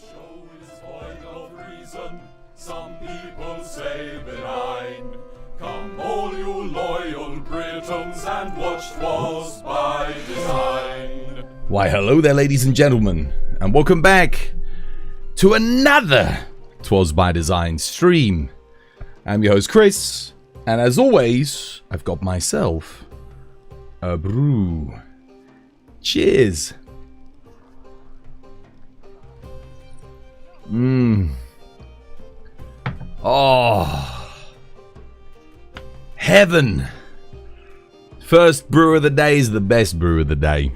show is void of reason, some people say benign. Come all you loyal Britons and watch 'Twas by Design. Why hello there ladies and gentlemen, and welcome back to another 'Twas by Design stream. I'm your host Chris, and as always, I've got myself a brew. Cheers. Oh, heaven. First brew of the day is the best brew of the day.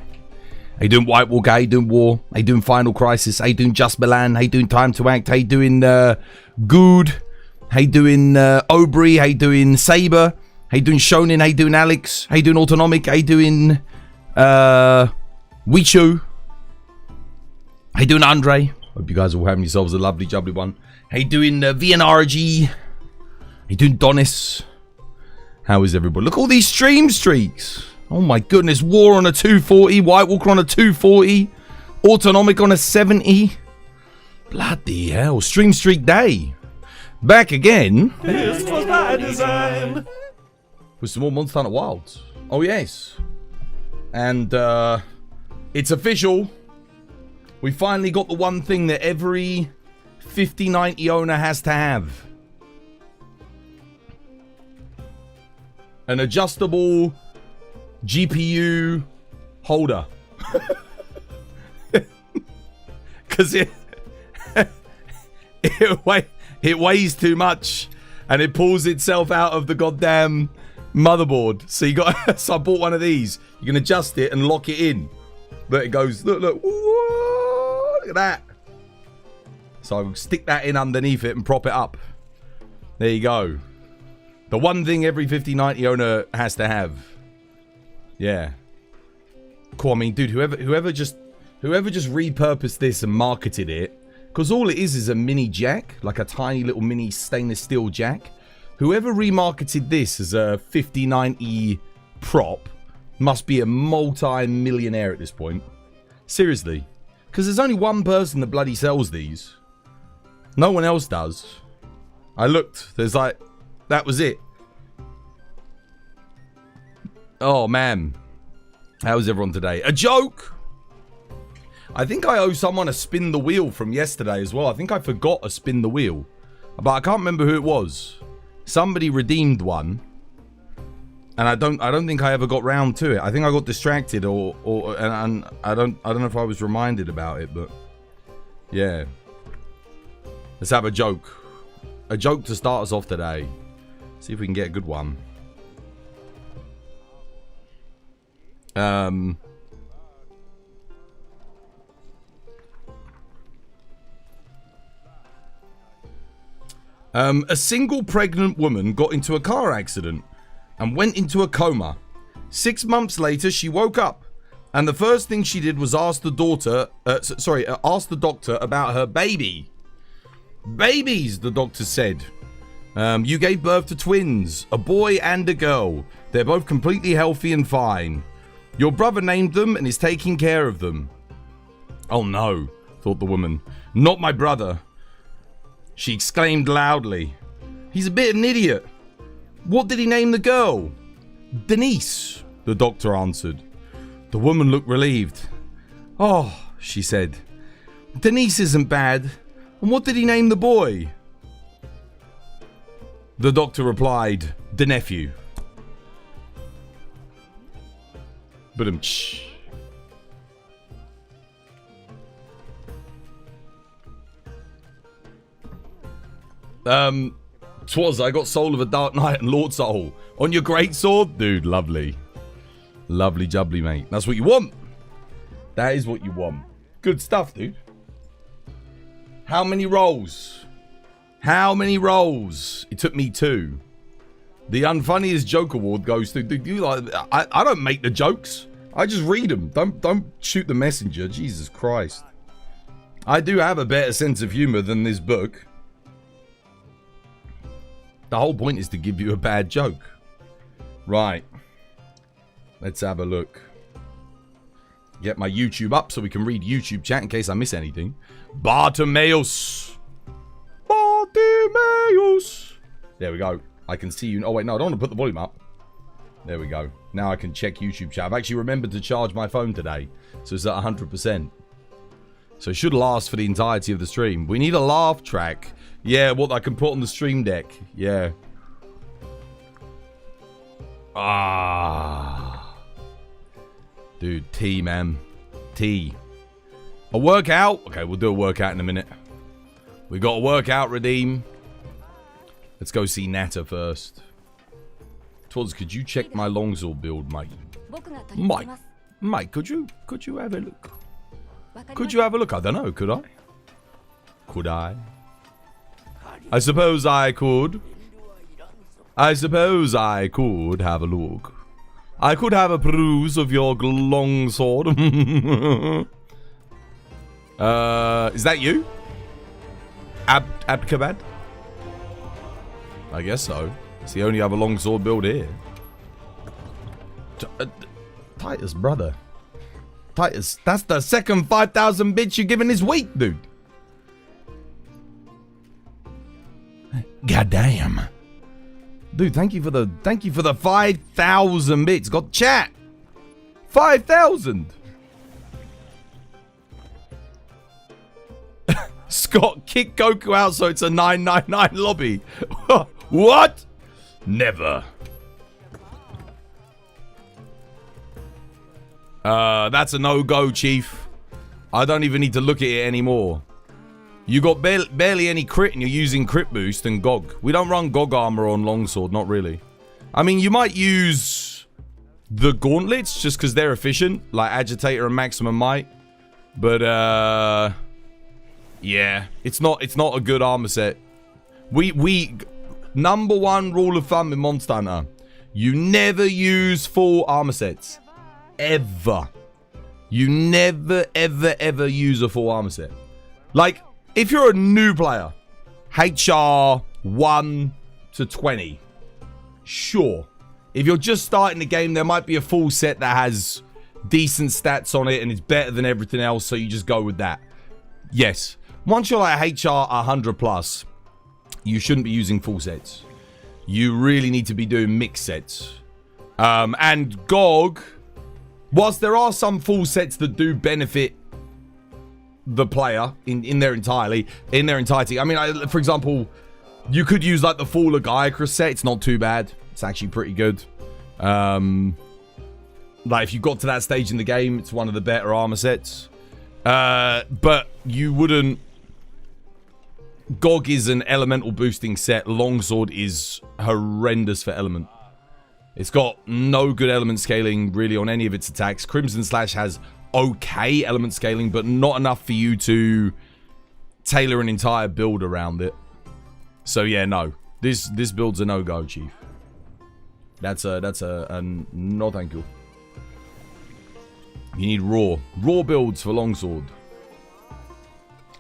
How you doing, White Walker? How you doing, War? How you doing, Final Crisis? How you doing, Just Milan? How you doing, Time to Act? How you doing, Good? How you doing, Aubrey? How you doing, Saber? How you doing, Shonen? How you doing, Alex? How you doing, Autonomic? How you doing, Wichu? How you doing, Andre? Hope you guys are all having yourselves a lovely, jubbly one. How you doing, VNRG? How you doing, Donis? How is everybody? Look at all these stream streaks. Oh my goodness. War on a 240. White Walker on a 240. Autonomic on a 70. Bloody hell. Stream streak day. Back again. This was by design. With some more Monster Hunter Wilds. Oh yes. And it's official. We finally got the one thing that every 5090 owner has to have. An adjustable GPU holder. Because it weighs too much and it pulls itself out of the goddamn motherboard. So you got so I bought one of these. You can adjust it and lock it in. But it goes, look, look at that. So I'll stick that in underneath it and prop it up. There you go. The one thing every 5090 owner has to have. Yeah. Cool. I mean, dude, whoever just repurposed this and marketed it, because all it is a mini jack, like a tiny little mini stainless steel jack. Whoever remarketed this as a 5090 prop must be a multi-millionaire at this point. Seriously. Because there's only one person that bloody sells these. No one else does. I looked. There's like... That was it. Oh, man. How's everyone today? A joke! I think I owe someone a spin the wheel from yesterday as well. I think I forgot a spin the wheel. But I can't remember who it was. Somebody redeemed one. And I don't think I ever got round to it. I think I got distracted and I don't know if I was reminded about it, but yeah. Let's have a joke. A joke to start us off today. See if we can get a good one. A single pregnant woman got into a car accident and went into a coma. 6 months later, she woke up, and the first thing she did was ask the doctor about her baby. Babies, the doctor said. You gave birth to twins, a boy and a girl. They're both completely healthy and fine. Your brother named them and is taking care of them. Oh no, thought the woman. Not my brother. She exclaimed loudly. He's a bit of an idiot. What did he name the girl? Denise, the doctor answered. The woman looked relieved. Oh, she said. Denise isn't bad. And what did he name the boy? The doctor replied, the nephew. Ba-dum-tsh. Twas, I got Soul of a Dark Knight and Lord Soul. On your great sword? Dude, lovely. Lovely jubbly, mate. That's what you want. That is what you want. Good stuff, dude. How many rolls? How many rolls? It took me 2. The unfunniest joke award goes to... Dude, I don't make the jokes. I just read them. Don't shoot the messenger. Jesus Christ. I do have a better sense of humor than this book. The whole point is to give you a bad joke. Right. Let's have a look. Get my YouTube up so we can read YouTube chat in case I miss anything. Bartimaeus. Bartimaeus. There we go. I can see you. Oh, wait, no, I don't want to put the volume up. There we go. Now I can check YouTube chat. I've actually remembered to charge my phone today. So it's at 100%. So it should last for the entirety of the stream. We need a laugh track. Yeah, what I can put on the stream deck. Yeah. Ah. Dude, tea, man. Tea. A workout? Okay, we'll do a workout in a minute. We got a workout, Redeem. Let's go see Nata first. Twas, could you check my longsword build, mate? Mate, could you have a look? Could you have a look? I don't know, could I? Could I? I suppose I could. I suppose I could have a look. I could have a peruse of your longsword. Is that you? Abkabad? I guess so. It's the only other longsword build here. Titus, brother. Titus, that's the second 5,000 bits you're giving this week, dude. Goddamn. Dude, thank you for the 5,000 bits. Got chat. 5,000. Scott, kick Goku out so it's a 999 lobby. What? Never. That's a no-go, Chief. I don't even need to look at it anymore. You got barely any crit and you're using crit boost and Gog. We don't run Gog armor on longsword, not really. I mean, you might use the gauntlets just because they're efficient, like agitator and maximum might. But yeah, it's not a good armor set. We number one rule of thumb in Monster Hunter: you never use full armor sets. Ever. You never, ever use a full armor set. Like, if you're a new player, HR 1 to 20, sure. If you're just starting the game, there might be a full set that has decent stats on it and it's better than everything else, so you just go with that. Yes. Once you're like HR 100 plus, you shouldn't be using full sets. You really need to be doing mixed sets. And GOG, whilst there are some full sets that do benefit the player in their entirety. I mean, for example, you could use like the full Lagiacrus set. It's not too bad. It's actually pretty good. Like if you got to that stage in the game, it's one of the better armor sets. But you wouldn't. GOG is an elemental boosting set. Longsword is horrendous for element. It's got no good element scaling really on any of its attacks. Crimson Slash has okay element scaling, but not enough for you to tailor an entire build around it. So yeah, no. This build's a no-go, Chief. That's a no thank you. You need raw builds for longsword.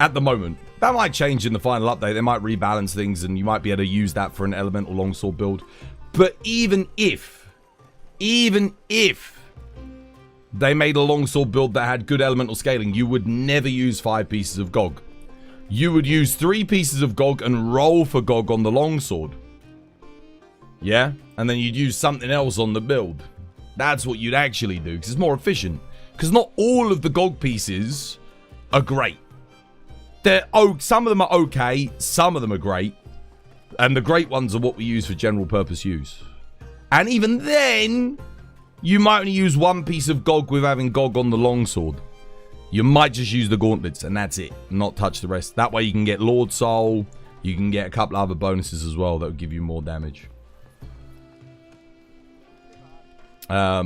At the moment. That might change in the final update. They might rebalance things and you might be able to use that for an elemental longsword build. But even if they made a longsword build that had good elemental scaling, you would never use 5 pieces of GOG. You would use 3 pieces of GOG and roll for GOG on the longsword. Yeah? And then you'd use something else on the build. That's what you'd actually do, because it's more efficient. Because not all of the GOG pieces are great. Some of them are okay, some of them are great. And the great ones are what we use for general purpose use. And even then, you might only use 1 piece of GOG with having GOG on the longsword. You might just use the gauntlets and that's it. Not touch the rest. That way you can get Lord Soul. You can get a couple other bonuses as well that will give you more damage. How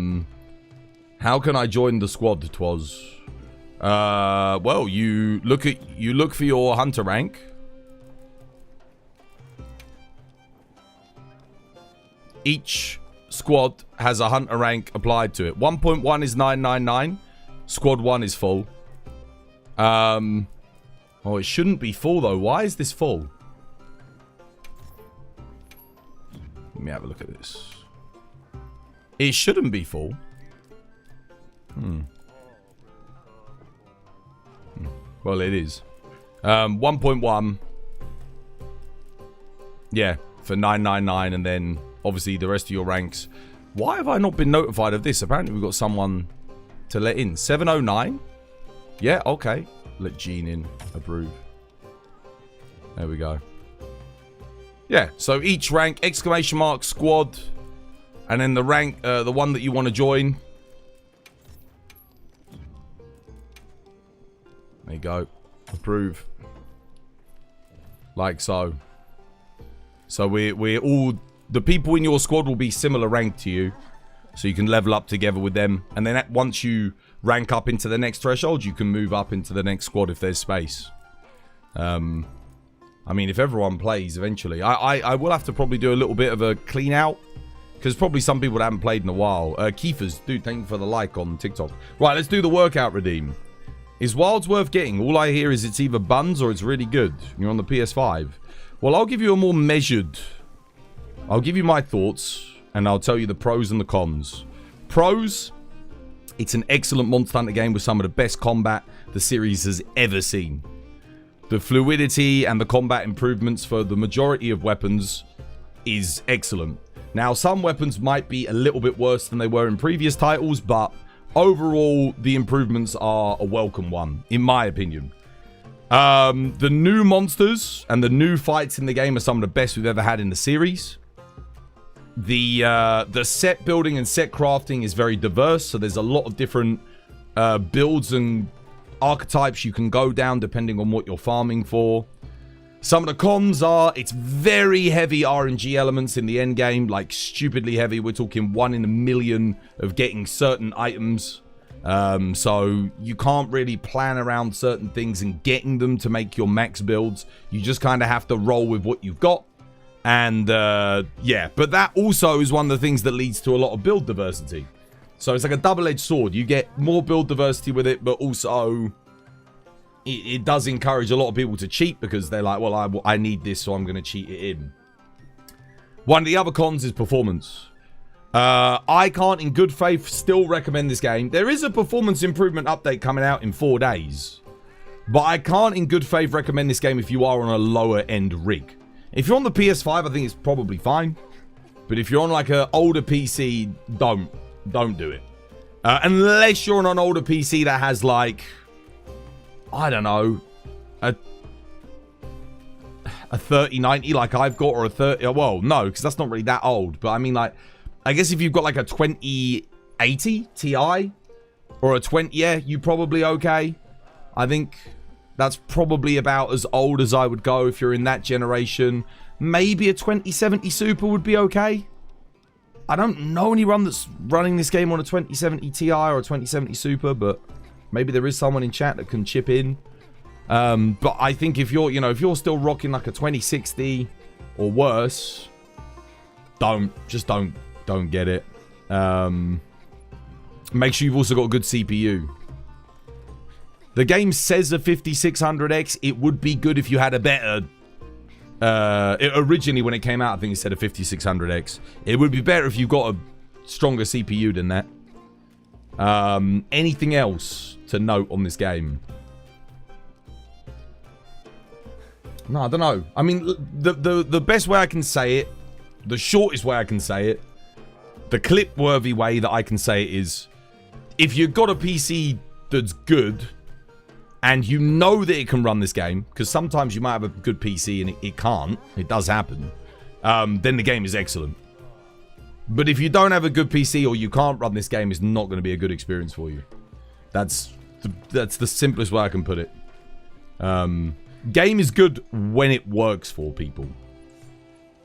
can I join the squad, Twas? Well, you look for your hunter rank. Each squad has a hunter rank applied to it. 1.1 is 999. Squad 1 is full. Oh, it shouldn't be full though. Why is this full? Let me have a look at this. It shouldn't be full. Well, it is. 1.1. Yeah, for 999, and then obviously the rest of your ranks. Why have I not been notified of this? Apparently we've got someone to let in. 709? Yeah, okay. Let Gene in. Approve. There we go. Yeah, so each rank, exclamation mark, squad, and then the rank, the one that you want to join. There you go. Approve. Like so. So we're all... The people in your squad will be similar rank to you. So you can level up together with them. And then once you rank up into the next threshold, you can move up into the next squad if there's space. I mean, if everyone plays eventually. I will have to probably do a little bit of a clean out. Because probably some people haven't played in a while. Kiefer's, dude, thank you for the like on TikTok. Right, let's do the workout redeem. Is Wilds worth getting? All I hear is it's either buns or it's really good. You're on the PS5. Well, I'll give you a more measured... I'll give you my thoughts, and I'll tell you the pros and the cons. Pros, it's an excellent Monster Hunter game with some of the best combat the series has ever seen. The fluidity and the combat improvements for the majority of weapons is excellent. Now, some weapons might be a little bit worse than they were in previous titles, but overall, the improvements are a welcome one, in my opinion. The new monsters and the new fights in the game are some of the best we've ever had in the series. The set building and set crafting is very diverse, so there's a lot of different builds and archetypes you can go down depending on what you're farming for. Some of the cons are it's very heavy RNG elements in the end game, like stupidly heavy. We're talking 1 in a million of getting certain items. So you can't really plan around certain things and getting them to make your max builds. You just kind of have to roll with what you've got. And yeah, but that also is one of the things that leads to a lot of build diversity. So it's like a double-edged sword. You get more build diversity with it, but also it does encourage a lot of people to cheat because they're like, well, I need this, so I'm going to cheat it in. One of the other cons is performance. I can't in good faith still recommend this game. There is a performance improvement update coming out in 4 days. But I can't in good faith recommend this game if you are on a lower end rig. If you're on the PS5, I think it's probably fine. But if you're on like an older PC, don't do it. Unless you're on an older PC that has like, I don't know, a 3090 like I've got, or a 30, well, no, because that's not really that old. But I mean, like, I guess if you've got like a 2080 Ti or a 20, yeah, you probably okay. I think that's probably about as old as I would go if you're in that generation. Maybe a 2070 Super would be okay. I don't know anyone that's running this game on a 2070 Ti or a 2070 Super, but maybe there is someone in chat that can chip in. But I think if you're, you know, if you're still rocking like a 2060 or worse, don't get it. Make sure you've also got a good CPU. The game says a 5600X. It would be good if you had a better... originally, when it came out, I think it said a 5600X. It would be better if you got a stronger CPU than that. Anything else to note on this game? No, I don't know. I mean, the best way I can say it, the shortest way I can say it, the clip-worthy way that I can say it is, if you've got a PC that's good, and you know that it can run this game, because sometimes you might have a good PC and it can't, it does happen, then the game is excellent. But if you don't have a good PC or you can't run this game, it's not going to be a good experience for you. That's the simplest way I can put it. Game is good when it works for people.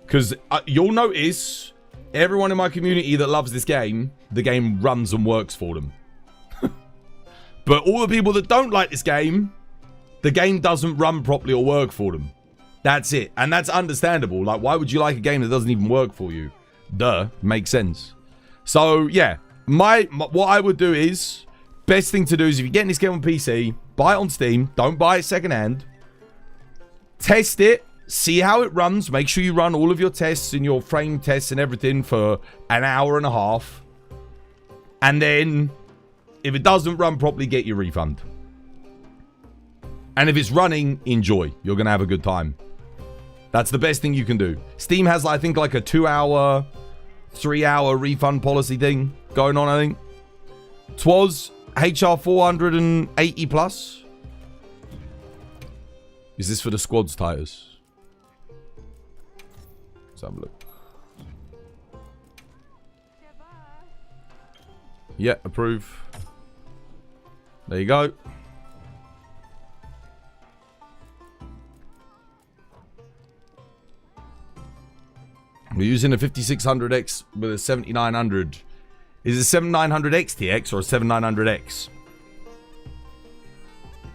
Because you'll notice, everyone in my community that loves this game, the game runs and works for them. But all the people that don't like this game, the game doesn't run properly or work for them. That's it. And that's understandable. Like, why would you like a game that doesn't even work for you? Duh. Makes sense. So, yeah. What I would do is, best thing to do is if you're getting this game on PC, buy it on Steam. Don't buy it secondhand. Test it. See how it runs. Make sure you run all of your tests and your frame tests and everything for an hour and a half. And then... if it doesn't run properly, get your refund. And if it's running, enjoy. You're going to have a good time. That's the best thing you can do. Steam has, I think, like a 2-hour, 3-hour refund policy thing going on, I think. TWAS, HR 480 plus. Is this for the squads, Titus? Let's have a look. Yeah, approve. There you go. We're using a 5600X with a 7900. Is it 7900 XTX or a 7900X?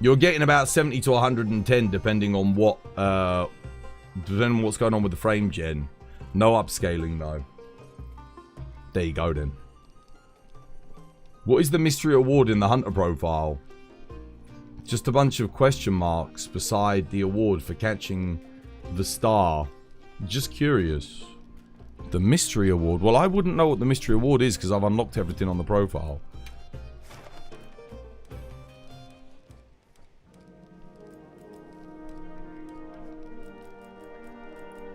You're getting about 70 to 110 depending on what, depending on what's going on with the frame gen. No upscaling though. There you go then. What is the mystery award in the hunter profile? Just a bunch of question marks beside the award for catching the star. Just curious. The mystery award. Well, I wouldn't know what the mystery award is because I've unlocked everything on the profile.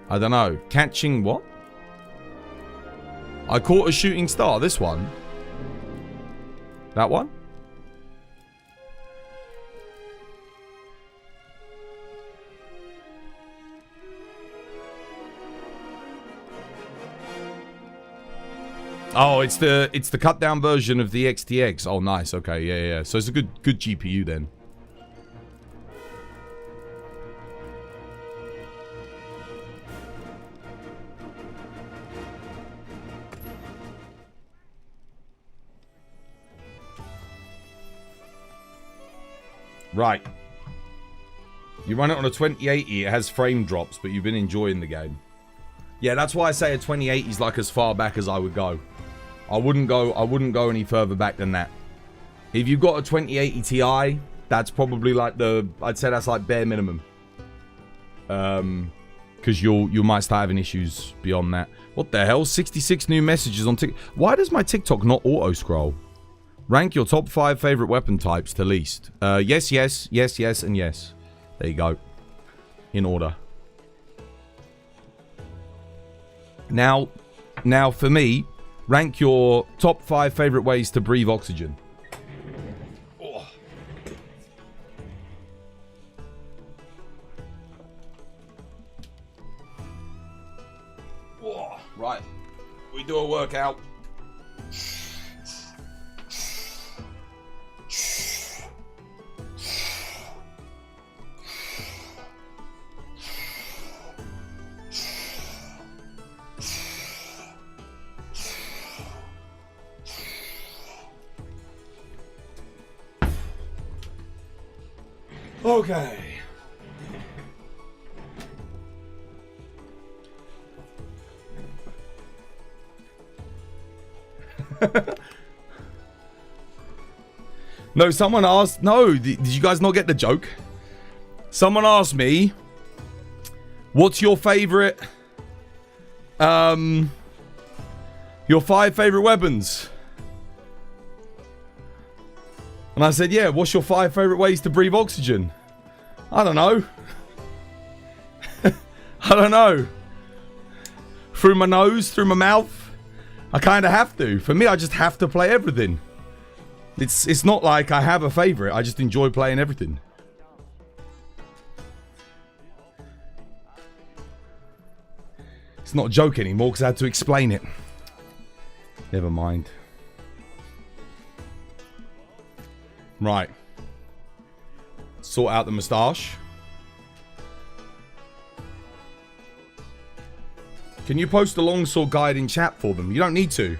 I don't know. Catching what? I caught a shooting star. This one? That one? Oh, it's the cut down version of the XTX. Oh, nice. Okay, yeah. So it's a good GPU then. Right. You run it on a 2080, it has frame drops, but you've been enjoying the game. Yeah, that's why I say a 2080 is like as far back as I would go. I wouldn't go any further back than that. If you've got a 2080 Ti, that's probably like I'd say that's like bare minimum. Because you might start having issues beyond that. What the hell? 66 new messages on TikTok. Why does my TikTok not auto scroll? Rank your top 5 favorite weapon types to least. Yes, and yes. There you go. In order. Now for me, rank your top 5 favorite ways to breathe oxygen. Oh. Oh, right. We do a workout. Okay. No, someone asked... No, did you guys not get the joke? Someone asked me... What's your favorite... Your 5 favorite weapons? And I said, yeah, what's your 5 favorite ways to breathe oxygen? I don't know. I don't know. Through my nose, through my mouth. I kind of have to. For me, I just have to play everything. It's not like I have a favorite. I just enjoy playing everything. It's not a joke anymore because I had to explain it. Never mind. Right. Sort out the moustache. Can you post a longsword guide in chat for them? You don't need to.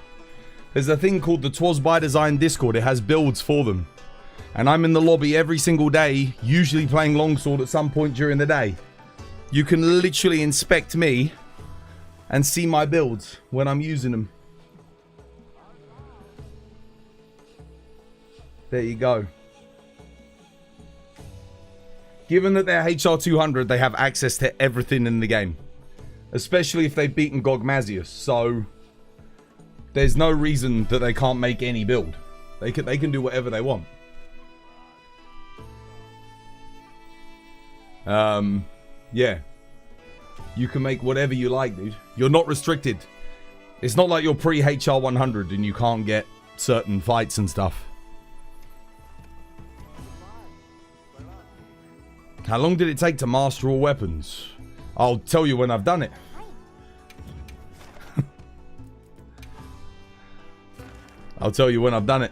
There's a thing called the Twas by Design Discord. It has builds for them. And I'm in the lobby every single day, usually playing longsword at some point during the day. You can literally inspect me and see my builds when I'm using them. There you go. Given that they're HR200, they have access to everything in the game. Especially if they've beaten Gogmazios. So, there's no reason that they can't make any build. They can do whatever they want. Yeah. You can make whatever you like, dude. You're not restricted. It's not like you're pre-HR 100 and you can't get certain fights and stuff. How long did it take to master all weapons? I'll tell you when I've done it. I'll tell you when I've done it.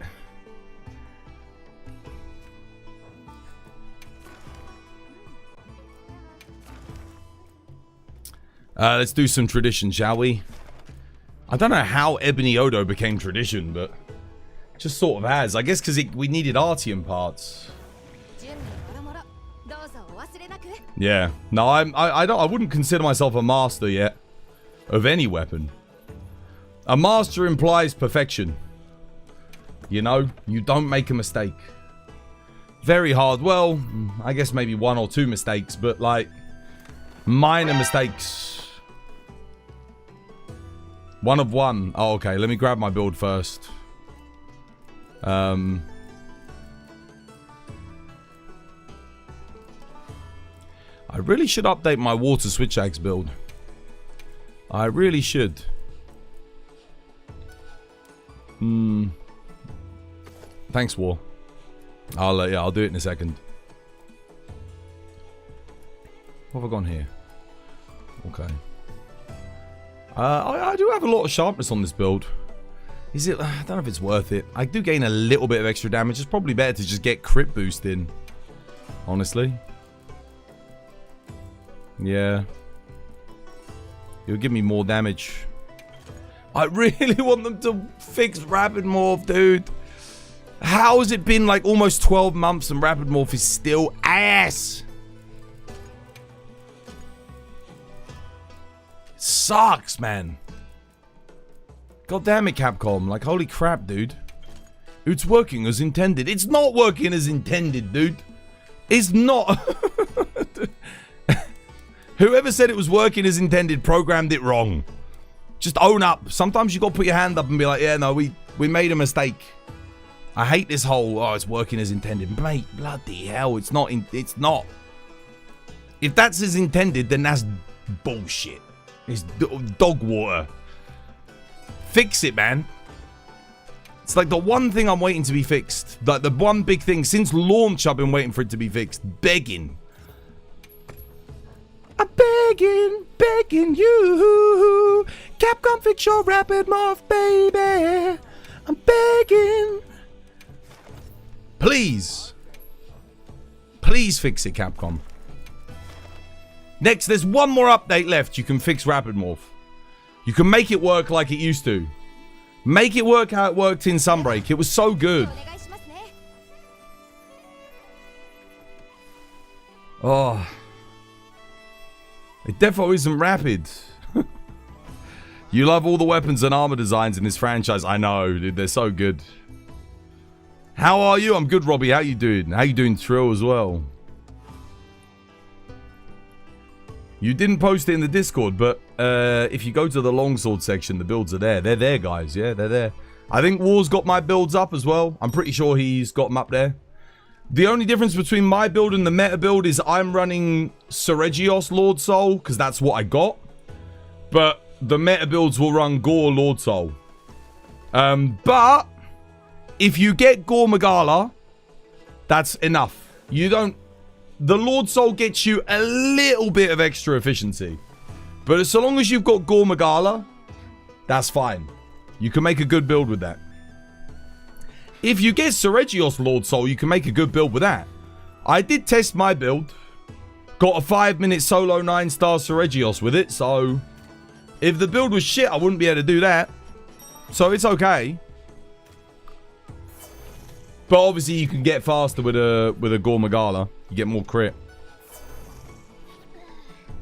Let's do some tradition, shall we? I don't know how Ebony Odo became tradition, but just sort of has. I guess because we needed Artium parts. Yeah. No, I wouldn't consider myself a master yet of any weapon. A master implies perfection. You know, you don't make a mistake. Very hard. Well, I guess maybe 1 or 2 mistakes, but like minor mistakes. 1 of 1. Oh, okay. Let me grab my build first. I really should update my water switch axe build. I really should. Thanks, War. I'll do it in a second. What have I gone here? Okay. I do have a lot of sharpness on this build. Is it? I don't know if it's worth it. I do gain a little bit of extra damage. It's probably better to just get crit boost in. Honestly. Yeah. It'll give me more damage. I really want them to fix Rapid Morph, dude. How has it been like almost 12 months and Rapid Morph is still ass? It sucks, man. God damn it, Capcom. Like, holy crap, dude. It's working as intended. It's not working as intended, dude. It's not. Whoever said it was working as intended programmed it wrong. Just own up. Sometimes you gotta put your hand up and be like, yeah, no, we made a mistake. I hate this whole, oh, it's working as intended. Mate, bloody hell, it's not. It's not. If that's as intended, then that's bullshit. It's dog water. Fix it, man. It's like the one thing I'm waiting to be fixed. Like the one big thing. Since launch, I've been waiting for it to be fixed. Begging. I'm begging you. Capcom, fix your Rapid Morph, baby. I'm begging. Please. Please fix it, Capcom. Next, there's one more update left. You can fix Rapid Morph. You can make it work like it used to. Make it work how it worked in Sunbreak. It was so good. Oh. It definitely isn't rapid. You love all the weapons and armor designs in this franchise. I know, dude. They're so good. How are you? I'm good, Robbie. How you doing? How you doing, Trill, as well? You didn't post it in the Discord, but if you go to the longsword section, the builds are there. They're there, guys. Yeah, they're there. I think War's got my builds up as well. I'm pretty sure he's got them up there. The only difference between my build and the meta build is I'm running Seregios Lord Soul, because that's what I got. But the meta builds will run Gore Lord Soul. But if you get Gore Magala, that's enough. You don't... The Lord Soul gets you a little bit of extra efficiency. But so long as you've got Gore Magala, that's fine. You can make a good build with that. If you get Seregios Lord Soul, you can make a good build with that. I did test my build. Got a 5-minute solo 9-star Seregios with it, so... If the build was shit, I wouldn't be able to do that. So it's okay. But obviously you can get faster with a Gore Magala. You get more crit.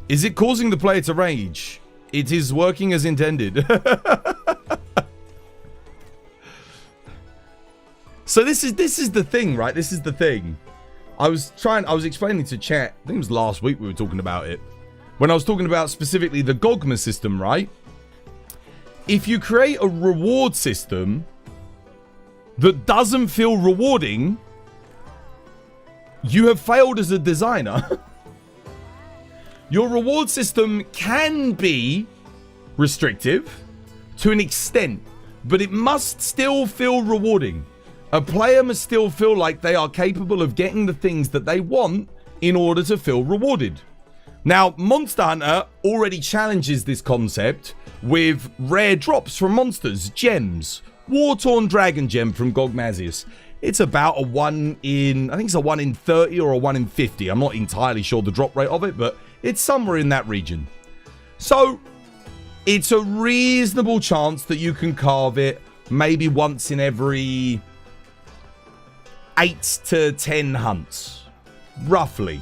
Is it causing the player to rage? It is working as intended. So this is the thing, right? This is the thing. I was explaining to chat, I think it was last week we were talking about it. When I was talking about specifically the Gogma system, right? If you create a reward system that doesn't feel rewarding, you have failed as a designer. your reward system can be restrictive to an extent, but it must still feel rewarding. A player must still feel like they are capable of getting the things that they want in order to feel rewarded. Now, Monster Hunter already challenges this concept with rare drops from monsters, gems. War-Torn Dragon Gem from Gogmazios. It's about a 1 in, I think it's a 1 in 30 or a 1 in 50. I'm not entirely sure the drop rate of it, but it's somewhere in that region. So, it's a reasonable chance that you can carve it maybe once in every 8 to 10 hunts. Roughly.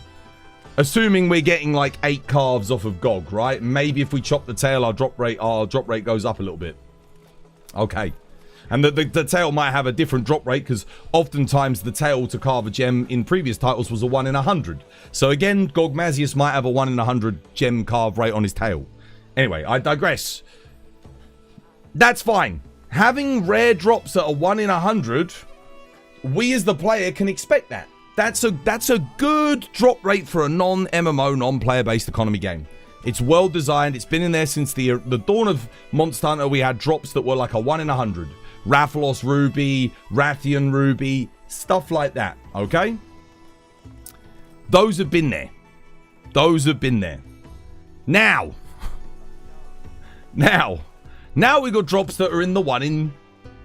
Assuming we're getting like 8 carves off of Gog, right? Maybe if we chop the tail, our drop rate goes up a little bit. Okay. And the tail might have a different drop rate because oftentimes the tail to carve a gem in previous titles was a 1 in 100. So again, Gogmazios might have a 1 in 100 gem carve rate on his tail. Anyway, I digress. That's fine. Having rare drops at a 1 in 100, we as the player can expect that. That's a good drop rate for a non-MMO, non-player-based economy game. It's well designed. It's been in there since the dawn of Monster Hunter. We had drops that were like a 1 in 100. Rathalos Ruby, Rathian Ruby, stuff like that, okay? Those have been there. Those have been there. Now we got drops that are in the 1 in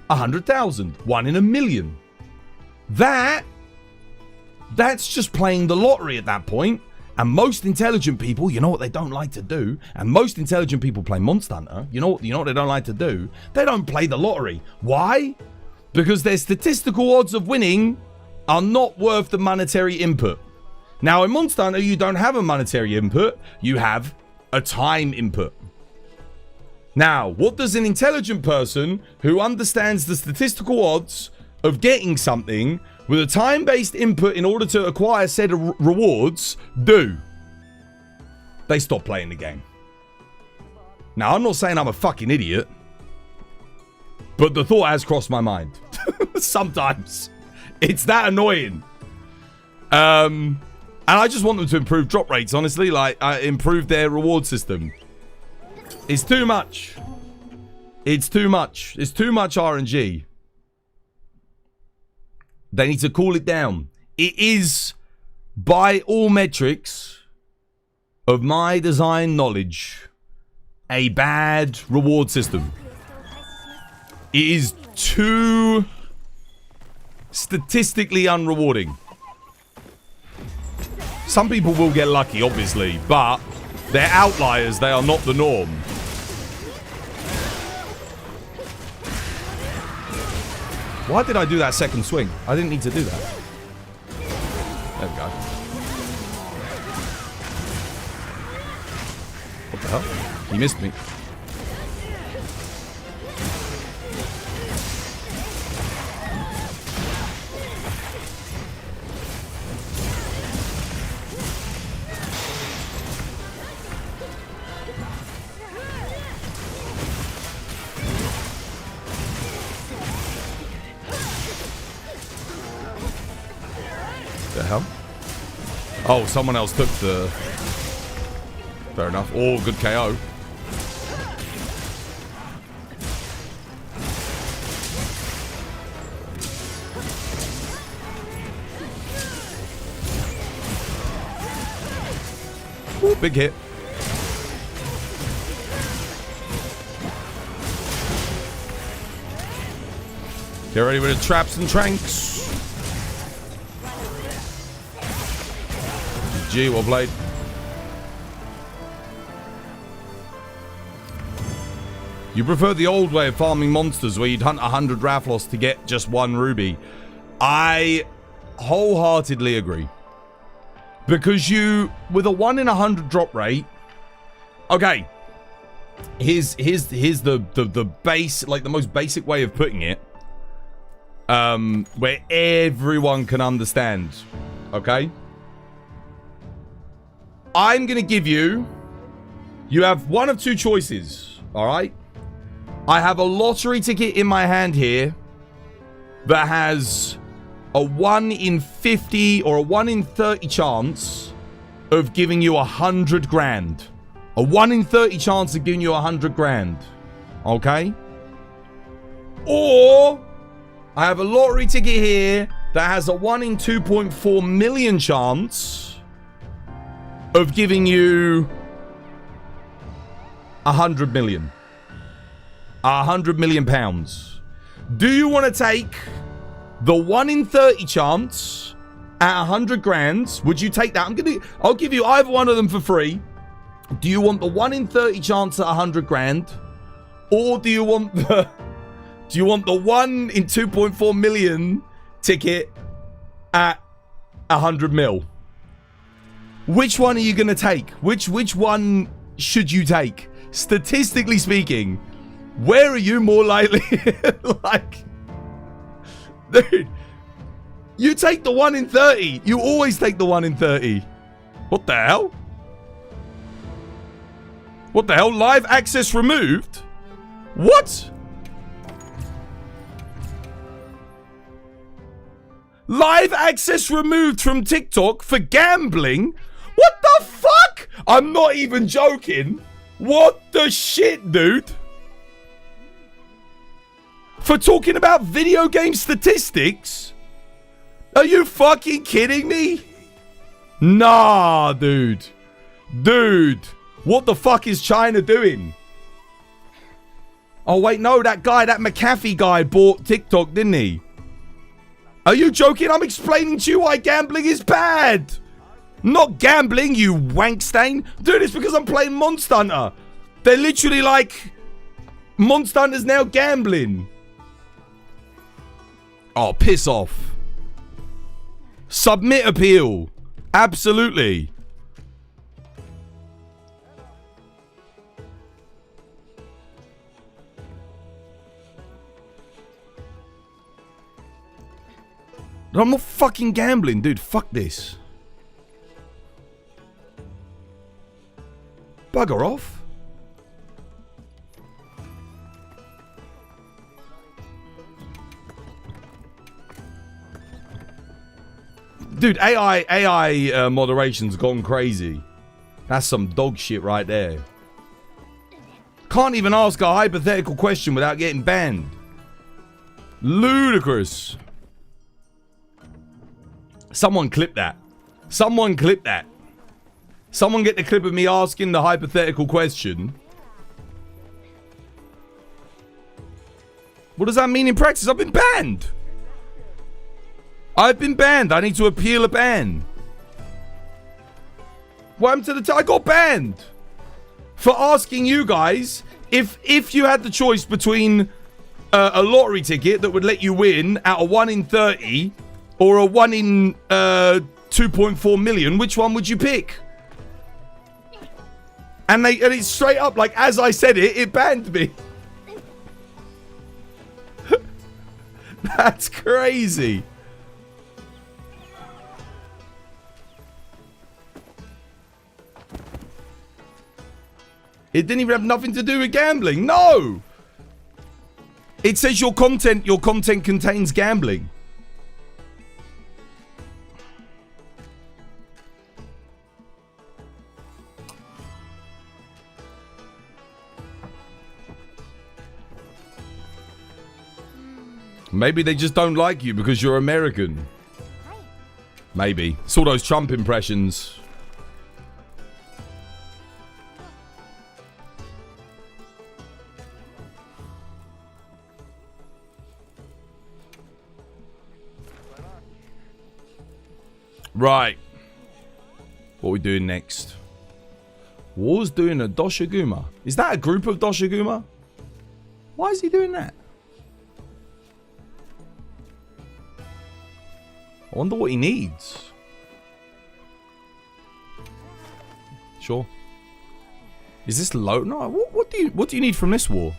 100,000, 1 in a million. That's just playing the lottery at that point. And most intelligent people, you know what they don't like to do? And most intelligent people play Monster Hunter. You know what they don't like to do? They don't play the lottery. Why? Because their statistical odds of winning are not worth the monetary input. Now, in Monster Hunter, you don't have a monetary input. You have a time input. Now, what does an intelligent person who understands the statistical odds of getting something with a time-based input in order to acquire said rewards do? They stop playing the game. Now, I'm not saying I'm a fucking idiot, but the thought has crossed my mind. Sometimes. It's that annoying. And I just want them to improve drop rates, honestly. Like, improve their reward system. It's too much. It's too much. It's too much RNG. They need to cool it down. It is, by all metrics of my design knowledge, a bad reward system. It is too statistically unrewarding. Some people will get lucky, obviously, but they're outliers. They are not the norm. Why did I do that second swing? I didn't need to do that. There we go. What the hell? He missed me. The hell? Oh, someone else took the... Fair enough. Oh, good KO. Ooh, big hit. Get ready with the traps and tranks. G, well played. You prefer the old way of farming monsters where you'd hunt 100 Rathalos to get just 1 ruby. I wholeheartedly agree. Because you, with a 1 in 100 drop rate... Okay. Here's the base, like the most basic way of putting it. Where everyone can understand. Okay? I'm going to give you... You have one of 2 choices. Alright? I have a lottery ticket in my hand here that has a 1 in 50 or a 1 in 30 chance of giving you 100 grand. A 1 in 30 chance of giving you 100 grand. Okay? Or I have a lottery ticket here that has a 1 in 2.4 million chance of giving you 100 million. 100 million pounds. Do you want to take the 1 in 30 chance at 100 grand? Would you take that? I'll give you either one of them for free. Do you want the 1 in 30 chance at 100 grand? Or do you want the 1 in 2.4 million ticket at 100 mil? Which one are you going to take? Which one should you take? Statistically speaking, where are you more likely? Like, dude, you take the 1 in 30. You always take the 1 in 30. What the hell? What the hell? Live access removed? What? Live access removed from TikTok for gambling? What the fuck? I'm not even joking. What the shit, dude? For talking about video game statistics? Are you fucking kidding me? Nah, dude. Dude. What the fuck is China doing? Oh, wait, no. That guy, that McAfee guy bought TikTok, didn't he? Are you joking? I'm explaining to you why gambling is bad. Not gambling, you wank stain. Dude, it's because I'm playing Monster Hunter. They're literally like, Monster Hunter's now gambling. Oh, piss off. Submit appeal. Absolutely. I'm not fucking gambling, dude. Fuck this. Bugger off. Dude, AI moderation's gone crazy. That's some dog shit right there. Can't even ask a hypothetical question without getting banned. Ludicrous. Someone clip that. Someone clip that. Someone get the clip of me asking the hypothetical question. What does that mean in practice? I've been banned. I've been banned. I need to appeal a ban. What happened to the I got banned for asking you guys if you had the choice between a lottery ticket that would let you win at a 1 in 30 or a 1 in 2.4 million, which one would you pick? And it's straight up, like, as I said it banned me. That's crazy. It didn't even have nothing to do with gambling. No. It says your content contains gambling. Maybe they just don't like you because you're American. Maybe. It's all those Trump impressions. Right. What are we doing next? War's doing a Doshiguma. Is that a group of Doshiguma? Why is he doing that? I wonder what he needs. Sure. Is this low? No. What do you need from this war?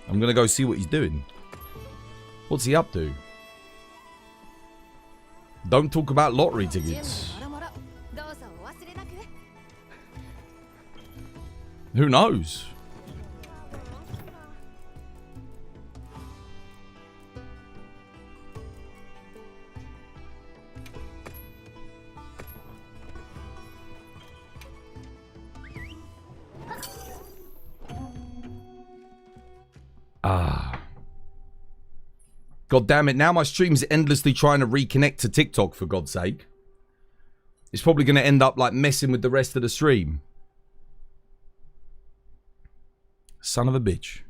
I'm gonna go see what he's doing. What's he up to? Don't talk about lottery tickets. Who knows? God damn it. Now my stream's endlessly trying to reconnect to TikTok, for God's sake. It's probably going to end up like messing with the rest of the stream. Son of a bitch.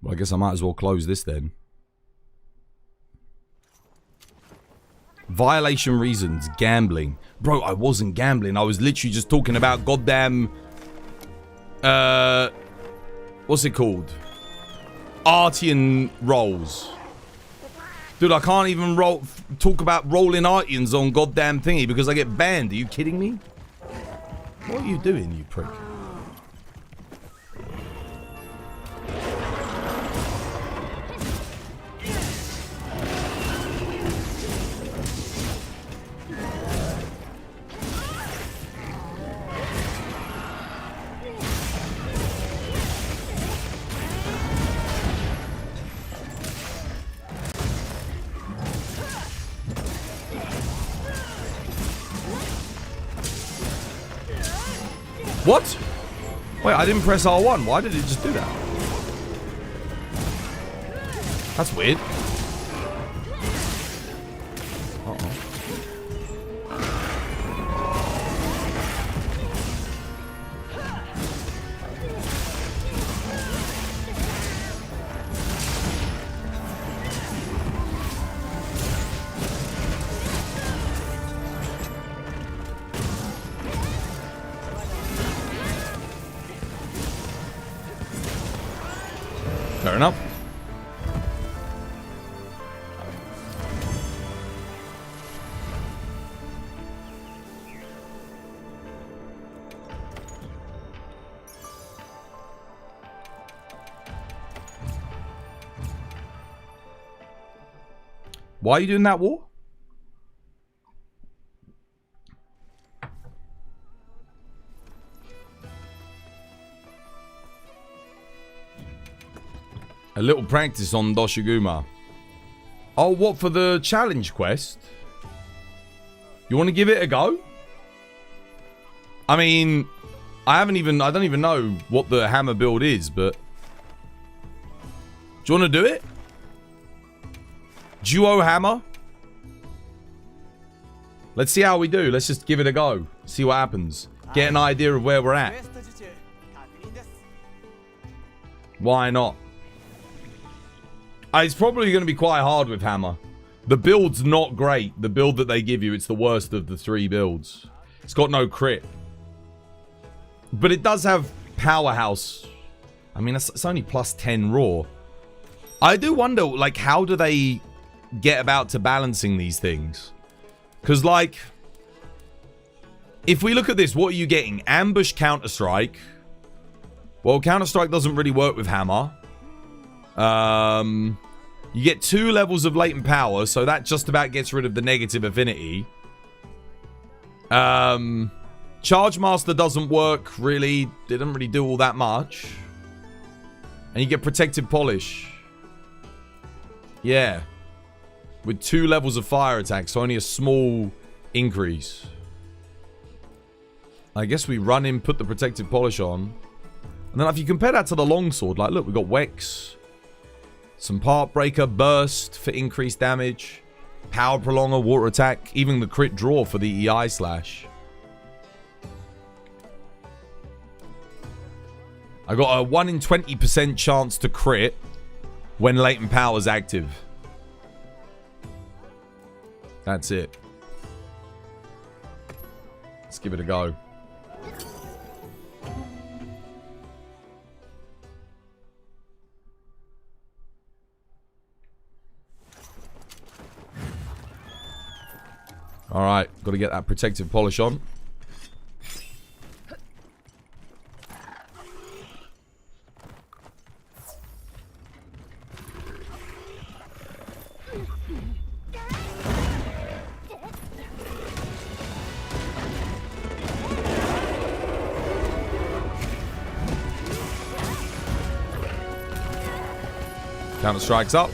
Well, I guess I might as well close this then. Violation reasons. Gambling. Bro, I wasn't gambling. I was literally just talking about goddamn... what's it called? Artian rolls. Dude, I can't even talk about rolling Artians on goddamn thingy because I get banned. Are you kidding me? What are you doing, you prick? What? Wait, I didn't press R1. Why did it just do that? That's weird. Uh-oh. Fair enough. Why are you doing that war? A little practice on Doshiguma. Oh, what, for the challenge quest? You want to give it a go? I mean, I don't even know what the hammer build is, but... Do you want to do it? Duo hammer? Let's see how we do. Let's just give it a go. See what happens. Get an idea of where we're at. Why not? It's probably going to be quite hard with hammer. The build's not great. The build that they give you, it's the worst of the 3 builds. It's got no crit. But it does have powerhouse. I mean, it's only plus 10 raw. I do wonder, like, how do they get about to balancing these things? Because, like, if we look at this, what are you getting? Ambush, Counter-Strike. Well, Counter-Strike doesn't really work with hammer. You get 2 levels of latent power, so that just about gets rid of the negative affinity. Charge Master doesn't work, really. Didn't really do all that much. And you get Protective Polish. Yeah. With 2 levels of fire attack, so only a small increase. I guess we run in, put the Protective Polish on. And then if you compare that to the longsword, like, look, we've got Wex. Some Part Breaker, Burst for increased damage. Power Prolonger, Water Attack. Even the crit draw for the EI slash. I got a 1 in 20% chance to crit when latent power is active. That's it. Let's give it a go. Alright, got to get that Protective Polish on. Counter strikes up.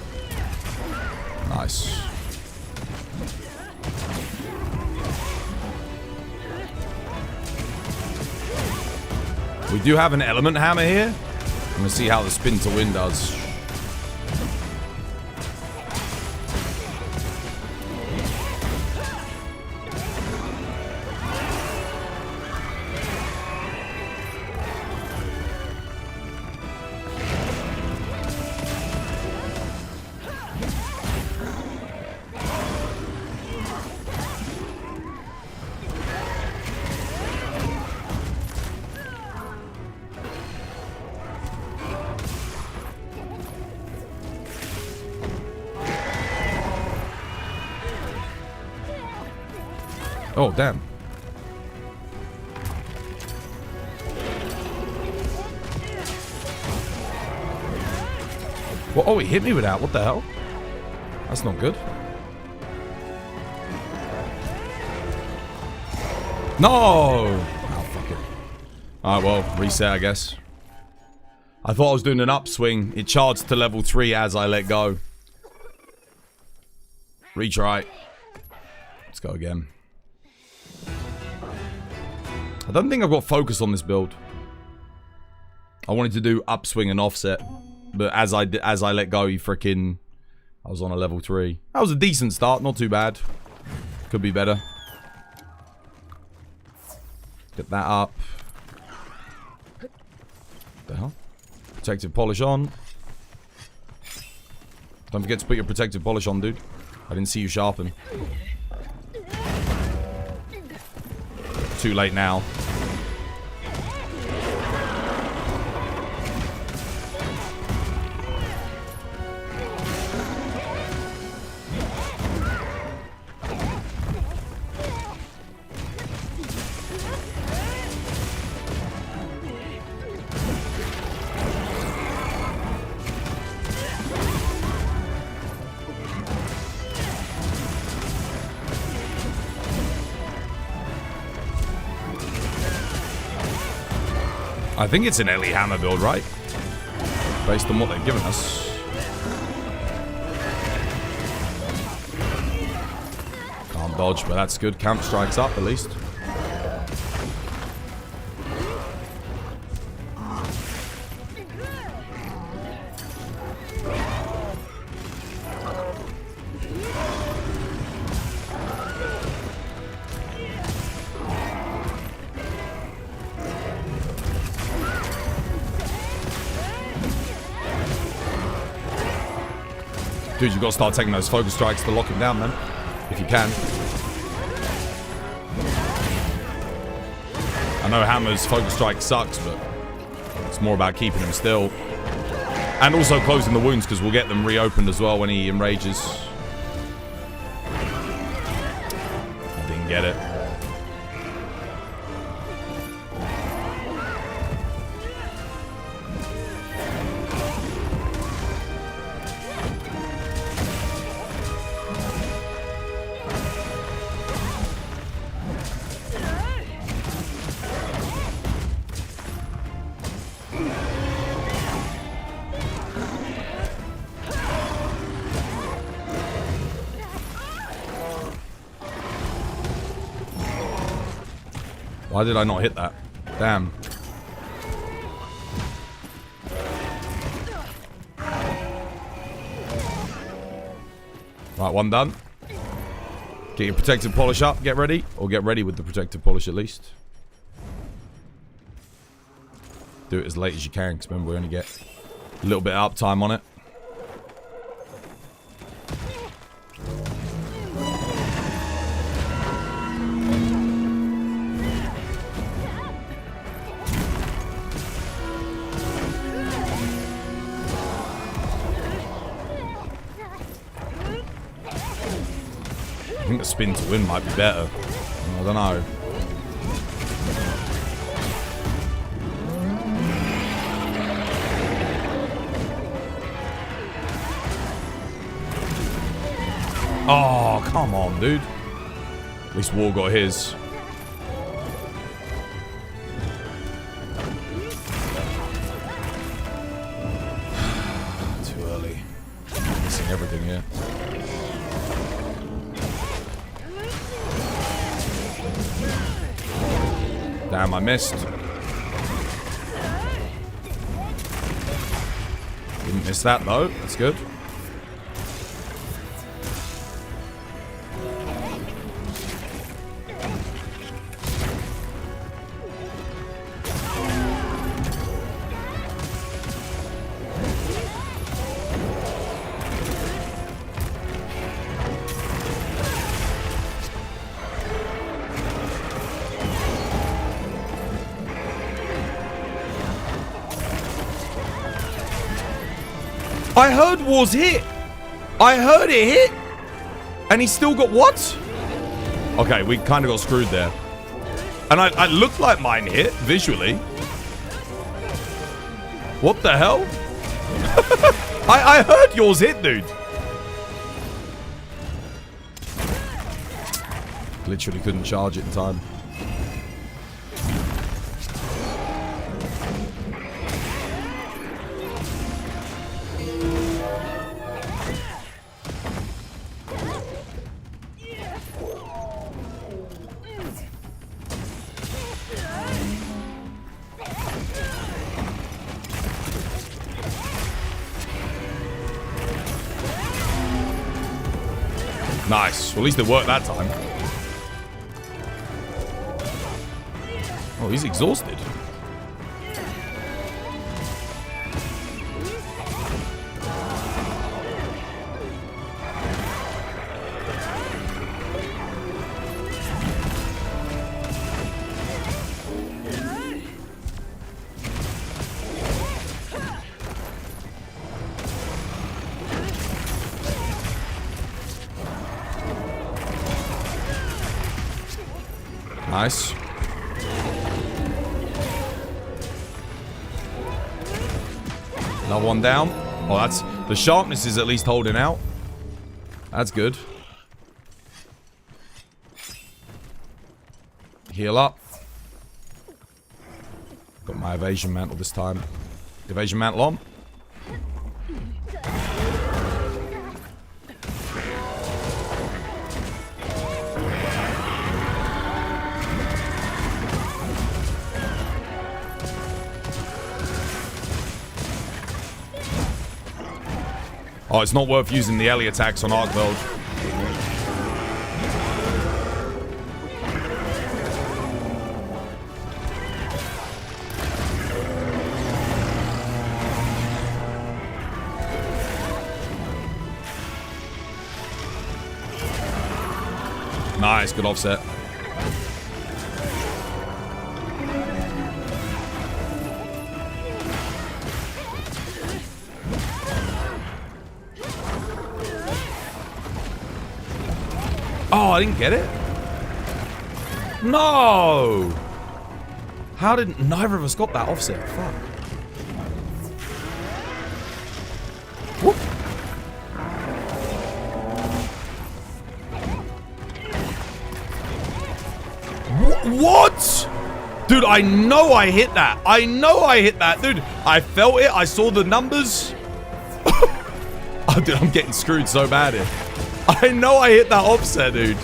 Nice. We do have an element hammer here. I'm going to see how the spin to win does. Oh, damn. Well, oh, he hit me with that. What the hell? That's not good. No! Oh, fuck it. Alright, well, reset, I guess. I thought I was doing an upswing. It charged to level 3 as I let go. Retry. Let's go again. I don't think I've got focus on this build. I wanted to do upswing and offset, but as I let go, I was on a level 3. That was a decent start, not too bad. Could be better. Get that up. What the hell? Protective polish on. Don't forget to put your protective polish on, dude. I didn't see you sharpen. Too late now. I think it's an Ellie hammer build, right? Based on what they've given us. Can't dodge, but that's good. Camp strikes up, at least. Dude, you've got to start taking those focus strikes to lock him down, man. If you can. I know Hammer's focus strike sucks, but it's more about keeping him still. And also closing the wounds, because we'll get them reopened as well when he enrages. I didn't get it. Why did I not hit that? Damn. Right, one done. Get your protective polish up, get ready. Or get ready with the protective polish at least. Do it as late as you can, because remember we only get a little bit of uptime on it. I think the spin to win might be better. I don't know. Oh, come on, dude. At least War got his. Too early. Missing everything here. Damn, I missed. Didn't miss that though. That's good. I heard War's hit. I heard it hit. And he still got what? Okay, we kind of got screwed there. And I looked like mine hit, visually. What the hell? I heard yours hit, dude. Literally couldn't charge it in time. Nice. Well, at least it worked that time. Oh, he's exhausted. Nice. Another one down. Oh, that's... The sharpness is at least holding out. That's good. Heal up. Got my evasion mantle this time. Evasion mantle on. Oh, it's not worth using the Ellie attacks on Arkveld. Nice, good offset. Oh, I didn't get it? No! How did... Neither of us got that offset. Fuck. Whoop. What? Dude, I know I hit that. I know I hit that. Dude, I felt it. I saw the numbers. Oh, dude, I'm getting screwed so bad here. I know I hit that offset, dude.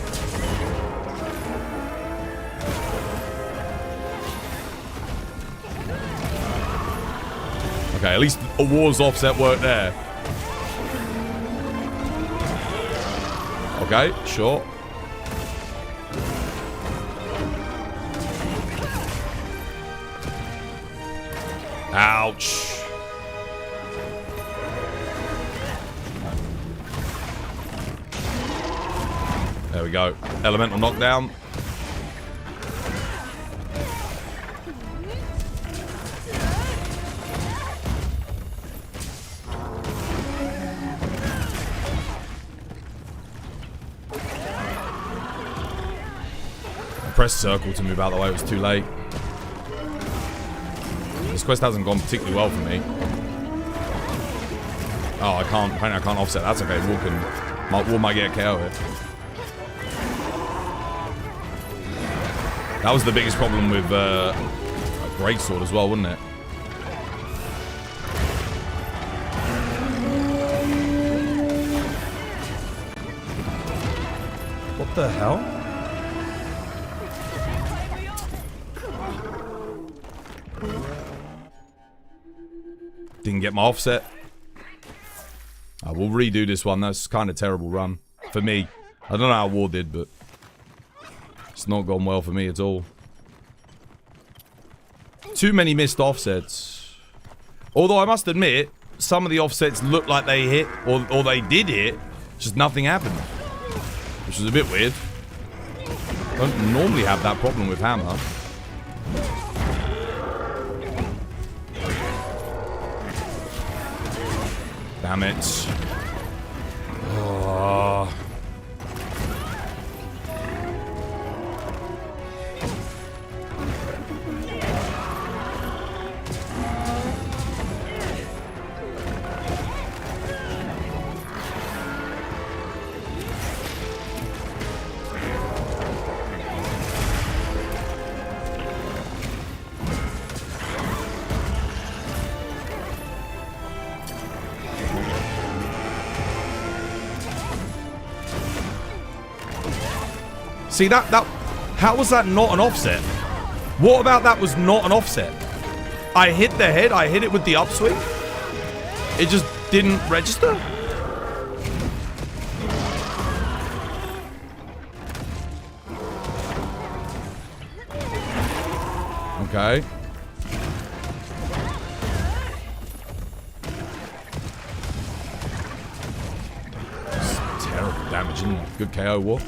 Okay, at least a War's offset worked there. Okay, sure. Ouch. There we go. Elemental knockdown. I pressed circle to move out of the way. It was too late. This quest hasn't gone particularly well for me. Oh, I can't. Apparently I can't offset. That's okay. War might get a KO here. That was the biggest problem with a greatsword as well, wasn't it? What the hell? Didn't get my offset. We'll redo this one. That's kind of terrible run for me. I don't know how War did, but it's not gone well for me at all. Too many missed offsets. Although I must admit, some of the offsets looked like they hit, or they did hit, just nothing happened. Which was a bit weird. I don't normally have that problem with hammer. Damn it. Oh. See, how was that not an offset? What about that was not an offset? I hit the head, I hit it with the upswing. It just didn't register? Okay. It's terrible damage, isn't it? Good KO War.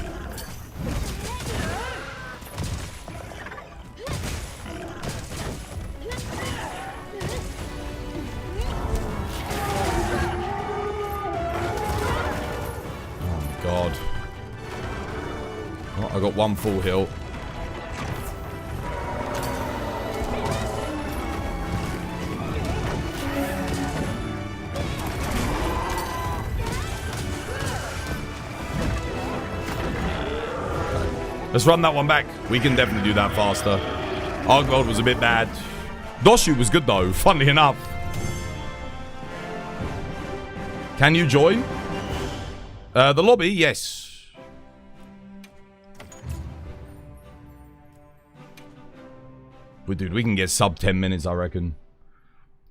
I got one full heal. Let's run that one back. We can definitely do that faster. Arkveld was a bit bad. Doshu was good though, funnily enough. Can you join? The lobby, yes. But dude, we can get sub 10 minutes, I reckon.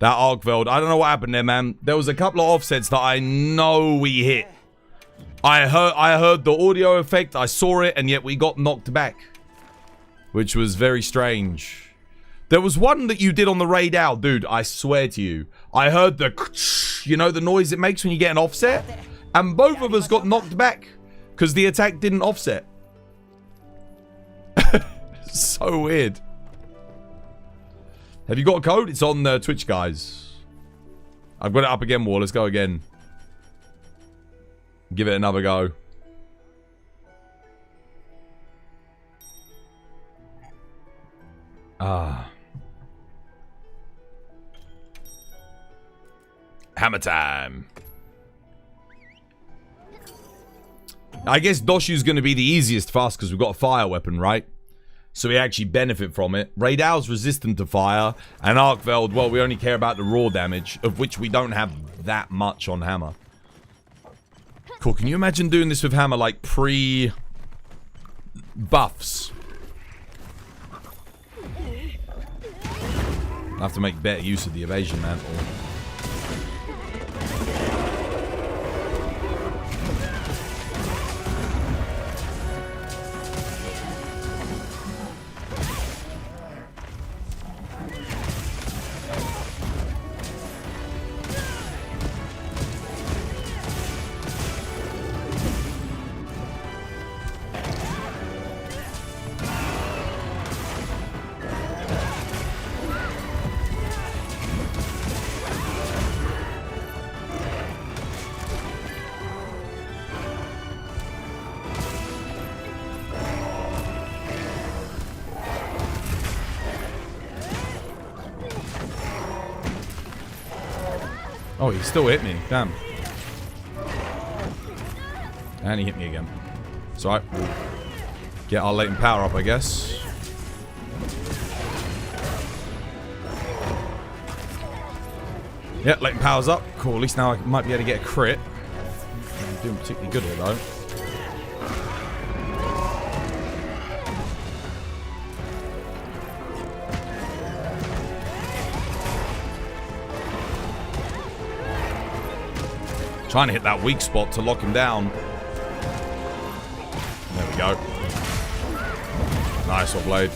That Arkveld, I don't know what happened there, man. There was a couple of offsets that I know we hit. I heard the audio effect, I saw it, and yet we got knocked back. Which was very strange. There was one that you did on the raid out, dude, I swear to you. I heard the, you know, the noise it makes when you get an offset? And both of us got knocked back. Because the attack didn't offset. So weird. Have you got a code? It's on Twitch, guys. I've got it up again, War. Let's go again. Give it another go. Hammer time. I guess Doshu's going to be the easiest for us because we've got a fire weapon, right? So we actually benefit from it. Raidal's resistant to fire. And Arkveld, well, we only care about the raw damage, of which we don't have that much on hammer. Cool. Can you imagine doing this with hammer, like, pre-buffs? I have to make better use of the evasion mantle. Oh, he still hit me. Damn. And he hit me again. It's alright. We'll get our latent power up, I guess. Yeah, latent power's up. Cool. At least now I might be able to get a crit. I'm doing particularly good here, though. Trying to hit that weak spot to lock him down. There we go. Nice offblade.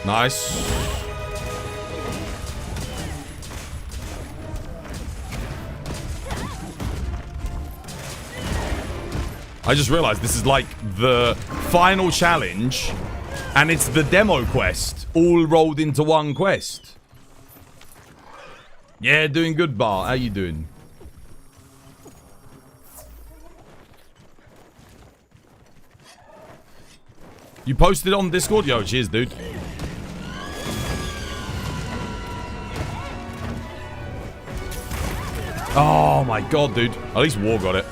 Nice. I just realized this is like the final challenge, and it's the demo quest, all rolled into one quest. Yeah, doing good, Bar. How you doing? You posted on Discord? Yo, cheers, dude. Oh my god, dude. At least War got it.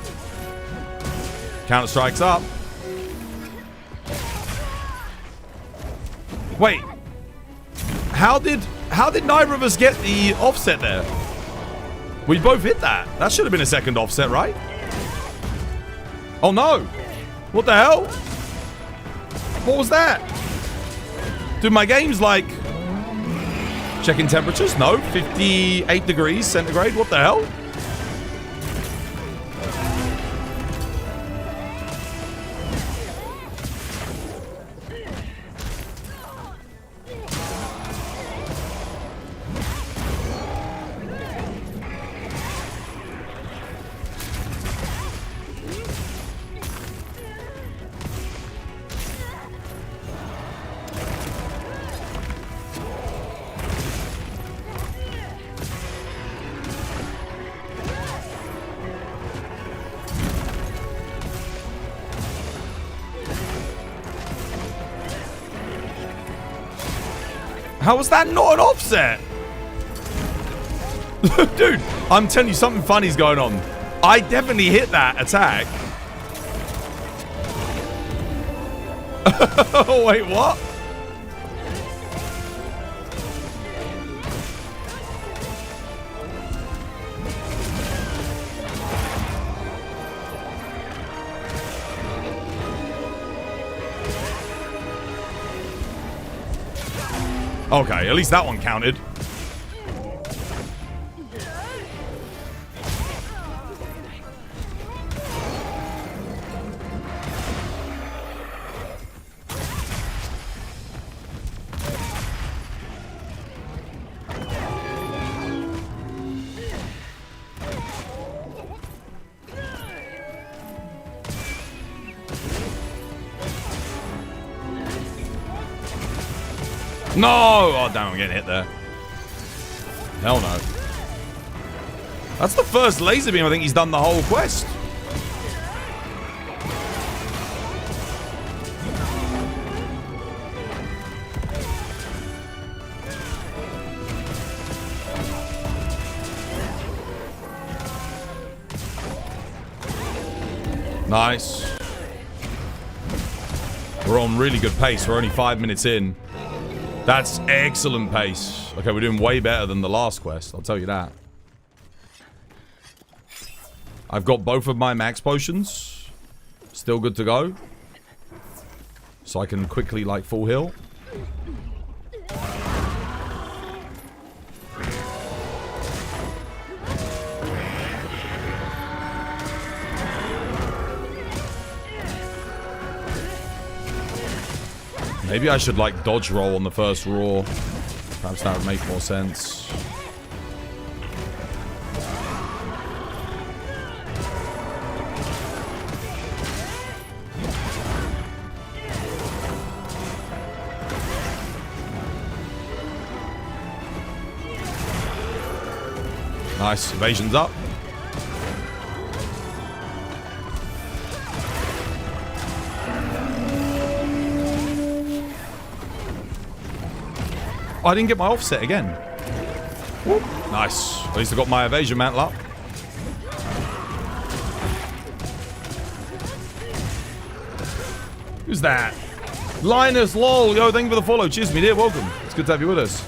Counter-Strike's up. Wait. How did neither of us get the offset there? We both hit that. That should have been a second offset, right? Oh no. What the hell? What was that? Dude, my game's like... Checking temperatures? No. 58 degrees centigrade. What the hell? How was that not an offset? Dude, I'm telling you, something funny's going on. I definitely hit that attack. Oh, wait, what? Okay, at least that one counted. No! Oh, damn, I'm getting hit there. Hell no. That's the first laser beam I think he's done the whole quest. Nice. We're on really good pace. We're only 5 minutes in. That's excellent pace. Okay, we're doing way better than the last quest. I'll tell you that. I've got both of my max potions. Still good to go. So I can quickly, like, full heal. Maybe I should, like, dodge roll on the first roar. Perhaps that would make more sense. Nice. Evasion's up. Oh, I didn't get my offset again. Whoop. Nice. At least I got my evasion mantle up. Who's that? Linus, lol. Yo, thank you for the follow. Cheers, me dear. Welcome. It's good to have you with us.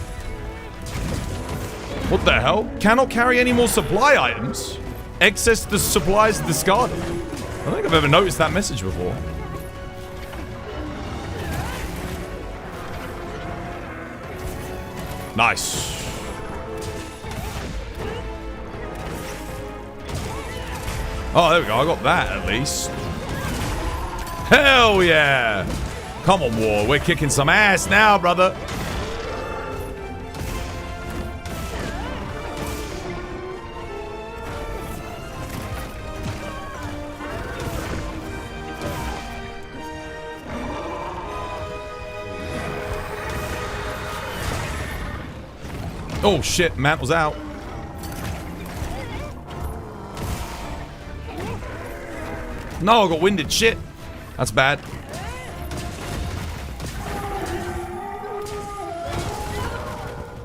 What the hell? Cannot carry any more supply items? Excess the supplies discarded. I don't think I've ever noticed that message before. Nice. Oh, there we go. I got that at least. Hell yeah. Come on, War. We're kicking some ass now, brother. Oh shit, Mantle's out. No, I got winded. Shit. That's bad.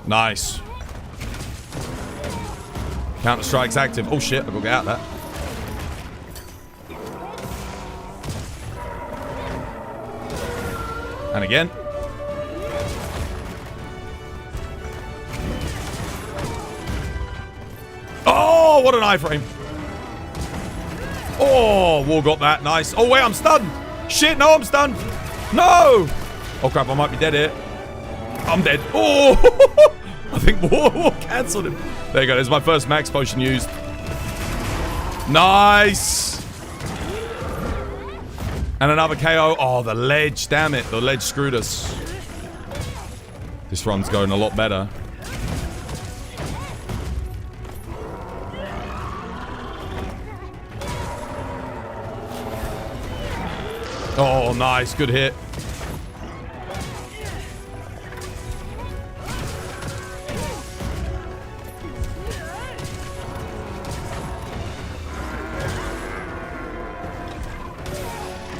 Nice. Counter-Strike's active. Oh shit, I've got to get out of that. And again. Oh, what an iframe. Oh, War got that. Nice. Oh, wait, I'm stunned. Shit, no, I'm stunned. No. Oh, crap, I might be dead here. I'm dead. Oh, I think War cancelled him. There you go. There's my first max potion used. Nice. And another KO. Oh, the ledge. Damn it. The ledge screwed us. This run's going a lot better. Oh, nice. Good hit.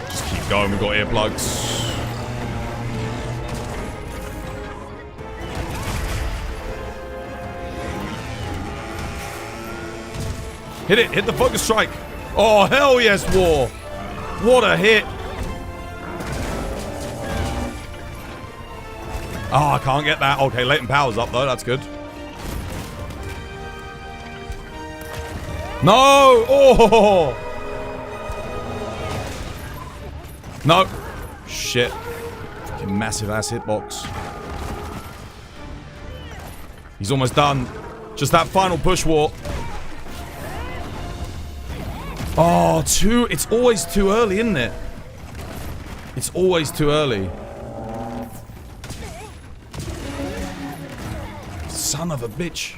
Just keep going. We've got earplugs. Hit it. Hit the focus strike. Oh, hell yes, War. What a hit. Oh, I can't get that. Okay, latent power's up, though. That's good. No! Oh! No. Shit. Fucking massive ass hitbox. He's almost done. Just that final push, War. Oh, it's always too early, isn't it? It's always too early. Son of a bitch.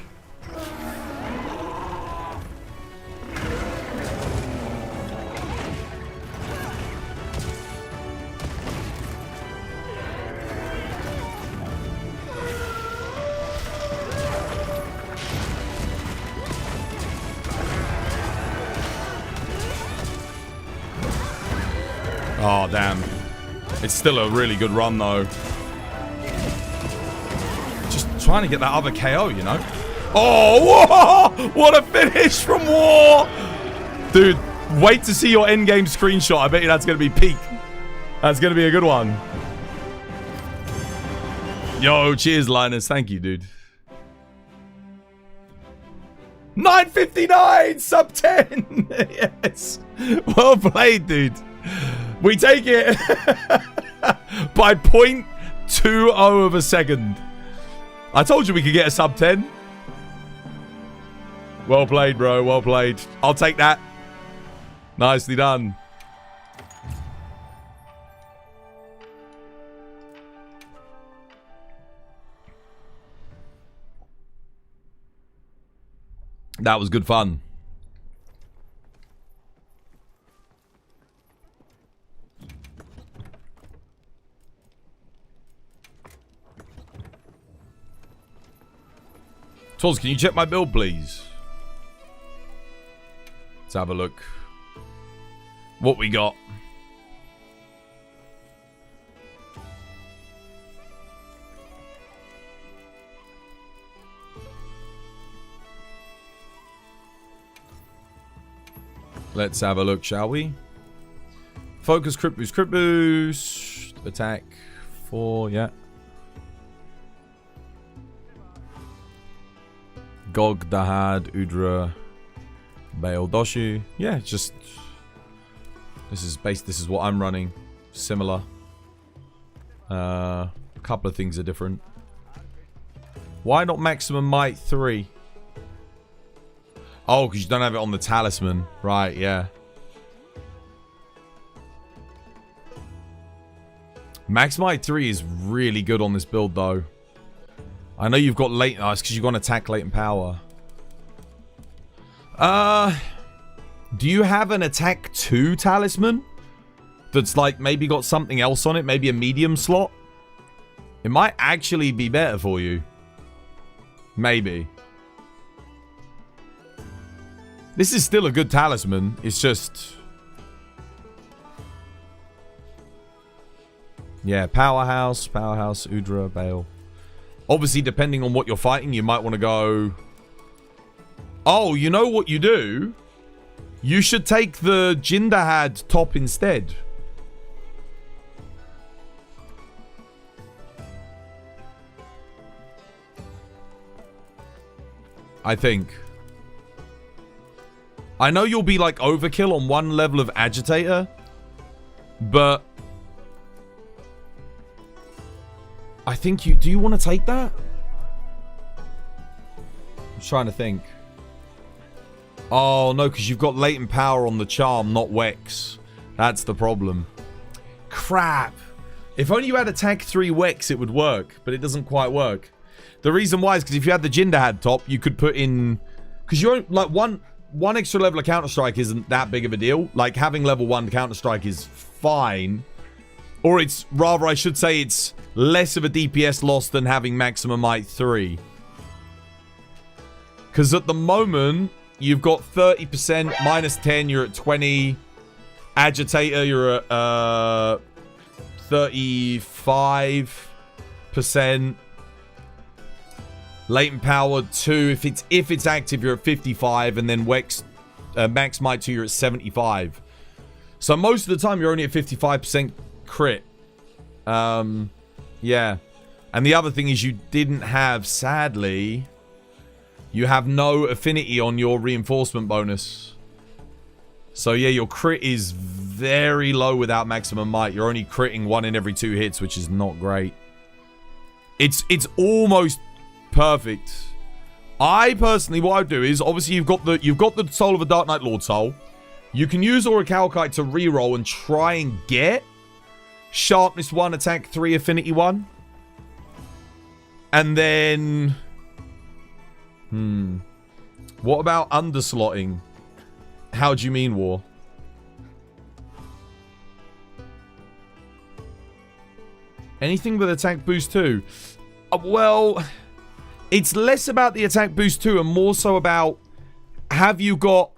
Oh, damn. It's still a really good run, though. Trying to get that other KO, you know. Oh, whoa! What a finish from War! Dude, wait to see your endgame screenshot. I bet you that's going to be peak. That's going to be a good one. Yo, cheers, Linus. Thank you, dude. 959! Sub 10! Yes. Well played, dude. We take it by 0.20 of a second. I told you we could get a sub 10. Well played, bro. Well played. I'll take that. Nicely done. That was good fun. Tools, can you check my build, please? Let's have a look. What we got. Let's have a look, shall we? Focus, crit boost, attack 4, yeah. Gog, Dahaad, Udra, Bail Doshu. Yeah, just... This is what I'm running. Similar. A couple of things are different. Why not maximum might 3? Oh, because you don't have it on the talisman. Right, yeah. Max might 3 is really good on this build, though. I know you've got latent... Oh, it's because you've got an attack latent power. Do you have an attack 2 talisman? That's like maybe got something else on it? Maybe a medium slot? It might actually be better for you. Maybe. This is still a good talisman. It's just... Yeah, Powerhouse, Udra, Bale. Obviously, depending on what you're fighting, you might want to go... Oh, you know what you do? You should take the Jin Dahaad top instead. I think. I know you'll be like overkill on one level of agitator, but I think you... Do you want to take that? I'm trying to think. Oh, no, because you've got latent power on the charm, not Wex. That's the problem. Crap. If only you had attack 3 Wex, it would work, but it doesn't quite work. The reason why is because if you had the Jin Dahaad top, you could put in... Because you're like one extra level of Counter-Strike isn't that big of a deal. Like, having level 1 Counter-Strike is fine. Or it's... Rather, I should say it's less of a DPS loss than having maximum might 3. Because at the moment, you've got 30%, minus 10, you're at 20. Agitator, you're at 35%. Latent power 2, if it's active, you're at 55, and then Wex, max might 2, you're at 75. So most of the time, you're only at 55% crit. Yeah. And the other thing is you didn't have, sadly, you have no affinity on your reinforcement bonus. So yeah, your crit is very low without maximum might. You're only critting 1 in every 2 hits, which is not great. It's almost perfect. I personally, what I do is, obviously you've got the Soul of a Dark Knight Lord Soul. You can use Orichalcite to reroll and try and get Sharpness 1, Attack 3, Affinity 1. And then... What about underslotting? How do you mean, War? Anything with attack boost 2? Well, it's less about the attack boost 2 and more so about, have you got...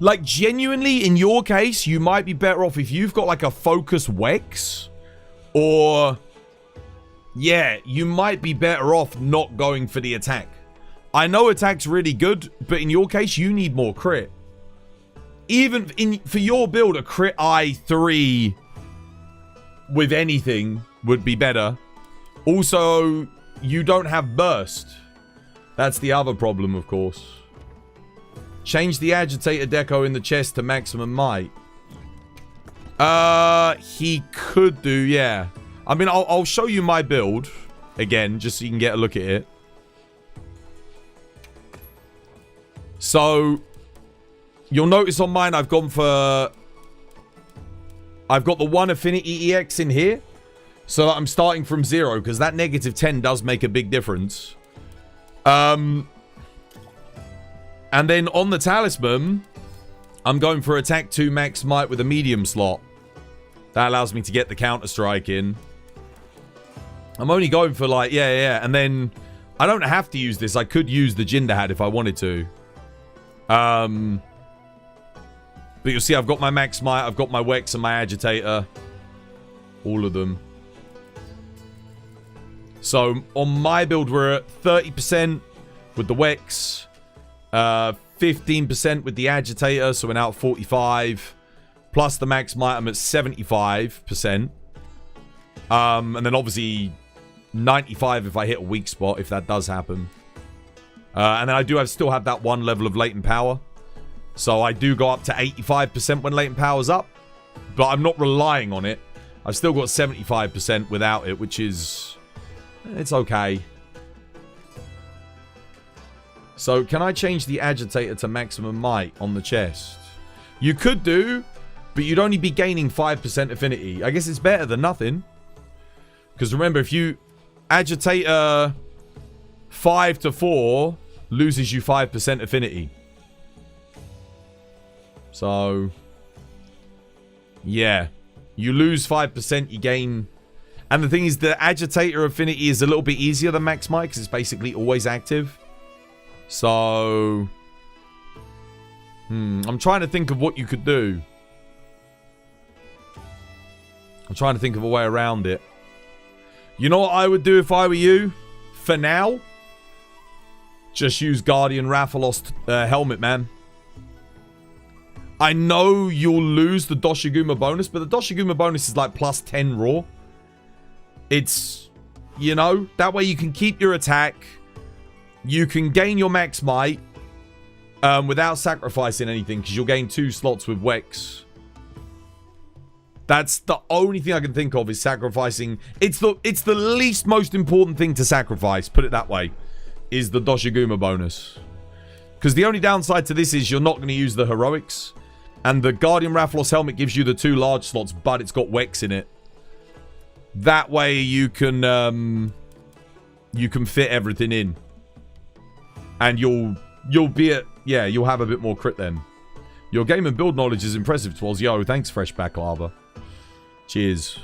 Like, genuinely, in your case, you might be better off if you've got, like, a focus Wex. Or... Yeah, you might be better off not going for the attack. I know attack's really good, but in your case, you need more crit. Even for your build, a crit I3 with anything would be better. Also, you don't have burst. That's the other problem, of course. Change the agitator deco in the chest to maximum might. He could do, yeah. I mean, I'll show you my build again, just so you can get a look at it. So, you'll notice on mine, I've got the 1 Affinity EX in here. So that I'm starting from 0, because that negative 10 does make a big difference. And then on the talisman, I'm going for attack 2 max might with a medium slot. That allows me to get the counter strike in. I'm only going for like, yeah. And then I don't have to use this. I could use the Jin Dahaad if I wanted to. But you'll see I've got my max might, I've got my Wex and my agitator. All of them. So on my build, we're at 30% with the Wex. 15% with the agitator, so we're now at 45. Plus the max might, I'm at 75%. And then obviously 95 if I hit a weak spot, if that does happen. And then I do still have that one level of latent power. So I do go up to 85% when latent power's up. But I'm not relying on it. I've still got 75% without it, which is... It's okay. So, can I change the agitator to maximum might on the chest? You could do, but you'd only be gaining 5% affinity. I guess it's better than nothing. Because remember, if you... Agitator 5 to 4 loses you 5% affinity. So... Yeah. You lose 5%, you gain... And the thing is, the agitator affinity is a little bit easier than max might, because it's basically always active. So... I'm trying to think of what you could do. I'm trying to think of a way around it. You know what I would do if I were you? For now, just use Guardian Rathalos helmet, man. I know you'll lose the Doshiguma bonus, but the Doshiguma bonus is like plus 10 raw. It's, you know, that way you can keep your attack. You can gain your max might without sacrificing anything, because you'll gain 2 slots with Wex. That's the only thing I can think of is sacrificing. It's the least most important thing to sacrifice, put it that way, is the Doshiguma bonus. Because the only downside to this is you're not going to use the heroics. And the Guardian Rathalos helmet gives you the 2 large slots, but it's got Wex in it. That way you can fit everything in. And you'll be at... Yeah, you'll have a bit more crit then. Your game and build knowledge is impressive, Twals. Yo, thanks, Fresh Back Lava. Cheers.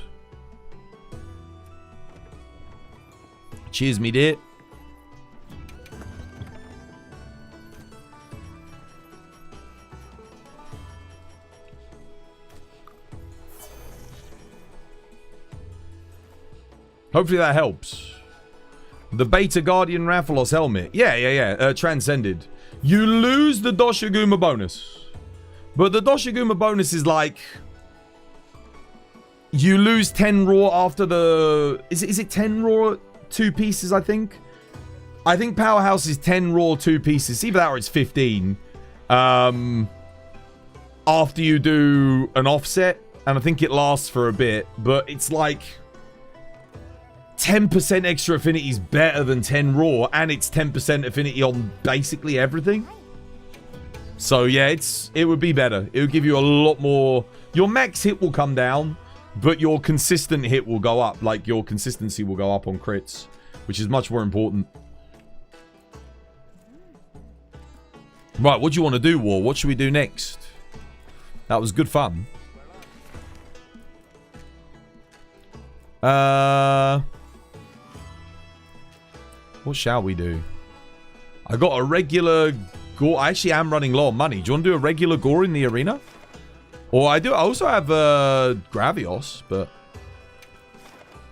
Cheers, me dear. Hopefully that helps. The Beta Guardian Rathalos helmet. Yeah. Transcended. You lose the Doshiguma bonus. But the Doshiguma bonus is like... You lose 10 raw after the... Is it 10 raw 2 pieces, I think? I think Powerhouse is 10 raw 2 pieces. Either that or it's 15. After you do an offset. And I think it lasts for a bit. But it's like... 10% extra affinity is better than 10 raw, and it's 10% affinity on basically everything. So yeah, it would be better. It would give you a lot more. Your max hit will come down, but your consistent hit will go up. Like, your consistency will go up on crits, which is much more important. Right, what do you want to do, War? What should we do next? That was good fun. What shall we do? I got a regular Gore. I actually am running low on money. Do you want to do a regular Gore in the arena? Or I also have Gravios, but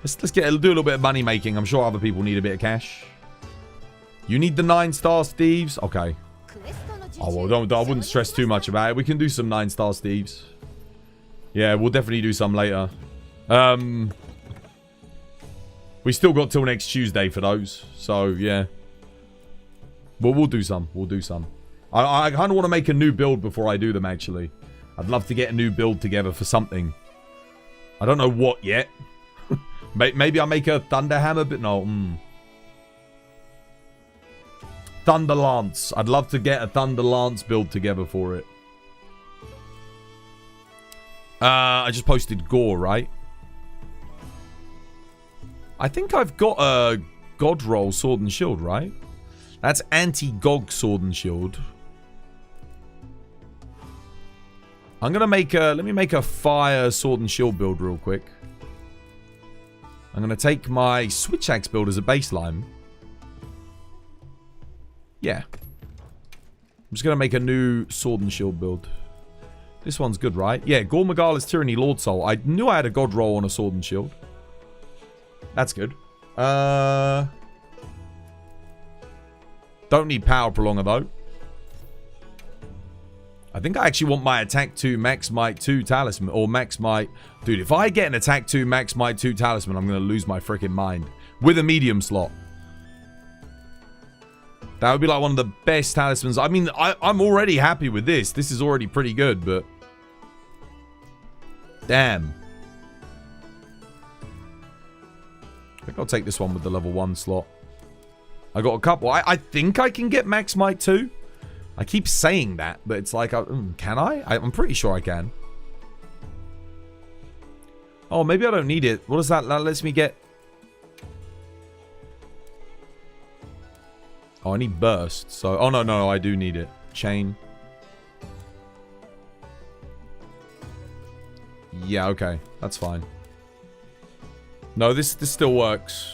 let's do a little bit of money making. I'm sure other people need a bit of cash. You need the 9-star Steves? Okay. Oh well, I wouldn't stress too much about it. We can do some 9-star Steves. Yeah, we'll definitely do some later. We still got till next Tuesday for those. So, yeah. But we'll do some. We'll do some. I kind of want to make a new build before I do them, actually. I'd love to get a new build together for something. I don't know what yet. Maybe I'll make a Thunder Hammer, but no. Thunder Lance. I'd love to get a Thunder Lance build together for it. I just posted Gore, right? I think I've got a God Roll Sword and Shield, right? That's anti-Gog Sword and Shield. I'm gonna make a... Let me make a Fire Sword and Shield build real quick. I'm gonna take my Switch Axe build as a baseline. Yeah. I'm just gonna make a new Sword and Shield build. This one's good, right? Yeah, Gore Magala's Tyranny Lord Soul. I knew I had a God Roll on a Sword and Shield. That's good. Don't need Power Prolonger, though. I think I actually want my Attack 2 Max Might 2 Talisman. Or Max Might... Dude, if I get an Attack 2 Max Might 2 Talisman, I'm going to lose my freaking mind. With a medium slot. That would be like one of the best talismans. I mean, I'm already happy with this. This is already pretty good, but... Damn. I think I'll take this one with the level 1 slot. I got a couple. I think I can get max might too. I keep saying that, but it's like, can I? I'm pretty sure I can. Oh, maybe I don't need it. What is that? That lets me get... Oh, I need burst. So, oh, no, I do need it. Chain. Yeah, okay. That's fine. No, this still works.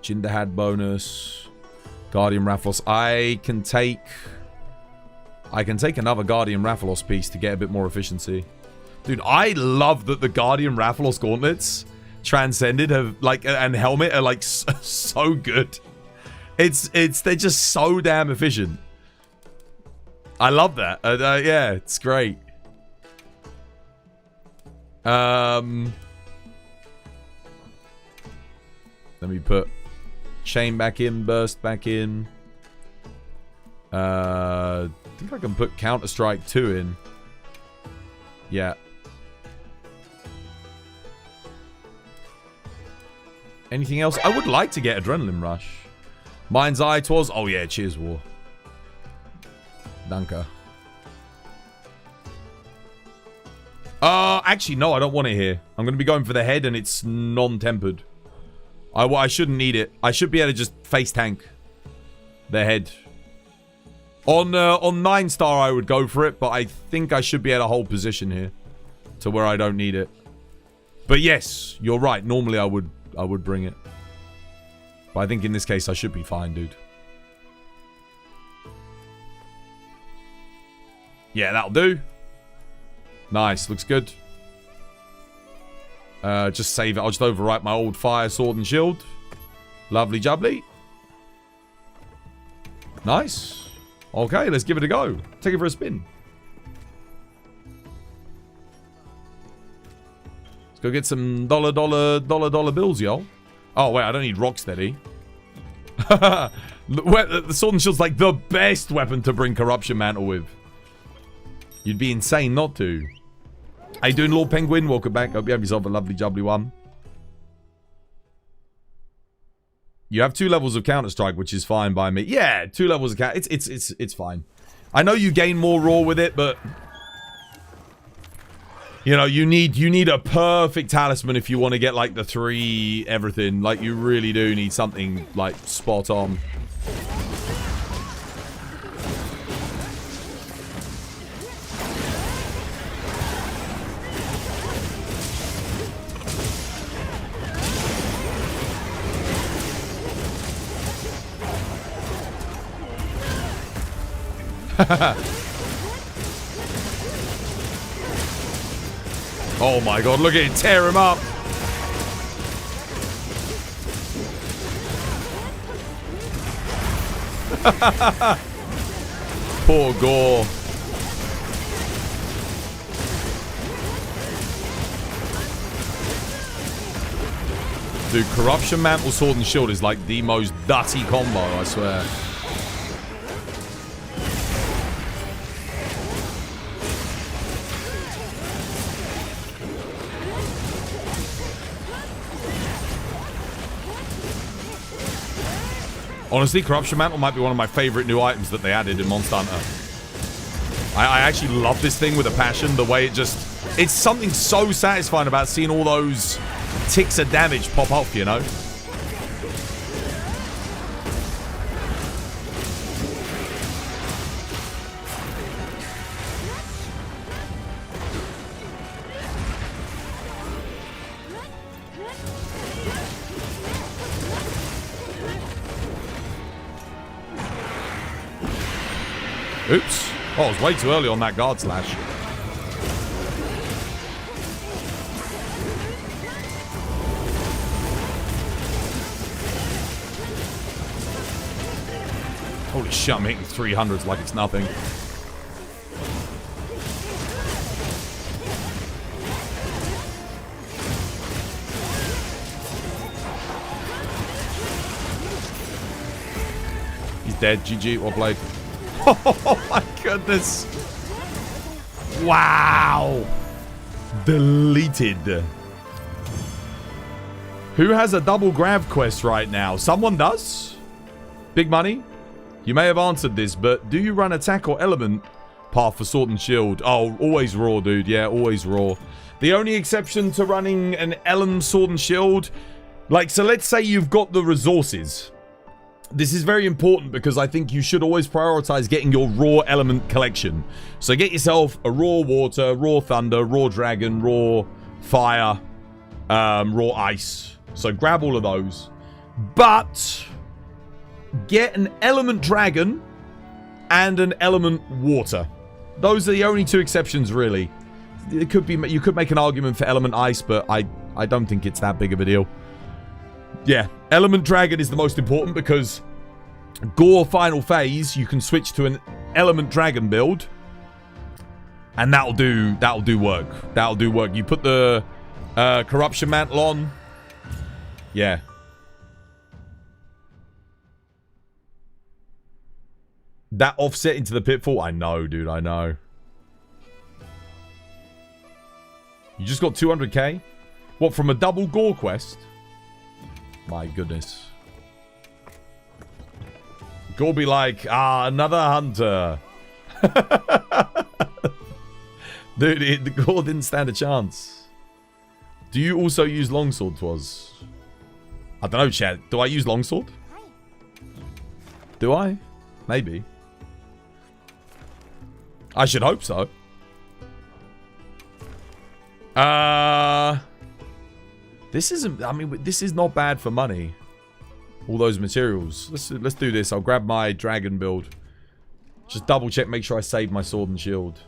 Jin Dahaad bonus. Guardian Rathalos. I can take another Guardian Rathalos piece to get a bit more efficiency. Dude, I love that the Guardian Rathalos gauntlets transcended have like and helmet are like so good. They're just so damn efficient. I love that. Yeah, it's great. Let me put chain back in, burst back in. I think I can put Counter-Strike 2 in. Yeah. Anything else? I would like to get Adrenaline Rush. Mind's Eye, Twas. Oh yeah, cheers, War. Danke. Actually, no, I don't want it here. I'm going to be going for the head, and it's non-tempered. I shouldn't need it. I should be able to just face tank the head. On 9-star, I would go for it, but I think I should be able to hold position here to where I don't need it. But yes, you're right. Normally, I would bring it. But I think in this case, I should be fine, dude. Yeah, that'll do. Nice. Looks good. Just save it. I'll just overwrite my old fire, sword, and shield. Lovely jubbly. Nice. Okay, let's give it a go. Take it for a spin. Let's go get some dollar bills, yo. Oh, wait, I don't need Rocksteady. The sword and shield's like the best weapon to bring Corruption Mantle with. You'd be insane not to. How you doing, Lord Penguin? Welcome back. Hope you have yourself a lovely jubbly one. You have 2 levels of Counter-Strike, which is fine by me. Yeah, 2 levels of Counter. It's fine. I know you gain more raw with it, but you know, you need a perfect talisman if you want to get like the 3 everything. Like you really do need something like spot on. Oh my god, look at it tear him up. Poor Gore. Dude, Corruption Mantle, Sword and Shield is like the most dutty combo, I swear. Honestly, Corruption Mantle might be one of my favorite new items that they added in Monster Hunter. I actually love this thing with a passion. The way it just... It's something so satisfying about seeing all those ticks of damage pop off, you know? Oops. Oh, I was way too early on that guard slash. Holy shit, I'm hitting 300s like it's nothing. Dead. GG. Well played. Oh my goodness. Wow. Deleted. Who has a double grab quest right now? Someone does? Big money? You may have answered this, but do you run attack or element path for sword and shield? Oh, always raw, dude. Yeah, always raw. The only exception to running an element sword and shield, like, so let's say you've got the resources. This is very important because I think you should always prioritize getting your raw element collection. So get yourself a raw water, raw thunder, raw dragon, raw fire, raw ice. So grab all of those. But get an element dragon and an element water. Those are the only two exceptions, really. It could be, you could make an argument for element ice, but I don't think it's that big of a deal. Yeah, element dragon is the most important because Gore final phase, you can switch to an element dragon build, and that'll do work. That'll do work. You put the corruption mantle on. Yeah. That offset into the pitfall? I know, dude. I know. You just got 200k? What, from a double Gore quest? My goodness. Gore be like, another hunter. Dude, the Gore didn't stand a chance. Do you also use longsword, Twas? I don't know, chat. Do I use longsword? Do I? Maybe. I should hope so. This isn't, I mean, this is not bad for money. All those materials. Let's do this. I'll grab my dragon build. Just double check, make sure I save my sword and shield.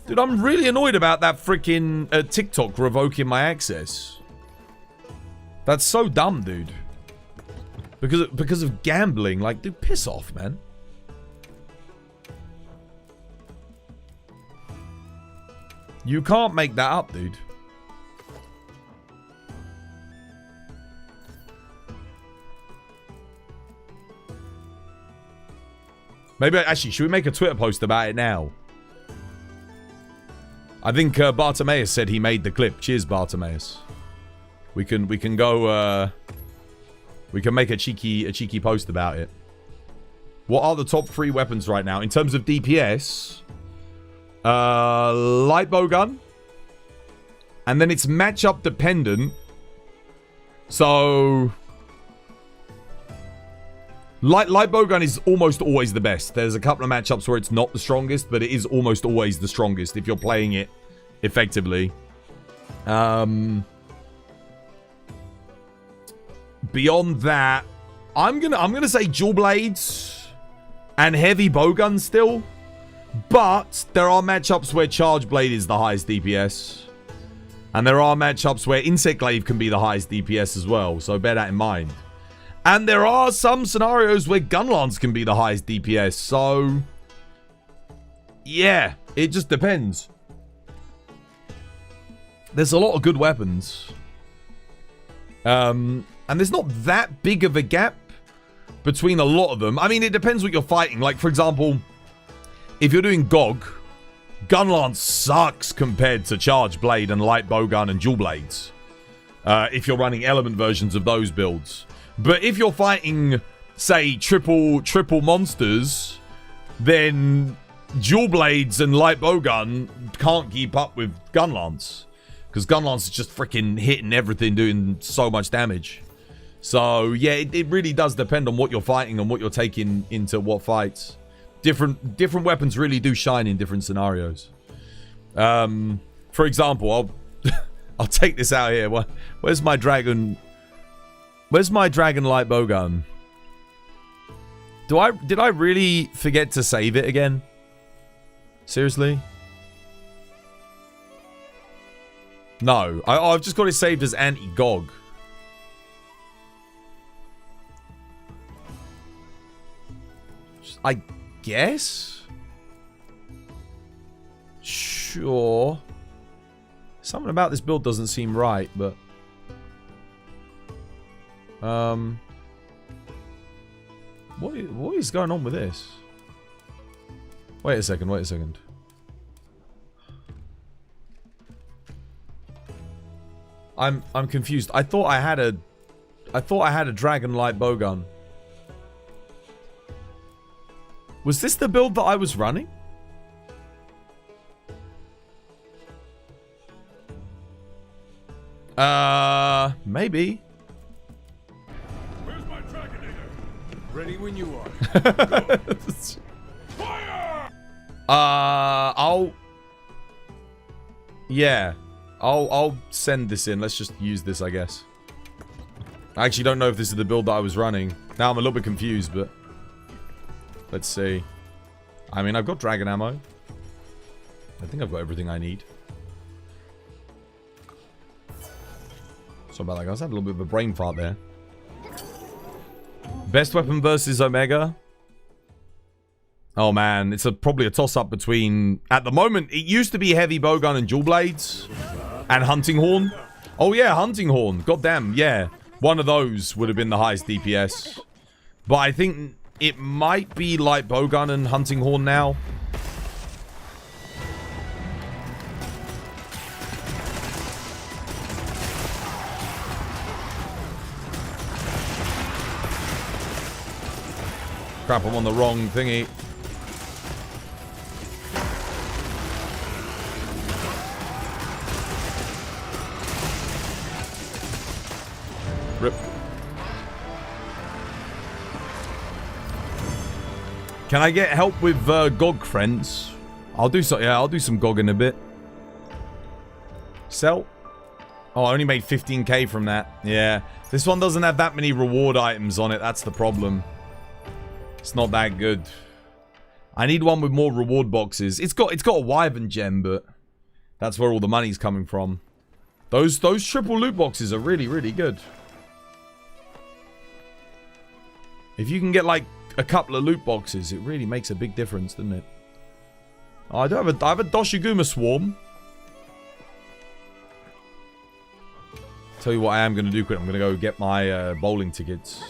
Dude, I'm really annoyed about that freaking TikTok revoking my access. That's so dumb, dude. Because of gambling. Like, dude, piss off, man. You can't make that up, dude. Maybe, actually, should we make a Twitter post about it now? I think Bartimaeus said he made the clip. Cheers, Bartimaeus. We can go, we can make a cheeky post about it. What are the top 3 weapons right now? In terms of DPS... light bow gun, and then it's matchup dependent. So light bow gun is almost always the best. There's a couple of matchups where it's not the strongest, but it is almost always the strongest if you're playing it effectively. Beyond that, I'm gonna say dual blades and heavy bow gun still. But there are matchups where Charge Blade is the highest DPS. And there are matchups where Insect Glaive can be the highest DPS as well. So bear that in mind. And there are some scenarios where Gunlance can be the highest DPS. So, yeah, it just depends. There's a lot of good weapons. And there's not that big of a gap between a lot of them. I mean, it depends what you're fighting. Like, for example... if you're doing GOG, Gunlance sucks compared to Charge Blade and Light Bowgun and Dual Blades. If you're running element versions of those builds. But if you're fighting, say, triple monsters, then Dual Blades and Light Bowgun can't keep up with Gunlance. Because Gunlance is just freaking hitting everything, doing so much damage. So, yeah, it really does depend on what you're fighting and what you're taking into what fights. Different weapons really do shine in different scenarios. For example, I'll take this out here. Where's my dragon? Where's my dragon light bowgun? Did I really forget to save it again? Seriously? No, I've just got it saved as anti-GOG. I guess? Sure. Something about this build doesn't seem right, but... What is going on with this? Wait a second, wait a second. I'm confused. I thought I had a dragon light bowgun. Was this the build that I was running? Maybe. Where's my Dragonator? Ready when you are. Fire! I'll send this in. Let's just use this, I guess. I actually don't know if this is the build that I was running. Now I'm a little bit confused, but let's see. I mean, I've got dragon ammo. I think I've got everything I need. Sorry about that, guys. I had a little bit of a brain fart there. Best weapon versus Omega. Oh man, it's probably a toss-up between... At the moment, it used to be heavy bowgun and dual blades. And hunting horn. Oh yeah, hunting horn. Goddamn, yeah. One of those would have been the highest DPS. But I think it might be light bowgun and hunting horn now. Crap, I'm on the wrong thingy. Rip. Can I get help with Gog, friends? I'll do so. Yeah, I'll do some Gog in a bit. Sell. Oh, I only made 15k from that. Yeah, this one doesn't have that many reward items on it. That's the problem. It's not that good. I need one with more reward boxes. It's got a Wyvern gem, but that's where all the money's coming from. Those triple loot boxes are really, really good. If you can get like a couple of loot boxes, it really makes a big difference, doesn't it? Oh, I have a Doshiguma swarm. Tell you what I am going to do quick. I'm going to go get my bowling tickets.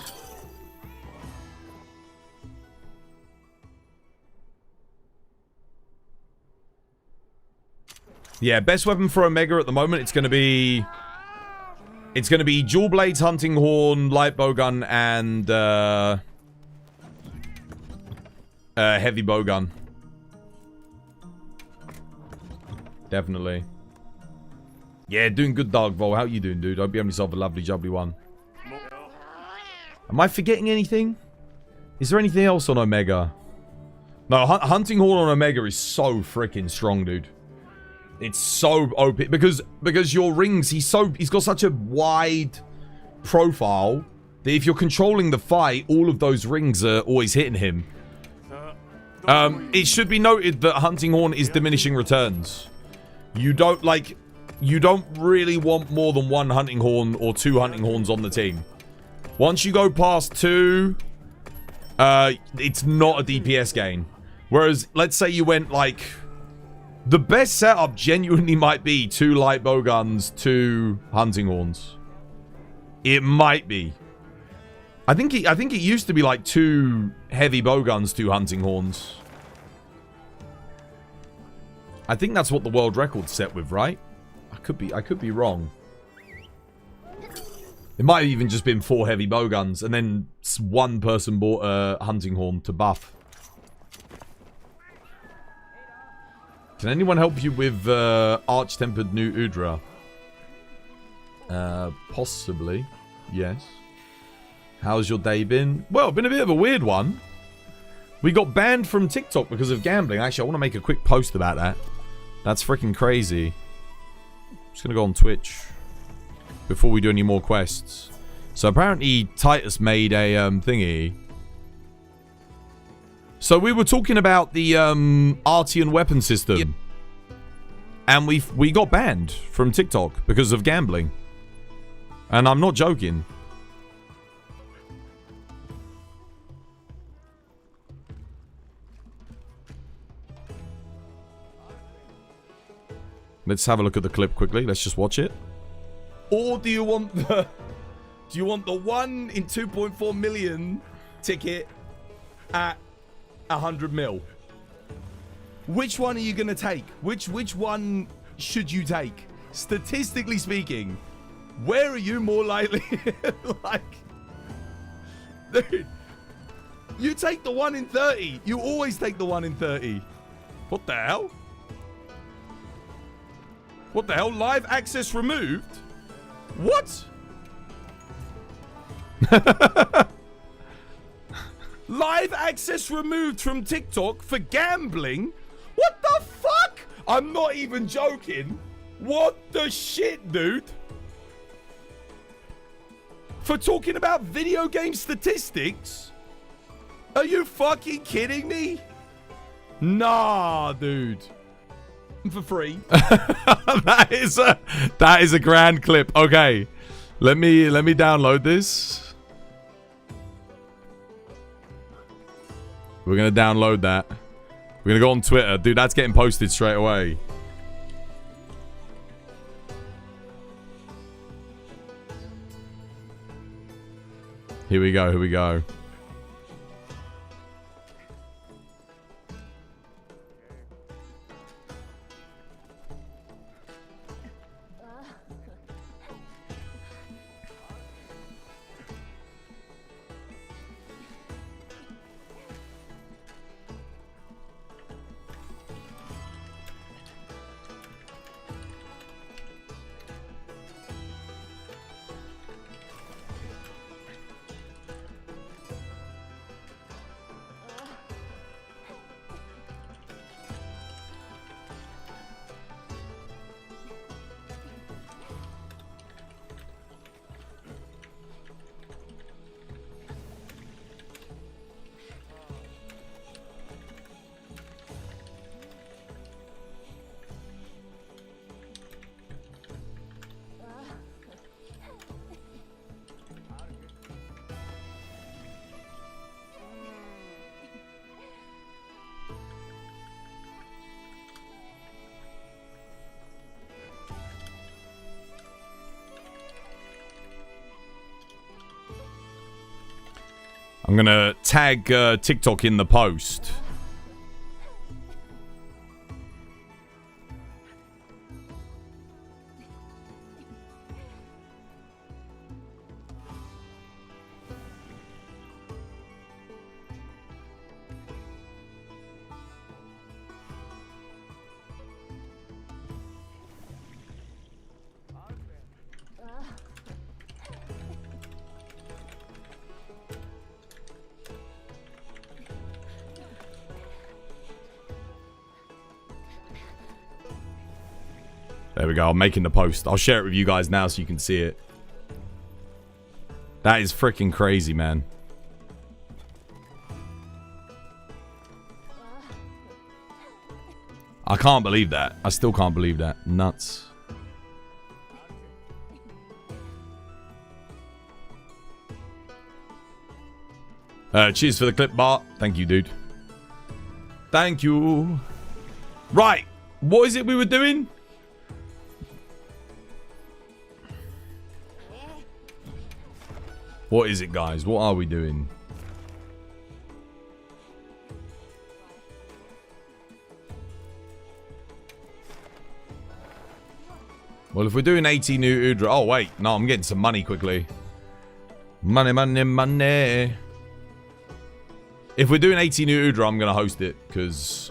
Yeah, best weapon for Omega at the moment, it's going to be dual blades, hunting horn, light bowgun, and heavy bowgun. Definitely. Yeah, doing good, Darkvol. How you doing, dude? Hope you have yourself a lovely, jubbly one. Am I forgetting anything? Is there anything else on Omega? No, hunting horn on Omega is so freaking strong, dude. It's so OP because your rings, he's got such a wide profile that if you're controlling the fight, all of those rings are always hitting him. It should be noted that hunting horn is diminishing returns. You don't really want more than one hunting horn or two hunting horns on the team. Once you go past two, it's not a DPS gain. Whereas, let's say you went like... The best setup genuinely might be 2 light bowguns, 2 hunting horns. It might be. I think it used to be like 2 heavy bowguns, 2 hunting horns. I think that's what the world record's set with, right? I could be wrong. It might have even just been 4 heavy bowguns, and then one person bought a hunting horn to buff. Can anyone help you with Arch-Tempered New Udra? Possibly. Yes. How's your day been? Well, been a bit of a weird one. We got banned from TikTok because of gambling. Actually, I want to make a quick post about that. That's freaking crazy. I'm just going to go on Twitch before we do any more quests. So apparently Titus made a thingy. So we were talking about the Artian weapon system. Yep. And we got banned from TikTok because of gambling. And I'm not joking. Let's have a look at the clip quickly. Let's just watch it. Or do you want the 1 in 2.4 million ticket at 100 mil. Which one are you going to take? Which one should you take? Statistically speaking, where are you more likely? Like, dude, you take the 1 in 30. You always take the 1 in 30. What the hell? What the hell? Live access removed? What? Live access removed from TikTok for gambling? What the fuck? I'm not even joking. What the shit, dude? For talking about video game statistics? Are you fucking kidding me? Nah, dude. For free. that is a grand clip. Okay. Let me download this. We're gonna download that. We're gonna go on Twitter. Dude, that's getting posted straight away. Here we go, here we go. I'm gonna tag TikTok in the post. There we go. I'm making the post. I'll share it with you guys now so you can see it. That is freaking crazy, man. I can't believe that. I still can't believe that. Nuts. Cheers for the clip, Bart. Thank you, dude. Thank you. Right. What is it we were doing? What is it, guys? What are we doing? Well, if we're doing 80 new Udra... Oh, wait. No, I'm getting some money quickly. Money, money, money. If we're doing 80 new Udra, I'm going to host it. Because,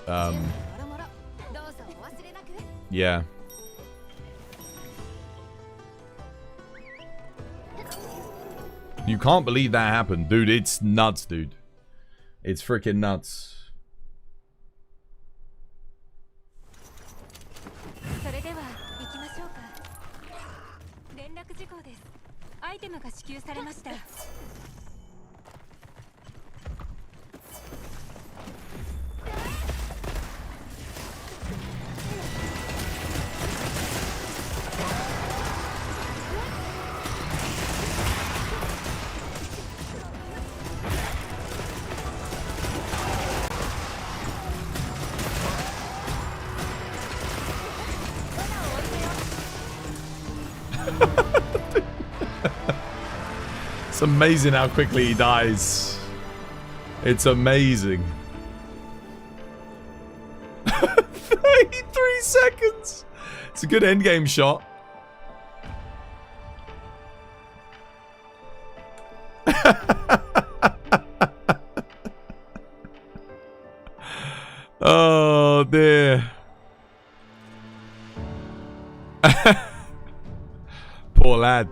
yeah. You can't believe that happened. Dude, it's nuts, dude. It's freaking nuts. It's amazing how quickly he dies. It's amazing. 33 seconds. It's a good endgame shot. Oh dear. Poor lad.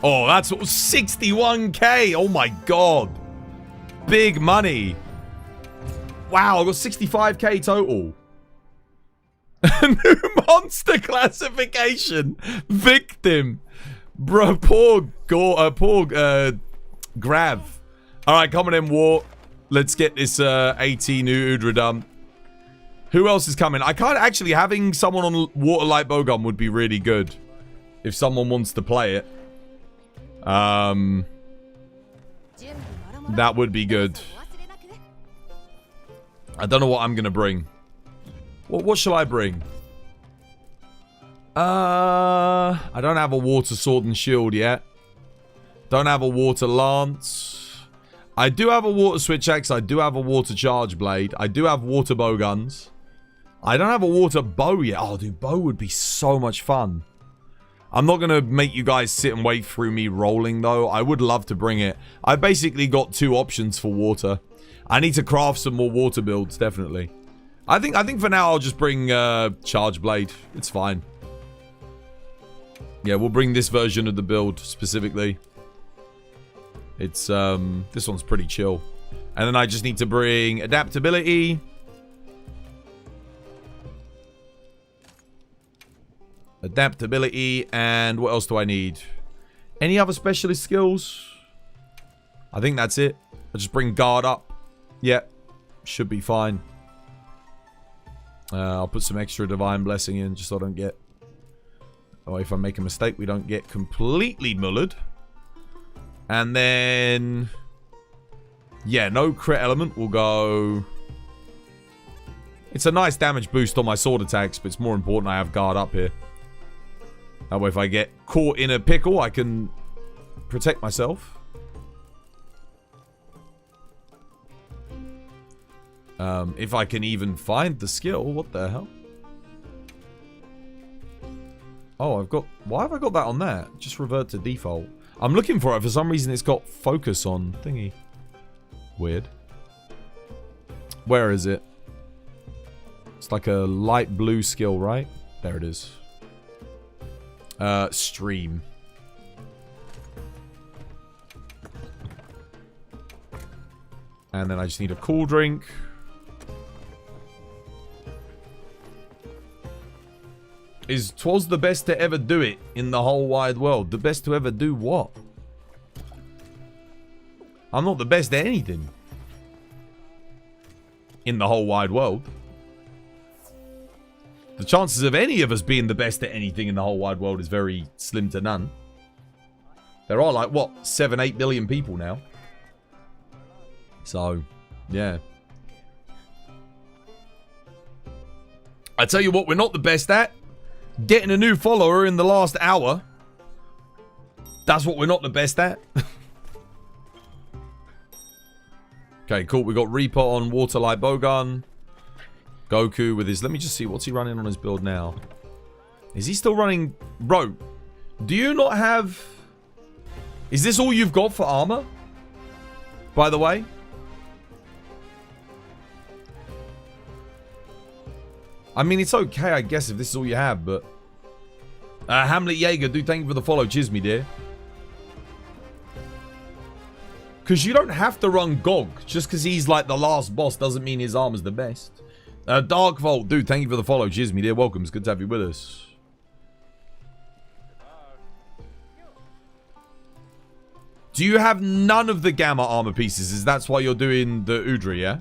Oh, that's 61k. Oh my god. Big money. Wow, I got 65k total. New monster classification. Victim. Bro, poor Grav. Alright, coming in, War. Let's get this AT new Udra done. Who else is coming? I can't actually, having someone on water light bowgun would be really good. If someone wants to play it. That would be good. I don't know what I'm gonna bring. What shall I bring? I don't have a water sword and shield yet. Don't have a water lance. I do have a water switch axe. I do have a water charge blade. I do have water bow guns. I don't have a water bow yet. Oh, dude, bow would be so much fun. I'm not going to make you guys sit and wait through me rolling, though. I would love to bring it. I basically got 2 options for water. I need to craft some more water builds, definitely. I think for now I'll just bring charge blade. It's fine. Yeah, we'll bring this version of the build specifically. It's this one's pretty chill. And then I just need to bring adaptability. Adaptability, and what else do I need? Any other specialist skills? I think that's it. I'll just bring guard up. Yeah, should be fine. I'll put some extra divine blessing in just so I don't get... Oh, if I make a mistake, we don't get completely mullered. And then... Yeah, no crit element will go... It's a nice damage boost on my sword attacks, but it's more important I have guard up here. That way if I get caught in a pickle, I can protect myself. If I can even find the skill. What the hell? Oh, I've got... Why have I got that on there? Just revert to default. I'm looking for it. For some reason, it's got focus on thingy. Weird. Where is it? It's like a light blue skill, right? There it is. Stream. And then I just need a cool drink. Is 'twas the best to ever do it in the whole wide world. The best to ever do what? I'm not the best at anything. In the whole wide world. The chances of any of us being the best at anything in the whole wide world is very slim to none. There are like, what, 7-8 billion people now. So, yeah. I tell you what, we're not the best at. Getting a new follower in the last hour. That's what we're not the best at. Okay, cool. We got Reaper on Waterlight Bowgun. Goku with his... Let me just see. What's he running on his build now? Is he still running... Bro, do you not have... Is this all you've got for armor? By the way? I mean, it's okay, I guess, if this is all you have, but... Hamlet Jaeger, dude, thank you for the follow. Cheers, me dear. Because you don't have to run Gog. Just because he's, like, the last boss doesn't mean his armor's the best. Arkveld, dude, thank you for the follow. Cheers, me dear. Welcome. It's good to have you with us. Do you have none of the Gamma armor pieces? Is that why you're doing the Udra, yeah?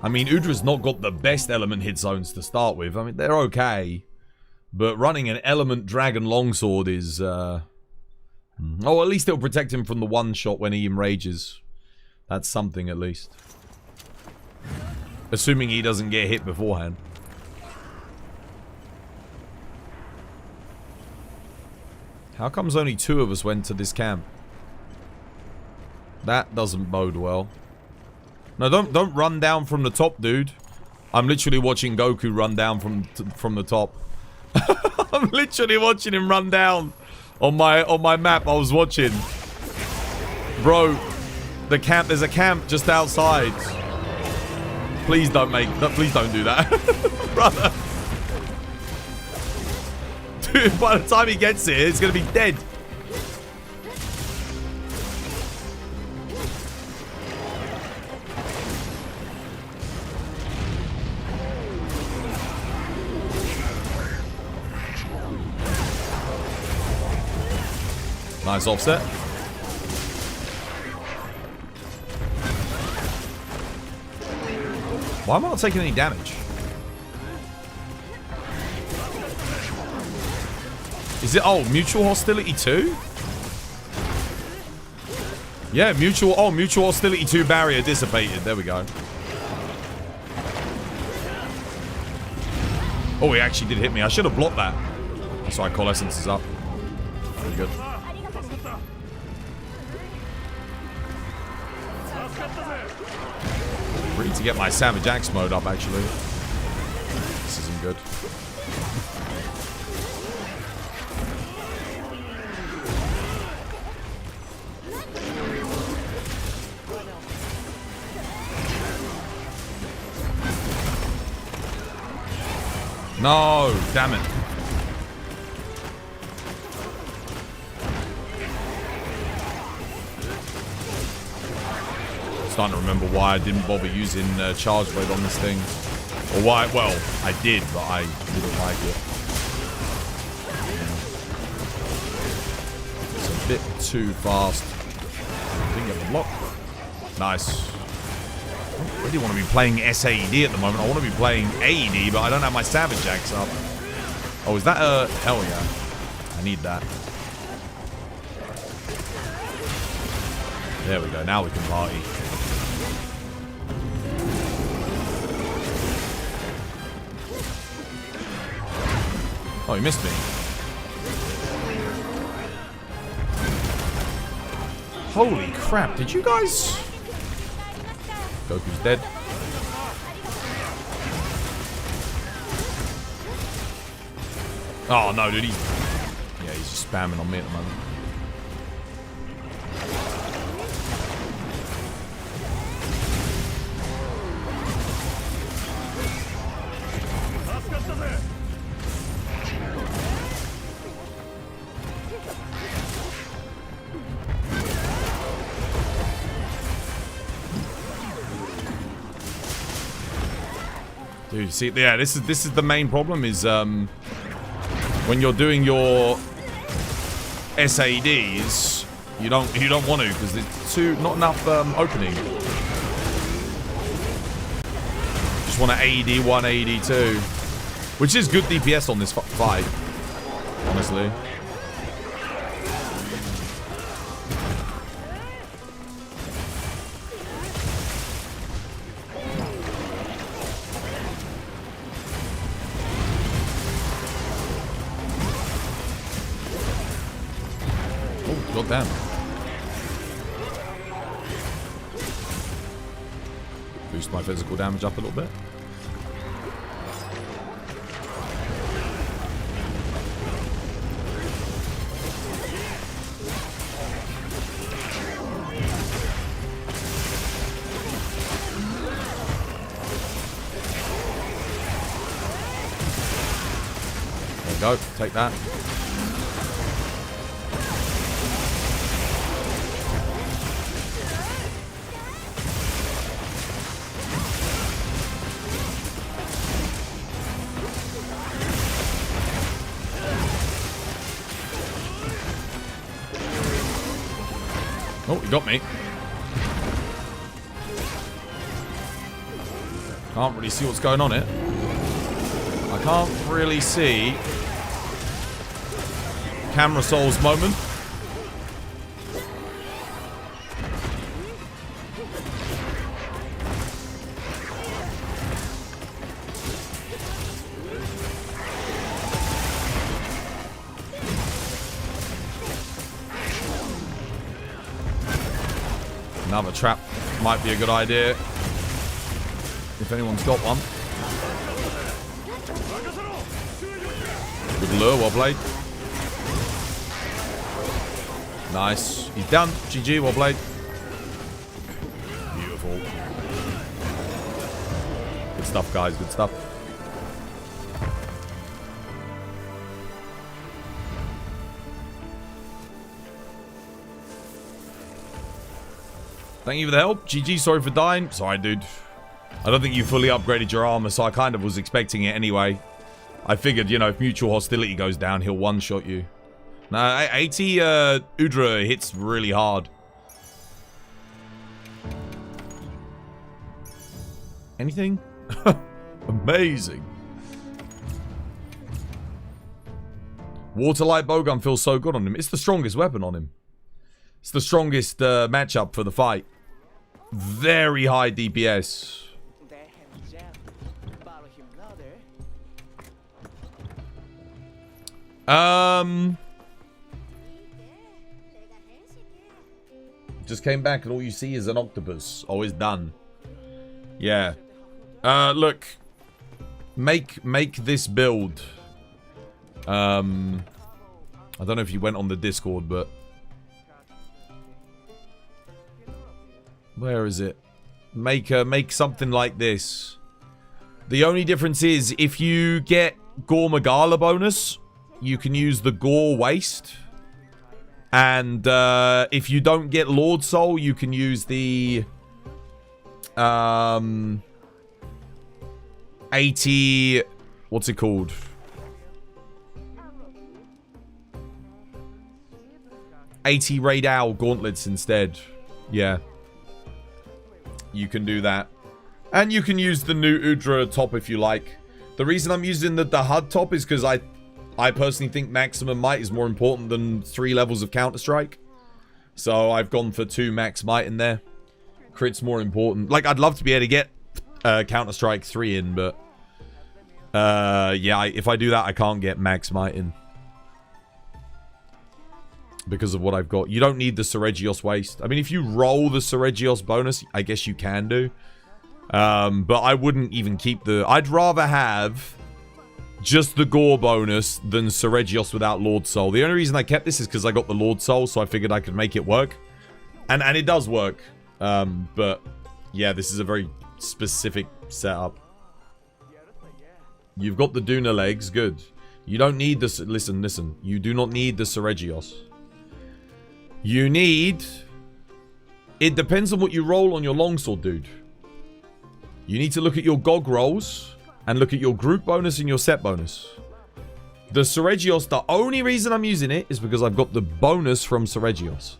I mean, Udra's not got the best element hit zones to start with. I mean, they're okay. But running an element dragon longsword is, Oh, at least it'll protect him from the one shot when he enrages. That's something at least. Assuming he doesn't get hit beforehand. How comes only 2 of us went to this camp? That doesn't bode well. No, don't run down from the top, dude. I'm literally watching Goku run down from the top. I'm literally watching him run down on my map. I was watching, bro. The camp. There's a camp just outside. Please don't do that, brother. Dude, by the time he gets here, he's gonna be dead. Nice offset. Why am I not taking any damage? Is it... Oh, mutual hostility 2? Yeah, mutual hostility 2 barrier dissipated. There we go. Oh, he actually did hit me. I should have blocked that. Sorry, coalescence is up. Very good. Ready to get my Savage Axe mode up, actually. This isn't good. No, damn it. Starting to remember why I didn't bother using charge blade on this thing, or why. Well, I did, but I didn't like it. It's a bit too fast. Didn't get the block. Nice. I don't really want to be playing SAED at the moment. I want to be playing AED, but I don't have my Savage Axe up. Oh, is that a... Hell yeah. I need that. There we go. Now we can party. Oh, he missed me. Holy crap. Did you guys... Goku's dead. Oh, no, dude. Yeah, he's just spamming on me at the moment. Dude, see, yeah, this is the main problem is when you're doing your SADs, you don't want to because there's not enough opening. Just want to AED 1, AED 2, which is good DPS on this fight, honestly. God damn. Boost my physical damage up a little bit. There we go. Take that. Oh, he got me. Can't really see what's going on here. I can't really see Camera Soul's moment. Another trap might be a good idea. If anyone's got one. Good lure, well played. Nice. He's done. GG, well played. Beautiful. Good stuff, guys. Good stuff. Thank you for the help. GG, sorry for dying. Sorry, dude. I don't think you fully upgraded your armor, so I kind of was expecting it anyway. I figured, you know, if mutual hostility goes down, he'll one-shot you. Nah, AT Udra hits really hard. Anything? Amazing. Waterlight bowgun feels so good on him. It's the strongest weapon on him. It's the strongest matchup for the fight. Very high DPS. Just came back and all you see is an octopus. Oh, it's done. Yeah. Look. Make this build. I don't know if you went on the Discord, but where is it? Make something like this. The only difference is if you get Gore Magala bonus, you can use the Gore waist. And if you don't get Lord Soul, you can use the AT, what's it called? AT Raid Owl gauntlets instead. Yeah. You can do that. And you can use the new Udra top if you like. The reason I'm using the Dahaad top is because I personally think maximum might is more important than 3 levels of Counter-Strike. So I've gone for 2 max might in there. Crit's more important. Like, I'd love to be able to get Counter-Strike 3 in, but yeah, if I do that, I can't get max might in. Because of what I've got. You don't need the Seregios waist. I mean, if you roll the Seregios bonus, I guess you can do. But I wouldn't even keep the... I'd rather have just the Gore bonus than Seregios without Lord Soul. The only reason I kept this is because I got the Lord Soul, so I figured I could make it work. And it does work. But yeah, this is a very specific setup. You've got the Duna legs. Good. You don't need the... Listen. You do not need the Seregios. You need... It depends on what you roll on your longsword, dude. You need to look at your GOG rolls and look at your group bonus and your set bonus. The Seregios, the only reason I'm using it is because I've got the bonus from Seregios.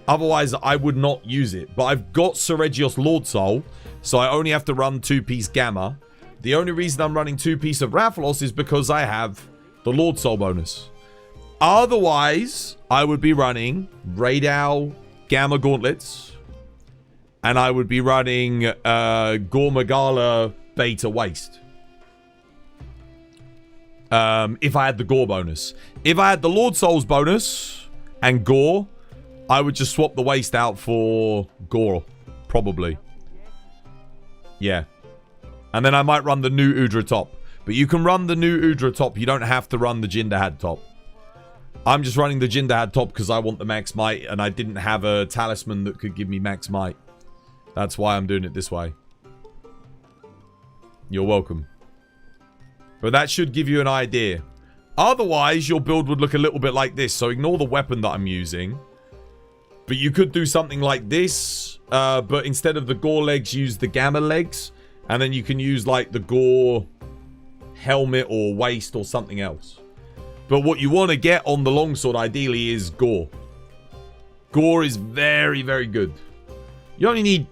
Otherwise, I would not use it. But I've got Seregios Lord Soul, so I only have to run 2-piece Gamma. The only reason I'm running 2-piece of Rathalos is because I have the Lord Soul bonus. Otherwise, I would be running Raid Owl Gamma Gauntlets. And I would be running Gore Magala Beta Waist. If I had the Gore bonus. If I had the Lord Souls bonus and Gore, I would just swap the waist out for Gore. Probably. Yeah. And then I might run the new Udra top. But you can run the new Udra top. You don't have to run the Jin Dahaad top. I'm just running the Jin Dahaad top because I want the max might. And I didn't have a talisman that could give me max might. That's why I'm doing it this way. You're welcome. But that should give you an idea. Otherwise, your build would look a little bit like this. So ignore the weapon that I'm using. But you could do something like this. But instead of the Gore legs, use the Gamma legs. And then you can use like the Gore helmet or waist or something else. But what you want to get on the longsword ideally is Gore. Gore is very, very good. You only need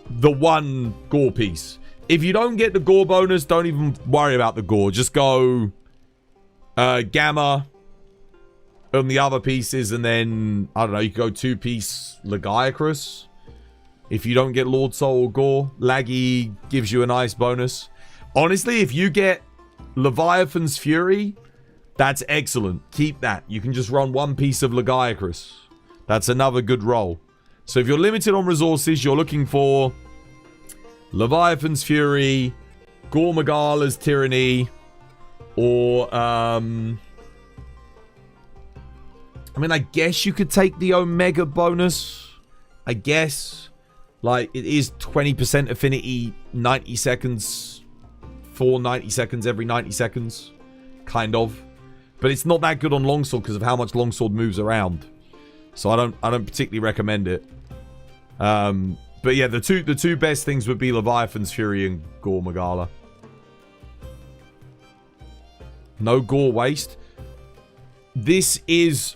the one Gore piece. If you don't get the Gore bonus, don't even worry about the Gore. Just go Gamma on the other pieces, and then, I don't know, you can go 2-piece Legiacrus. If you don't get Lord Soul or Gore, Laggy gives you a nice bonus. Honestly, if you get Leviathan's Fury, that's excellent. Keep that. You can just run 1 piece of Legiacrus. That's another good roll. So if you're limited on resources, you're looking for Leviathan's Fury, Gore Magala's Tyranny, or I mean, I guess you could take the Omega bonus. I guess. Like, it is 20% affinity, 90 seconds, for 90 seconds, every 90 seconds. Kind of. But it's not that good on Longsword because of how much Longsword moves around. So I don't particularly recommend it. But yeah, the two best things would be Leviathan's Fury and Gore Magala. No Gore waste. This is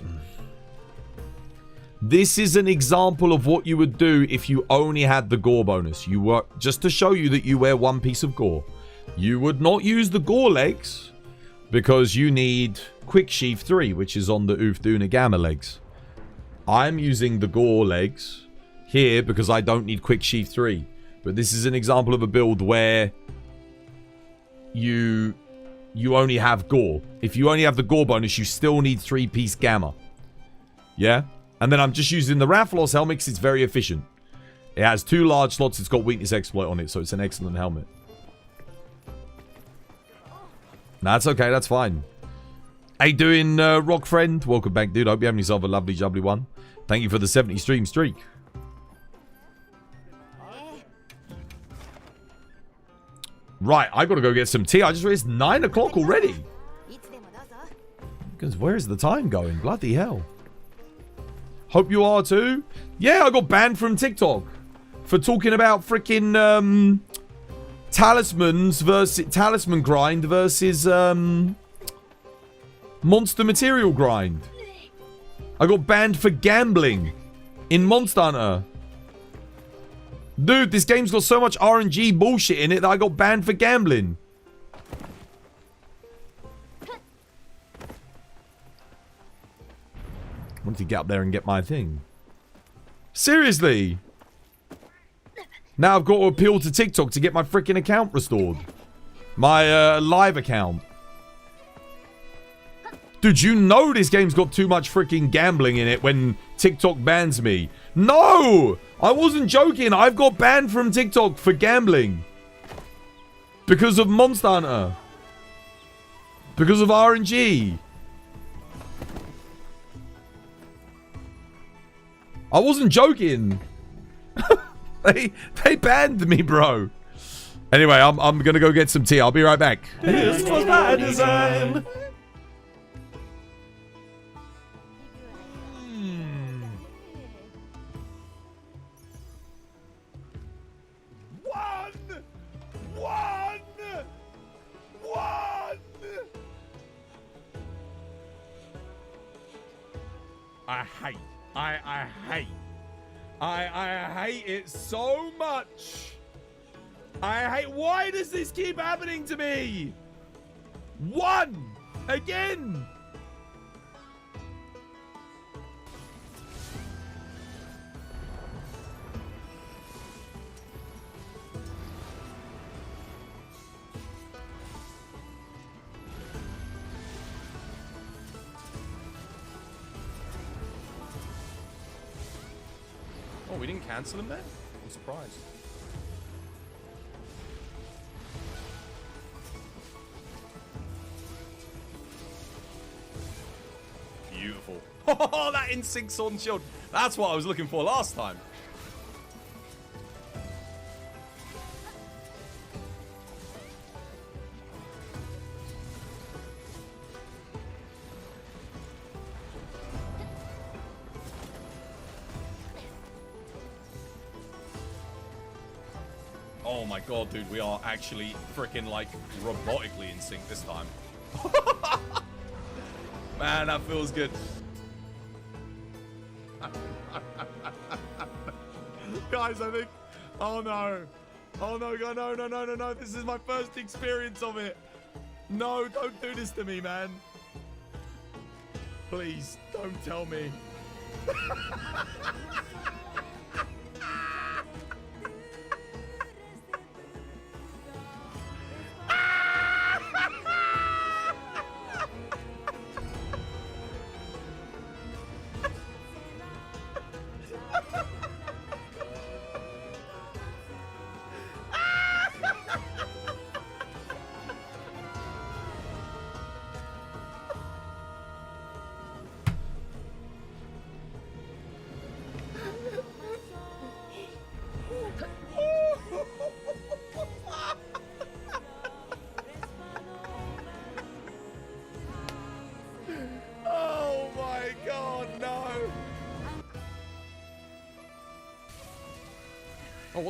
an example of what you would do if you only had the Gore bonus. You were just to show you that you wear one piece of Gore. You would not use the Gore legs because you need Quick Sheath 3, which is on the Udra Gamma legs. I'm using the Gore legs here because I don't need Quick Sheath 3. But this is an example of a build where you only have Gore. If you only have the Gore bonus, you still need 3-piece Gamma. Yeah? And then I'm just using the Rathalos helmet because it's very efficient. It has 2 large slots. It's got Weakness Exploit on it, so it's an excellent helmet. That's okay. That's fine. How you doing, Rock Friend? Welcome back, dude. Hope you're having yourself a lovely, jubbly one. Thank you for the 70 stream streak. Right, I gotta go get some tea. I just realized it's 9 o'clock already. Because where is the time going? Bloody hell. Hope you are too. Yeah, I got banned from TikTok for talking about freaking talisman grind versus monster material grind. I got banned for gambling in Monster Hunter. Dude, this game's got so much RNG bullshit in it that I got banned for gambling. I wanted to get up there and get my thing. Seriously. Now I've got to appeal to TikTok to get my freaking account restored. My live account. Dude, you know this game's got too much freaking gambling in it when TikTok bans me. No! I wasn't joking. I've got banned from TikTok for gambling. Because of Monster Hunter. Because of RNG. I wasn't joking. They banned me, bro. Anyway, I'm gonna go get some tea. I'll be right back. This was by design. I hate it so much. Why does this keep happening to me? 1 again. Oh, we didn't cancel him there? I'm surprised. Beautiful. Oh, that instinct sword and shield. That's what I was looking for last time. Oh my god, dude, we are actually freaking like robotically in sync this time. Man, that feels good. Guys, I think... Oh no. Oh no, no. This is my first experience of it. No, don't do this to me, man. Please, don't tell me.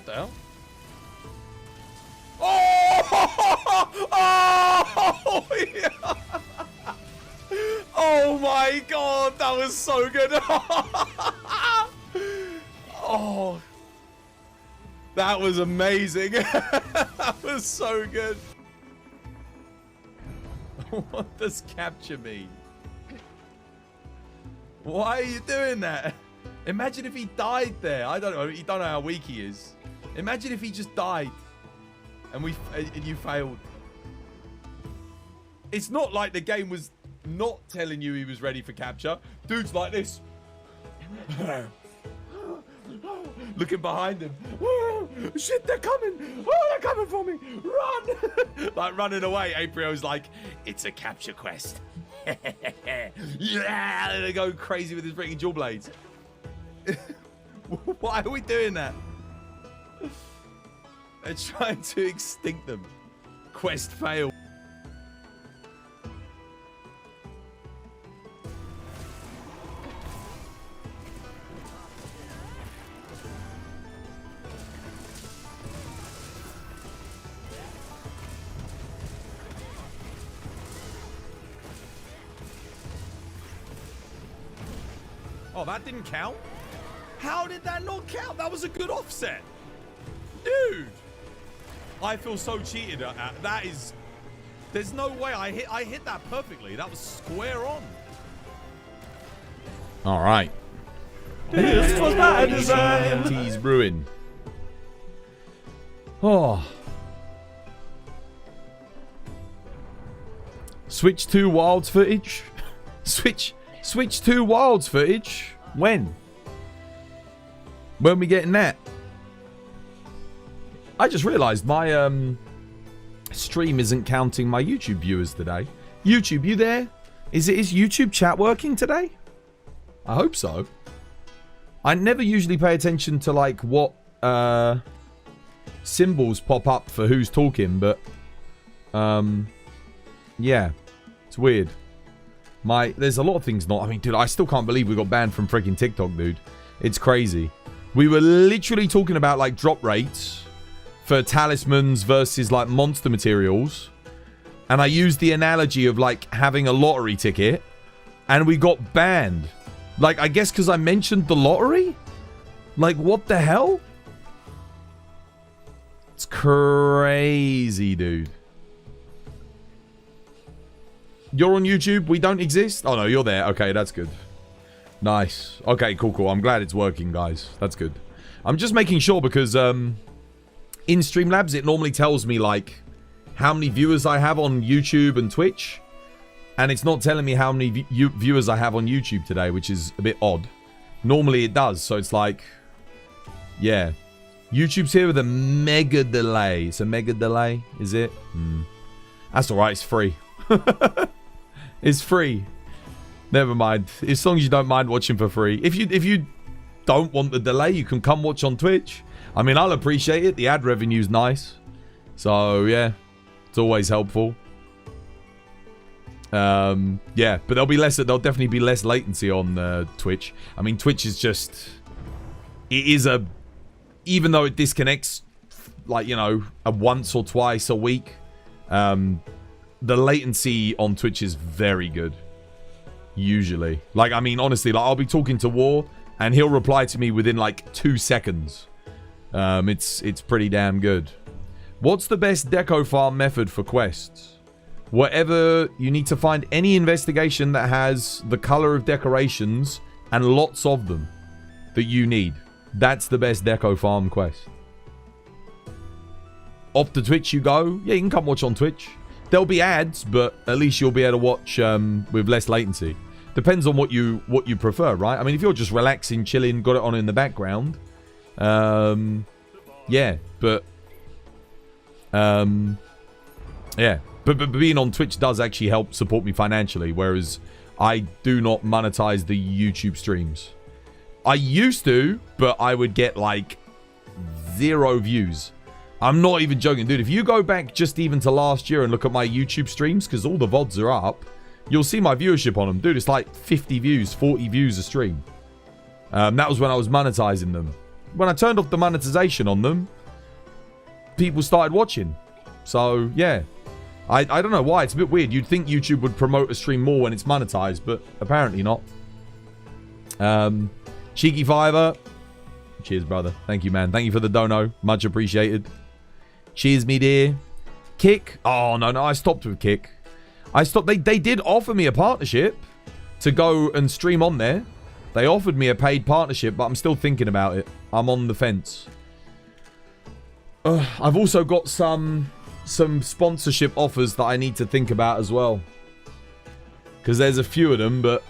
the hell? Oh! Oh! Yeah. Oh my god, that was so good. Oh. That was amazing. That was so good. What does capture mean? Why are you doing that? Imagine if he died there. I don't know. You don't know how weak he is. Imagine if he just died and you failed. It's not like the game was not telling you he was ready for capture. Dude's like this. Looking behind him. Oh, shit, they're coming. Oh, they're coming for me. Run. Like running away. Aprio's like, it's a capture quest. Yeah. And they go crazy with his freaking jaw blades. Why are we doing that? They're trying to extinct them. Quest fail. Oh, that didn't count? How did that not count? That was a good offset. Dude. I feel so cheated at that. That is... There's no way I hit that perfectly. That was square on. All right. This was my design. T's ruin. Oh. Switch 2 wilds footage. Switch 2 wilds footage. When we getting that? I just realized my stream isn't counting my YouTube viewers today. YouTube, you there? Is YouTube chat working today? I hope so. I never usually pay attention to like what symbols pop up for who's talking, but yeah, it's weird. There's a lot of things not. I mean, dude, I still can't believe we got banned from freaking TikTok, dude. It's crazy. We were literally talking about like drop rates for talismans versus like monster materials, and I used the analogy of like having a lottery ticket, and we got banned. Like, I guess because I mentioned the lottery? Like, what the hell? It's crazy, dude. You're on YouTube? We don't exist? Oh, no, you're there. Okay, that's good. Nice. Okay, cool. I'm glad it's working, guys. That's good. I'm just making sure because in Streamlabs, it normally tells me, like, how many viewers I have on YouTube and Twitch. And it's not telling me how many viewers I have on YouTube today, which is a bit odd. Normally it does, so it's like... Yeah. YouTube's here with a mega delay. It's a mega delay, is it? That's alright, it's free. It's free. Never mind. As long as you don't mind watching for free. If you don't want the delay, you can come watch on Twitch. I mean, I'll appreciate it. The ad revenue's nice. So, yeah. It's always helpful. Yeah, but there'll definitely be less latency on Twitch. I mean, Twitch is just... It is a... Even though it disconnects, like, you know, once or twice a week, the latency on Twitch is very good. Usually. Like, I mean, honestly, like, I'll be talking to War, and he'll reply to me within, like, 2 seconds. It's pretty damn good. What's the best deco farm method for quests? Whatever, you need to find any investigation that has the color of decorations and lots of them that you need. That's the best deco farm quest. Off the Twitch you go. Yeah, you can come watch on Twitch. There'll be ads, but at least you'll be able to watch with less latency. Depends on what you prefer, right? I mean, if you're just relaxing, chilling, got it on in the background, yeah, but yeah. But being on Twitch does actually help support me financially, whereas I do not monetize the YouTube streams. I used to, but I would get like 0 views. I'm not even joking, dude. If you go back just even to last year and look at my YouTube streams, because all the VODs are up, you'll see my viewership on them. Dude, it's like 50 views, 40 views a stream. That was when I was monetizing them. When I turned off the monetization on them, people started watching. So, yeah. I don't know why. It's a bit weird. You'd think YouTube would promote a stream more when it's monetized, but apparently not. Cheeky Fiver. Cheers, brother. Thank you, man. Thank you for the dono. Much appreciated. Cheers, me dear. Kick. Oh, no. I stopped with Kick. I stopped. They did offer me a partnership to go and stream on there. They offered me a paid partnership, but I'm still thinking about it. I'm on the fence. I've also got some sponsorship offers that I need to think about as well. Because there's a few of them, but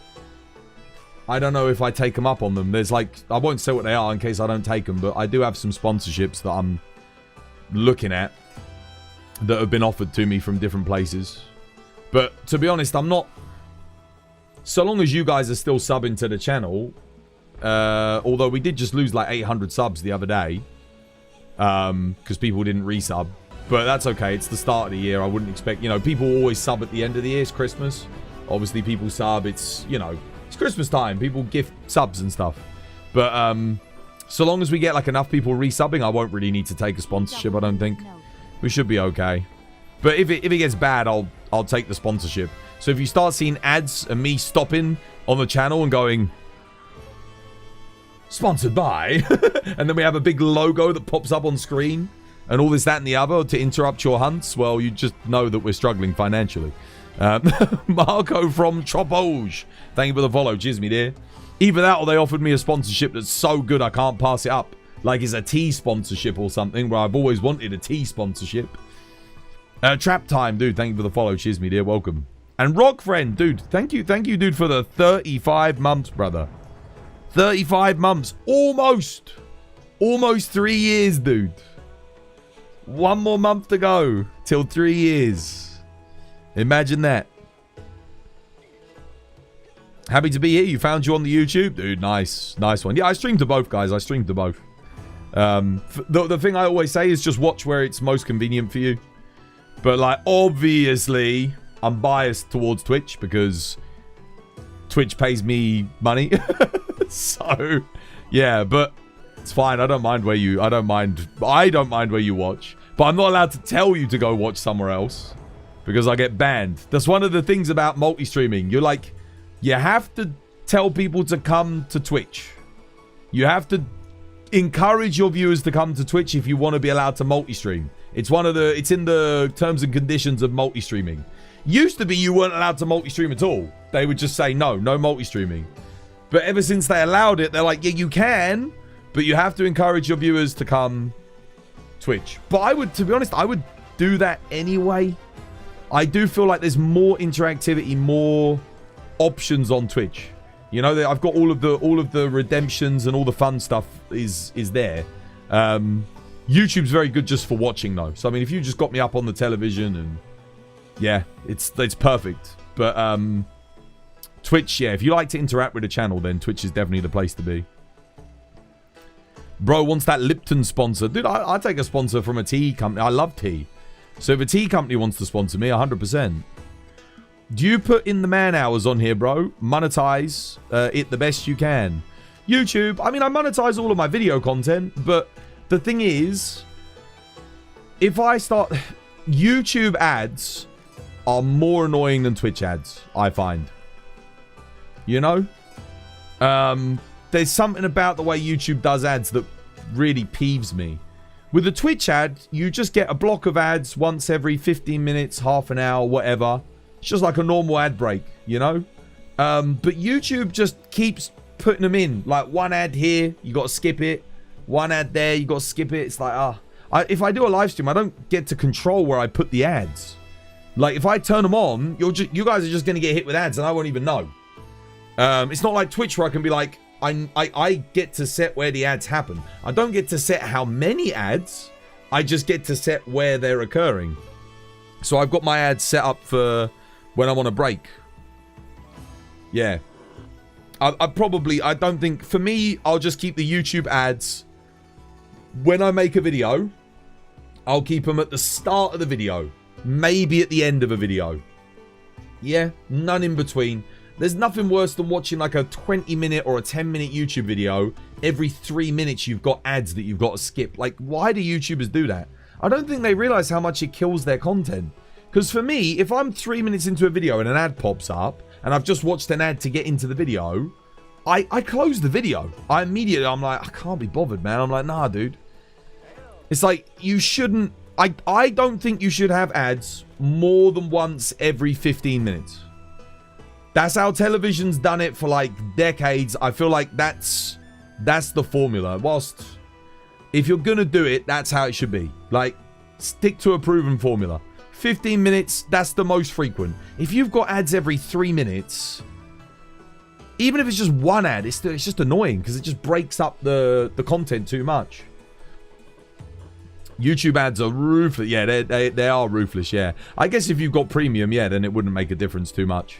I don't know if I take them up on them. There's like, I won't say what they are in case I don't take them, but I do have some sponsorships that I'm looking at that have been offered to me from different places. But to be honest, I'm not... So long as you guys are still subbing to the channel, although we did just lose like 800 subs the other day, because people didn't resub. But that's okay. It's the start of the year. I wouldn't expect... You know, people always sub at the end of the year. It's Christmas. Obviously, people sub. It's, you know... It's Christmas time. People gift subs and stuff. But so long as we get like enough people resubbing, I won't really need to take a sponsorship, I don't think. We should be okay. But if it gets bad, I'll take the sponsorship. So if you start seeing ads and me stopping on the channel and going sponsored by and then we have a big logo that pops up on screen and all this, that and the other to interrupt your hunts, well, you just know that we're struggling financially. Marco from Tropoj. Thank you for the follow. Cheers, me dear. Either that or they offered me a sponsorship that's so good I can't pass it up. Like it's a tea sponsorship or something where I've always wanted a tea sponsorship. Trap Time, dude. Thank you for the follow. Cheers, me dear. Welcome. And Rock Friend, dude. Thank you, dude, for the 35 months, brother. 35 months. Almost 3 years, dude. One more month to go till 3 years. Imagine that. Happy to be here. You found you on the YouTube, dude. Nice one. Yeah, I stream to both, guys. I stream to both. The thing I always say is just watch where it's most convenient for you. But like, obviously, I'm biased towards Twitch because Twitch pays me money. So, yeah, but it's fine. I don't mind where you watch. But I'm not allowed to tell you to go watch somewhere else because I get banned. That's one of the things about multi-streaming. You're like, you have to tell people to come to Twitch. You have to encourage your viewers to come to Twitch if you want to be allowed to multi-stream. It's in the terms and conditions of multi-streaming. Used to be you weren't allowed to multi-stream at all. They would just say no multi-streaming. But ever since they allowed it, they're like, yeah, you can, but you have to encourage your viewers to come Twitch. But to be honest, I would do that anyway. I do feel like there's more interactivity, more options on Twitch. You know, I've got all of the redemptions and all the fun stuff is there. YouTube's very good just for watching though. So I mean, if you just got me up on the television and yeah, it's perfect. But Twitch, yeah, if you like to interact with the channel, then Twitch is definitely the place to be. Bro wants that Lipton sponsor. Dude, I'll take a sponsor from a tea company. I love tea. So if a tea company wants to sponsor me, 100%. Do you put in the man hours on here, bro? Monetize it the best you can. YouTube, I mean, I monetize all of my video content, but the thing is, if I start... YouTube ads are more annoying than Twitch ads, I find. You know? There's something about the way YouTube does ads that really peeves me. With a Twitch ad, you just get a block of ads once every 15 minutes, half an hour, whatever. It's just like a normal ad break, you know? But YouTube just keeps putting them in. Like one ad here, you got to skip it. One ad there, you got to skip it. It's like, if I do a live stream, I don't get to control where I put the ads. Like if I turn them on, you guys are just going to get hit with ads and I won't even know. It's not like Twitch where I can be like, I get to set where the ads happen. I don't get to set how many ads. I just get to set where they're occurring. So I've got my ads set up for when I'm on a break. Yeah. I don't think... For me, I'll just keep the YouTube ads. When I make a video, I'll keep them at the start of the video. Maybe at the end of a video. Yeah, none in between. There's nothing worse than watching like a 20-minute or a 10-minute YouTube video. Every 3 minutes, you've got ads that you've got to skip. Like, why do YouTubers do that? I don't think they realize how much it kills their content. Because for me, if I'm 3 minutes into a video and an ad pops up, and I've just watched an ad to get into the video, I close the video. I'm like, I can't be bothered, man. I'm like, nah, dude. It's like, you shouldn't... I don't think you should have ads more than once every 15 minutes. That's how television's done it for like decades. I feel like that's the formula. Whilst if you're gonna do it, that's how it should be. Like, stick to a proven formula. 15 minutes, that's the most frequent. If you've got ads every 3 minutes, even if it's just one ad, it's just annoying because it just breaks up the content too much. YouTube ads are ruthless. Yeah, they are ruthless, yeah. I guess if you've got premium, yeah, then it wouldn't make a difference too much.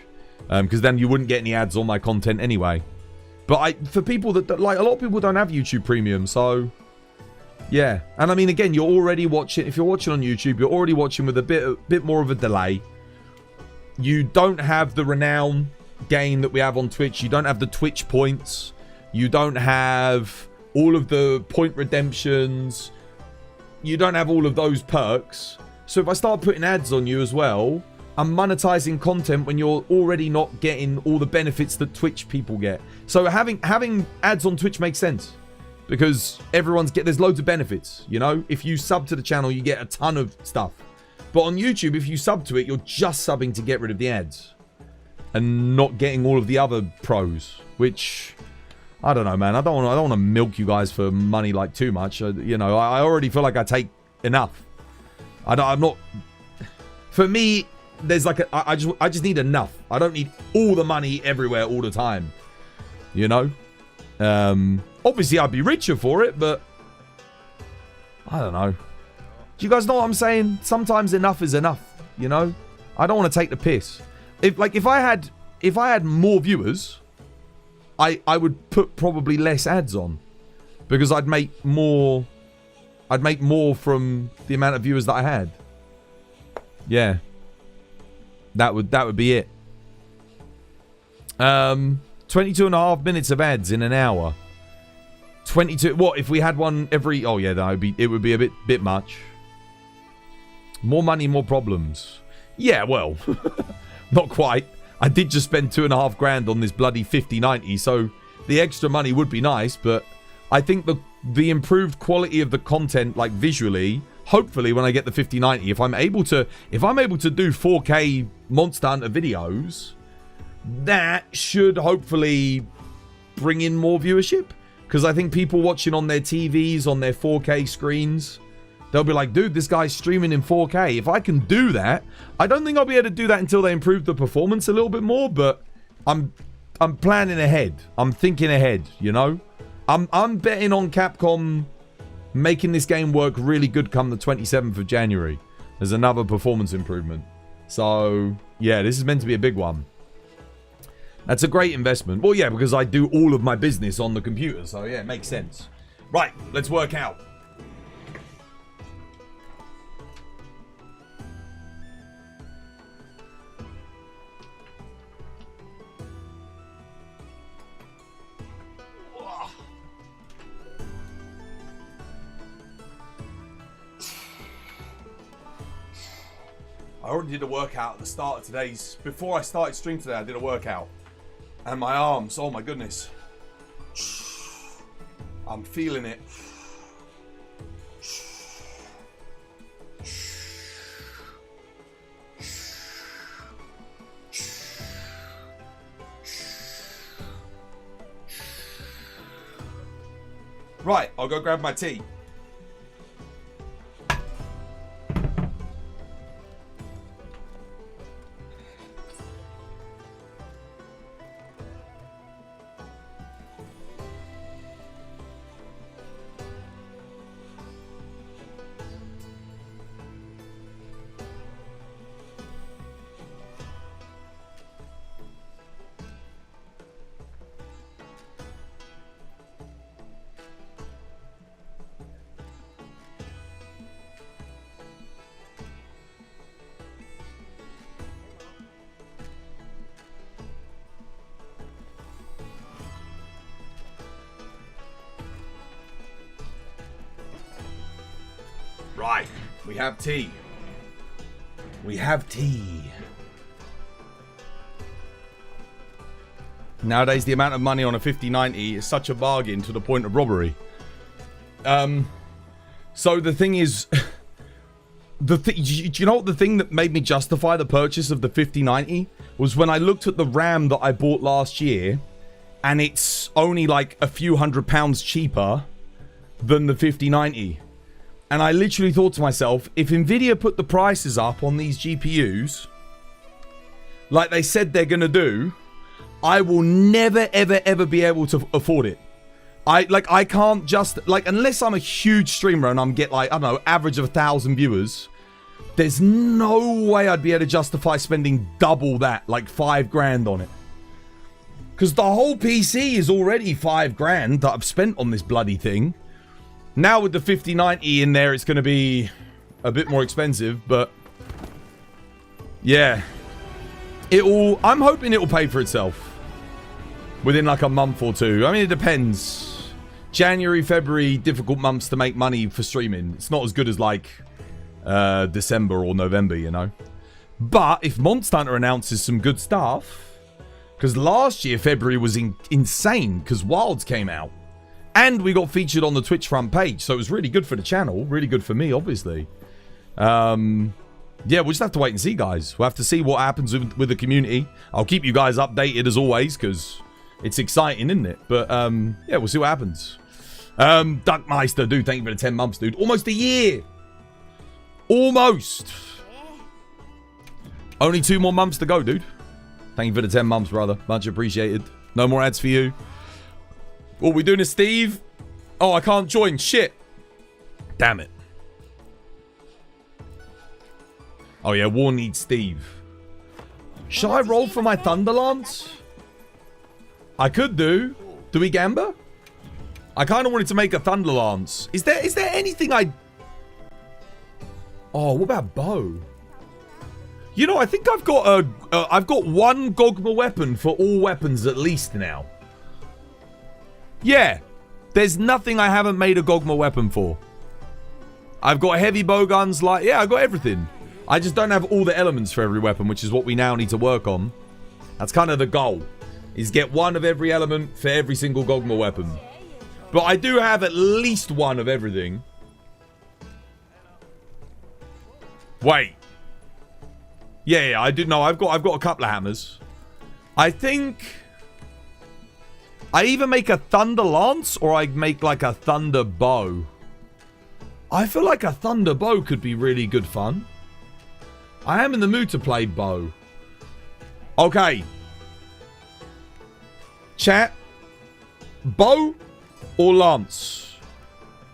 Because then you wouldn't get any ads on my content anyway. But for people that, like, a lot of people don't have YouTube premium, so... Yeah. And I mean, again, you're already watching... If you're watching on YouTube, you're already watching with a bit more of a delay. You don't have the renown gain that we have on Twitch. You don't have the Twitch points. You don't have all of the point redemptions. You don't have all of those perks. So if I start putting ads on you as well, I'm monetizing content when you're already not getting all the benefits that Twitch people get. So having ads on Twitch makes sense because there's loads of benefits, you know? If you sub to the channel, you get a ton of stuff. But on YouTube, if you sub to it, you're just subbing to get rid of the ads and not getting all of the other pros, which... I don't know, man. I don't want to milk you guys for money like too much. You know, I already feel like I take enough. I'm not. For me, there's like I just need enough. I don't need all the money everywhere all the time. You know. Obviously, I'd be richer for it, but I don't know. Do you guys know what I'm saying? Sometimes enough is enough. You know. I don't want to take the piss. If I had more viewers. I would put probably less ads on because I'd make more from the amount of viewers that I had. Yeah. That would be it. 22.5 minutes of ads in an hour. 22 what if we had one every oh yeah, it would be a bit much. More money, more problems. Yeah, well, not quite. I did just spend 2.5 grand on this bloody 5090, so the extra money would be nice, but I think the improved quality of the content, like visually, hopefully when I get the 5090, if I'm able to do 4K Monster Hunter videos, that should hopefully bring in more viewership. Because I think people watching on their TVs, on their 4K screens, they'll be like, dude, this guy's streaming in 4K. If I can do that, I don't think I'll be able to do that until they improve the performance a little bit more, but I'm planning ahead. I'm thinking ahead, you know? I'm betting on Capcom making this game work really good come the 27th of January. There's another performance improvement. So, yeah, this is meant to be a big one. That's a great investment. Well, yeah, because I do all of my business on the computer, so yeah, it makes sense. Right, let's work out. I already did a workout at the start of today's... Before I started stream today, I did a workout. And my arms, oh my goodness. I'm feeling it. Right, I'll go grab my tea. Right, We have tea. We have tea. Nowadays, the amount of money on a 5090 is such a bargain to the point of robbery. So the thing is, do you know what the thing that made me justify the purchase of the 5090 was when I looked at the RAM that I bought last year, and it's only like a few £100 cheaper than the 5090. And I literally thought to myself, if Nvidia put the prices up on these GPUs, like they said they're gonna do, I will never, ever, ever be able to afford it. I can't just, like, unless I'm a huge streamer and I'm get like, I don't know, average of 1,000 viewers, there's no way I'd be able to justify spending double that, like 5 grand on it. Because the whole PC is already 5 grand that I've spent on this bloody thing. Now with the 5090 in there, it's going to be a bit more expensive, but yeah. I'm hoping it'll pay for itself within like a month or two. I mean, it depends. January, February, difficult months to make money for streaming. It's not as good as like December or November, you know. But if Monster Hunter announces some good stuff, because last year February was insane because Wilds came out. And we got featured on the Twitch front page, so it was really good for the channel. Really good for me, obviously. Yeah, we'll just have to wait and see, guys. We'll have to see what happens with the community. I'll keep you guys updated as always, because it's exciting, isn't it? But, yeah, we'll see what happens. Duckmeister, dude, thank you for the 10 months, dude. Almost a year. Almost. Only 2 more months to go, dude. Thank you for the 10 months, brother. Much appreciated. No more ads for you. What are we doing to Steve? Oh, I can't join. Shit. Damn it. Oh, yeah. War needs Steve. Shall I roll for my Thunderlance? I could do. Do we Gamba? I kind of wanted to make a Thunderlance. Is there anything I... Oh, what about bow? You know, I think I've got I've got one Gogma weapon for all weapons at least now. Yeah, there's nothing I haven't made a Gogma weapon for. I've got heavy bow guns, like, yeah, I've got everything. I just don't have all the elements for every weapon, which is what we now need to work on. That's kind of the goal, is get one of every element for every single Gogma weapon. But I do have at least one of everything. Wait. Yeah, I do know. I've got a couple of hammers. I think I either make a Thunder Lance or I make like a Thunder Bow. I feel like a Thunder Bow could be really good fun. I am in the mood to play bow. Okay. Chat. Bow or Lance?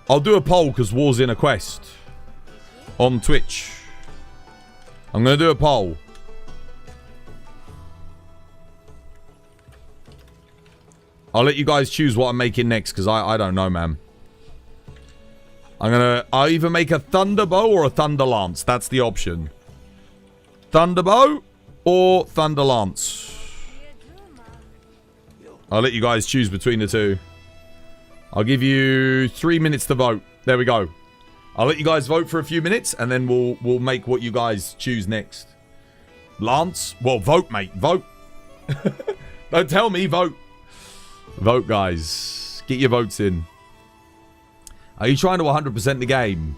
I'll do a poll because War's in a quest. On Twitch. I'm going to do a poll. I'll let you guys choose what I'm making next, because I don't know, man. I'll either make a Thunder Bow or a Thunder Lance. That's the option. Thunder Bow or Thunder Lance. I'll let you guys choose between the two. I'll give you 3 minutes to vote. There we go. I'll let you guys vote for a few minutes, and then we'll make what you guys choose next. Lance? Well, vote, mate. Vote. Don't tell me. Vote. Vote, guys. Get your votes in. Are you trying to 100% the game?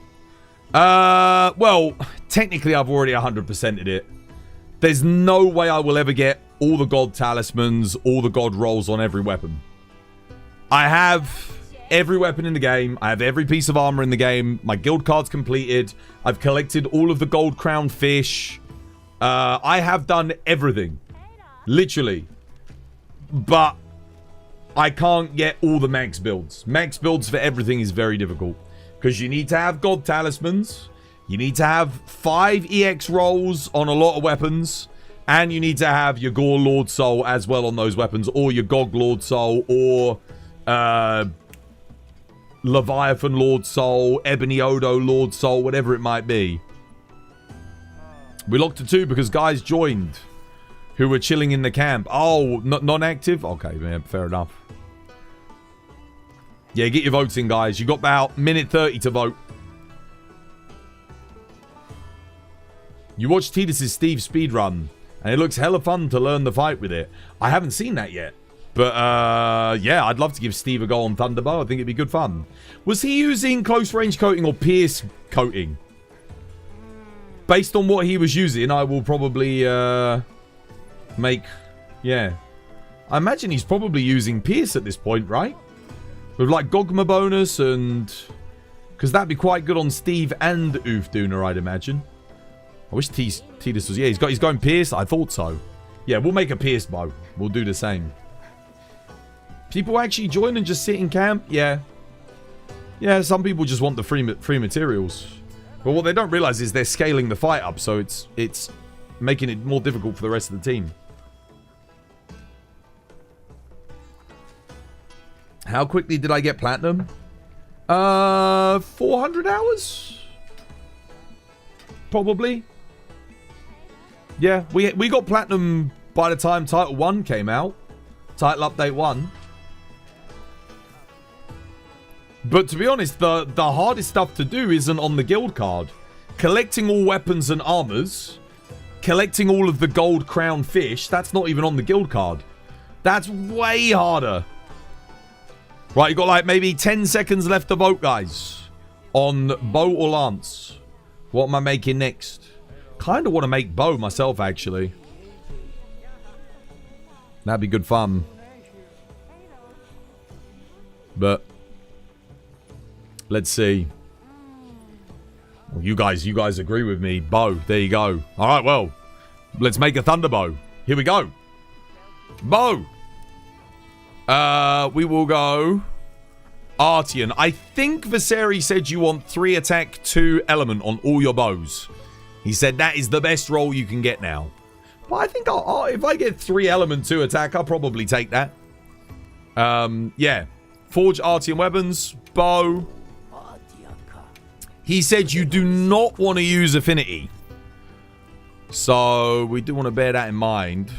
Well, technically I've already 100%ed it. There's no way I will ever get all the God Talismans, all the God Rolls on every weapon. I have every weapon in the game. I have every piece of armor in the game. My guild card's completed. I've collected all of the gold crown fish. I have done everything. Literally. But I can't get all the max builds. Max builds for everything is very difficult. Because you need to have God Talismans. You need to have 5 EX rolls on a lot of weapons. And you need to have your Gore Lord Soul as well on those weapons. Or your Gog Lord Soul. Or Leviathan Lord Soul. Ebony Odo Lord Soul. Whatever it might be. We locked to 2 because guys joined. Who were chilling in the camp. Oh, non-active? Okay, man, fair enough. Yeah, get your votes in, guys. You got about minute 30 to vote. You watched Tidus' Steve speedrun, and it looks hella fun to learn the fight with it. I haven't seen that yet. But, yeah, I'd love to give Steve a go on Thunderbow. I think it'd be good fun. Was he using close range coating or pierce coating? Based on what he was using, I will probably, make... Yeah. I imagine he's probably using pierce at this point, right? With, like, Gogma bonus and... Because that'd be quite good on Steve and Udra, I'd imagine. I wish Tidus was... Yeah, he's going pierce. I thought so. Yeah, we'll make a pierce bow. We'll do the same. People actually join and just sit in camp? Yeah. Yeah, some people just want the free materials. But what they don't realize is they're scaling the fight up, so it's making it more difficult for the rest of the team. How quickly did I get platinum? 400 hours? Probably. Yeah, we got platinum by the time Title 1 came out. Title Update 1. But to be honest, the hardest stuff to do isn't on the guild card. Collecting all weapons and armors. Collecting all of the gold crown fish. That's not even on the guild card. That's way harder. Right, you got like maybe 10 seconds left to vote, guys. On bow or lance. What am I making next? Kind of want to make bow myself, actually. That'd be good fun. But... let's see. Well, you guys agree with me. Bow. There you go. All right, well. Let's make a thunder bow. Here we go. Bow. We will go Artian. I think Viserys said you want 3 attack, 2 element on all your bows. He said that is the best roll you can get now. But I think if I get 3 element, 2 attack, I'll probably take that. Yeah. Forge Artian weapons. Bow. He said you do not want to use affinity. So we do want to bear that in mind.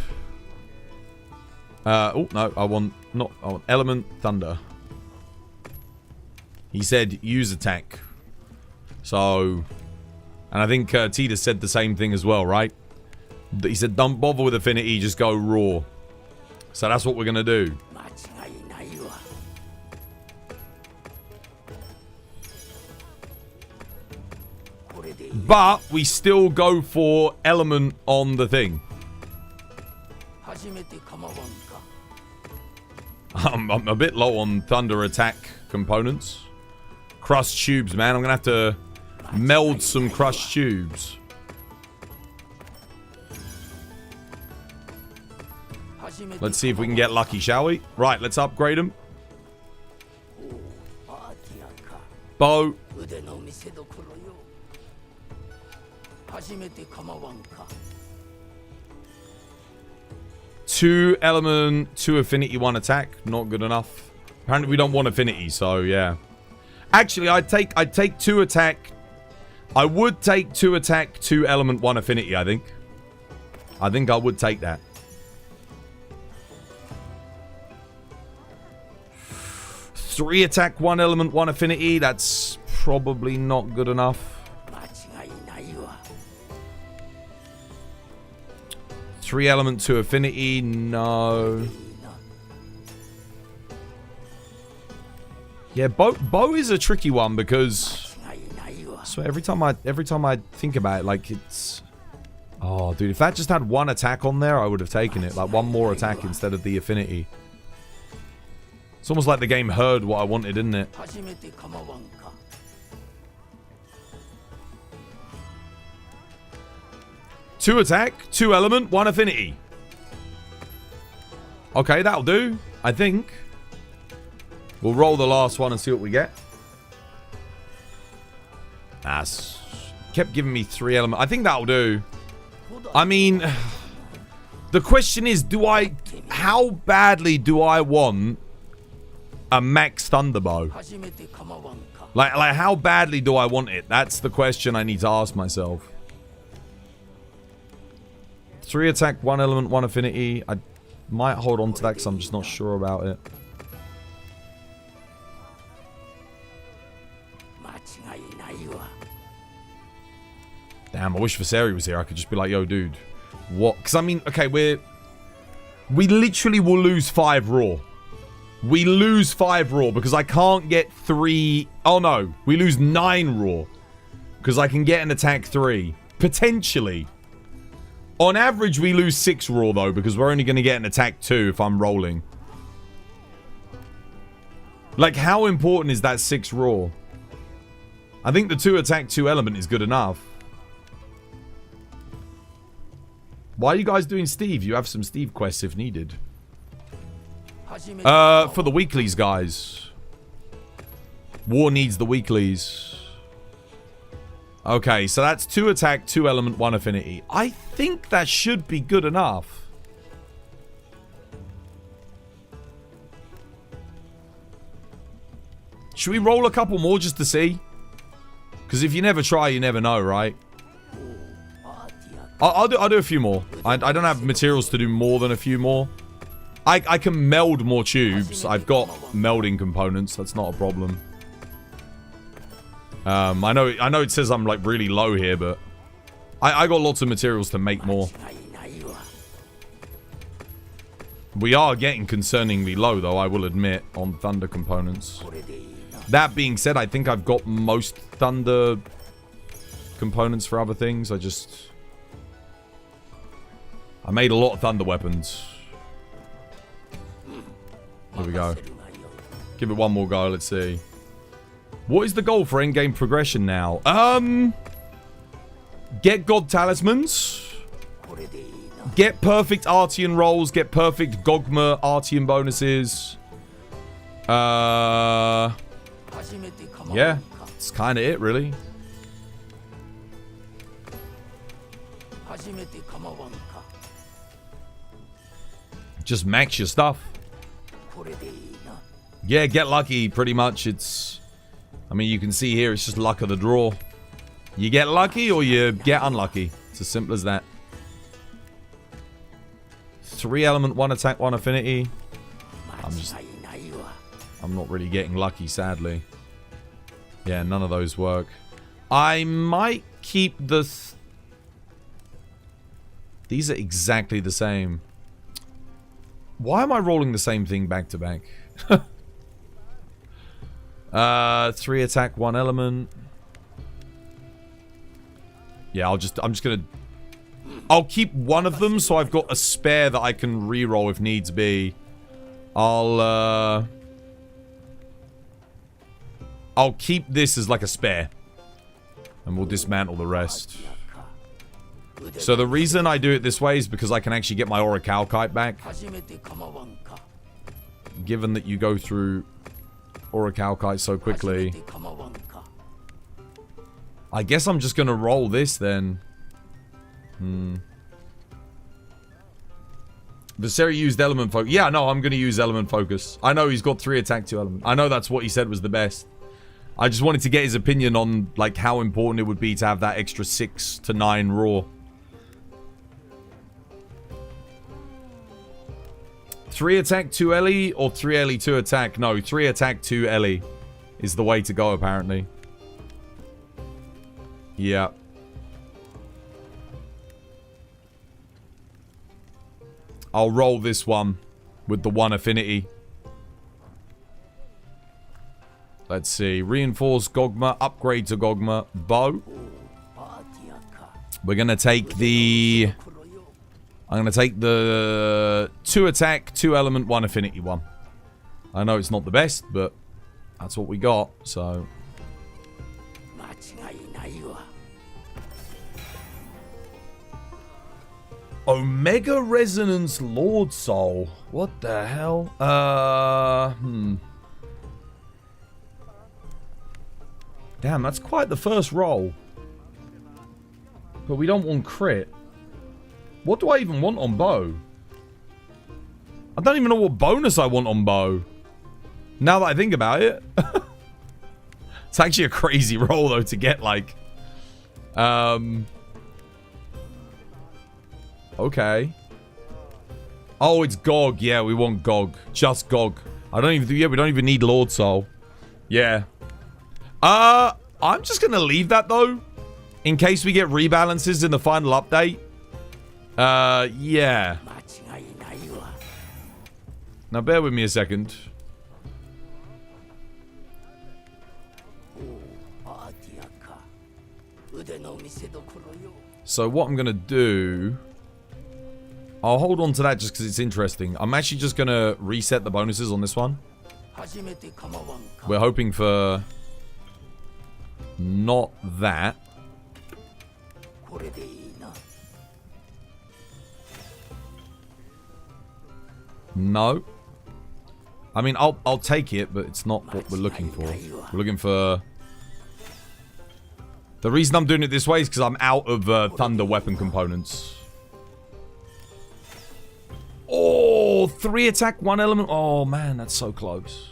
Oh, no. I want element thunder. He said use attack. So... and I think Tidus said the same thing as well, right? He said don't bother with affinity, just go raw. So that's what we're going to do. But we still go for element on the thing. I'm a bit low on thunder attack components. Crushed tubes, man. I'm going to have to meld some crushed tubes. Let's see if we can get lucky, shall we? Right, let's upgrade them. Bow. 2 element, 2 affinity, 1 attack. Not good enough. Apparently we don't want affinity, so yeah. Actually, I'd take 2 attack. I would take 2 attack, 2 element, 1 affinity, I think. I think I would take that. Three attack, 1 element, 1 affinity. That's probably not good enough. 3 element, 2 affinity. No. Yeah, bow is a tricky one because so every time I think about it, like it's oh dude, if that just had 1 attack on there, I would have taken it. Like 1 more attack instead of the affinity. It's almost like the game heard what I wanted, isn't it? Two attack, 2 element, 1 affinity. Okay, that'll do, I think. We'll roll the last one and see what we get. That's kept giving me 3 element. I think that'll do. I mean, the question is, how badly do I want a max thunderbow? Like how badly do I want it? That's the question I need to ask myself. 3 attack, 1 element, 1 affinity. I might hold on to that because I'm just not sure about it. Damn, I wish Viseri was here. I could just be like, yo, dude. What? Because, I mean, okay, we literally will lose 5 raw. We lose 5 raw because I can't get 3... Oh, no. We lose 9 raw because I can get an attack 3. Potentially. On average, we lose 6 raw, though, because we're only going to get an attack 2 if I'm rolling. Like, how important is that 6 raw? I think the 2 attack 2 element is good enough. Why are you guys doing Steve? You have some Steve quests if needed. For the weeklies, guys. War needs the weeklies. Okay, so that's 2 attack, 2 element, 1 affinity. I think that should be good enough. Should we roll a couple more just to see? Because if you never try, you never know, right? I'll do a few more. I don't have materials to do more than a few more. I can meld more tubes. I've got melding components. That's not a problem. I know it says I'm like really low here, but I got lots of materials to make more. We are getting concerningly low, though, I will admit, on thunder components. That being said, I think I've got most thunder components for other things. I made a lot of thunder weapons. Here we go. Give it one more go, let's see. What is the goal for endgame progression now? Get God Talismans. Get perfect Artian rolls. Get perfect Gogma Artian bonuses. Yeah, that's kind of it, really. Just max your stuff. Yeah, get lucky, pretty much. I mean, you can see here, it's just luck of the draw. You get lucky or you get unlucky. It's as simple as that. 3 element, 1 attack, 1 affinity. I'm not really getting lucky, sadly. Yeah, none of those work. I might keep the... These are exactly the same. Why am I rolling the same thing back to back? 3 attack, 1 element. Yeah, I'm just gonna... I'll keep one of them so I've got a spare that I can reroll if needs be. I'll keep this as like a spare. And we'll dismantle the rest. So the reason I do it this way is because I can actually get my Orichalcite back. Given that you go through Orichalcite so quickly. I guess I'm just going to roll this then. Viseri used element focus. Yeah, no, I'm going to use element focus. I know he's got 3 attack, 2 element. I know that's what he said was the best. I just wanted to get his opinion on like how important it would be to have that extra 6 to 9 raw. 3 attack, 2 Ellie, or 3 Ellie, 2 attack? No, 3 attack, 2 Ellie is the way to go, apparently. Yeah. I'll roll this one with the 1 affinity. Let's see. Reinforce Gogma, upgrade to Gogma, bow. We're going to take the... I'm going to take the 2 attack, 2 element, 1 affinity one. I know it's not the best, but that's what we got, so... Omega Resonance Lord Soul. What the hell? Damn, that's quite the first roll. But we don't want crit. What do I even want on bow? I don't even know what bonus I want on bow. Now that I think about it. It's actually a crazy roll, though, to get, like... Okay. Oh, it's Gog. Yeah, we want Gog. Just Gog. I don't even... Yeah, we don't even need Lord Soul. Yeah. I'm just gonna leave that, though. In case we get rebalances in the final update. Yeah. Now bear with me a second. So what I'm going to do... I'll hold on to that just because it's interesting. I'm actually just going to reset the bonuses on this one. We're hoping for... not that. No. I mean, I'll take it, but it's not what we're looking for. We're looking for... The reason I'm doing it this way is because I'm out of thunder weapon components. Oh, 3 attack, 1 element. Oh, man, that's so close.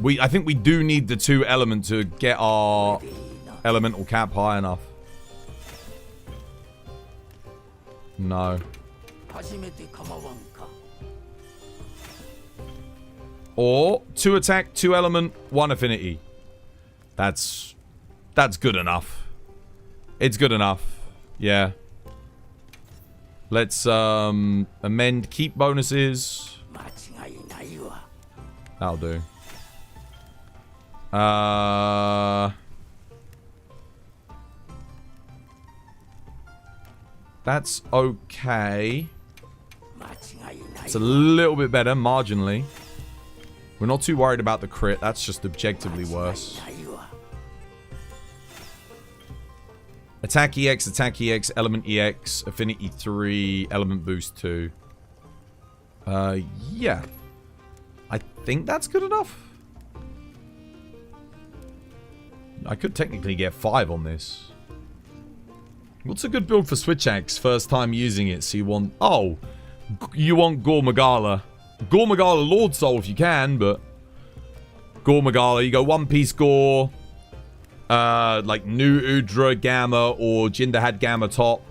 I think we do need the 2 element to get our elemental cap high enough. No. Or 2 attack, 2 element, 1 affinity. That's good enough. It's good enough. Yeah. Let's amend keep bonuses. That'll do. That's okay. It's a little bit better, marginally. We're not too worried about the crit. That's just objectively worse. Attack EX, Element EX, Affinity 3, Element Boost 2. Yeah. I think that's good enough. I could technically get 5 on this. What's a good build for Switch Axe? First time using it, so you want... Oh! You want Gore Magala. Gore Magala Lord Soul if you can, but... Gore Magala, you go One Piece Gore... like new Udra Gamma or Jin Dahaad Gamma top,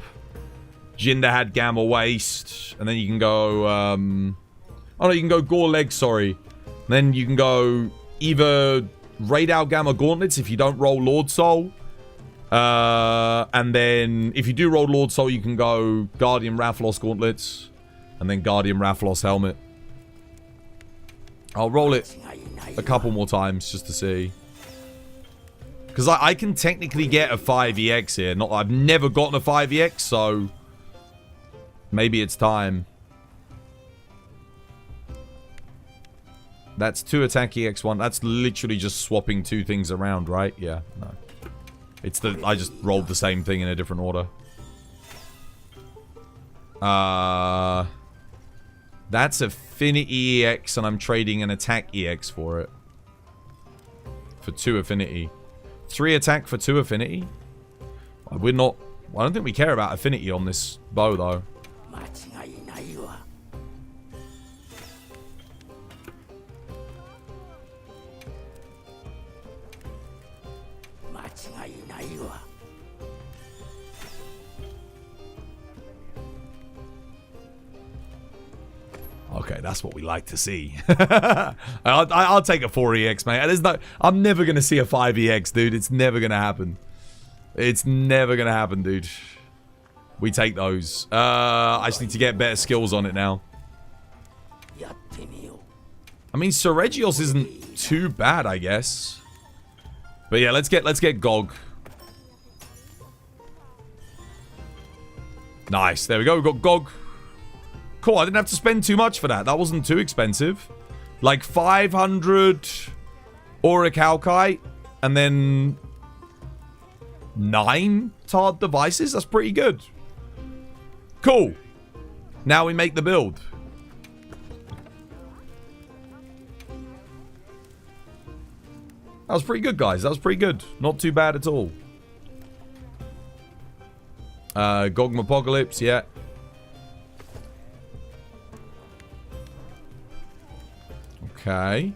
Jin Dahaad Gamma waist, and then you can go oh no, you can go Gore legs, sorry. And then you can go either Radal Gamma gauntlets if you don't roll Lord Soul, and then if you do roll Lord Soul you can go Guardian Rathalos gauntlets and then Guardian Rathalos helmet. I'll roll it a couple more times just to see. Because I can technically get a 5EX here. I've never gotten a 5EX, so... Maybe it's time. That's 2 attack EX1. That's literally just swapping 2 things around, right? Yeah, no. It's the... I just rolled the same thing in a different order. That's Affinity EX, and I'm trading an Attack EX for it. For 2 Affinity. 3 attack for 2 affinity. We're not... I don't think we care about affinity on this bow, though. Okay, that's what we like to see. I'll take a 4EX, mate. There's no... I'm never going to see a 5EX, dude. It's never going to happen. It's never going to happen, dude. We take those. I just need to get better skills on it now. I mean, Seregios isn't too bad, I guess. But yeah, let's get Gog. Nice. There we go. We've got Gog. Cool, I didn't have to spend too much for that. That wasn't too expensive. Like 500 Auric Alkite and then 9 Tard devices. That's pretty good. Cool. Now we make the build. That was pretty good, guys. That was pretty good. Not too bad at all. Gogmapocalypse, yeah. Okay.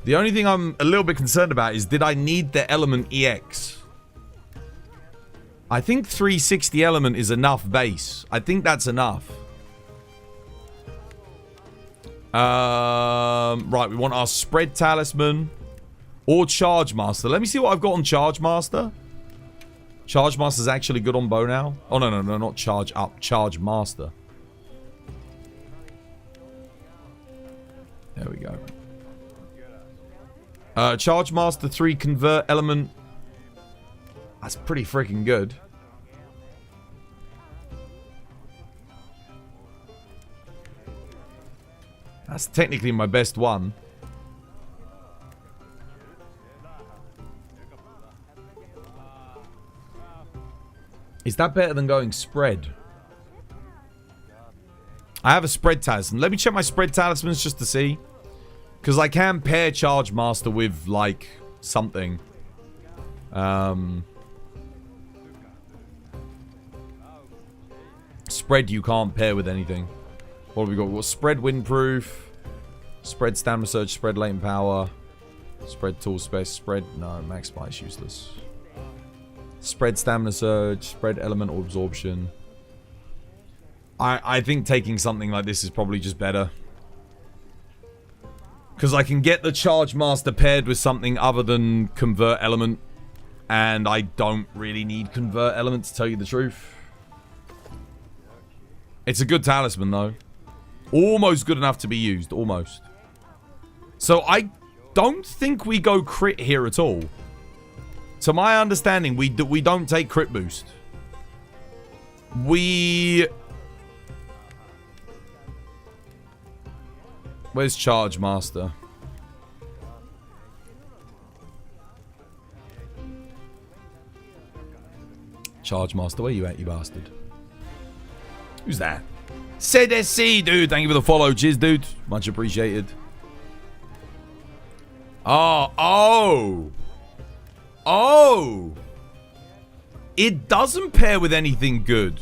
The only thing I'm a little bit concerned about is, did I need the element EX? I think 360 element is enough base. I think that's enough. Right, we want our spread talisman or charge master. Let me see what I've got on charge master. Charge Master's actually good on bow now. Oh, no, not charge up. Charge Master. There we go. Charge Master 3 convert element. That's pretty freaking good. That's technically my best one. Is that better than going spread? I have a spread talisman. Let me check my spread talismans just to see. Because I can pair Charge Master with, like, something. Spread you can't pair with anything. What have we got? What spread windproof, spread stamina surge, spread latent power, spread tool space, spread no max spice useless. Spread stamina surge, spread elemental absorption. I think taking something like this is probably just better. Because I can get the Charge Master paired with something other than Convert Element. And I don't really need Convert Element, to tell you the truth. It's a good talisman, though. Almost good enough to be used. Almost. So I don't think we go crit here at all. To my understanding, we don't take crit boost. Where's Charge Master? Charge Master, where you at, you bastard? Who's that? CDC, dude. Thank you for the follow. Cheers, dude. Much appreciated. Oh. It doesn't pair with anything good.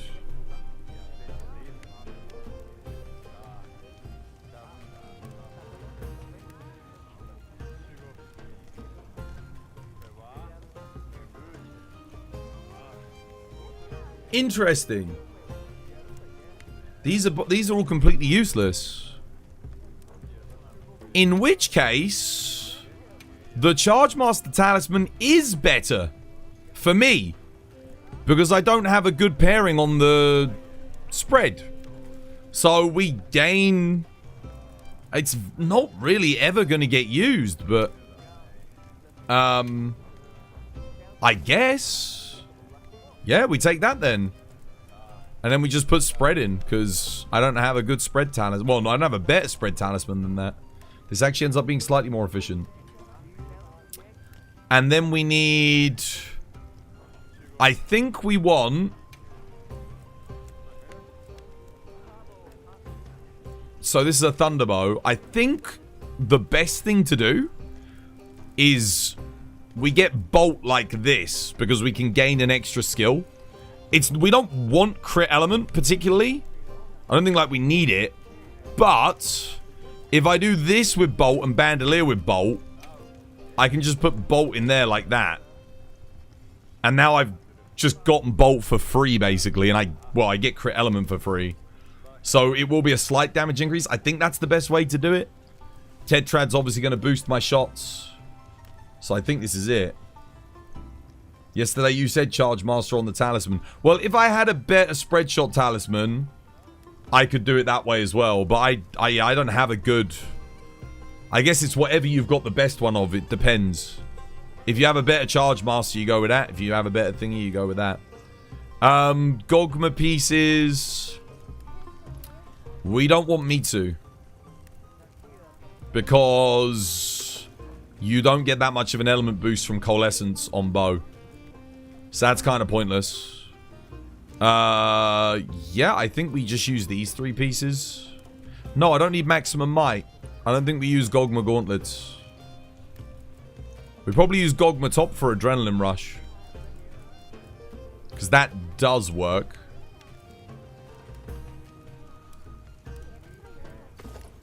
Interesting. These are all completely useless. In which case, the Charge Master Talisman is better for me because I don't have a good pairing on the spread. So we gain. It's not really ever going to get used, but I guess. Yeah, we take that then. And then we just put spread in, because I don't have a good spread talisman. Well, no, I don't have a better spread talisman than that. This actually ends up being slightly more efficient. And then we need... I think we want... So this is a Thunderbow. I think the best thing to do is... we get Bolt like this, because we can gain an extra skill. We don't want crit element, particularly. I don't think, like, we need it. But, if I do this with Bolt and Bandolier with Bolt, I can just put Bolt in there like that. And now I've just gotten Bolt for free, basically. And I get crit element for free. So, it will be a slight damage increase. I think that's the best way to do it. Tetrad's obviously going to boost my shots. So, I think this is it. Yesterday you said Charge Master on the talisman. Well, if I had a better spread shot talisman, I could do it that way as well. But I don't have a good... I guess it's whatever you've got the best one of. It depends. If you have a better Charge Master, you go with that. If you have a better thingy, you go with that. Gogma pieces. We don't want Mitsu. Because you don't get that much of an element boost from Coalescence on bow. So that's kind of pointless. Yeah, I think we just use these 3 pieces. No, I don't need Maximum Might. I don't think we use Gogma Gauntlets. We probably use Gogma Top for Adrenaline Rush. Because that does work.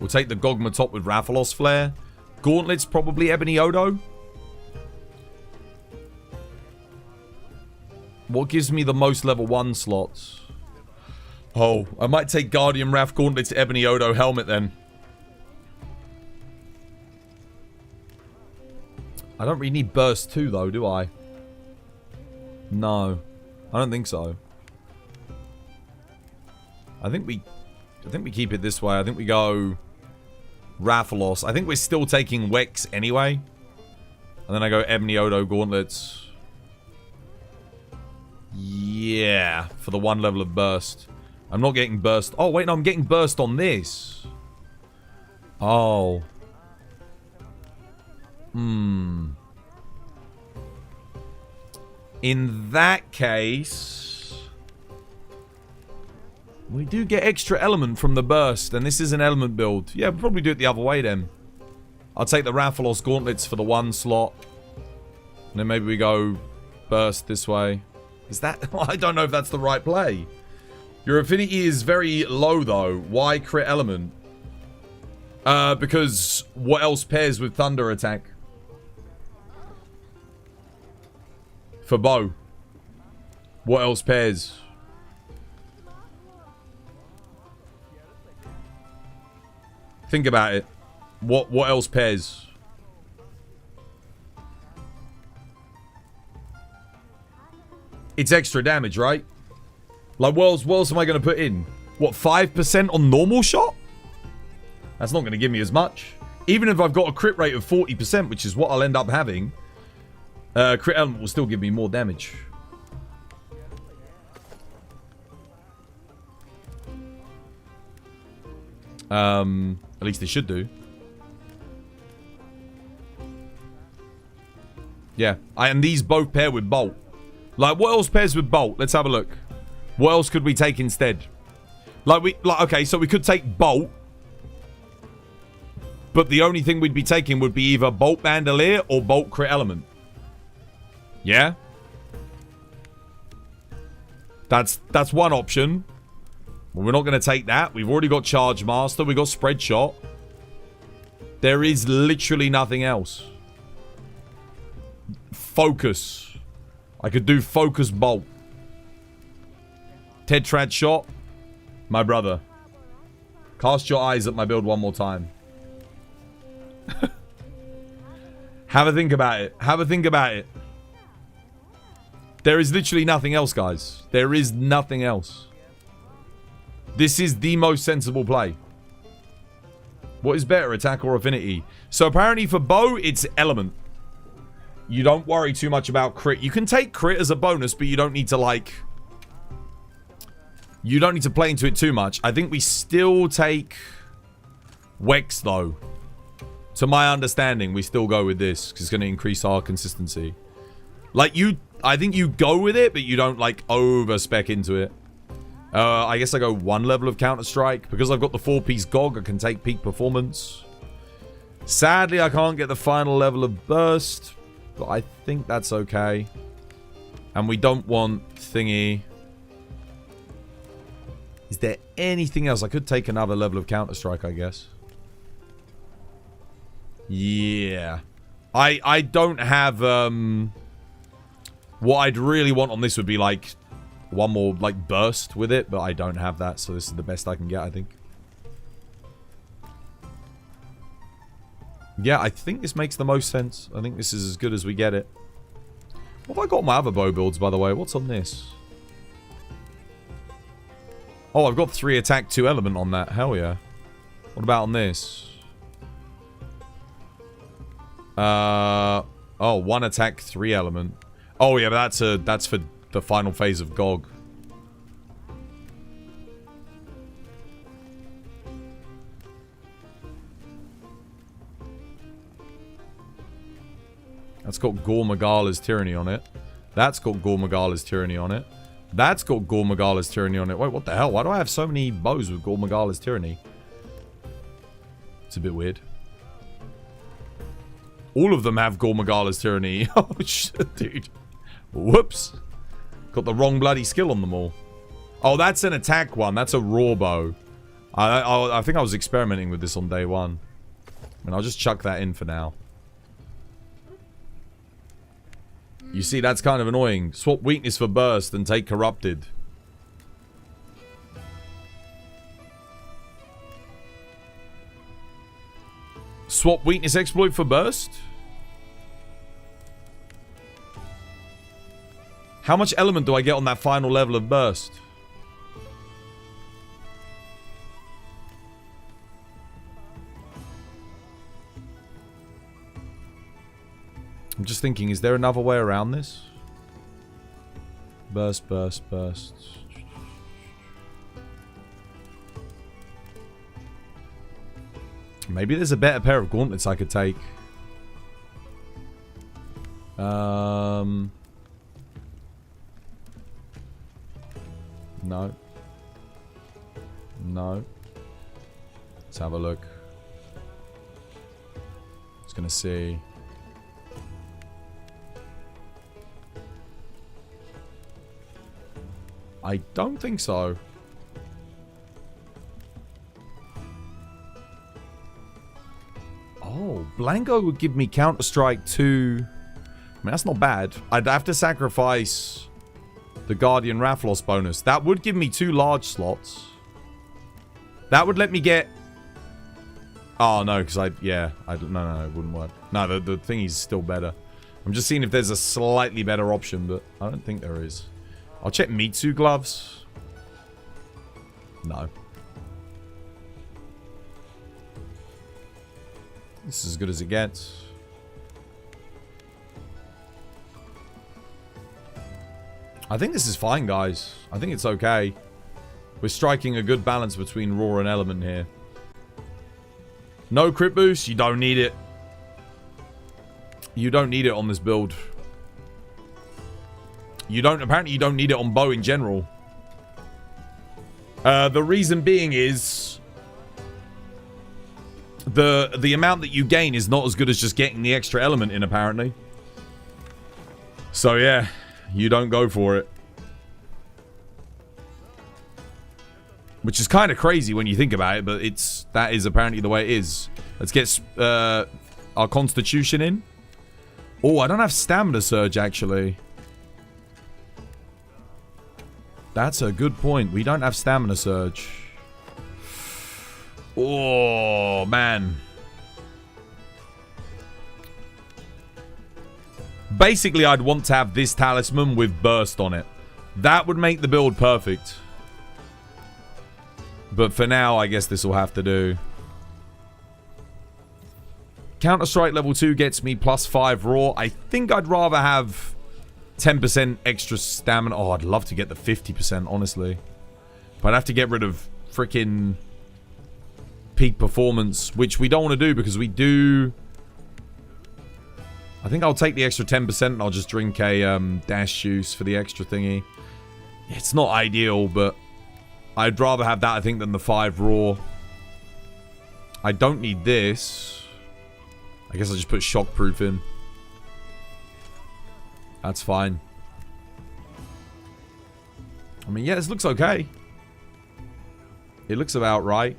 We'll take the Gogma Top with Rathalos Flare. Gauntlets, probably Ebony Odo. What gives me the most level 1 slots? Oh, I might take Guardian Wrath Gauntlets Ebony Odo Helmet then. I don't really need Burst 2 though, do I? No. I don't think so. I think we keep it this way. I think we go Rathalos. I think we're still taking Wex anyway. And then I go Ebony Odo Gauntlets. Yeah, for the 1 level of burst. I'm not getting burst. Oh, wait, no, I'm getting burst on this. Oh. In that case, we do get extra element from the burst, and this is an element build. Yeah, we'll probably do it the other way then. I'll take the Rathalos Gauntlets for the 1 slot. And then maybe we go burst this way. Is that... I don't know if that's the right play. Your affinity is very low, though. Why crit element? Because what else pairs with thunder attack? For bow. What else pairs? Think about it. What else pairs? It's extra damage, right? Like, what else am I going to put in? What, 5% on normal shot? That's not going to give me as much. Even if I've got a crit rate of 40%, which is what I'll end up having, crit element will still give me more damage. At least they should do. Yeah, and these both pair with Bolt. Like, what else pairs with Bolt? Let's have a look. What else could we take instead? Okay, so we could take Bolt. But the only thing we'd be taking would be either Bolt Bandolier or Bolt Crit Element. Yeah? That's one option. Well, we're not going to take that. We've already got Charge Master. We've got Spread Shot. There is literally nothing else. Focus. I could do Focus Bolt. Tetrad Shot. My brother. Cast your eyes at my build one more time. Have a think about it. Have a think about it. There is literally nothing else, guys. There is nothing else. This is the most sensible play. What is better, attack or affinity? So apparently for bow, it's element. You don't worry too much about crit. You can take crit as a bonus, but you don't need to, like... You don't need to play into it too much. I think we still take Wex, though. To my understanding, we still go with this, because it's going to increase our consistency. Like, I think you go with it, but you don't, like, over-spec into it. I guess I go 1 level of Counter-Strike. Because I've got the 4-piece GOG, I can take peak performance. Sadly, I can't get the final level of burst. But I think that's okay. And we don't want thingy. Is there anything else? I could take another level of Counter-Strike, I guess. Yeah. I don't have... What I'd really want on this would be, like... one more, like, burst with it. But I don't have that. So this is the best I can get, I think. Yeah, I think this makes the most sense. I think this is as good as we get it. What have I got on my other bow builds, by the way? What's on this? Oh, I've got 3 attack, 2 element on that. Hell yeah. What about on this? Oh, 1 attack, 3 element. Oh yeah, but that's for the final phase of GOG. That's got Gore Magala's Tyranny on it. That's got Gore Magala's Tyranny on it. That's got Gore Magala's Tyranny on it. Wait, what the hell? Why do I have so many bows with Gore Magala's Tyranny? It's a bit weird. All of them have Gore Magala's Tyranny. Oh, shit, dude. Whoops. Got the wrong bloody skill on them all. Oh, that's an attack one. That's a raw bow. I think I was experimenting with this on day 1. And I'll just chuck that in for now. You see, that's kind of annoying. Swap weakness for burst and take corrupted. Swap weakness exploit for burst? How much element do I get on that final level of burst? I'm just thinking, is there another way around this? Burst, burst, burst. Maybe there's a better pair of gauntlets I could take. No. No. Let's have a look. Just gonna see. I don't think so. Oh, Blanco would give me Counter-Strike 2. I mean, that's not bad. I'd have to sacrifice the Guardian Rathlos bonus. That would give me 2 large slots. That would let me get... Oh, no, because no, it wouldn't work. No, the thingy's still better. I'm just seeing if there's a slightly better option, but I don't think there is. I'll check Mitsu gloves. No. This is as good as it gets. I think this is fine, guys. I think it's okay. We're striking a good balance between raw and element here. No crit boost. You don't need it. You don't need it on this build. Apparently you don't need it on bow in general. The reason being is the amount that you gain is not as good as just getting the extra element in, apparently. So yeah, you don't go for it. Which is kind of crazy when you think about it, but that is apparently the way it is. Let's get our constitution in. Oh, I don't have stamina surge, actually. That's a good point. We don't have stamina surge. Oh, man. Basically, I'd want to have this talisman with burst on it. That would make the build perfect. But for now, I guess this will have to do. Counter-Strike level 2 gets me +5 raw. I think I'd rather have 10% extra stamina. Oh, I'd love to get the 50%, honestly. But I'd have to get rid of freaking peak performance, which we don't want to do because we do... I think I'll take the extra 10% and I'll just drink a dash juice for the extra thingy. It's not ideal, but I'd rather have that, I think, than the 5 raw. I don't need this. I guess I'll just put shockproof in. That's fine. I mean, yeah, this looks okay. It looks about right.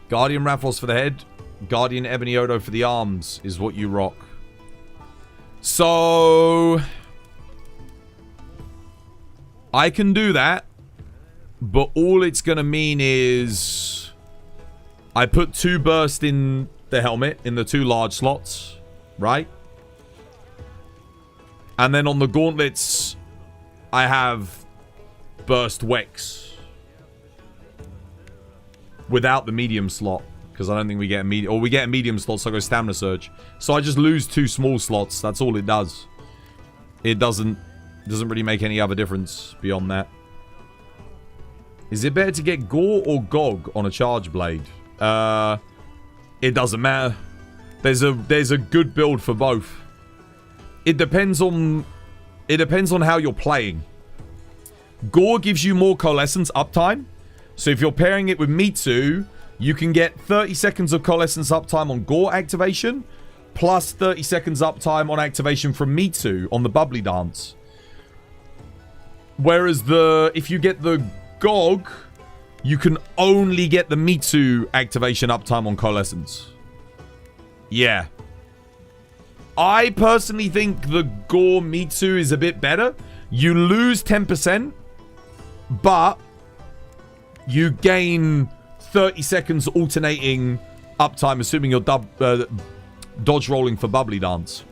Guardian Rathlos for the head. Guardian Ebony Odo for the arms is what you rock. So... I can do that. But all it's going to mean is... I put 2 burst in the helmet, in the 2 large slots. Right? And then on the gauntlets, I have burst Wex. Without the medium slot. Because I don't think we get a medium... Or we get a medium slot, so I go stamina surge. So I just lose 2 small slots. That's all it does. It doesn't really make any other difference beyond that. Is it better to get Gore or Gog on a charge blade? It doesn't matter. There's a good build for both. It depends on how you're playing. Gore gives you more coalescence uptime. So if you're pairing it with Mitsu, you can get 30 seconds of coalescence uptime on Gore activation, plus 30 seconds uptime on activation from Mitsu on the bubbly dance. Whereas if you get the Gog, you can only get the Mitsu activation uptime on coalescence. Yeah. I personally think the Gore Mitsu is a bit better. You lose 10%, but you gain 30 seconds alternating uptime, assuming you're dodge rolling for Bubbly Dance.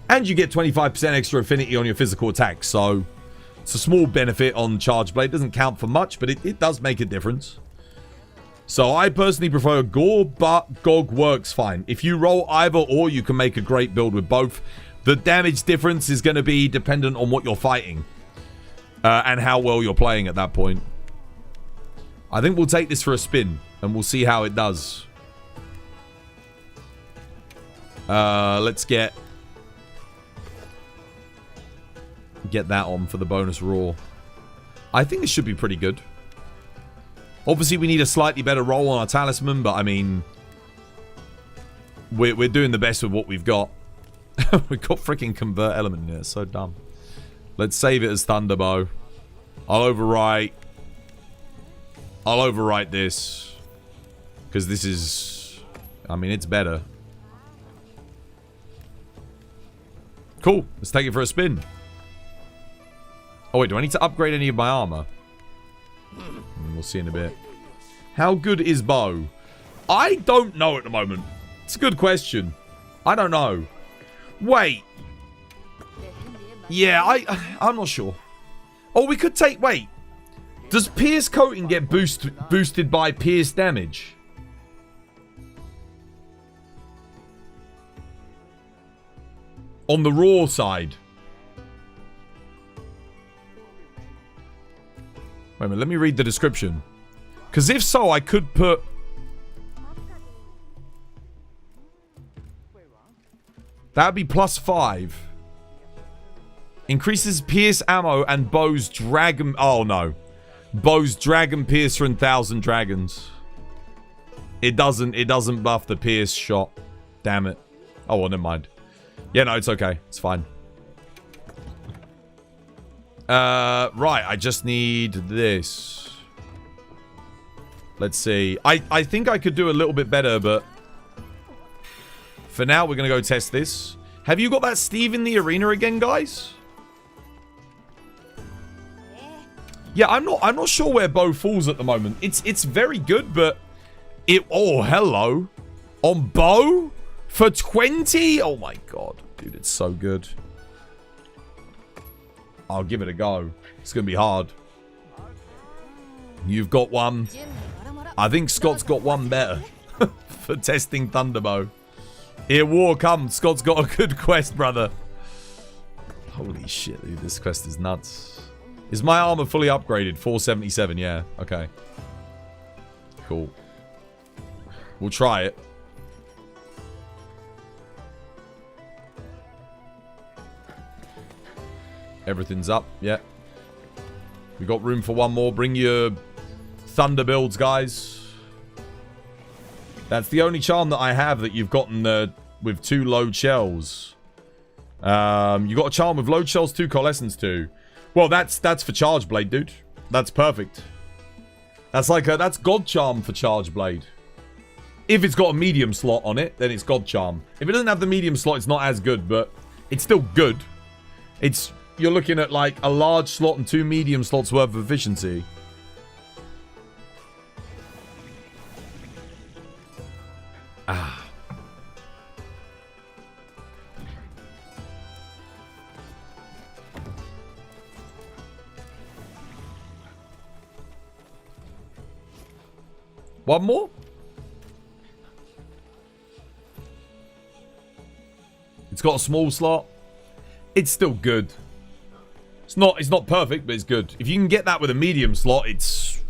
And you get 25% extra affinity on your physical attacks, so it's a small benefit on Charge Blade. Doesn't count for much, but it does make a difference. So I personally prefer Gore, but Gog works fine. If you roll either or, you can make a great build with both. The damage difference is going to be dependent on what you're fighting. And how well you're playing at that point. I think we'll take this for a spin, and we'll see how it does. Let's get that on for the bonus roar. I think this should be pretty good. Obviously, we need a slightly better roll on our talisman, but I mean, we're doing the best with what we've got. We've got freaking convert element in here. It's so dumb. Let's save it as Thunderbow. I'll overwrite this. Because this is... I mean, it's better. Cool. Let's take it for a spin. Oh, wait. Do I need to upgrade any of my armor? We'll see in a bit. How good is bow? I don't know at the moment. It's a good question. I don't know. Wait. Yeah, I'm not sure. Oh, we could take... Wait. Does Pierce Coating get boosted by Pierce damage? On the raw side. Wait a minute, let me read the description. Because if so, I could put... That would be +5. Increases pierce ammo and bow's dragon... Oh, no. Bow's dragon piercer and 1,000 dragons. It doesn't buff the pierce shot. Damn it. Oh, well, never mind. Yeah, no, it's okay. It's fine. Right, I just need this. Let's see. I think I could do a little bit better, but... For now, we're going to go test this. Have you got that Steve in the arena again, guys? Yeah, I'm not sure where bow falls at the moment. It's very good, but... Oh, hello. On bow? For 20? Oh my god. Dude, it's so good. I'll give it a go. It's going to be hard. You've got one. I think Scott's got one better. For testing Thunderbow. Here, war comes. Scott's got a good quest, brother. Holy shit, dude. This quest is nuts. Is my armor fully upgraded? 477, yeah. Okay. Cool. We'll try it. Everything's up, yeah. We got room for one more. Bring your thunder builds, guys. That's the only charm that I have that you've gotten with 2 load shells. You got a charm with load shells, 2 coalescence 2. Well, that's for Charge Blade, dude. That's perfect. That's like that's God Charm for Charge Blade. If it's got a medium slot on it, then it's God Charm. If it doesn't have the medium slot, it's not as good, but it's still good. You're looking at like a large slot and 2 medium slots worth of efficiency. Ah. One more? It's got a small slot. It's still good. It's not perfect, but it's good. If you can get that with a medium slot, it's...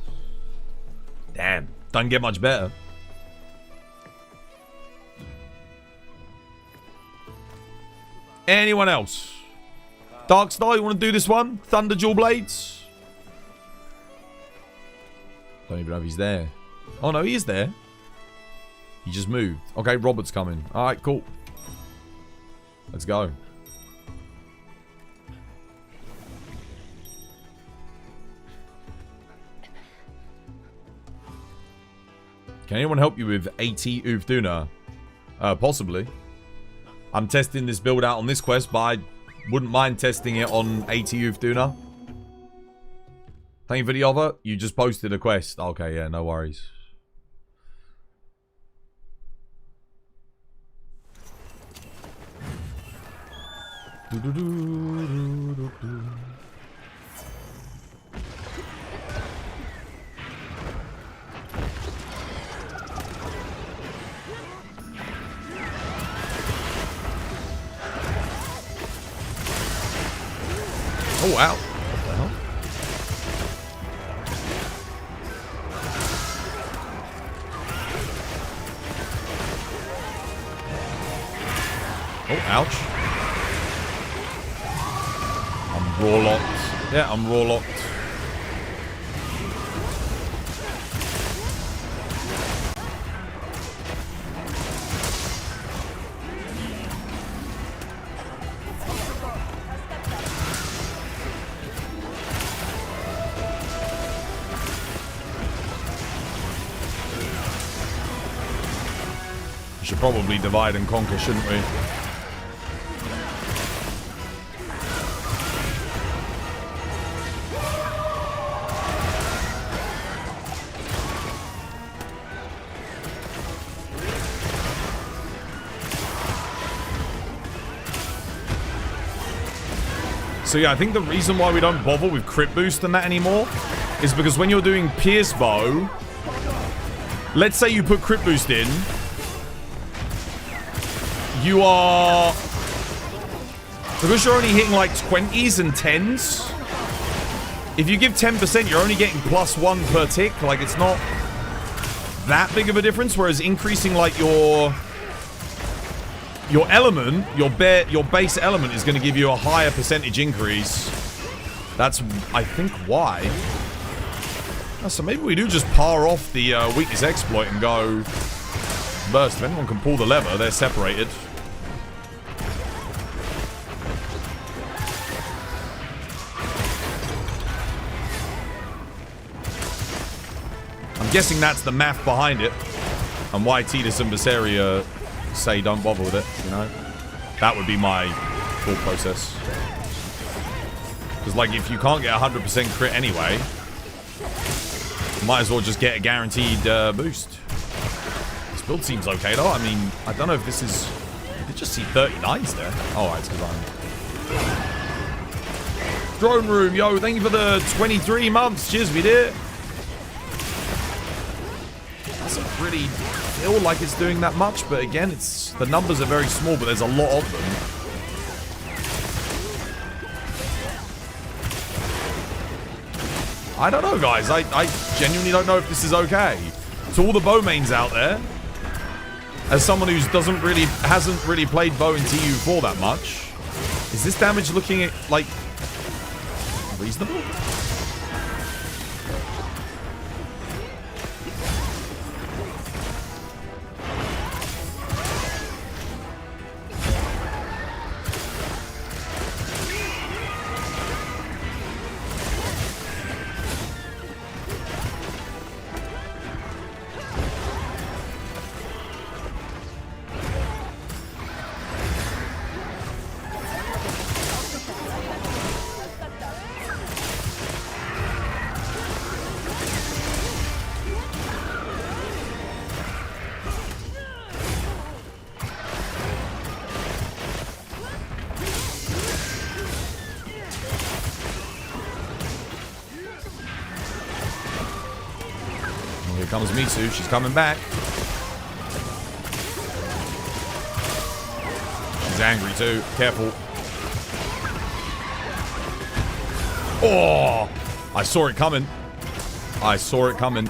Damn. Doesn't get much better. Anyone else? Darkstar, you want to do this one? Thunder Dual Blades? Don't even know if he's there. Oh, no, he is there. He just moved. Okay, Robert's coming. Alright, cool. Let's go. Can anyone help you with AT Arkveld? Possibly. I'm testing this build out on this quest, but I wouldn't mind testing it on AT Arkveld. Thank you for the offer. You just posted a quest. Okay, yeah, no worries. Oh, wow. What the hell? Oh, ouch. I'm raw locked. Yeah, I'm raw locked. We should probably divide and conquer, shouldn't we? So yeah, I think the reason why we don't bother with crit boost and that anymore is because when you're doing pierce bow, let's say you put crit boost in, you are, because you're only hitting like 20s and 10s, if you give 10%, you're only getting +1 per tick. Like, it's not that big of a difference, whereas increasing like your element, your base element is going to give you a higher percentage increase. That's, I think, why. So maybe we do just power off the weakness exploit and go burst. If anyone can pull the lever, they're separated. I'm guessing that's the math behind it, and why Tidus and Berseria say don't bother with it, you know? That would be my thought process. Because, like, if you can't get 100% crit anyway, you might as well just get a guaranteed boost. This build seems okay, though. I mean, I don't know if this is... I did just see 39s there. Oh, it's because I'm... Drone Room, yo, thank you for the 23 months. Cheers, we did. Doesn't really feel like it's doing that much, but again, it's the numbers are very small, but there's a lot of them. I don't know, guys. I genuinely don't know if this is okay. To all the bow mains out there, as someone who hasn't really played bow in TU4 that much, is this damage looking at, like, reasonable? Comes Mitsu, she's coming back. She's angry too. Careful. Oh! I saw it coming. I saw it coming.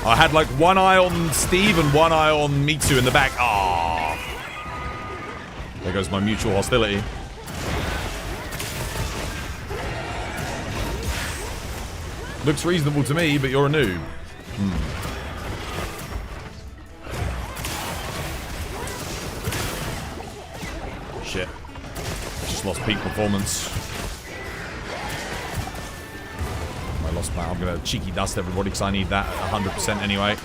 I had like one eye on Steve and one eye on Mitsu in the back. Ah! There goes my mutual hostility. Looks reasonable to me, but you're a noob. Shit. Just lost peak performance. I lost my... I'm gonna cheeky dust everybody because I need that at 100% anyway.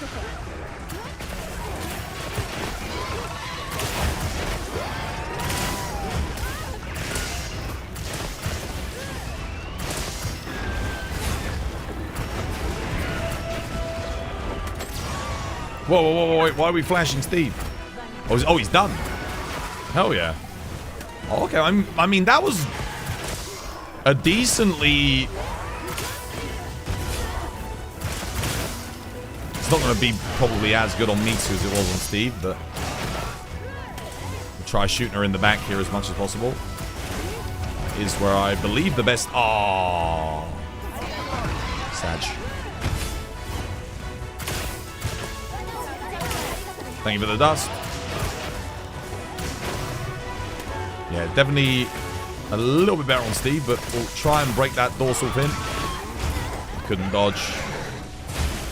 Whoa, wait, why are we flashing Steve? Oh, he's done. Hell yeah. Okay, I mean, that was a decently... It's not going to be probably as good on Mitsu as it was on Steve, but... We'll try shooting her in the back here as much as possible. Is where I believe the best... Oh, Sag. Thank you for the dust. Yeah, definitely a little bit better on Steve, but we'll try and break that dorsal fin. Couldn't dodge.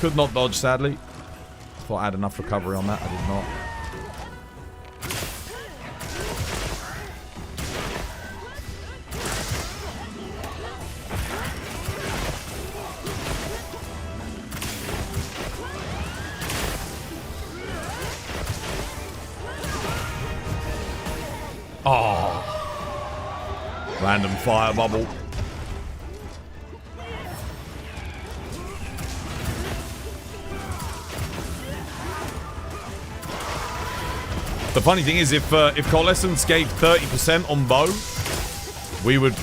Could not dodge, sadly. Thought I had enough recovery on that. I did not. Oh. Random fire bubble. The funny thing is, if Coalescence gave 30% on bow, we would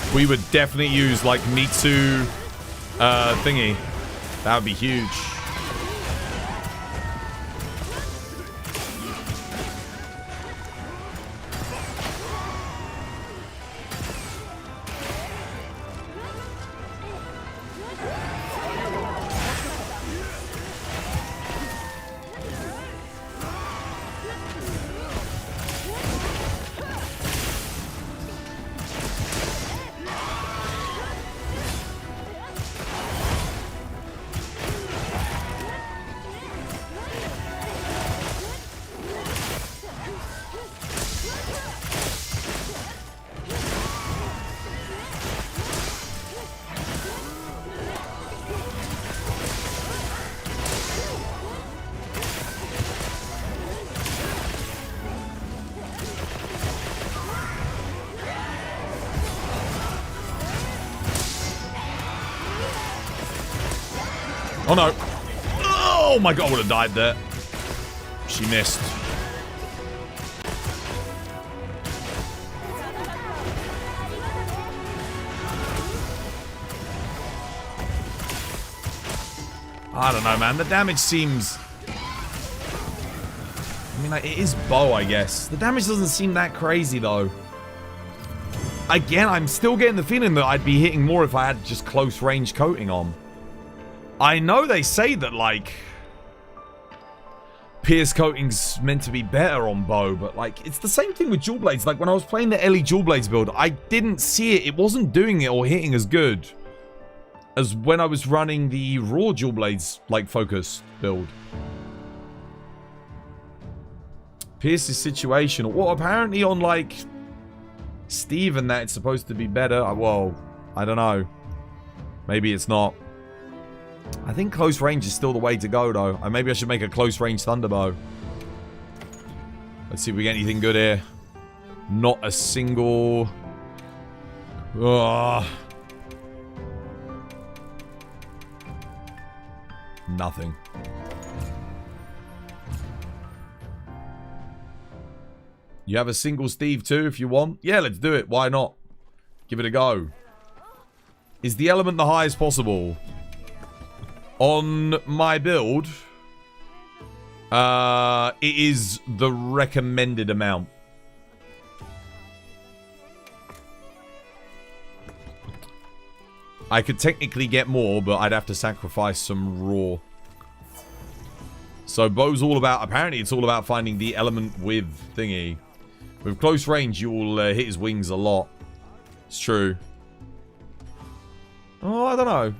definitely use like Mitsu thingy. That would be huge. Oh no. Oh my god, I would have died there. She missed. I don't know, man. The damage seems... I mean, like, it is bow, I guess. The damage doesn't seem that crazy, though. Again, I'm still getting the feeling that I'd be hitting more if I had just close range coating on. I know they say that, like, pierce coating's meant to be better on bow, but, like, it's the same thing with dual blades. Like, when I was playing the LE dual blades build, I didn't see it. It wasn't doing it or hitting as good as when I was running the raw dual blades, like, focus build. Pierce is situational. Well, apparently on, like, Steve and that, it's supposed to be better. Well, I don't know. Maybe it's not. I think close range is still the way to go, though. And maybe I should make a close range thunderbow. Let's see if we get anything good here. Not a single... Ugh. Nothing. You have a single Steve too, if you want? Yeah, let's do it. Why not? Give it a go. Is the element the highest possible? On my build, it is the recommended amount. I could technically get more, but I'd have to sacrifice some raw. So bow's all about, apparently it's all about finding the element with thingy. With close range, you will hit his wings a lot. It's true. Oh, I don't know.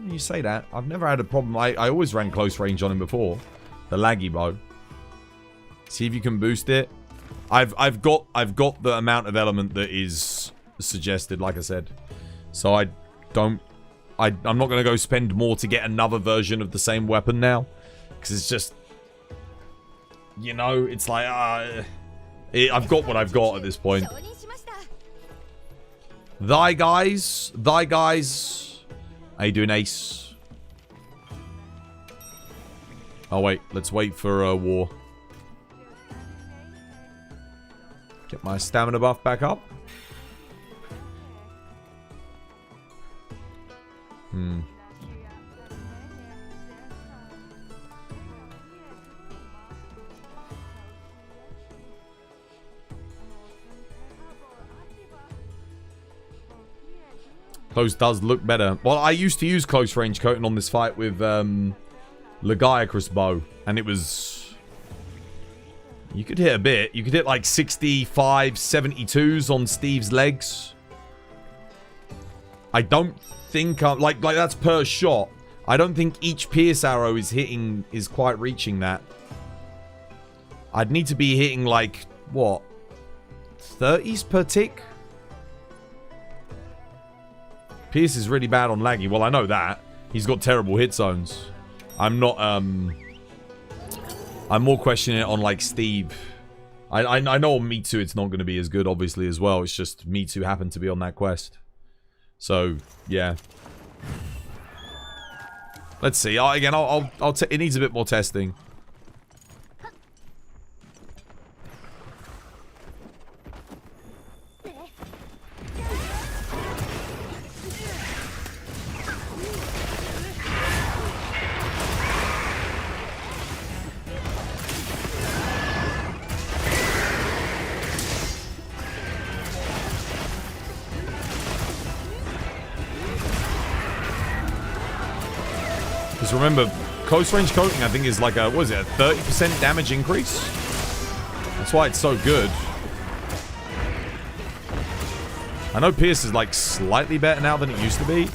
You say that. I've never had a problem. I always ran close range on him before. The laggy bow. See if you can boost it. I've got the amount of element that is suggested, like I said. So I'm not going to go spend more to get another version of the same weapon now. Because it's just... You know, it's like... I've got what I've got at this point. Thy guys. How you doing, Ace? Oh, wait. Let's wait for war. Get my stamina buff back up. Close does look better. Well, I used to use close range coating on this fight with Legiacrus bow, and it was... You could hit a bit. You could hit like 65, 72s on Steve's legs. I don't think... like that's per shot. I don't think each pierce arrow is quite reaching that. I'd need to be hitting like, what? 30s per tick? Pierce is really bad on laggy. Well, I know that. He's got terrible hit zones. I'm not, I'm more questioning it on, like, Steve. I know on Me Too it's not going to be as good, obviously, as well. It's just Me Too happened to be on that quest. So, yeah. Let's see. Again, it needs a bit more testing. Remember, close range coating, I think, is like a, what is it, a 30% damage increase? That's why it's so good. I know Pierce is like slightly better now than it used to be.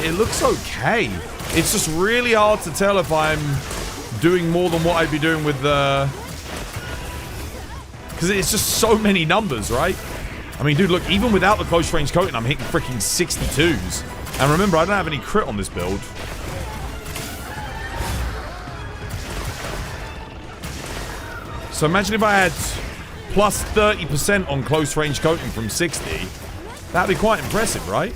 It looks okay. It's just really hard to tell if I'm doing more than what I'd be doing with the... Because it's just so many numbers, right? I mean, dude, look, even without the close range coating, I'm hitting freaking 62s. And remember, I don't have any crit on this build. So imagine if I had plus 30% on close range coating from 60. That'd be quite impressive, right?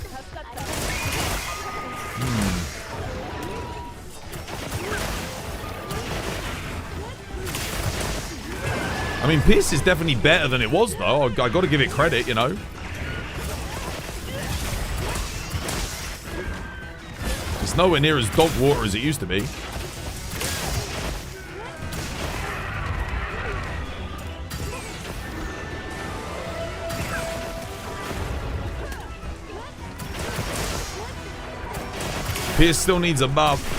I mean, Pierce is definitely better than it was, though. I got to give it credit, you know. It's nowhere near as dog water as it used to be. Pierce still needs a buff.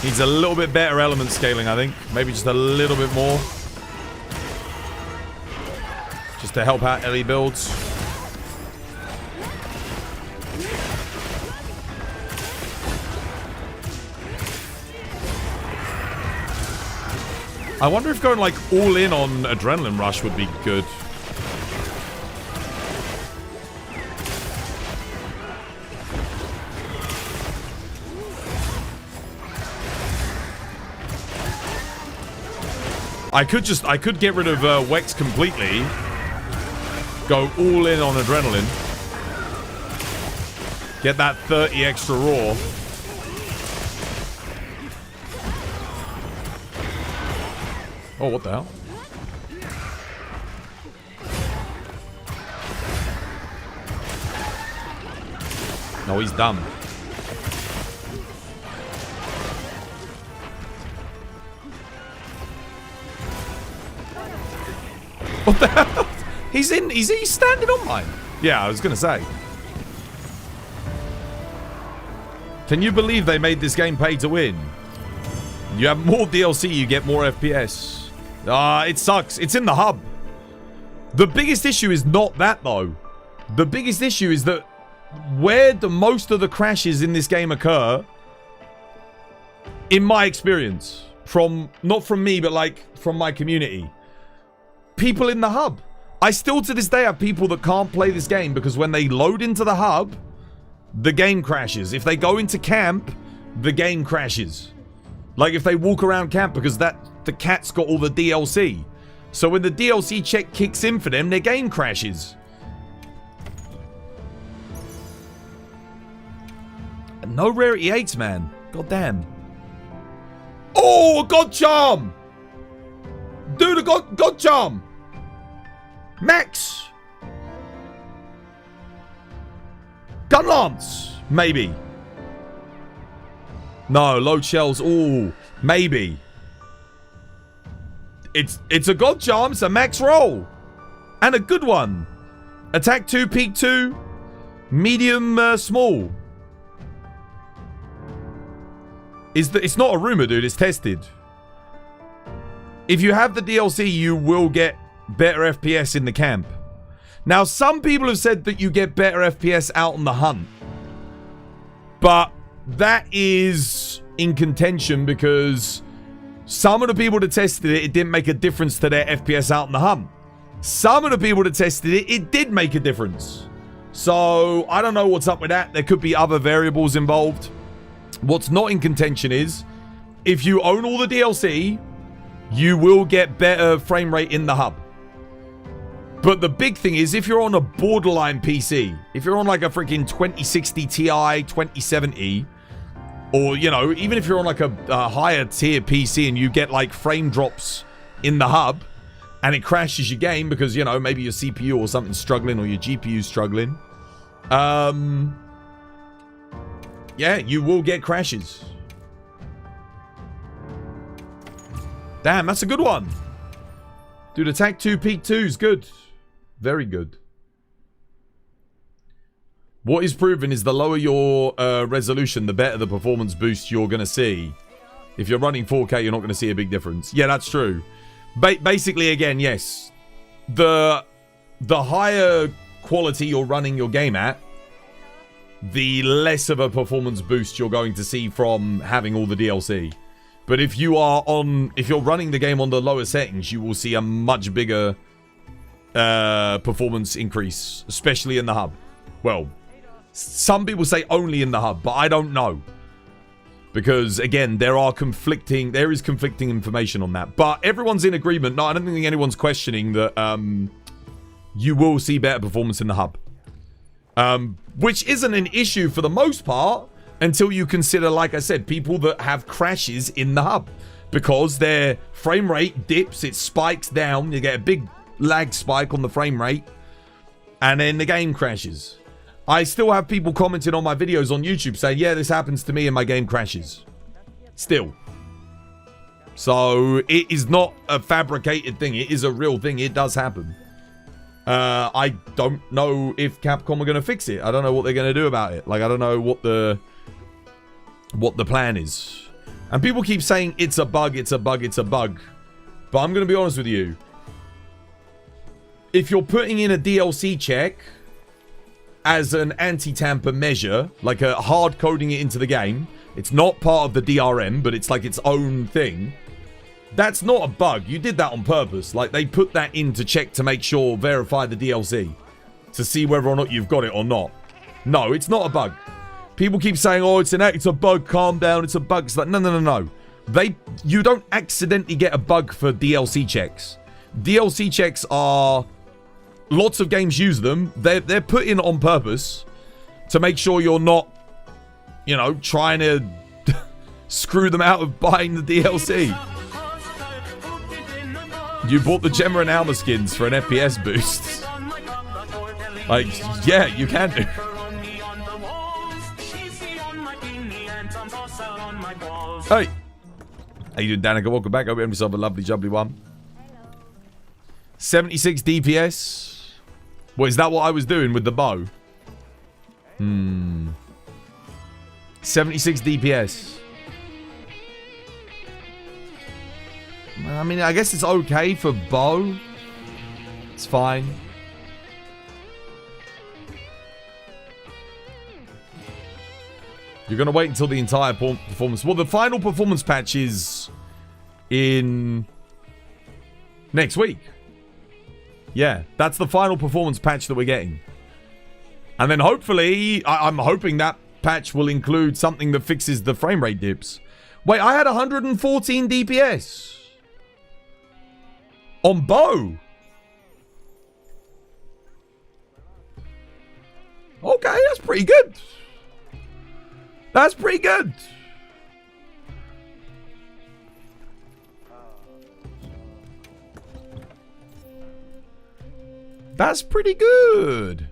Needs a little bit better element scaling, I think. Maybe just a little bit more. Just to help out Ellie builds. I wonder if going like all in on Adrenaline Rush would be good. I could get rid of Wex completely. Go all in on Adrenaline. Get that 30 extra raw. Oh, what the hell? No, he's dumb. What the hell? He's standing on mine. Yeah, I was gonna say. Can you believe they made this game pay to win? You have more DLC, you get more FPS. It sucks. It's in the hub. The biggest issue is not that, though. The biggest issue is that where the most of the crashes in this game occur, in my experience, not from me, but like from my community, people in the hub. I still to this day have people that can't play this game because when they load into the hub, the game crashes. If they go into camp, the game crashes. Like if they walk around camp because the cat's got all the DLC. So when the DLC check kicks in for them, their game crashes. No rarity 8s, man. God damn. Oh, a God Charm! Dude, a God Charm! Max! Gun Lance! Maybe. No, load shells. Ooh, maybe. It's a God Charm. It's a max roll. And a good one. Attack 2, peak 2. Medium, small. It's not a rumor, dude. It's tested. If you have the DLC, you will get better FPS in the camp. Now, some people have said that you get better FPS out on the hunt. But that is in contention because some of the people that tested it didn't make a difference to their FPS out in the hunt. Some of the people that tested it did make a difference. So, I don't know what's up with that. There could be other variables involved. What's not in contention is, if you own all the DLC, you will get better frame rate in the hub. But the big thing is, if you're on a borderline PC, if you're on like a freaking 2060 Ti, 2070, or, you know, even if you're on like a higher tier PC and you get like frame drops in the hub, and it crashes your game because, you know, maybe your CPU or something's struggling or your GPU's struggling, yeah, you will get crashes. Damn, that's a good one. Dude, attack 2, peak 2 is good. Very good. What is proven is the lower your resolution, the better the performance boost you're going to see. If you're running 4K, you're not going to see a big difference. Yeah, that's true. Basically, again, yes. The higher quality you're running your game at, the less of a performance boost you're going to see from having all the DLC. But if you're running the game on the lower settings, you will see a much bigger performance increase, especially in the hub. Well, some people say only in the hub, but I don't know. Because, again, there is conflicting information on that. But everyone's in agreement. No, I don't think anyone's questioning that you will see better performance in the hub. Which isn't an issue for the most part until you consider, like I said, people that have crashes in the hub. Because their frame rate dips, it spikes down, you get a big lag spike on the frame rate, and then the game crashes. I still have people commenting on my videos on YouTube saying, yeah, this happens to me and my game crashes. Still. So, it is not a fabricated thing. It is a real thing. It does happen. I don't know if Capcom are going to fix it. I don't know what they're going to do about it. Like, I don't know what the plan is. And people keep saying it's a bug, it's a bug, it's a bug. But I'm going to be honest with you. If you're putting in a DLC check as an anti-tamper measure, like a hard coding it into the game, it's not part of the DRM, but it's like its own thing. That's not a bug. You did that on purpose. Like, they put that in to check to make sure, verify the DLC. To see whether or not you've got it or not. No, it's not a bug. People keep saying, oh, it's a bug, calm down, it's a bug. It's like, no. You don't accidentally get a bug for DLC checks. DLC checks are... Lots of games use them. They're put in on purpose to make sure you're not, you know, trying to screw them out of buying the DLC. You bought the Gemma and Alma skins for an FPS boost. Like, yeah, you can do. Hey! How you doing, Danica? Welcome back. Hope you have yourself a lovely, jubbly one. 76 DPS. Well, is that what I was doing with the bow? 76 DPS. I mean, I guess it's okay for bow. It's fine. You're going to wait until the entire performance. Well, the final performance patch is in next week. Yeah, that's the final performance patch that we're getting. And then hopefully, I'm hoping that patch will include something that fixes the frame rate dips. Wait, I had 114 DPS on bow. Okay, that's pretty good. That's pretty good. That's pretty good.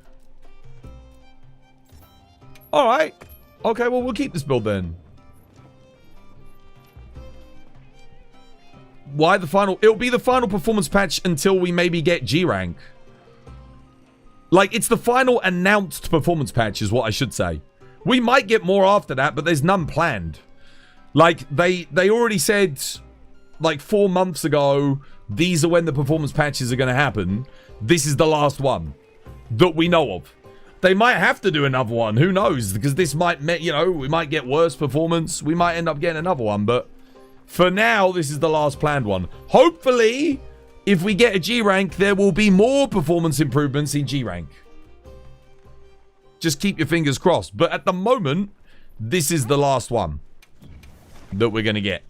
All right. Okay, well, we'll keep this build then. Why the final? It'll be the final performance patch until we maybe get G rank. Like, it's the final announced performance patch is what I should say. We might get more after that, but there's none planned. Like, they already said, like, 4 months ago, these are when the performance patches are going to happen. This is the last one that we know of. They might have to do another one. Who knows? Because this might, you know, we might get worse performance. We might end up getting another one. But for now, this is the last planned one. Hopefully, if we get a G rank, there will be more performance improvements in G rank. Just keep your fingers crossed. But at the moment, this is the last one that we're going to get.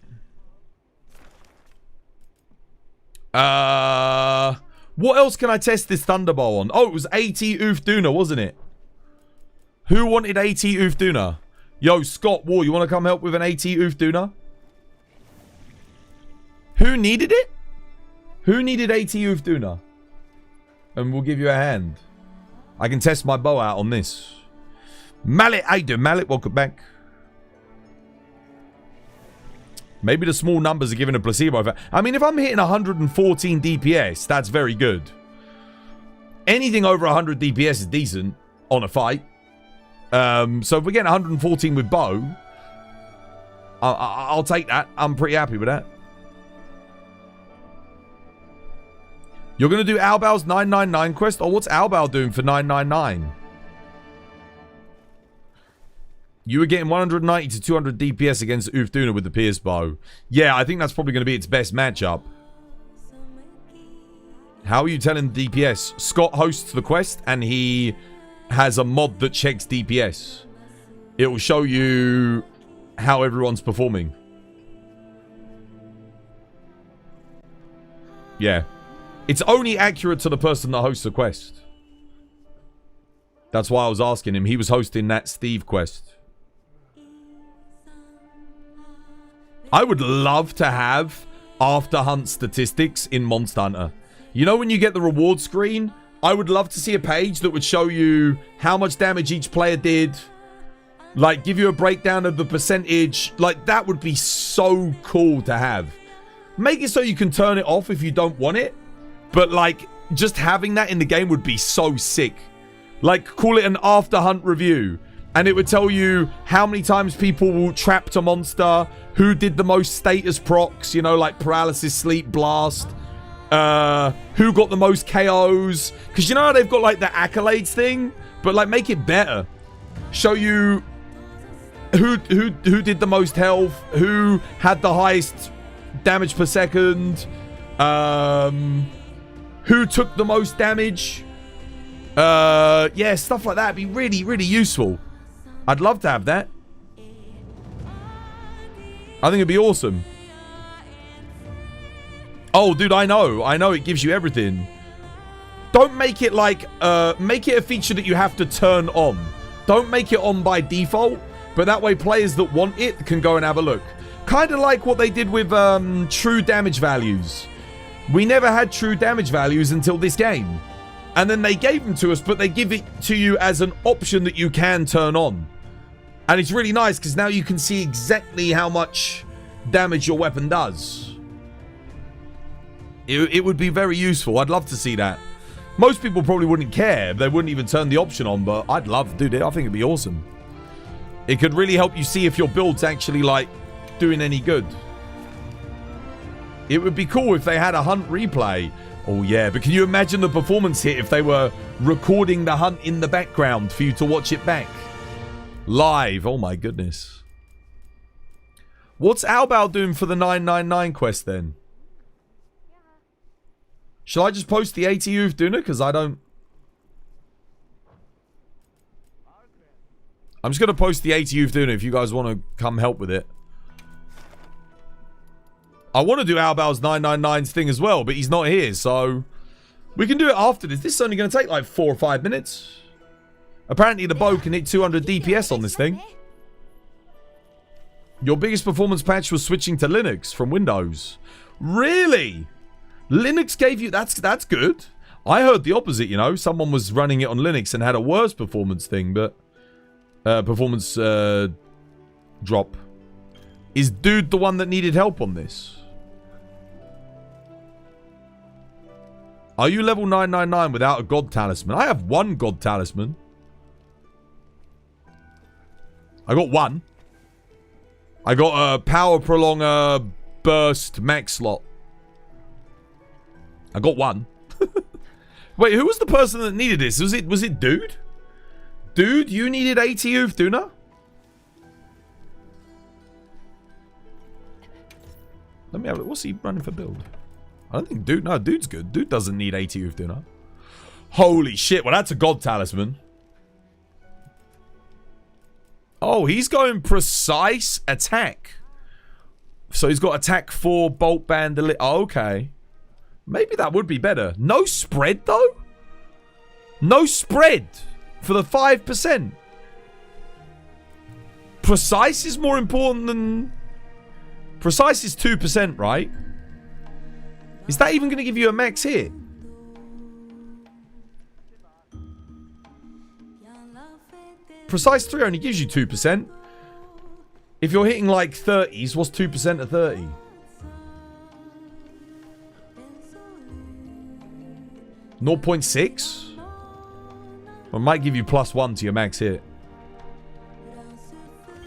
What else can I test this Thunderbolt on? Oh, it was AT Arkveld, wasn't it? Who wanted AT Arkveld? Yo, Scott War, you want to come help with an AT Arkveld? Who needed it? Who needed AT Arkveld? And we'll give you a hand. I can test my bow out on this. Mallet, how you doing, Mallet? Welcome back. Maybe the small numbers are giving a placebo effect. I mean, if I'm hitting 114 DPS, that's very good. Anything over 100 DPS is decent on a fight. So if we're getting 114 with bow, I'll take that. I'm pretty happy with that. You're going to do Albal's 999 quest? Oh, what's Albal doing for 999? You were getting 190 to 200 DPS against Arkveld with the Pierce Bow. Yeah, I think that's probably going to be its best matchup. How are you telling DPS? Scott hosts the quest and he has a mod that checks DPS. It will show you how everyone's performing. Yeah. It's only accurate to the person that hosts the quest. That's why I was asking him. He was hosting that Steve quest. I would love to have after hunt statistics in Monster Hunter. You know when you get the reward screen? I would love to see a page that would show you how much damage each player did. Like, give you a breakdown of the percentage. Like, that would be so cool to have. Make it so you can turn it off if you don't want it. But, like, just having that in the game would be so sick. Like, call it an after hunt review. And it would tell you how many times people trapped a monster, who did the most status procs, you know, like paralysis, sleep, blast, who got the most KOs. Because you know how they've got, like, the accolades thing? But, like, make it better. Show you who did the most health, who had the highest damage per second, who took the most damage. Yeah, stuff like that would be really, really useful. I'd love to have that. I think it'd be awesome. Oh, dude, I know it gives you everything. Don't make it like, make it a feature that you have to turn on. Don't make it on by default, but that way players that want it can go and have a look. Kind of like what they did with true damage values. We never had true damage values until this game. And then they gave them to us, but they give it to you as an option that you can turn on. And it's really nice because now you can see exactly how much damage your weapon does. It would be very useful. I'd love to see that. Most people probably wouldn't care. They wouldn't even turn the option on, but I'd love to do it. I think it'd be awesome. It could really help you see if your build's actually, like, doing any good. It would be cool if they had a hunt replay. Oh, yeah. But can you imagine the performance hit if they were recording the hunt in the background for you to watch it back? Live. Oh, my goodness. What's Arkveld doing for the 999 quest, then? Shall I just post the AT Arkveld? Because I don't... I'm just going to post the AT Arkveld if you guys want to come help with it. I want to do Arkveld's 999's thing as well, but he's not here, so... We can do it after this. This is only going to take like 4 or 5 minutes. Apparently the bow can hit 200 DPS on this thing. Your biggest performance patch was switching to Linux from Windows. Really? Linux gave you... That's good. I heard the opposite, you know. Someone was running it on Linux and had a worse performance thing, but... performance drop. Is dude the one that needed help on this? Are you level 999 without a god talisman? I have 1 god talisman. I got 1. I got a power prolonger burst max slot. I got 1. Wait, who was the person that needed this? Was it dude? Dude, you needed AT Arkveld? Let me have it. What's he running for build? I don't think dude... No, dude's good. Dude doesn't need AT Arkveld. Holy shit. Well, that's a god talisman. Oh, he's going precise attack. So he's got attack 4, bolt bandolier. Oh, okay. Maybe that would be better. No spread, though? No spread for the 5%. Precise is more important than... Precise is 2%, right? Is that even going to give you a max hit? Precise 3 only gives you 2%. If you're hitting like 30s, what's 2% of 30? .6? Well, it might give you +1 to your max hit.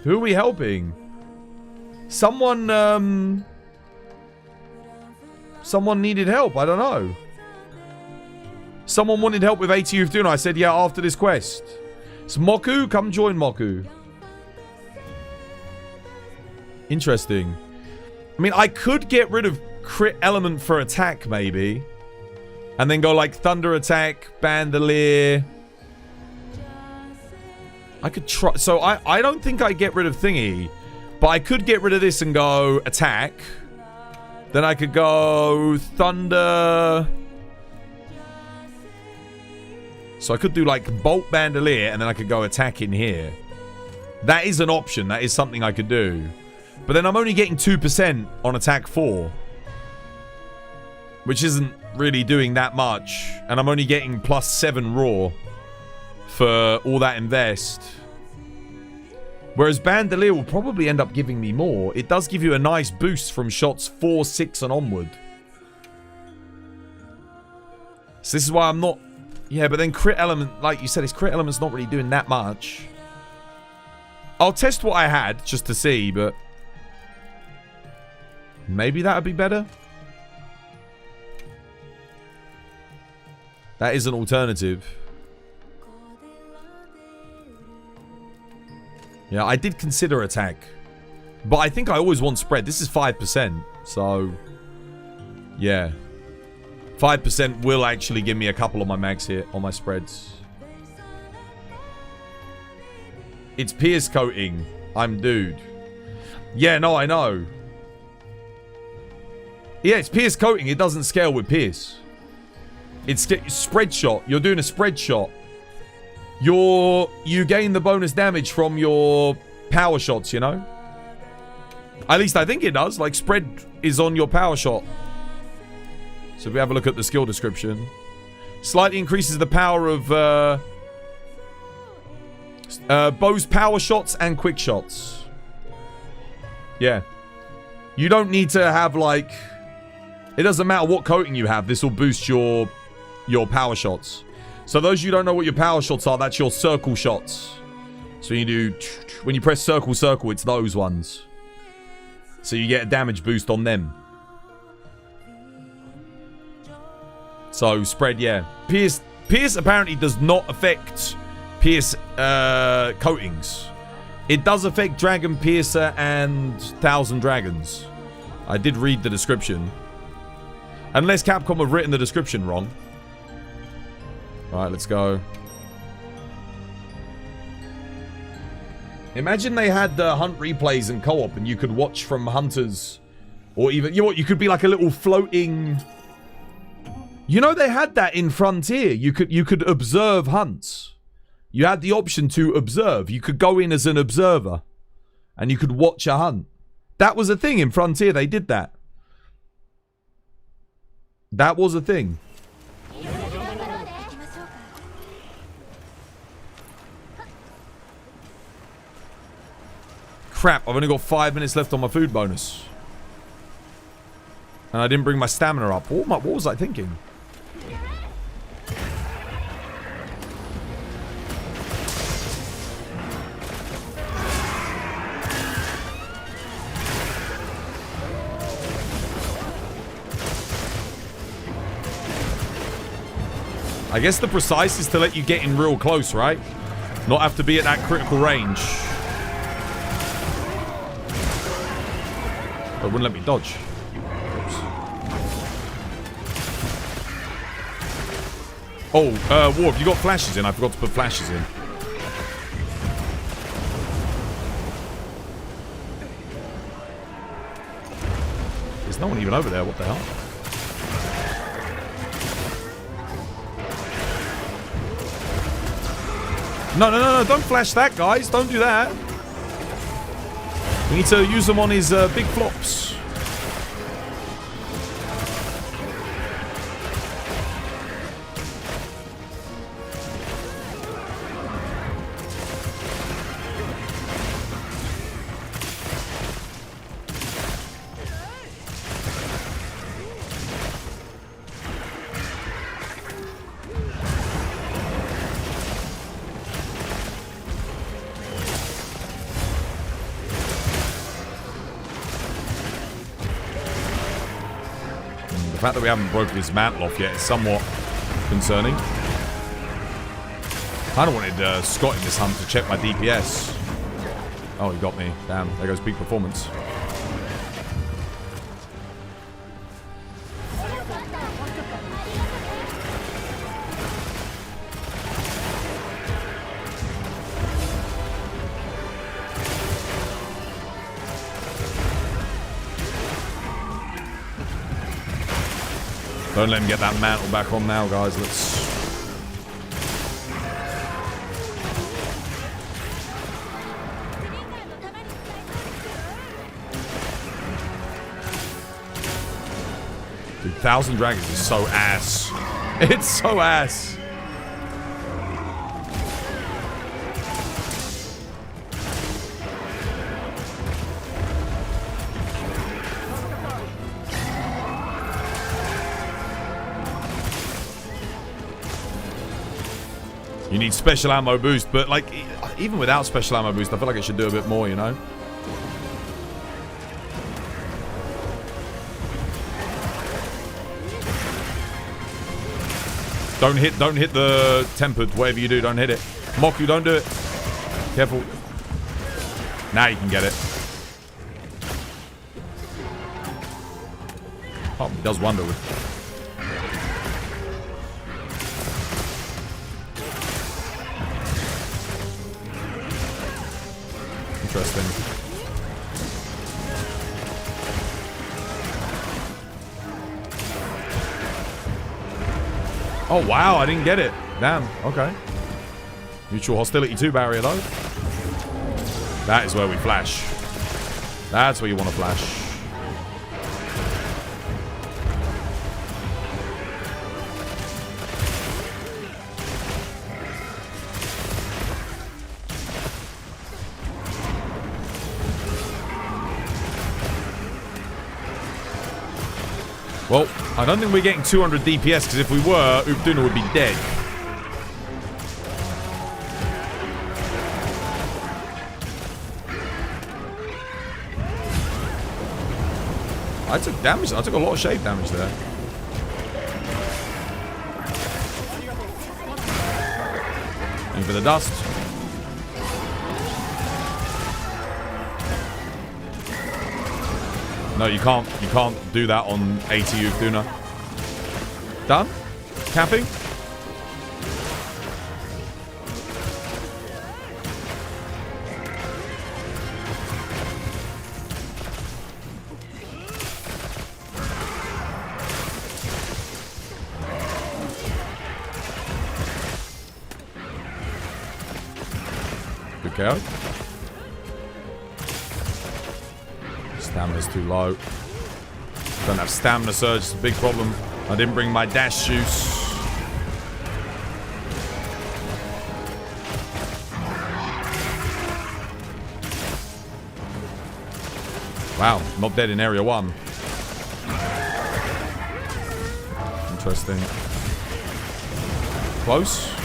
Who are we helping? Someone needed help. I don't know. Someone wanted help with AT Arkveld. I said, yeah, after this quest. It's Moku. Come join Moku. Interesting. I mean, I could get rid of crit element for attack, maybe. And then go like thunder attack, bandolier. I could try. So I don't think I get rid of thingy. But I could get rid of this and go attack. Then I could go thunder. So I could do like bolt bandolier and then I could go attack in here. That is an option. That is something I could do. But then I'm only getting 2% on attack 4. Which isn't really doing that much. And I'm only getting +7 raw for all that invest. Whereas bandolier will probably end up giving me more. It does give you a nice boost from shots 4, 6 and onward. So this is why I'm not... Yeah, but then crit element, like you said, his crit element's not really doing that much. I'll test what I had just to see, but... Maybe that would be better. That is an alternative. Yeah, I did consider attack. But I think I always want spread. This is 5%. So, yeah. 5% will actually give me a couple of my max hit on my spreads. It's pierce coating. I'm dude. Yeah, no, I know. Yeah, it's pierce coating. It doesn't scale with pierce. It's spread shot. You're doing a spread shot. You gain the bonus damage from your power shots, you know? At least I think it does. Like, spread is on your power shot. So if we have a look at the skill description. Slightly increases the power of bow's power shots and quick shots. Yeah. You don't need to have, like... It doesn't matter what coating you have. This will boost your power shots. So those of you who don't know what your power shots are, that's your circle shots. So you do... When you press circle, circle, it's those ones. So you get a damage boost on them. So, spread, yeah. Pierce apparently does not affect Pierce coatings. It does affect Dragon Piercer and Thousand Dragons. I did read the description. Unless Capcom have written the description wrong. Alright, let's go. Imagine they had the hunt replays and co-op and you could watch from hunters. Or even, you know what, you could be like a little floating... You know they had that in Frontier. You could observe hunts. You had the option to observe. You could go in as an observer. And you could watch a hunt. That was a thing in Frontier. They did that. That was a thing. Crap, I've only got 5 minutes left on my food bonus. And I didn't bring my stamina up. What was I thinking? I guess the precise is to let you get in real close, right? Not have to be at that critical range. Oh, it wouldn't let me dodge. Oops. Oh, War, have you got flashes in? I forgot to put flashes in. There's no one even over there. What the hell? No, don't flash that, guys. Don't do that. We need to use them on his big flops. The fact that we haven't broken his mantle off yet is somewhat concerning. I kind of wanted Scott in this hunt to check my DPS. Oh, he got me. Damn, there goes peak performance. Don't let him get that mantle back on now, guys. Let's... Dude, Thousand Dragons is so ass. It's so ass. You need special ammo boost, but like, even without special ammo boost, I feel like it should do a bit more, you know? Don't hit the tempered, whatever you do, don't hit it. Moku, don't do it. Careful. Now you can get it. Oh, it does wonder with... Interesting. Oh, wow, I didn't get it. Damn, okay. Mutual hostility 2 barrier, though. That is where we flash. That's where you want to flash. Well, I don't think we're getting 200 DPS, because if we were, Udra would be dead. I took damage. I took a lot of shade damage there. In for the dust. No, you can't do that on AT Arkveld. Done? Capping? Good KO. Stamina's too low. Don't have stamina surge, it's a big problem. I didn't bring my dash juice. Wow, not dead in area 1. Interesting. Close.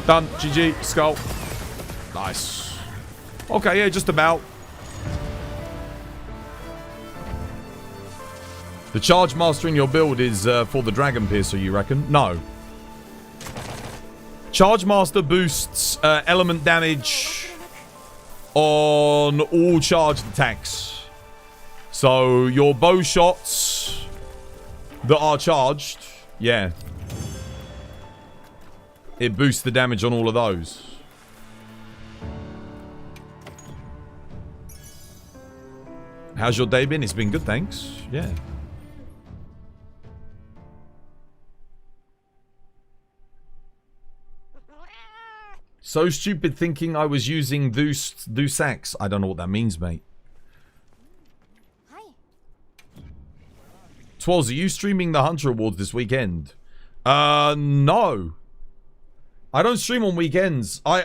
Done. GG. Skull. Nice. Okay, yeah, just about. The charge master in your build is for the Dragon Piercer, you reckon? No. Charge master boosts element damage on all charged attacks. So your bow shots that are charged, yeah. It boosts the damage on all of those. How's your day been? It's been good, thanks. Yeah. So stupid thinking I was using Dusax. I don't know what that means, mate. Hi. Twells, are you streaming the Hunter Awards this weekend? No. I don't stream on weekends. I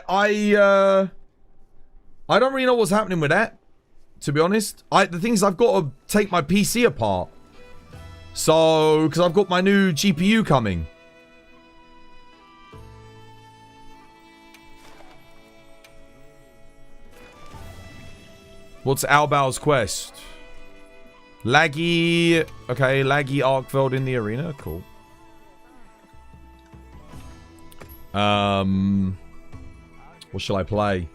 don't really know what's happening with that, to be honest. The thing is, I've got to take my PC apart. So, because I've got my new GPU coming. What's Albao's quest? Laggy... Okay, Laggy Arkveld in the arena. Cool. What shall I play?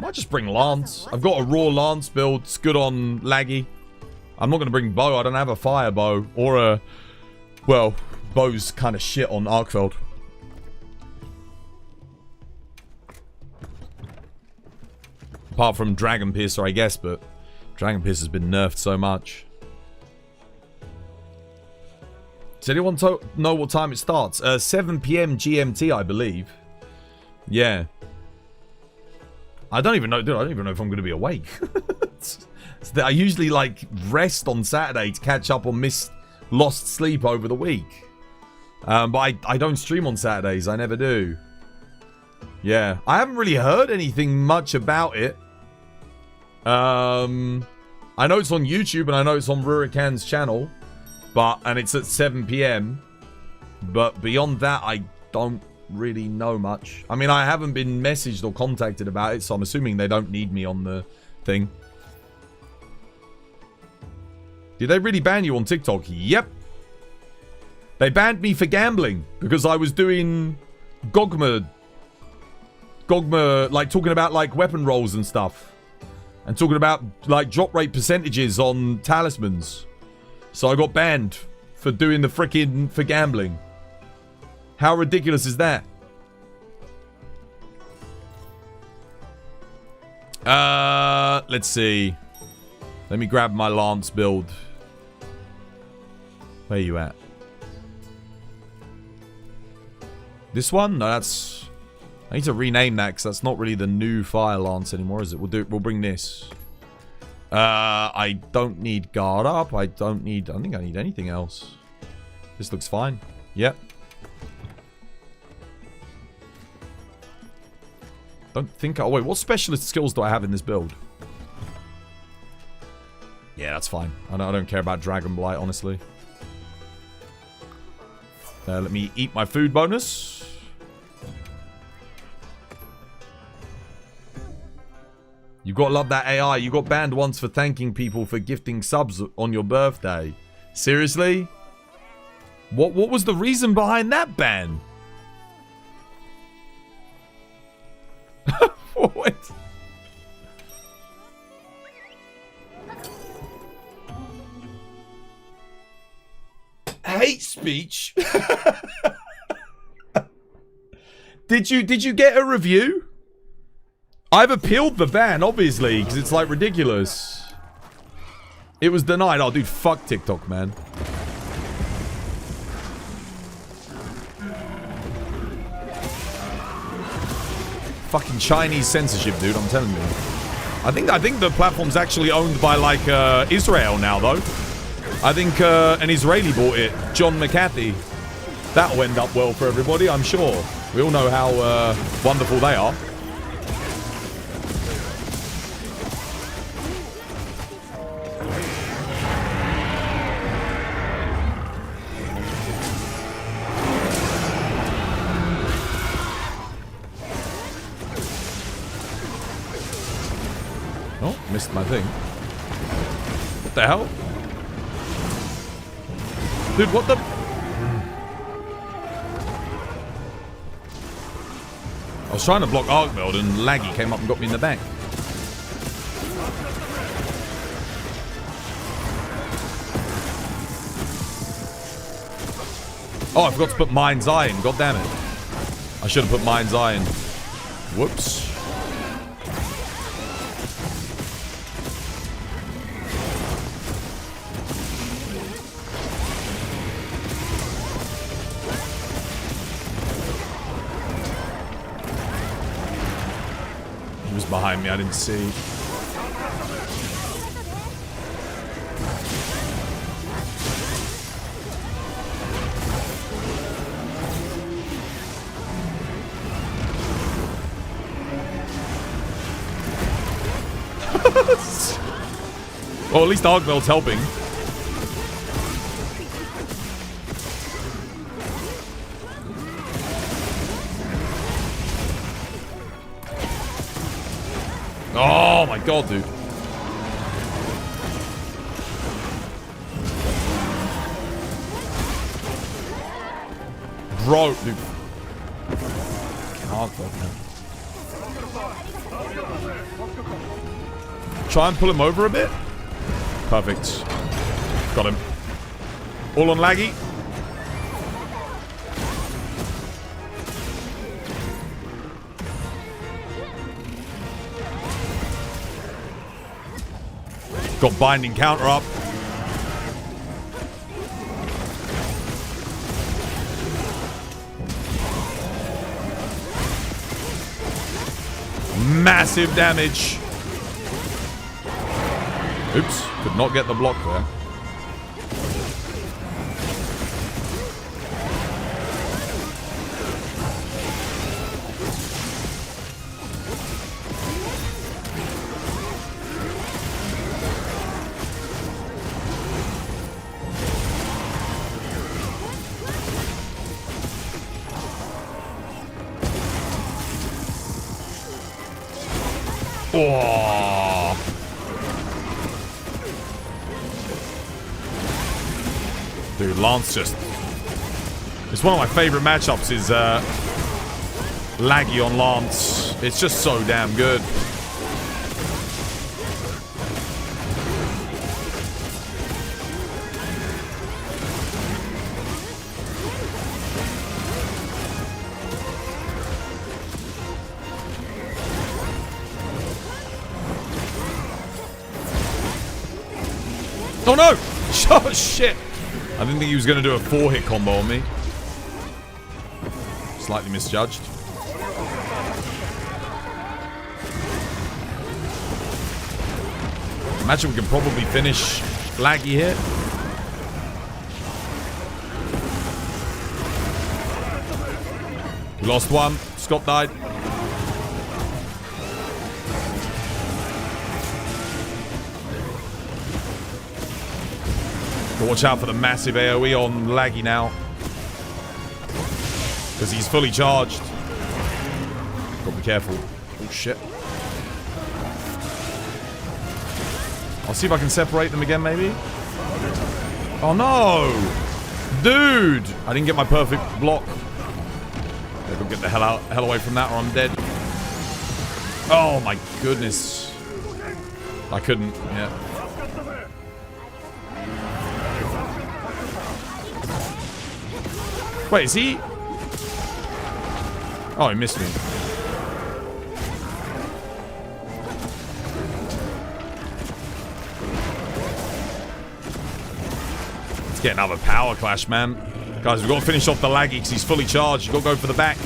Might just bring Lance. I've got a raw Lance build. It's good on Laggy. I'm not going to bring bow. I don't have a fire bow. Or a... Well, bow's kind of shit on Arkveld. Apart from Dragon Piercer, I guess, but Dragon Piercer's been nerfed so much. Does anyone know what time it starts? 7 PM GMT, I believe. Yeah. I don't even know, dude. I don't even know if I'm going to be awake. I usually, like, rest on Saturday to catch up on lost sleep over the week. But I don't stream on Saturdays. I never do. Yeah. I haven't really heard anything much about it. I know it's on YouTube and I know it's on Rurikan's channel. And it's at 7 PM. But beyond that, I don't really know much. I mean, I haven't been messaged or contacted about it, so I'm assuming they don't need me on the thing. Did they really ban you on TikTok? Yep. They banned me for gambling because I was doing Gogma, like talking about like weapon rolls and stuff. And talking about like drop rate percentages on talismans. So I got banned for doing the freaking, for gambling. How ridiculous is that? Let's see. Let me grab my Lance build. Where are you at? This one? No, that's... I need to rename that because that's not really the new Fire Lance anymore, is it? We'll bring this. I don't need guard up. I don't think I need anything else. This looks fine. Yep. Don't think... Oh, wait. What specialist skills do I have in this build? Yeah, that's fine. I don't care about Dragon Blight, honestly. Let me eat my food bonus. You gotta love that AI. You got banned once for thanking people for gifting subs on your birthday. Seriously? What was the reason behind that ban? What? Hate speech? Did you get a review? I've appealed the ban, obviously, because it's like ridiculous. It was denied. Oh, dude, fuck TikTok, man. Fucking Chinese censorship, dude. I'm telling you. I think the platform's actually owned by like Israel now, though. I think an Israeli bought it, John McCarthy. That'll end up well for everybody, I'm sure. We all know how wonderful they are. Oh, missed my thing. What the hell? Dude, what the... I was trying to block Arkveld and Laggy came up and got me in the back. Oh, I forgot to put Mind's Eye in. God damn it. I should have put Mind's Eye in. Whoops. Behind me, I didn't see. Well, at least Arkveld's helping. Oh my god, dude. Bro, dude. Arkveld, man. Try and pull him over a bit. Perfect. Got him. All on Laggy. Got binding counter up. Massive damage. Oops, could not get the block there. Oh. Dude, Lance just... It's one of my favorite matchups is Laggy on Lance. It's just so damn good. Oh no! Oh shit! I didn't think he was going to do a 4-hit combo on me. Slightly misjudged. Imagine we can probably finish Laggy here. We lost one. Scott died. But watch out for the massive AoE on Laggy now. Because he's fully charged. Gotta be careful. Oh, shit. I'll see if I can separate them again, maybe. Oh, no! Dude! I didn't get my perfect block. Gotta go get the hell away from that or I'm dead. Oh, my goodness. I couldn't, yeah. Wait, is he... Oh, he missed me. Let's get another power clash, man. Guys, we've got to finish off the Laggy because he's fully charged. You've got to go for the back.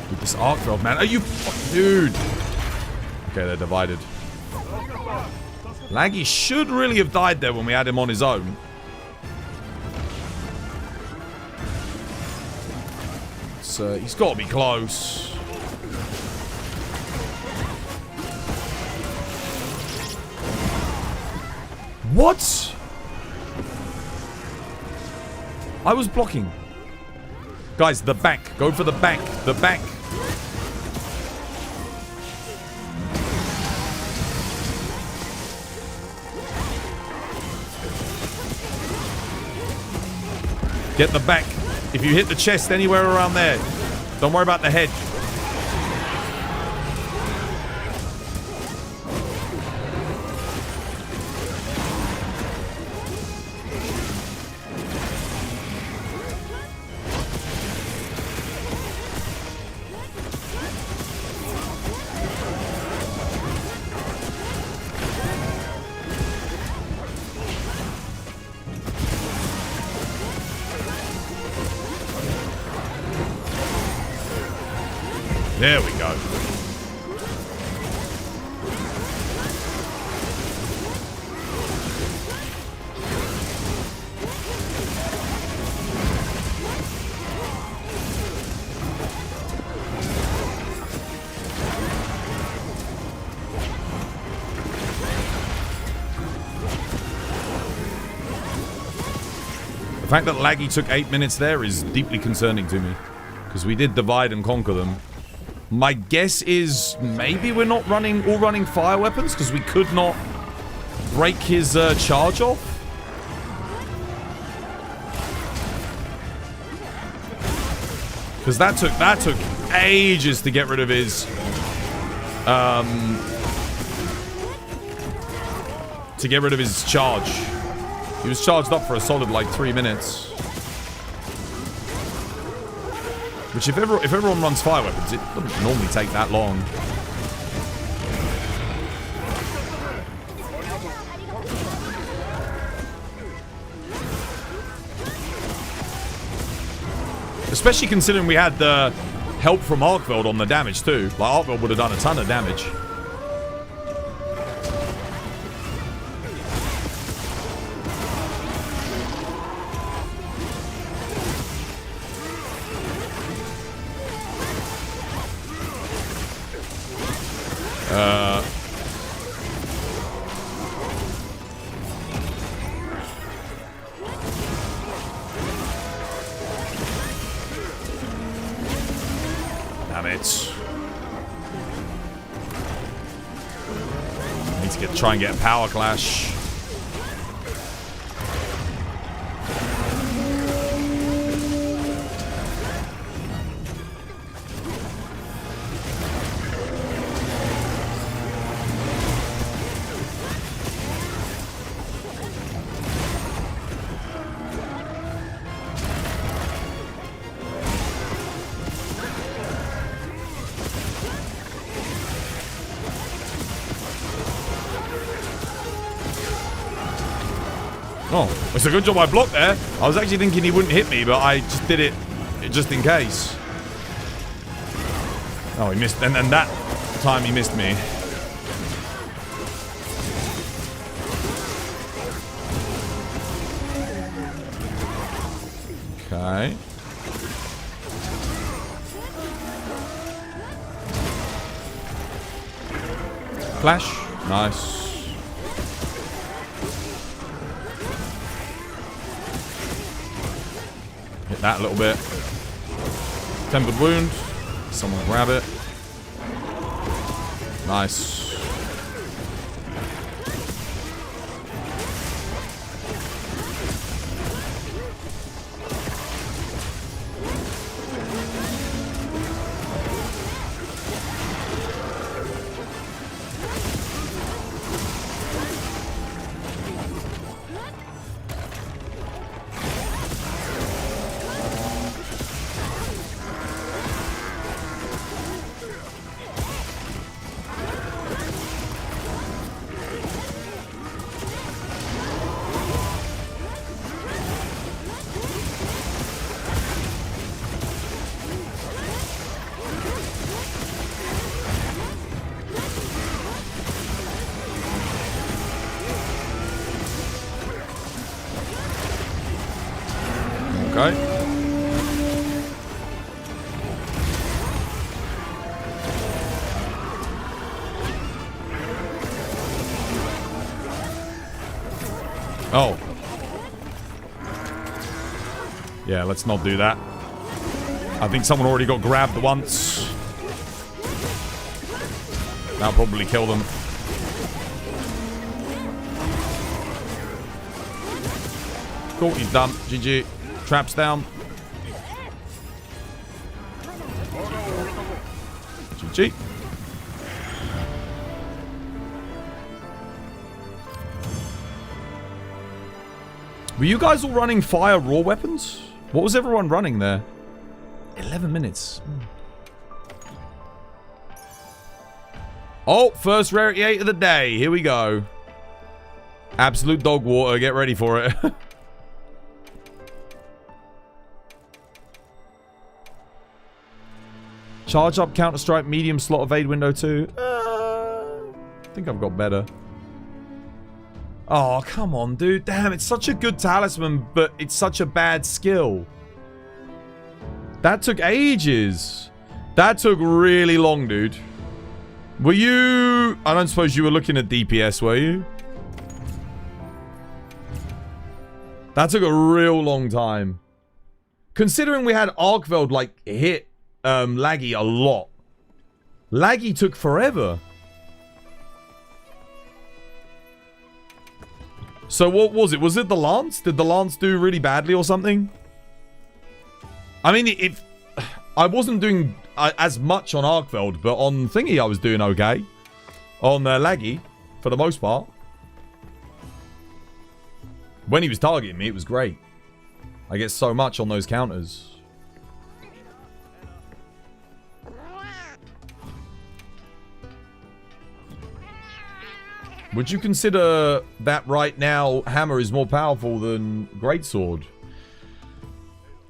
Dude, this Arkveld, man. Are you... Dude. Okay, they're divided. Laggy should really have died there when we had him on his own. So he's got to be close. What? I was blocking. Guys, the back. Go for the back. The back. Get the back. If you hit the chest anywhere around there, don't worry about the head. There we go. The fact that Laggy took 8 minutes there is deeply concerning to me. Because we did divide and conquer them. My guess is maybe we're not all running fire weapons because we could not break his charge off. Because that took ages to get rid of his charge. He was charged up for a solid like 3 minutes. Which if everyone runs fire weapons, it doesn't normally take that long. Especially considering we had the help from Arkveld on the damage too. Like Arkveld would have done a ton of damage. Damn it. Need to try and get a power clash. Oh, it's a good job I blocked there. I was actually thinking he wouldn't hit me, but I just did it just in case. Oh, he missed. And that time he missed me. Okay. Flash. Nice. Hit that a little bit. Tempered wound. Someone grab it. Nice. Okay. Oh. Yeah, let's not do that. I think someone already got grabbed once. That'll probably kill them. Cool, he's done. GG. Traps down. GG. Were you guys all running fire raw weapons? What was everyone running there? 11 minutes. Oh, first rarity 8 of the day. Here we go. Absolute dog water. Get ready for it. Charge up, Counter-Strike, medium slot evade window 2. I think I've got better. Oh, come on, dude. Damn, it's such a good talisman, but it's such a bad skill. That took ages. That took really long, dude. Were you... I don't suppose you were looking at DPS, were you? That took a real long time. Considering we had Arkveld, like, hit Laggy a lot. Laggy took forever. So what was it? Was it the Lance? Did the Lance do really badly or something? I mean, if I wasn't doing as much on Arkveld, but on Thingy I was doing okay. On Laggy, for the most part. When he was targeting me, it was great. I get so much on those counters. Would you consider that right now Hammer is more powerful than Greatsword?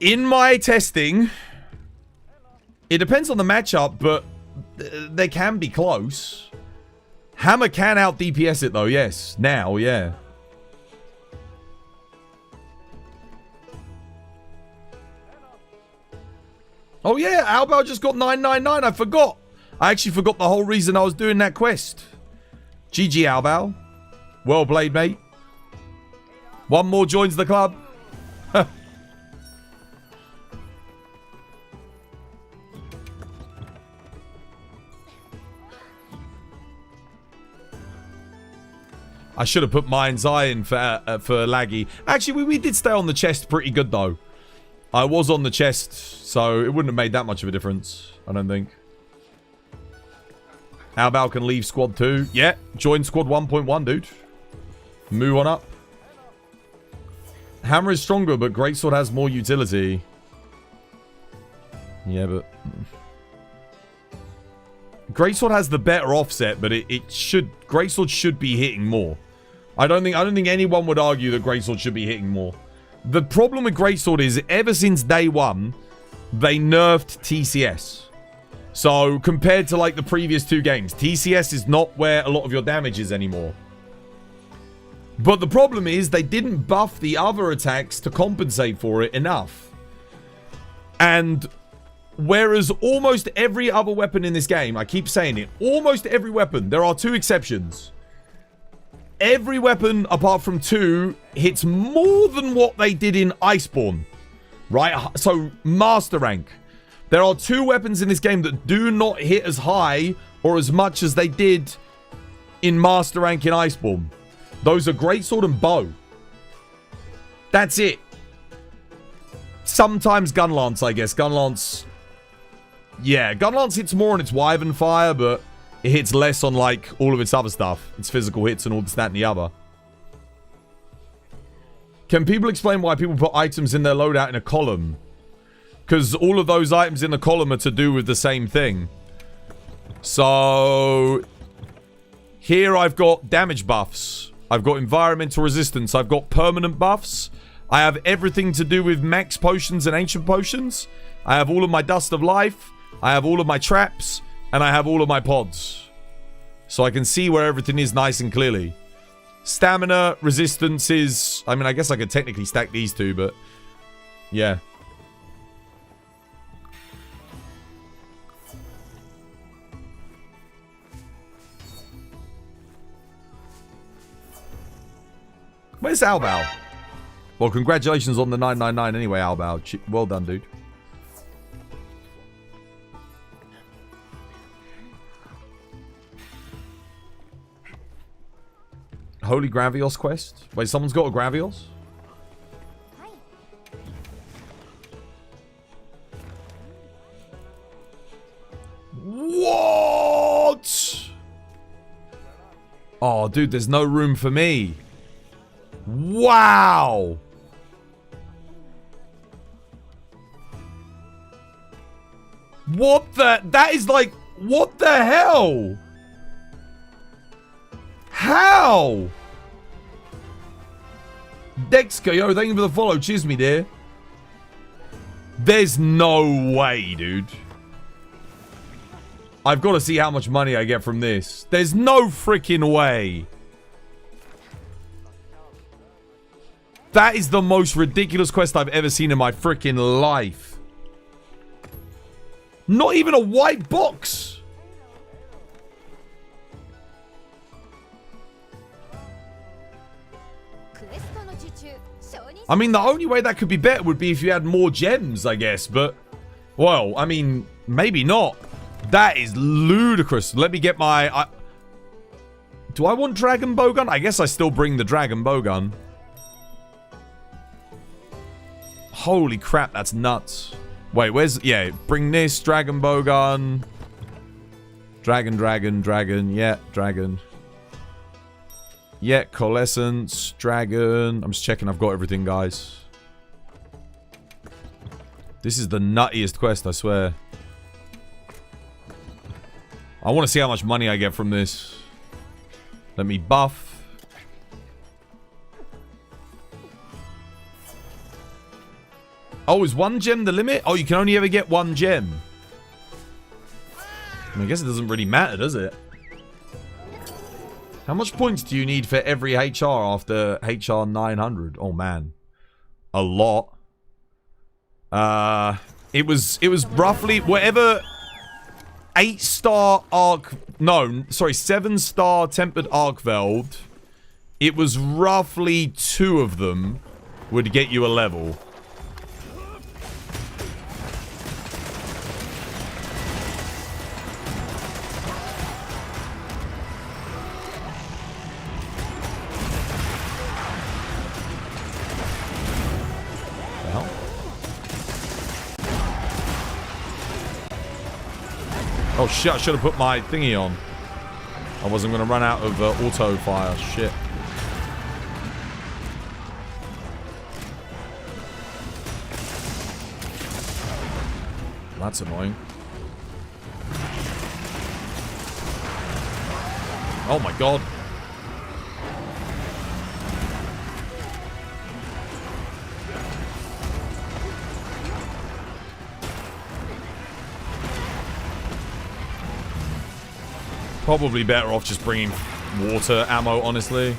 In my testing, it depends on the matchup, but they can be close. Hammer can out DPS it though, yes. Now, yeah. Oh yeah, Albao just got 999. I forgot. I actually forgot the whole reason I was doing that quest. GG, Albao. Well played, mate. One more joins the club. I should have put Mind's Eye in for Laggy. Actually, we did stay on the chest pretty good, though. I was on the chest, so it wouldn't have made that much of a difference, I don't think. Albao can leave squad 2. Yeah, join squad 1.1, dude. Move on up. Hammer is stronger, but Greatsword has more utility. Yeah, but... Greatsword has the better offset, but it should... Greatsword should be hitting more. I don't think anyone would argue that Greatsword should be hitting more. The problem with Greatsword is, ever since day one, they nerfed TCS. So, compared to, like, the previous 2 games, TCS is not where a lot of your damage is anymore. But the problem is, they didn't buff the other attacks to compensate for it enough. And Whereas almost every other weapon in this game, I keep saying it, almost every weapon, there are 2 exceptions. Every weapon, apart from 2, hits more than what they did in Iceborne. Right? So, Master Rank. There are 2 weapons in this game that do not hit as high or as much as they did in Master Rank in Iceborne. Those are Greatsword and Bow. That's it. Sometimes Gunlance, I guess. Gunlance... Yeah, Gunlance hits more on its Wyvern Fire, but it hits less on, like, all of its other stuff. Its physical hits and all this, that, and the other. Can people explain why people put items in their loadout in a column? Because all of those items in the column are to do with the same thing. So... Here I've got damage buffs. I've got environmental resistance. I've got permanent buffs. I have everything to do with max potions and ancient potions. I have all of my Dust of Life. I have all of my traps. And I have all of my pods. So I can see where everything is nice and clearly. Stamina, resistance is... I mean, I guess I could technically stack these 2, but... Yeah. Where's Albao? Well, congratulations on the 999 anyway, Albao. Well done, dude. Holy Gravios quest? Wait, someone's got a Gravios? What? Oh, dude, there's no room for me. Wow. What the? That is like, what the hell? How? Dexka, yo, thank you for the follow. Cheers me, dear. There's no way, dude. I've got to see how much money I get from this. There's no freaking way. That is the most ridiculous quest I've ever seen in my freaking life. Not even a white box. I mean, the only way that could be better would be if you had more gems, I guess. But, well, I mean, maybe not. That is ludicrous. Let me get my... Do I want Dragon Bowgun? I guess I still bring the Dragon Bowgun. Holy crap, that's nuts. Wait, where's... Yeah, bring this. Dragon Bowgun. Dragon. Yeah, dragon. Yeah, Coalescence. Dragon. I'm just checking I've got everything, guys. This is the nuttiest quest, I swear. I want to see how much money I get from this. Let me buff. Oh, is 1 gem the limit? Oh, you can only ever get 1 gem. I guess it doesn't really matter, does it? How much points do you need for every HR after HR 900? Oh, man. A lot. It was roughly whatever 8-star Arc... No, sorry, 7-star Tempered Arkveld. It was roughly 2 of them would get you a level. Oh shit, I should have put my thingy on. I wasn't going to run out of auto fire. Shit. That's annoying. Oh my god. Probably better off just bringing water ammo, honestly.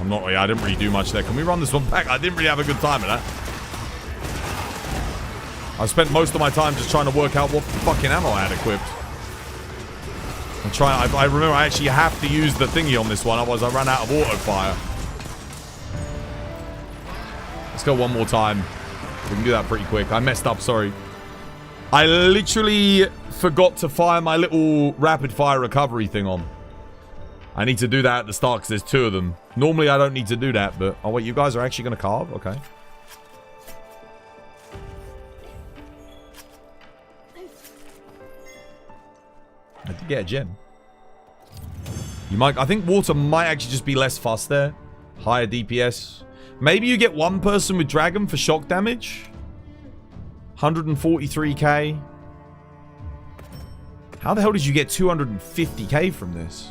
I didn't really do much there. Can we run this one back? I didn't really have a good time at that. I spent most of my time just trying to work out what fucking ammo I had equipped. I remember I actually have to use the thingy on this one, otherwise I ran out of auto fire. Let's go one more time. We can do that pretty quick. I messed up, sorry. I literally forgot to fire my little rapid fire recovery thing on. I need to do that at the start because there's 2 of them. Normally I don't need to do that, but... Oh wait, you guys are actually going to carve? Okay. I did get a gem. You might... I think water might actually just be less fast there. Higher DPS. Maybe you get 1 person with dragon for shock damage. 143k. How the hell did you get 250k from this?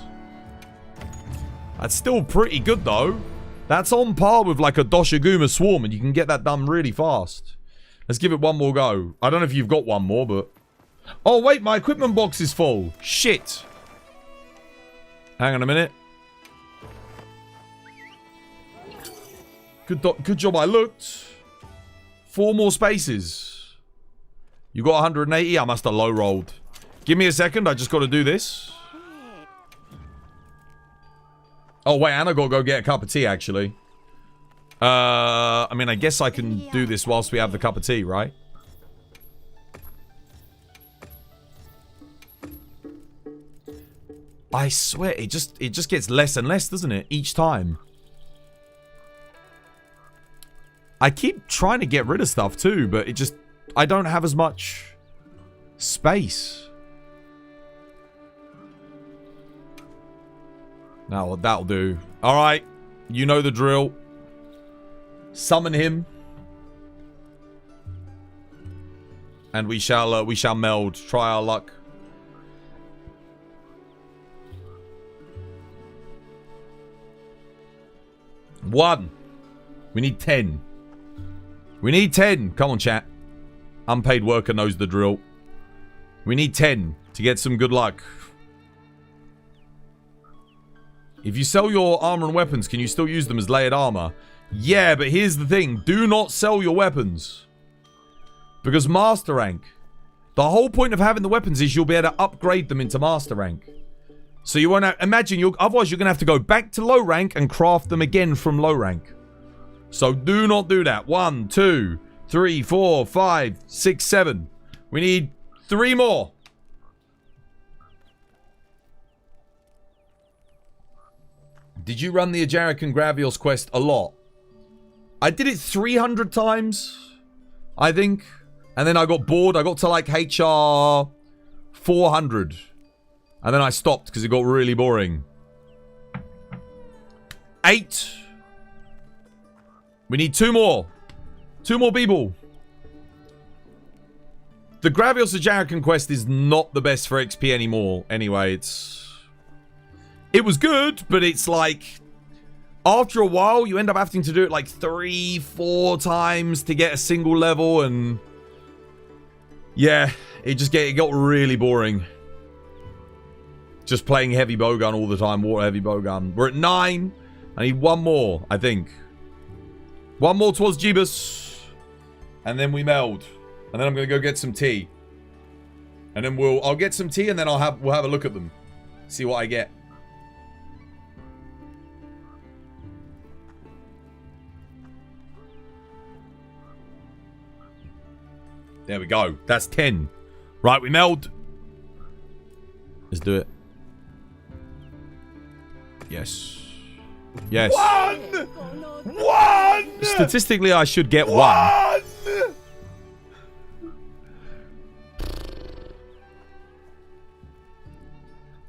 That's still pretty good, though. That's on par with, like, a Doshiguma Swarm, and you can get that done really fast. Let's give it one more go. I don't know if you've got one more, but... Oh, wait, my equipment box is full. Shit. Hang on a minute. Good job I looked. 4 more spaces. You got 180? I must have low-rolled. Give me a second. I just got to do this. Oh, wait. And I got to go get a cup of tea, actually. I mean, I guess I can do this whilst we have the cup of tea, right? I swear, it just gets less and less, doesn't it? Each time. I keep trying to get rid of stuff too, but it just... I don't have as much space. Now, well, that'll do. Alright. You know the drill. Summon him. And we shall meld. Try our luck. One. We need 10. We need 10. Come on, chat. Unpaid worker knows the drill. We need 10 to get some good luck. If you sell your armor and weapons, can you still use them as layered armor? Yeah, but here's the thing. Do not sell your weapons. Because master rank. The whole point of having the weapons is you'll be able to upgrade them into master rank. So you won't have, imagine, otherwise you're going to have to go back to low rank and craft them again from low rank. So do not do that. 1, 2, 3, 4, 5, 6, 7. We need 3 more. Did you run the Ajaric and Gravios quest a lot? I did it 300 times, I think. And then I got bored. I got to like HR 400. And then I stopped because it got really boring. 8. We need 2 more. 2 more people. The Gravios Ajaric quest is not the best for XP anymore. Anyway, it was good, but it's like... After a while, you end up having to do it like 3, 4 times to get a single level, and... Yeah, it got really boring. Just playing heavy bowgun all the time, water heavy bowgun. We're at 9. I need 1 more, I think. 1 more towards Jeebus. And then we meld. And then I'm going to go get some tea. And then I'll get some tea, and then we'll have a look at them. See what I get. There we go. That's 10. Right, we meld. Let's do it. Yes. Yes. 1! 1! Statistically, I should get 1.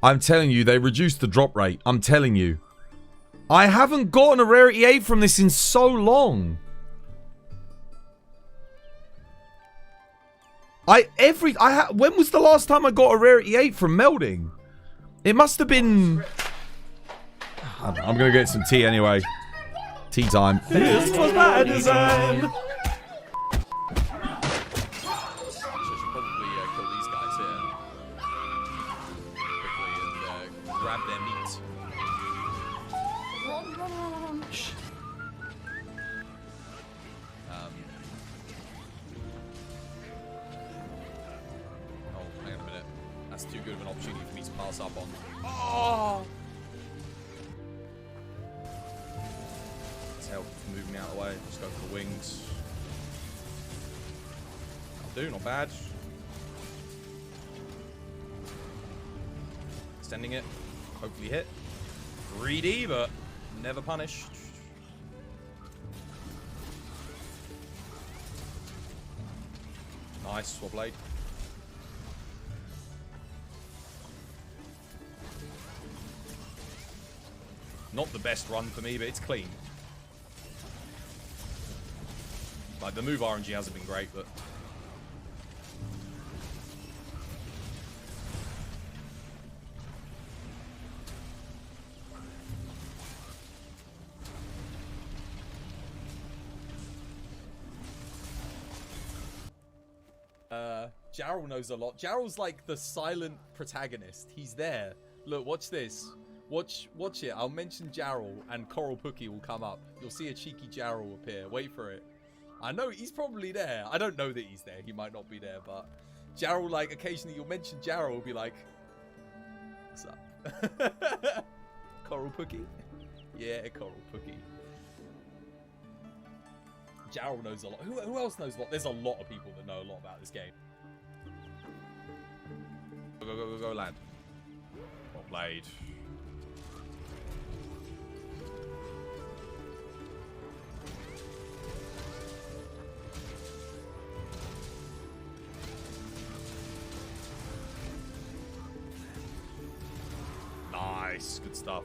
I'm telling you, they reduced the drop rate. I'm telling you. I haven't gotten a rarity 8 from this in so long. When was the last time I got a rarity 8 from melding? It must have been... I'm gonna get some tea anyway. Tea time. This was my design. much. Oh, hang on a minute. That's too good of an opportunity for me to pass up on. Oh! Let's help move me out of the way. Just go for the wings. I'll do, not bad. Extending it. Hopefully hit. Greedy, but never punished. Nice, swap blade. Not the best run for me, but it's clean. Like, the move RNG hasn't been great, but... Jarl knows a lot. Jarl's like the silent protagonist. He's there. Look, watch this. Watch it. I'll mention Jarl and Coral Pookie will come up. You'll see a cheeky Jarl appear. Wait for it. I know he's probably there. I don't know that he's there. He might not be there, but Jarl, like, occasionally you'll mention Jarl will be like, what's up? Coral Pookie? Yeah, Coral Pookie. Jarl knows a lot. Who else knows a lot? There's a lot of people that know a lot about this game. Go, lad. Well played. Nice, good stuff.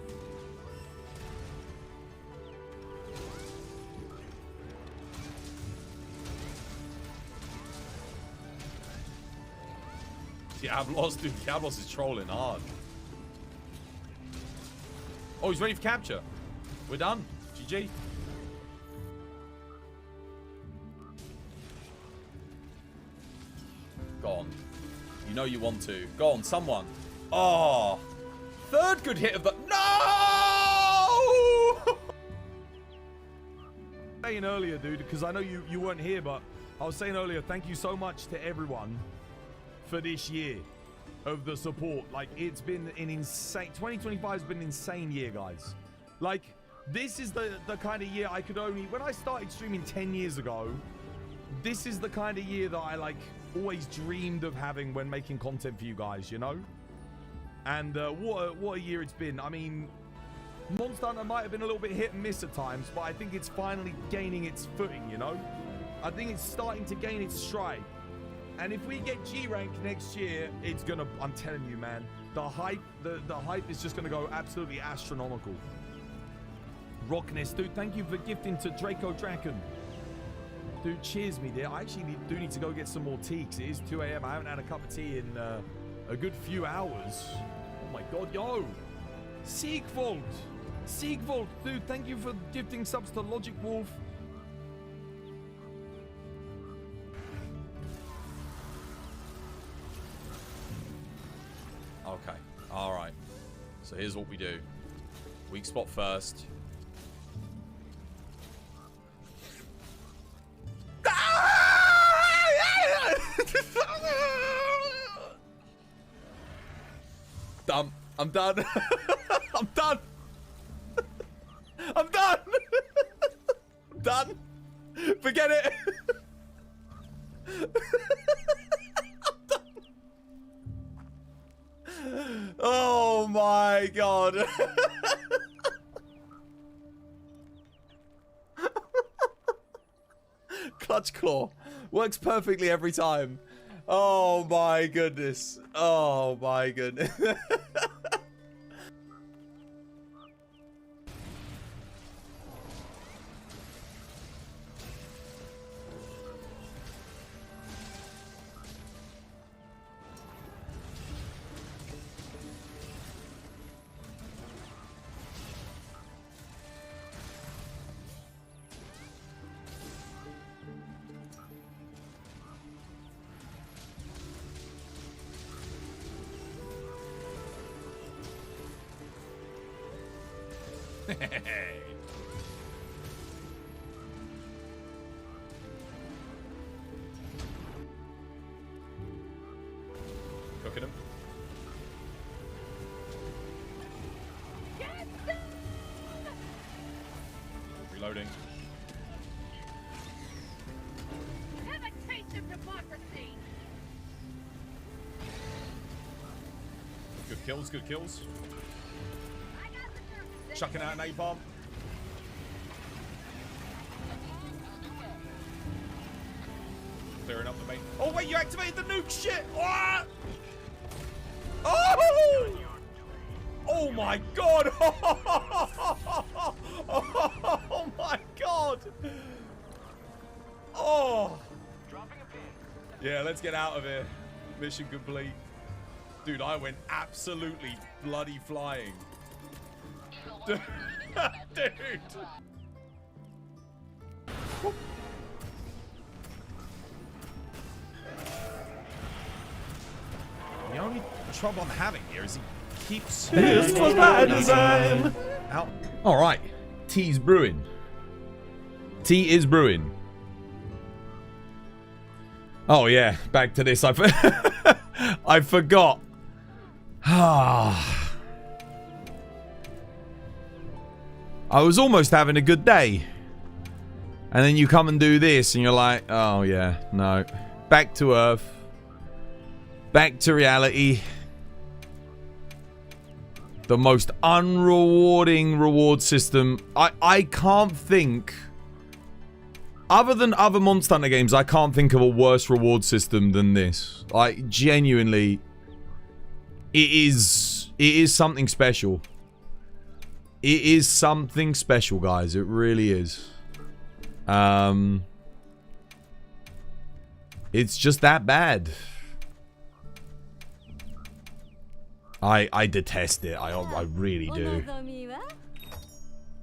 Diablos, dude, Diablos is trolling hard. Oh, he's ready for capture. We're done. GG. Go on. You know you want to. Go on, someone. Oh! Third good hit of the... No! Saying earlier, dude, because I know you weren't here, but I was saying earlier, thank you so much to everyone for this year of the support. Like, it's been an insane... 2025 has been an insane year, guys. Like, this is the kind of year I could only... When I started streaming 10 years ago, this is the kind of year that I, like, always dreamed of having when making content for you guys, you know? And what a year it's been. I mean, Monster Hunter might have been a little bit hit and miss at times, but I think it's finally gaining its footing, you know? I think it's starting to gain its stride. And if we get G rank next year, it's gonna, I'm telling you, man, the hype is just gonna go absolutely astronomical. Rockness, dude, thank you for gifting to Draco Draken. Dude, cheers me there. I actually do need to go get some more tea, because it is 2 AM. I haven't had a cup of tea in a good few hours. Oh my god, yo! Siegvold! Siegvold, dude, thank you for gifting subs to Logic Wolf. Okay, alright. So here's what we do. Weak spot first. Done. I'm done. I'm done. I'm done. I'm done. Forget it. Oh my god. Clutch claw. Works perfectly every time. Oh my goodness. Oh my goodness. emoting. Have a taste of democracy. Good kills, good kills. I got the service. Chucking out napalm. Clearing up the main. Oh wait, you activated the nuke shit! What? Oh! Oh my god! Oh my god! Oh! Yeah, let's get out of here. Mission complete. Dude, I went absolutely bloody flying. Dude. The only trouble I'm having here is he keeps... This was my design. Out. All right. Tea's brewing. Tea is brewing. Oh, yeah. Back to this. I forgot. I was almost having a good day. And then you come and do this and you're like, oh, yeah. No. Back to Earth. Back to reality. The most unrewarding reward system. I can't think... Other than other Monster Hunter games, I can't think of a worse reward system than this. Like, genuinely... It is something special. It is something special, guys. It really is. It's just that bad. I detest it. I really do.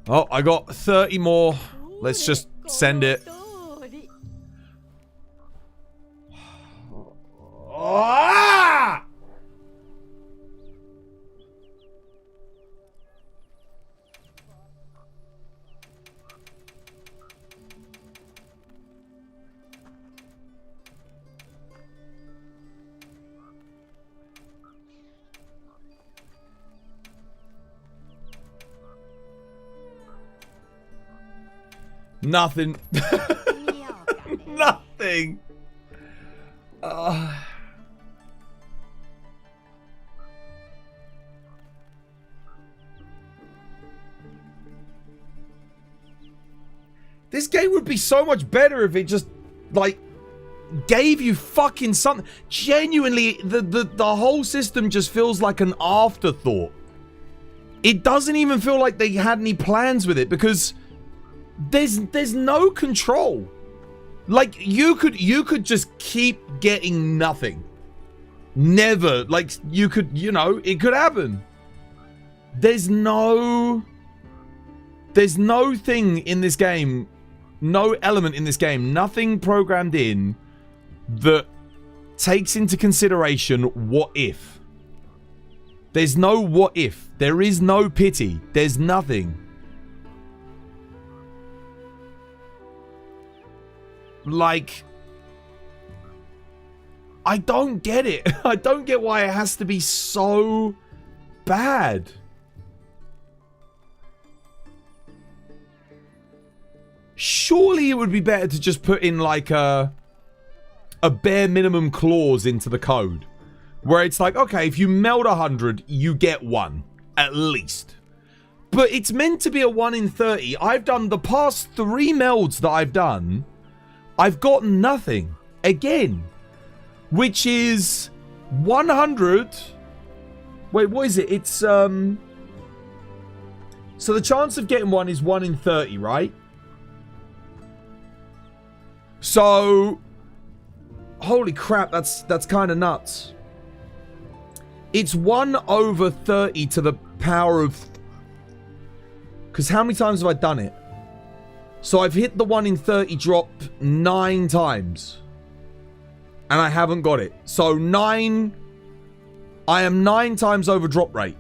Oh, I got 30 more. Let's just send it. Ah! Nothing. Nothing. This game would be so much better if it just, like, gave you fucking something. Genuinely, the whole system just feels like an afterthought. It doesn't even feel like they had any plans with it because there's no control. Like, you could just keep getting nothing. Never. Like, you could, you know, it could happen. There's no thing in this game, no element in this game, nothing programmed in that takes into consideration what if. There's no what if. There is no pity. There's nothing. Like, I don't get it. I don't get why it has to be so bad. Surely it would be better to just put in like a bare minimum clause into the code. Where it's like, okay, if you meld 100, you get 1. At least. But it's meant to be a 1 in 30. I've done the past 3 melds that I've done. I've gotten nothing. Again. Which is 100. Wait, what is it? It's, so the chance of getting 1 is 1 in 30, right? So, holy crap, that's kind of nuts. It's 1 over 30 to the power of... Because how many times have I done it? So I've hit the 1 in 30 drop 9 times. And I haven't got it. So 9... I am 9 times over drop rate.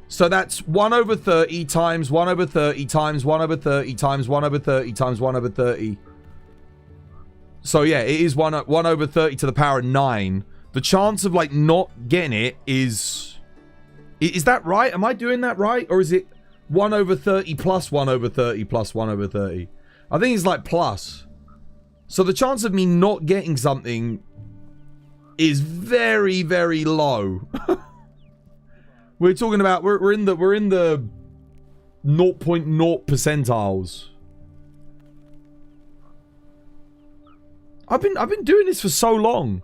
So that's 1 over 30 times 1 over 30 times 1 over 30 times 1 over 30 times 1 over 30. So yeah, it is 1 over 30 to the power of 9. The chance of, like, not getting it is... Is that right? Am I doing that right? Or is it 1 over 30 plus 1 over 30 plus 1 over 30. I think it's like plus. So the chance of me not getting something is very, very low. We're talking about we're in the 0.0 percentiles. I've been doing this for so long.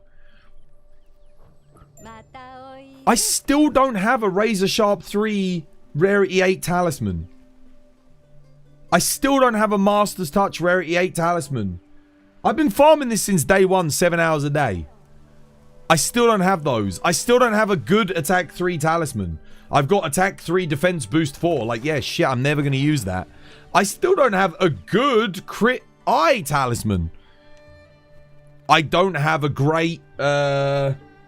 I still don't have a Razor Sharp 3 Rarity 8 Talisman. I still don't have a Master's Touch Rarity 8 Talisman. I've been farming this since day one, 7 hours a day. I still don't have those. I still don't have a good Attack 3 Talisman. I've got Attack 3 Defense Boost 4. Like, yeah, shit, I'm never going to use that. I still don't have a good Crit Eye Talisman. I don't have a great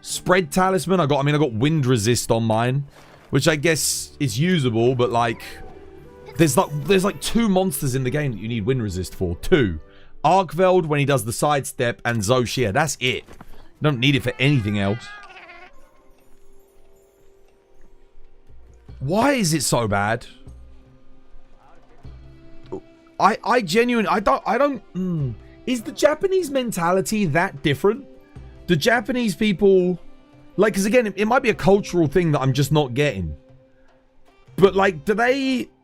Spread Talisman. I got Wind Resist on mine, which I guess is usable, but like there's like 2 monsters in the game that you need Wind Resist for. 2. Arkveld when he does the sidestep, and Zoshia. That's it. You don't need it for anything else. Why is it so bad? I genuinely don't is the Japanese mentality that different? The Japanese people, like, because again, it might be a cultural thing that I'm just not getting. But like,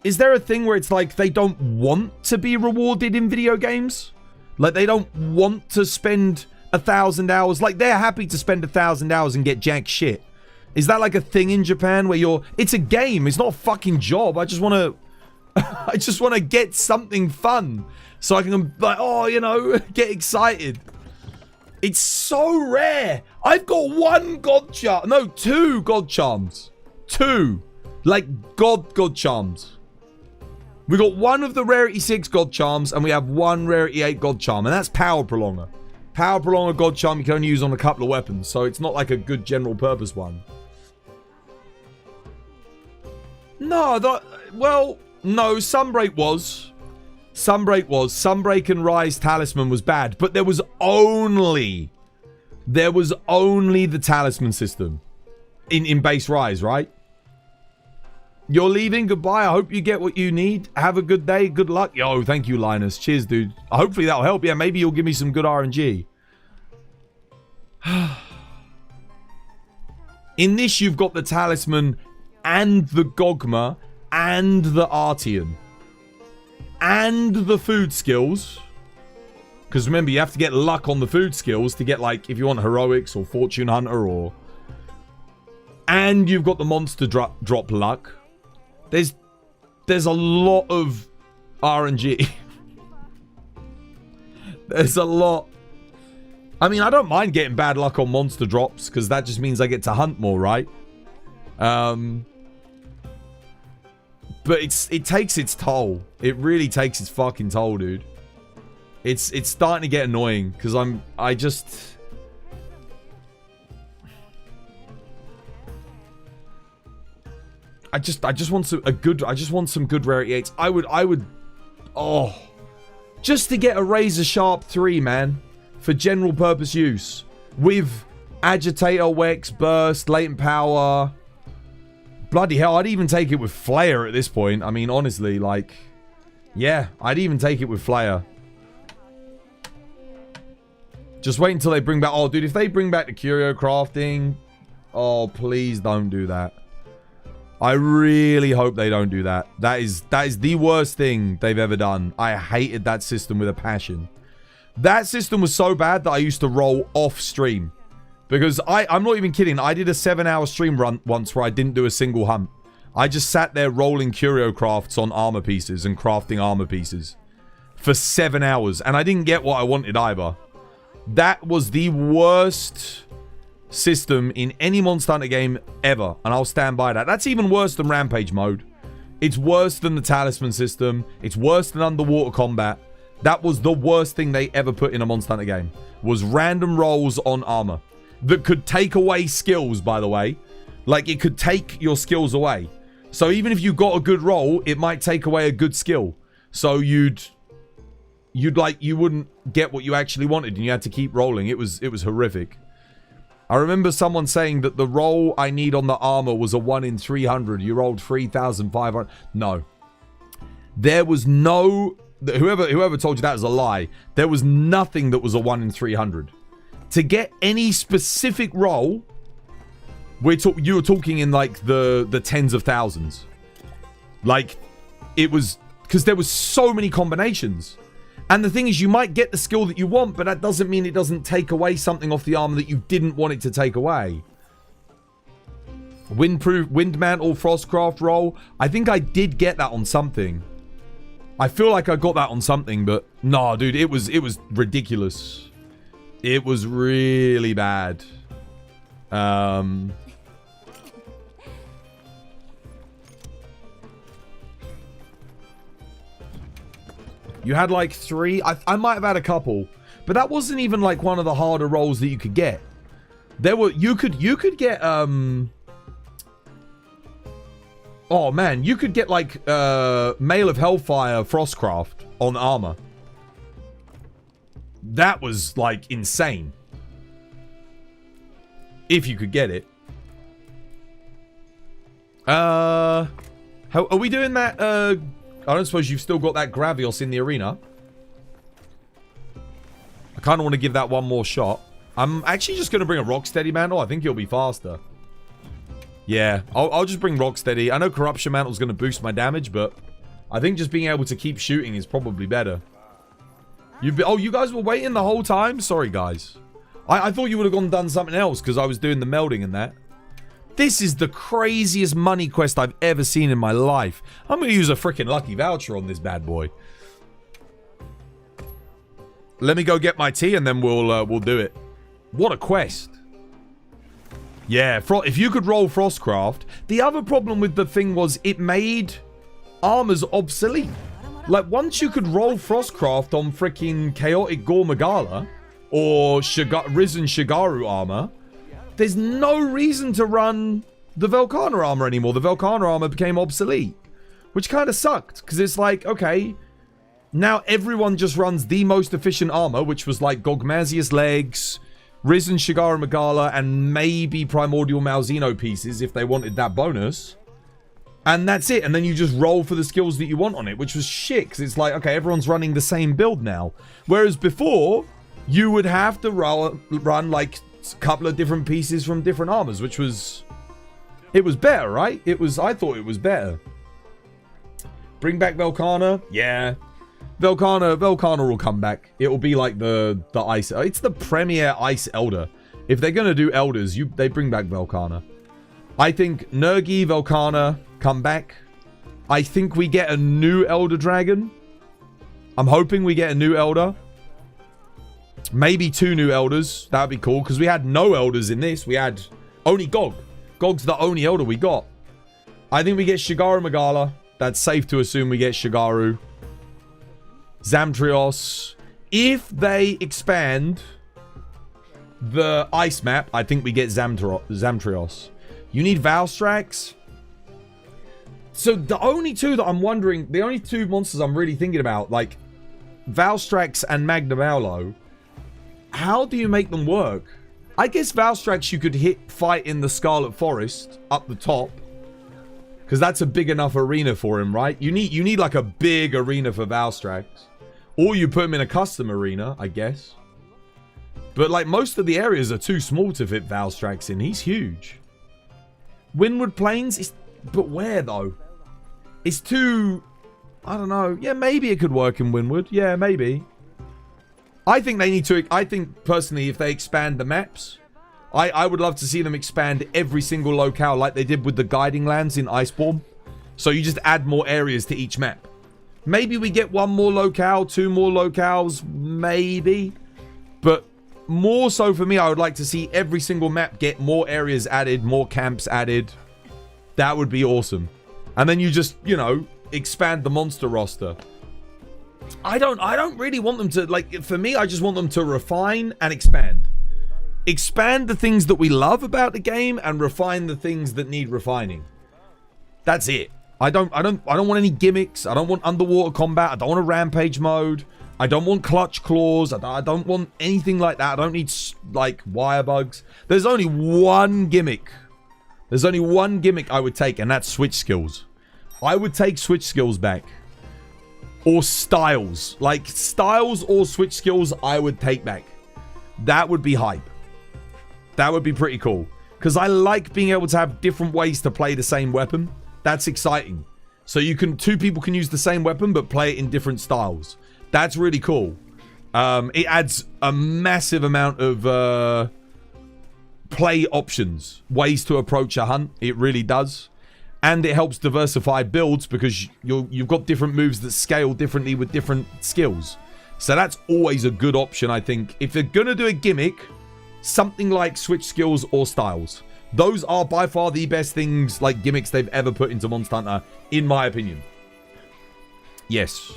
is there a thing where it's like they don't want to be rewarded in video games? Like, they don't want to spend 1,000 hours. Like, they're happy to spend 1,000 hours and get jack shit. Is that like a thing in Japan where it's a game, it's not a fucking job. I just want to get something fun so I can, like, oh, you know, get excited. It's so rare. I've got 1 God Charm. No, 2 God Charms. 2. Like, God Charms. We got 1 of the Rarity 6 God Charms, and we have 1 Rarity 8 God Charm, and that's Power Prolonger. Power Prolonger God Charm you can only use on a couple of weapons, so it's not like a good general purpose one. No, no, Sunbreak was. Sunbreak and Rise Talisman was bad, but there was only the Talisman system in base Rise, right? You're leaving. Goodbye. I hope you get what you need. Have a good day. Good luck. Yo, thank you, Linus. Cheers, dude. Hopefully that'll help. Yeah, maybe you'll give me some good RNG. In this, you've got the Talisman and the Gogma and the Artian. And the food skills. Because remember, you have to get luck on the food skills to get, like, if you want heroics or fortune hunter or... And you've got the monster drop luck. There's a lot of RNG. There's a lot. I mean, I don't mind getting bad luck on monster drops because that just means I get to hunt more, right? But it takes its toll. It really takes its fucking toll, dude. It's starting to get annoying because I just want some good Rarity 8s. I would just to get a Razor Sharp 3, man, for general purpose use with Agitator, Wex, Burst, Latent Power. Bloody hell, I'd even take it with Flare at this point. I mean, honestly, like, yeah, I'd even take it with Flare. Just wait until they bring back... Oh, dude, if they bring back the curio crafting... Oh, please don't do that. I really hope they don't do that. That is the worst thing they've ever done. I hated that system with a passion. That system was so bad that I used to roll off stream. Because I'm not even kidding. I did a 7-hour stream run once where I didn't do a single hunt. I just sat there rolling curio crafts on armor pieces and crafting armor pieces for 7 hours. And I didn't get what I wanted either. That was the worst system in any Monster Hunter game ever. And I'll stand by that. That's even worse than Rampage mode. It's worse than the Talisman system. It's worse than Underwater Combat. That was the worst thing they ever put in a Monster Hunter game. Was random rolls on armor. That could take away skills, by the way. Like, it could take your skills away. So even if you got a good roll, it might take away a good skill. So you wouldn't get what you actually wanted, and you had to keep rolling. It was horrific. I remember someone saying that the roll I need on the armor was a 1 in 300. You rolled 3,500. No. There was no... Whoever told you that is a lie. There was nothing that was a 1 in 300. To get any specific roll, you were talking in like the tens of thousands. Like, it was... Because there was so many combinations. And the thing is, you might get the skill that you want, but that doesn't mean it doesn't take away something off the armor that you didn't want it to take away. Windproof, wind mantle, frostcraft roll. I think I did get that on something. I feel like I got that on something, but no, dude, it was ridiculous. It was really bad. You had like 3. I might have had a couple, but that wasn't even like one of the harder rolls that you could get. There were you could get oh man, you could get like Mail of Hellfire Frostcraft on armor. That was like insane. If you could get it. How are we doing that? I don't suppose you've still got that Gravios in the arena. I kind of want to give that one more shot. I'm actually just going to bring a Rocksteady Mantle. I think it'll be faster. Yeah, I'll just bring Rocksteady. I know Corruption Mantle's going to boost my damage, but I think just being able to keep shooting is probably better. Oh, you guys were waiting the whole time? Sorry, guys. I thought you would have gone and done something else because I was doing the melding and that. This is the craziest money quest I've ever seen in my life. I'm going to use a freaking lucky voucher on this bad boy. Let me go get my tea and then we'll do it. What a quest. Yeah, if you could roll Frostcraft. The other problem with the thing was it made armors obsolete. Like, once you could roll Frostcraft on freaking Chaotic Gore Magala or Risen Shigaru armor, there's no reason to run the Velkhana armor anymore. The Velkhana armor became obsolete, which kind of sucked because it's like, okay, now everyone just runs the most efficient armor, which was like Gogmazios legs, Risen Shigaru Magala, and maybe Primordial Malzeno pieces if they wanted that bonus. And that's it. And then you just roll for the skills that you want on it, which was shit because it's like, okay, everyone's running the same build now. Whereas before, you would have to run like a couple of different pieces from different armors, which was... It was better, right? I thought it was better. Bring back Velkhana? Yeah. Velkhana will come back. It will be like the Ice... It's the premier Ice Elder. If they're going to do Elders, they bring back Velkhana. I think Nergi, Velkhana come back. I think we get a new Elder Dragon. I'm hoping we get a new Elder. Maybe 2 new Elders. That would be cool, because we had no Elders in this. We had only Gog. Gog's the only Elder we got. I think we get Shigaru Magala. That's safe to assume we get Shigaru. Zamtrios. If they expand the ice map, I think we get Zamtrios. You need Valstrax. So the only 2 that I'm wondering, the only 2 monsters I'm really thinking about, like Valstrax and Magnamalo, how do you make them work? I guess Valstrax you could fight in the Scarlet Forest up the top, because that's a big enough arena for him, right? You need like a big arena for Valstrax, or you put him in a custom arena, I guess. But like most of the areas are too small to fit Valstrax in. He's huge. Windward Plains is, but where though? It's too, I don't know. Yeah, maybe it could work in Windward. Yeah, maybe. I think they need to, I think personally if they expand the maps, I would love to see them expand every single locale like they did with the guiding lands in Iceborne. So you just add more areas to each map. Maybe we get 1 more locale, 2 more locales, maybe. But more so for me, I would like to see every single map get more areas added, more camps added. That would be awesome. And then you just, you know, expand the monster roster. I don't really want them to, like, for me, I just want them to refine and expand. Expand the things that we love about the game and refine the things that need refining. That's it. I don't want any gimmicks. I don't want underwater combat. I don't want a rampage mode. I don't want clutch claws. I don't want anything like that. I don't need, like, wire bugs. There's only one gimmick. There's only one gimmick I would take, and that's switch skills. I would take switch skills back. or styles. Like, styles or switch skills, I would take back. That would be hype. That would be pretty cool. Because I like being able to have different ways to play the same weapon. That's exciting. So you can, two people can use the same weapon, but play it in different styles. That's really cool. It adds a massive amount of play options, ways to approach a hunt. It really does. And it helps diversify builds because you've got different moves that scale differently with different skills. So that's always a good option, I think. If they're going to do a gimmick, something like switch skills or styles. Those are by far the best things, like gimmicks they've ever put into Monster Hunter, in my opinion. Yes.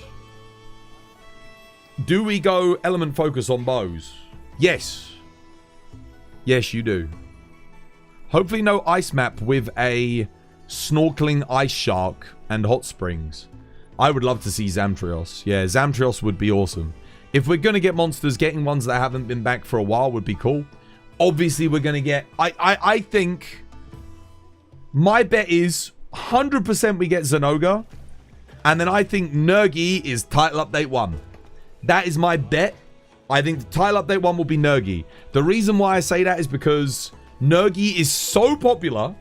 Do we go element focus on bows? Yes. Yes, you do. Hopefully no ice map with a snorkeling ice shark and hot springs. I would love to see Zamtrios. Yeah, Zamtrios would be awesome. If we're going to get monsters, getting ones that haven't been back for a while would be cool. Obviously, we're going to get... I think... My bet is 100% we get Zenoga. And then I think Nergi is title update 1. That is my bet. I think the title update 1 will be Nergi. The reason why I say that is because Nergi is so popular.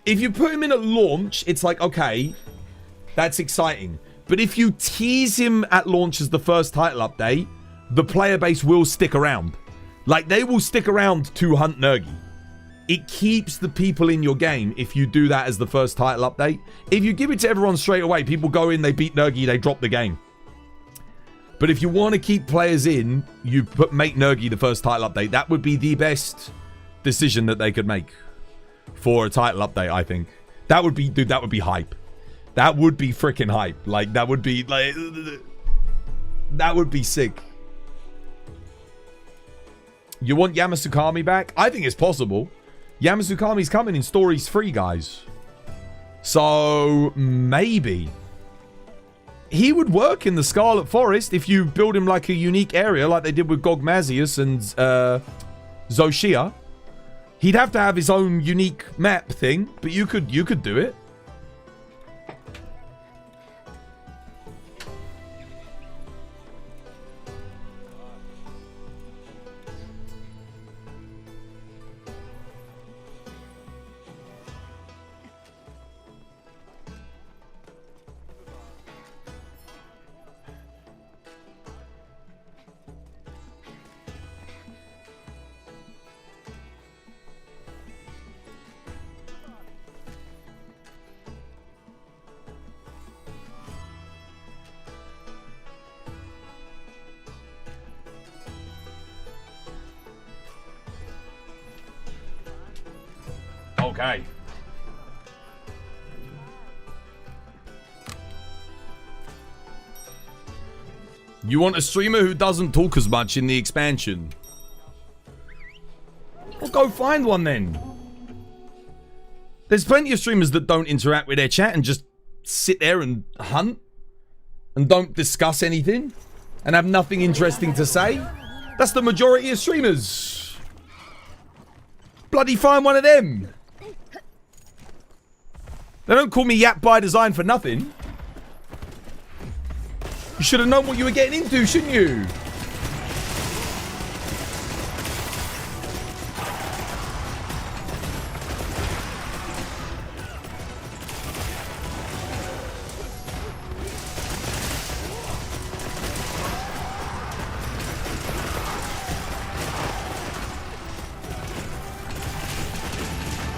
If you put him in at launch, it's like, okay, that's exciting. But if you tease him at launch as the first title update, the player base will stick around. Like, they will stick around to hunt Nergi. It keeps the people in your game if you do that as the first title update. If you give it to everyone straight away, people go in, they beat Nergi, they drop the game. But if you want to keep players in, you make Nergi the first title update. That would be the best decision that they could make for a title update, I think. That would be, dude, that would be hype. That would be freaking hype. Like, that would be, like, that would be sick. You want Yamasukami back? I think it's possible. Yamasukami's coming in Stories 3, guys. So, maybe. He would work in the Scarlet Forest if you build him like a unique area like they did with Gogmazios and Zoshia. He'd have to have his own unique map thing, but you could do it. Okay. You want a streamer who doesn't talk as much in the expansion? Well, go find one then. There's plenty of streamers that don't interact with their chat and just sit there and hunt and don't discuss anything and have nothing interesting to say. That's the majority of streamers. Bloody find one of them. They don't call me Yap by Design for nothing. You should have known what you were getting into, shouldn't you?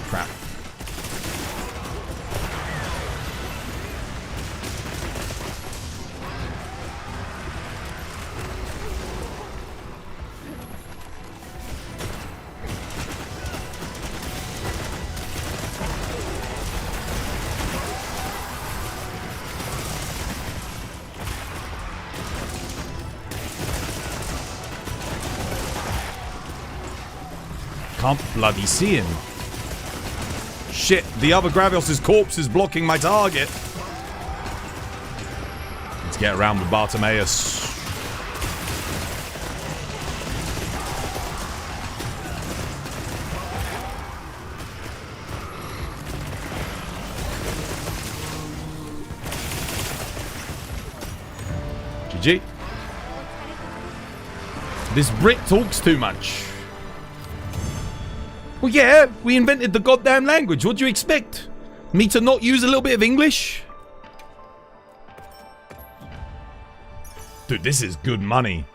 Crap. Can't bloody see him. Shit, the other Gravios' corpse is blocking my target. Let's get around with Bartimaeus. GG. This Brit talks too much. Well, yeah, we invented the goddamn language. What do you expect? Me to not use a little bit of English? Dude, this is good money.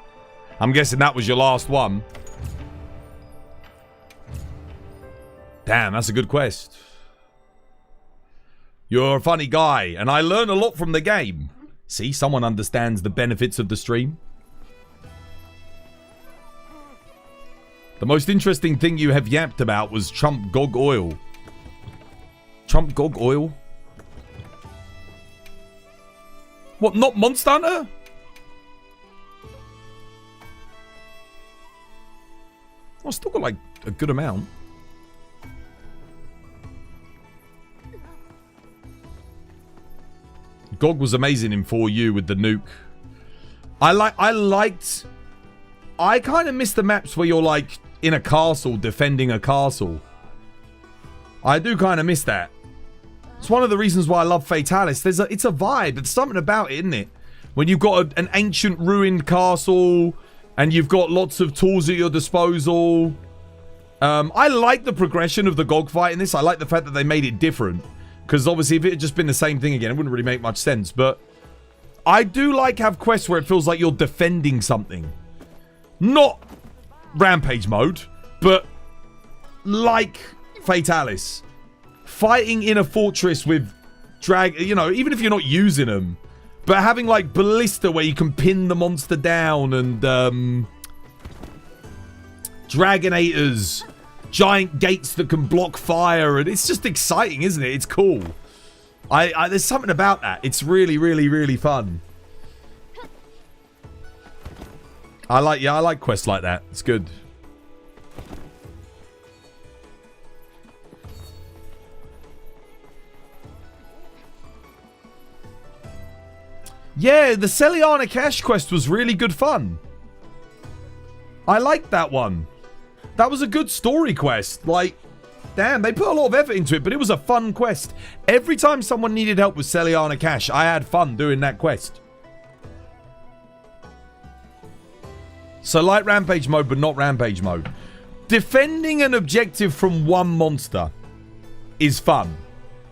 I'm guessing that was your last one. Damn, that's a good quest. You're a funny guy, and I learn a lot from the game. See, someone understands the benefits of the stream. The most interesting thing you have yapped about was Trump Gog Oil. Trump Gog Oil? What, not Monster Hunter? I've still got like a good amount. GOG was amazing in 4U with the nuke. I kind of miss the maps where you're like in a castle defending a castle. I do kind of miss that. It's one of the reasons why I love Fatalis. It's a vibe. There's something about it, isn't it? When you've got an ancient ruined castle and you've got lots of tools at your disposal. I like the progression of the GOG fight in this. I like the fact that they made it different. Because obviously if it had just been the same thing again, it wouldn't really make much sense. But I do like have quests where it feels like you're defending something. Not rampage mode, but like Fatalis. Fighting in a fortress with you know, even if you're not using them. But having like ballista where you can pin the monster down and Dragonators, giant gates that can block fire, and it's just exciting, isn't it? It's cool. There's something about that. It's really, really, really fun. I like quests like that. It's good. Yeah, the Celiana Cash quest was really good fun. I liked that one. That was a good story quest. Like, damn, they put a lot of effort into it, but it was a fun quest. Every time someone needed help with Celiana Cash, I had fun doing that quest. So light rampage mode, but not rampage mode. Defending an objective from one monster is fun.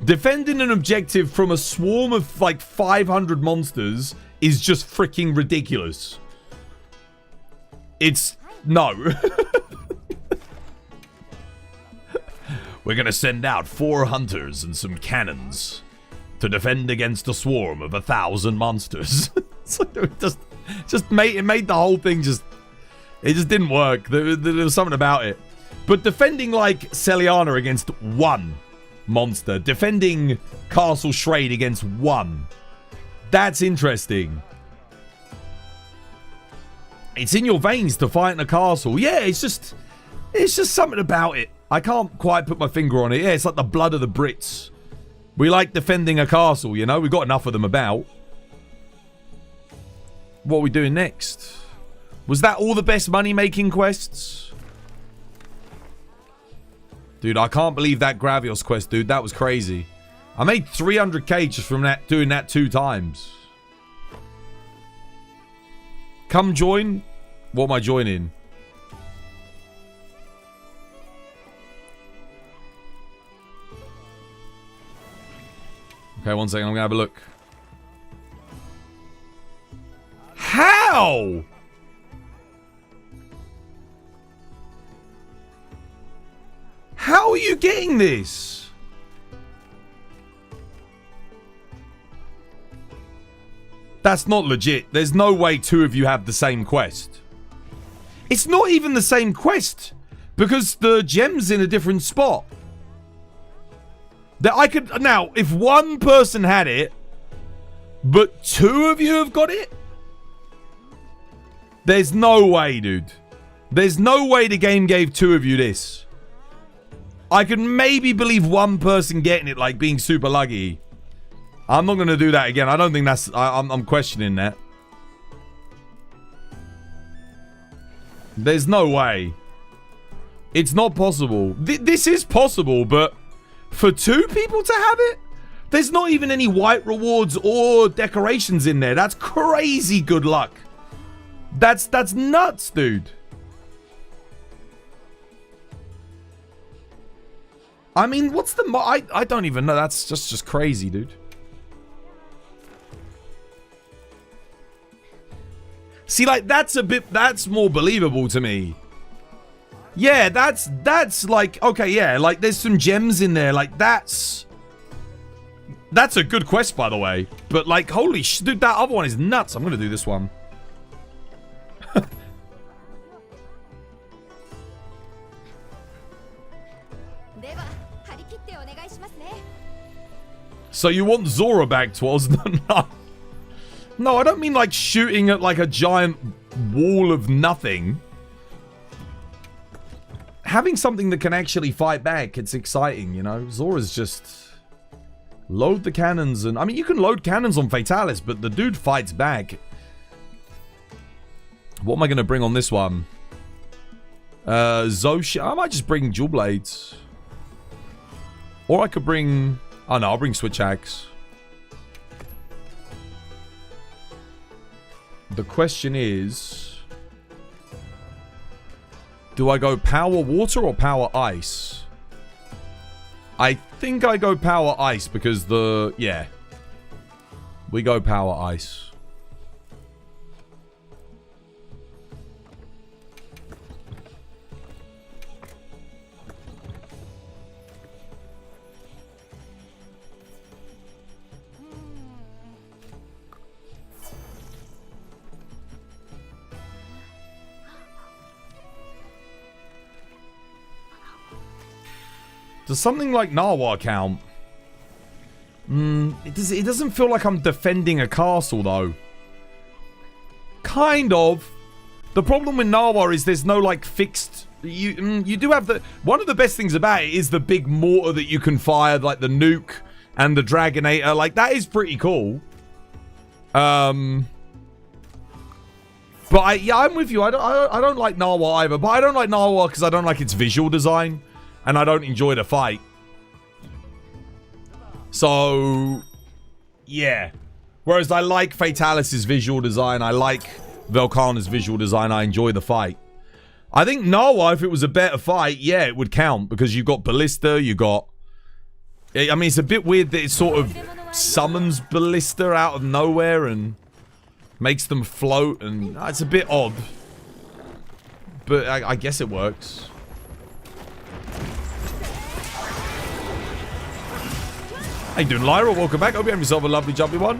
Defending an objective from a swarm of like 500 monsters is just freaking ridiculous. It's... no. We're gonna send out 4 hunters and some cannons to defend against a swarm of 1,000 monsters. It's like it made the whole thing just... it just didn't work. There was something about it. But defending like Celiana against one monster, defending Castle Shrade against one, that's interesting. It's in your veins to fight in a castle. Yeah, it's just something about it. I can't quite put my finger on it. Yeah, it's like the blood of the Brits. We like defending a castle, you know? We've got enough of them about. What are we doing next? Was that all the best money-making quests? Dude, I can't believe that Gravios quest, dude. That was crazy. I made 300k just from that, doing that 2 times. Come join. What am I joining? Okay, one second. I'm gonna have a look. How? How are you getting this? That's not legit. There's no way 2 of you have the same quest. It's not even the same quest because the gem's in a different spot. That I could now, if one person had it, but 2 of you have got it. There's no way, dude. There's no way the game gave 2 of you this. I can maybe believe one person getting it, like being super lucky. I'm not going to do that again. I don't think that's... I'm questioning that. There's no way. It's not possible. This is possible, but for 2 people to have it? There's not even any white rewards or decorations in there. That's crazy good luck. That's nuts, dude. I mean, what's the... I don't even know. That's just crazy, dude. See, like, that's more believable to me. Yeah, that's like, okay, yeah, like, there's some gems in there. Like, that's a good quest, by the way. But, like, holy shit, dude, that other one is nuts. I'm gonna do this one. So you want Zora back, Twas? No. No, I don't mean like shooting at like a giant wall of nothing. Having something that can actually fight back, it's exciting, you know? Zora's just... Load the cannons and... I mean, you can load cannons on Fatalis, but the dude fights back. What am I going to bring on this one? Zoshi... I might just bring Dual Blades. Or I could bring... Oh no, I'll bring Switch Axe. The question is... Do I go Power Water or Power Ice? I think I go Power Ice because the... Yeah. We go Power Ice. Does something like Narwa count? It doesn't feel like I'm defending a castle, though. Kind of. The problem with Narwa is there's no, like, fixed... You do have the... One of the best things about it is the big mortar that you can fire, like the nuke and the Dragonator. Like, that is pretty cool. But yeah, I'm with you. I don't like Narwa either. But I don't like Narwa because I don't like its visual design. And I don't enjoy the fight. So, yeah. Whereas I like Fatalis' visual design. I like Velkhana's visual design. I enjoy the fight. I think Narwa, if it was a better fight, yeah, it would count. Because you've got Ballista, you got... I mean, it's a bit weird that it sort of summons Ballista out of nowhere and makes them float. And it's a bit odd. But I guess it works. How you doing, Lyra? Welcome back. Hope you have yourself a lovely jumpy one.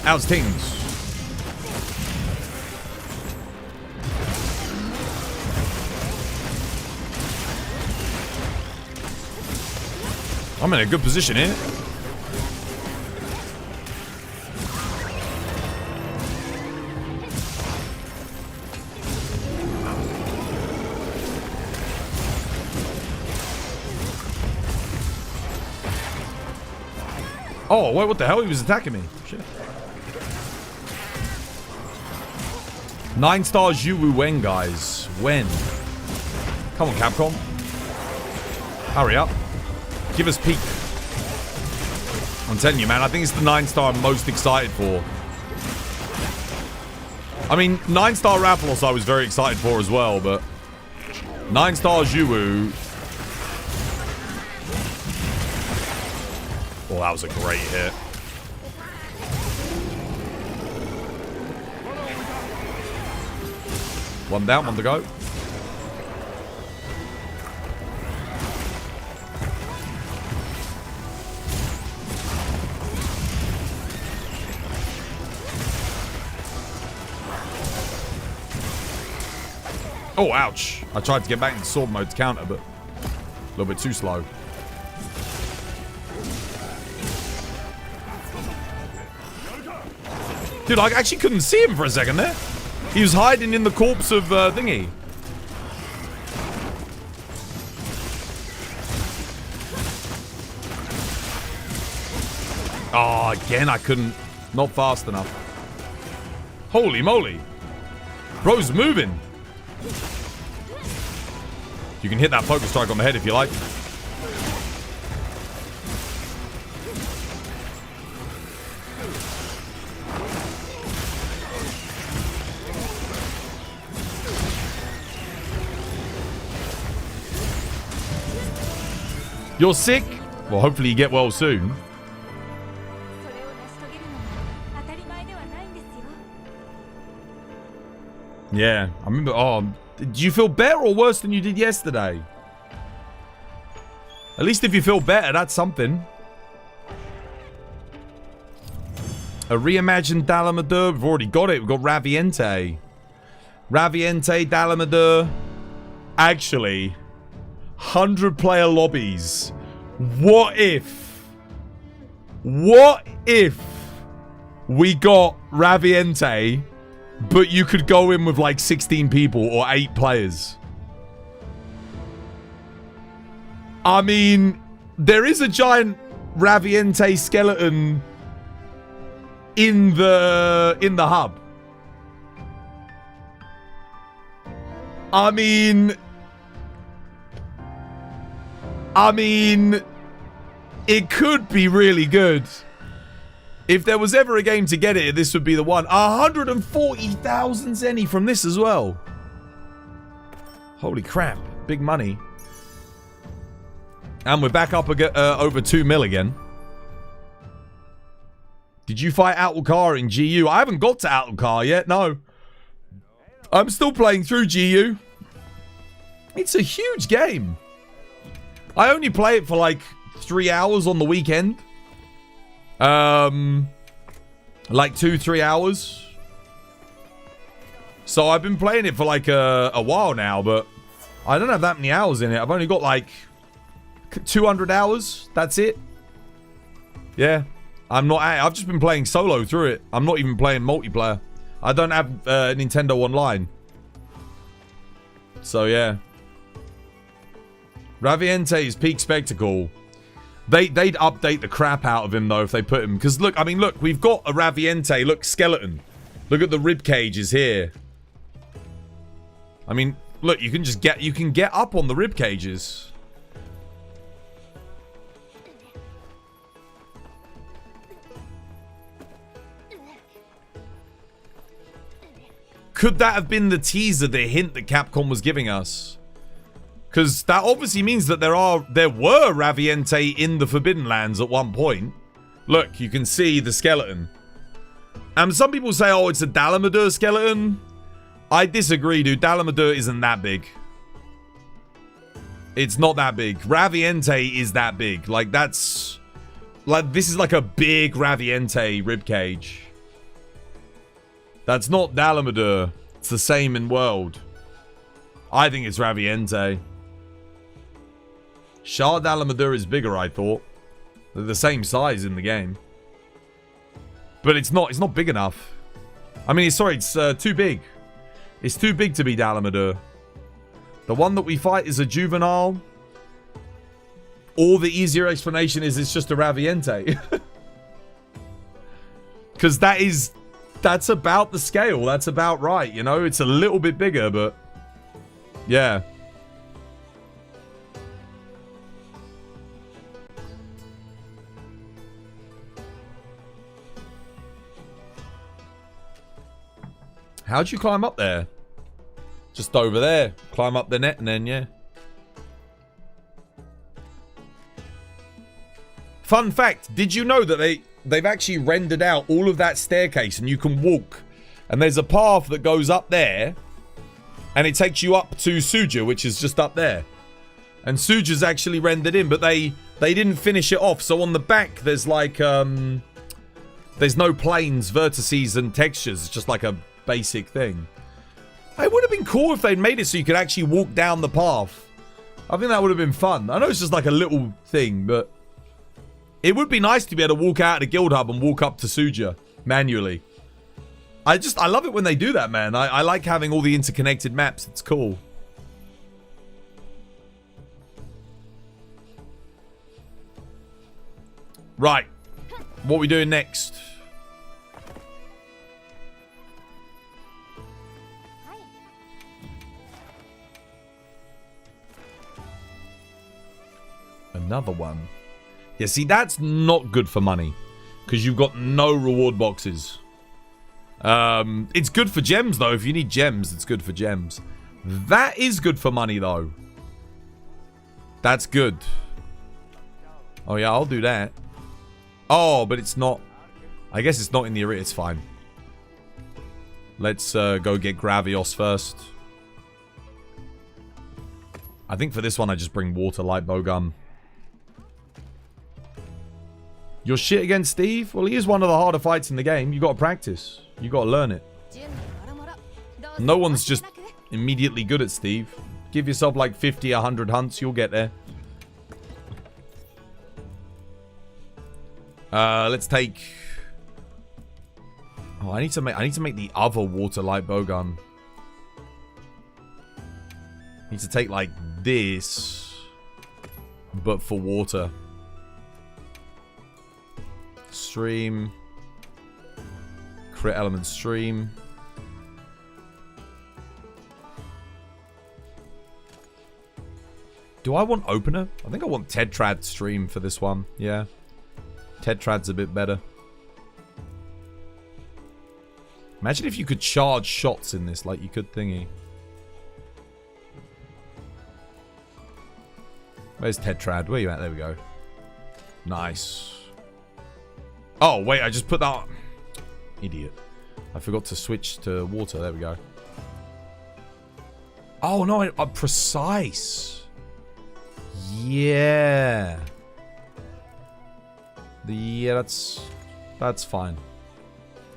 How's things? I'm in a good position here. Oh, wait, what the hell? He was attacking me. Shit. 9 stars Yuwu when, guys? When? Come on, Capcom. Hurry up. Give us peak. I'm telling you, man, I think it's the 9-star I'm most excited for. I mean, 9-star Rathalos I was very excited for as well, but 9-star Yuwu. Oh, that was a great hit. One down, one to go. Oh, ouch. I tried to get back into sword mode to counter, but a little bit too slow. Dude, I actually couldn't see him for a second there. He was hiding in the corpse of Thingy. Oh, again, I couldn't. Not fast enough. Holy moly. Bro's moving. You can hit that focus strike on the head if you like. You're sick? Well, hopefully you get well soon. Yeah, I remember. Oh, did you feel better or worse than you did yesterday? At least if you feel better, that's something. A reimagined Dalamadeur. We've already got it. We've got Raviente. Raviente, Dalamadeur. Actually, 100-player lobbies. What if we got Raviente, but you could go in with like 16 people or 8 players? I mean, there is a giant Raviente skeleton in the hub. I mean, it could be really good. If there was ever a game to get it, this would be the one. 140,000 Zenny from this as well. Holy crap. Big money. And we're back up over 2 mil again. Did you fight Atlkar in GU? I haven't got to Atlkar yet, no. I'm still playing through GU. It's a huge game. I only play it for like 3 hours on the weekend. Like 2-3 hours. So I've been playing it for like a while now, but I don't have that many hours in it. I've only got like 200 hours. That's it. Yeah. I've just been playing solo through it. I'm not even playing multiplayer. I don't have Nintendo Online. So yeah. Raviente's peak spectacle. They'd update the crap out of him though if they put him. Because look, I mean, look, we've got a Raviente. Look, skeleton. Look at the rib cages here. I mean, look, you can get up on the rib cages. Could that have been the teaser, the hint that Capcom was giving us? Because that obviously means that there were Raviente in the Forbidden Lands at one point. Look, you can see the skeleton. And some people say, oh, it's a Dalamadeur skeleton. I disagree, dude. Dalamadeur isn't that big. It's not that big. Raviente is that big. Like, that's... like, this is like a big Raviente ribcage. That's not Dalamadeur. It's the same in world. I think it's Raviente. Shah Dalamadeur is bigger, I thought. They're the same size in the game. But it's not big enough. I mean, it's too big. It's too big to be Dalamadeur. The one that we fight is a juvenile. Or the easier explanation is it's just a Raviente. Because that's about the scale. That's about right, you know? It's a little bit bigger, but... yeah. How'd you climb up there? Just over there. Climb up the net and then, yeah. Fun fact. Did you know that they've actually rendered out all of that staircase and you can walk? And there's a path that goes up there. And it takes you up to Suja, which is just up there. And Suja's actually rendered in, but they didn't finish it off. So on the back, there's like, there's no planes, vertices, and textures. It's just like a basic thing. It would have been cool if they'd made it so you could actually walk down the path. I think that would have been fun. I know it's just like a little thing, but it would be nice to be able to walk out of the guild hub and walk up to Suja manually. I love it when they do that, man. I like having all the interconnected maps. It's cool. Right. What are we doing next? Another one. Yeah, see, that's not good for money. Because you've got no reward boxes. It's good for gems, though. If you need gems, it's good for gems. That is good for money, though. That's good. Oh, yeah, I'll do that. Oh, but it's not... I guess it's not in the arena. It's fine. Let's go get Gravios first. I think for this one, I just bring water light bowgun. You're shit against Steve? Well, he is one of the harder fights in the game. You got to practice. You got to learn it. No one's just immediately good at Steve. Give yourself like 50, 100 hunts. You'll get there. Let's take... Oh, I need to make the other water light bowgun. Need to take like this, but for water. Stream. Crit element stream. Do I want opener? I think I want Tetrad stream for this one. Yeah. Tetrad's a bit better. Imagine if you could charge shots in this like you could thingy. Where's Tetrad? Where you at? There we go. Nice. Oh, wait, I just put that on. Idiot. I forgot to switch to water. There we go. Oh, no, I'm precise. Yeah. Yeah, that's fine.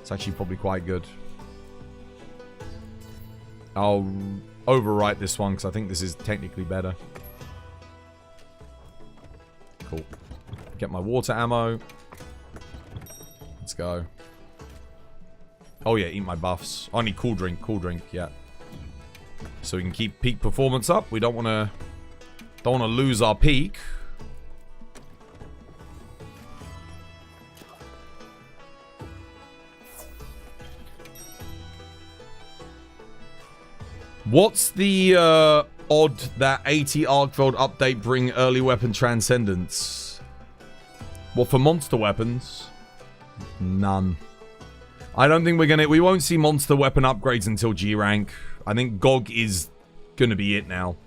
It's actually probably quite good. I'll overwrite this one because I think this is technically better. Cool. Get my water ammo. Let's go. Oh yeah, eat my buffs. I need cool drink, yeah. So we can keep peak performance up. We don't want to lose our peak. What's the odd that AT Arkveld update bring early weapon transcendence? Well, for monster weapons, none. I don't think we won't see monster weapon upgrades until G rank. I think GOG is gonna be it now.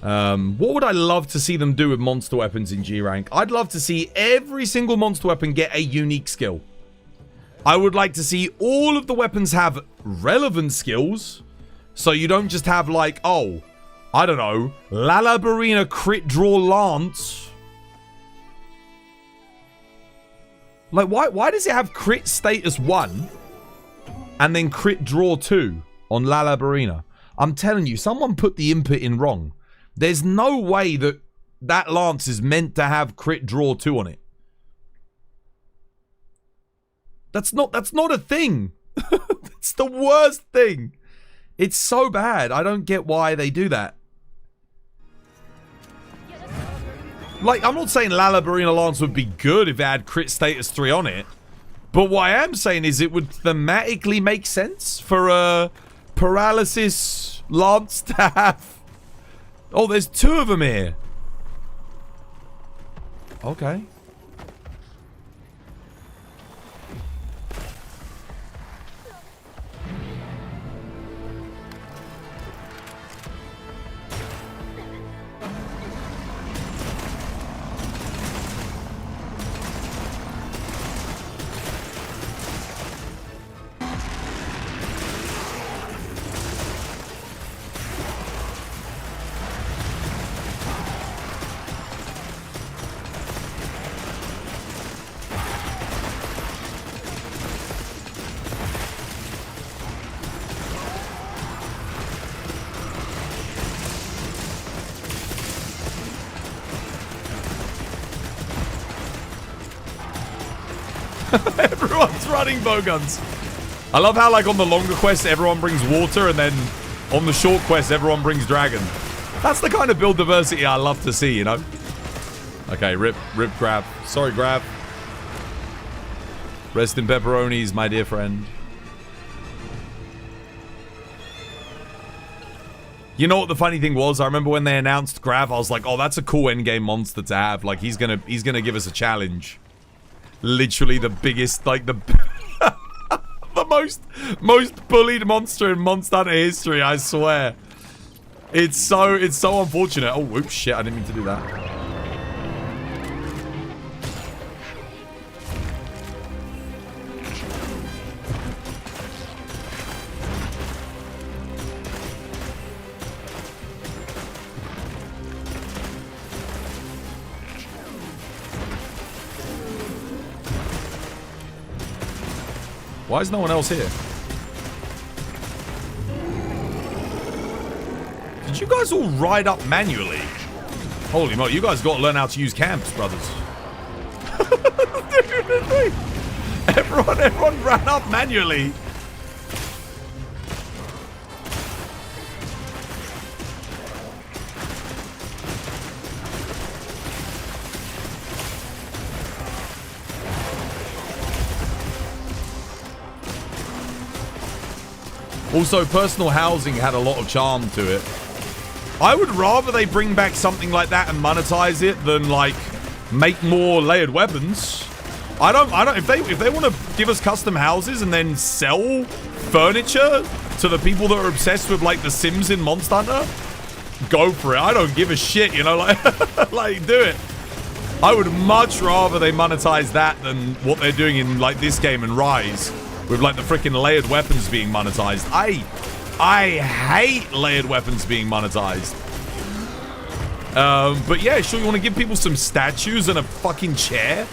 What would I love to see them do with monster weapons in G rank? I'd love to see every single monster weapon get a unique skill. I would like to see all of the weapons have relevant skills. So you don't just have like, oh, I don't know, Lalabarina crit draw lance. Like, why does it have crit status 1 and then crit draw 2 on Lalabarina? I'm telling you, someone put the input in wrong. There's no way that that lance is meant to have crit draw 2 on it. That's not a thing. It's the worst thing. It's so bad. I don't get why they do that. Like, I'm not saying Lalabarina Lance would be good if it had crit status 3 on it. But what I am saying is it would thematically make sense for a paralysis Lance to have. Oh, there's 2 of them here. Okay. Everyone's running bowguns. I love how, like, on the longer quest, everyone brings water, and then on the short quest, everyone brings dragon. That's the kind of build diversity I love to see, you know? Okay, rip Grav. Sorry, Grav. Rest in pepperonis, my dear friend. You know what the funny thing was? I remember when they announced Grav, I was like, oh, that's a cool endgame monster to have. Like, he's gonna give us a challenge. Literally the biggest, like, the most bullied monster in Monster Hunter history, I swear. It's so unfortunate. Oh, whoops, shit, I didn't mean to do that. Why is no one else here? Did you guys all ride up manually? Holy moly, you guys got to learn how to use camps, brothers. Everyone ran up manually. Also, personal housing had a lot of charm to it. I would rather they bring back something like that and monetize it than, like, make more layered weapons. I don't, if they want to give us custom houses and then sell furniture to the people that are obsessed with, like, The Sims in Monster Hunter, go for it. I don't give a shit, you know, like, like, do it. I would much rather they monetize that than what they're doing in, like, this game and Rise. With, like, the freaking layered weapons being monetized. I hate layered weapons being monetized. But yeah, sure, you want to give people some statues and a fucking chair?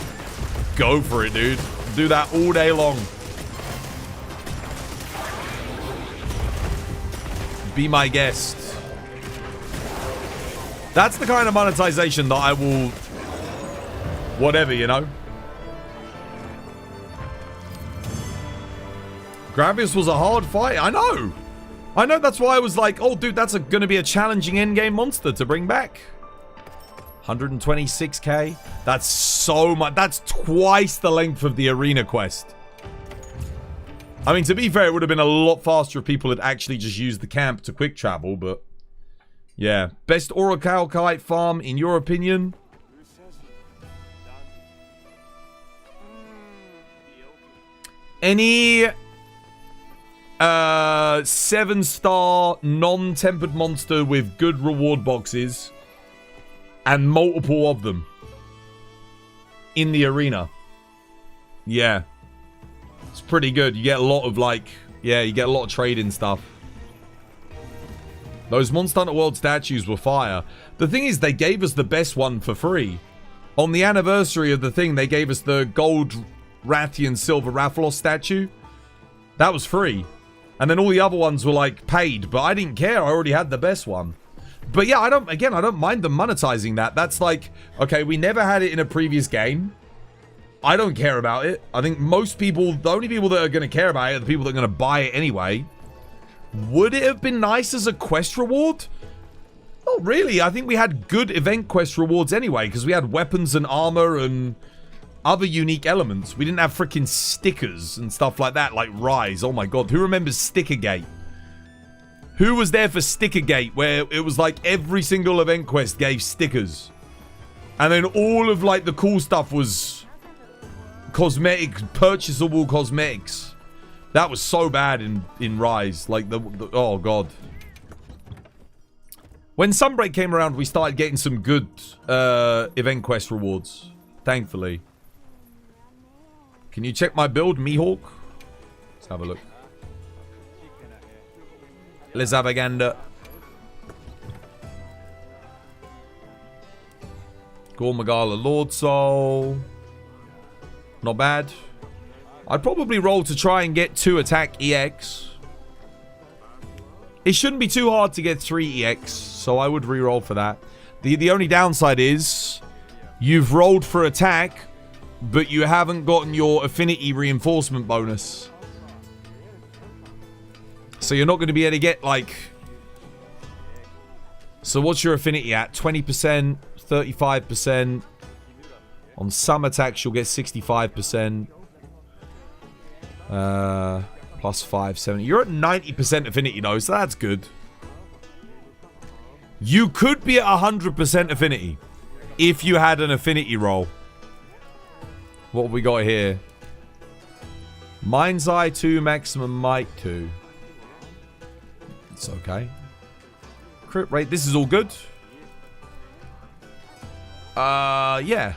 Go for it, dude. Do that all day long. Be my guest. That's the kind of monetization that I will... Whatever, you know? Gravios was a hard fight. I know. That's why I was like, oh, dude, that's going to be a challenging endgame monster to bring back. 126k. That's so much. That's twice the length of the arena quest. I mean, to be fair, it would have been a lot faster if people had actually just used the camp to quick travel, but... Yeah. Best Orichalcite farm, in your opinion? Any... 7-star non-tempered monster with good reward boxes and multiple of them in the arena. Yeah, it's pretty good. You get a lot of, like, yeah, you get a lot of trading stuff. Those Monster Hunter World statues were fire. The thing is, they gave us the best one for free. On the anniversary of the thing, they gave us the gold Rathian silver Rathalos statue. That was free. And then all the other ones were, like, paid. But I didn't care. I already had the best one. But yeah, I don't mind them monetizing that. That's like, okay, we never had it in a previous game. I don't care about it. I think most people, the only people that are going to care about it are the people that are going to buy it anyway. Would it have been nice as a quest reward? Not really. I think we had good event quest rewards anyway. Because we had weapons and armor and... other unique elements. We didn't have freaking stickers and stuff like that, like Rise. Oh my god, who remembers Stickergate? Who was there for Stickergate, where it was like every single event quest gave stickers? And then all of, like, the cool stuff was cosmetic, purchasable cosmetics. That was so bad in Rise. Like, the oh god. When Sunbreak came around, we started getting some good event quest rewards. Thankfully. Can you check my build, Mihawk? Let's have a look. Let's have a gander. Gore Magala Lord Soul. Not bad. I'd probably roll to try and get 2 attack EX. It shouldn't be too hard to get 3 EX, so I would re-roll for that. The only downside is you've rolled for attack, but you haven't gotten your affinity reinforcement bonus. So you're not going to be able to get, like... So what's your affinity at? 20%, 35%. On some attacks, you'll get 65%. Plus 570. You're at 90% affinity though, so that's good. You could be at 100% affinity if you had an affinity roll. What have we got here? Mind's Eye 2, Maximum Might 2. It's okay. Crit rate, this is all good. Yeah.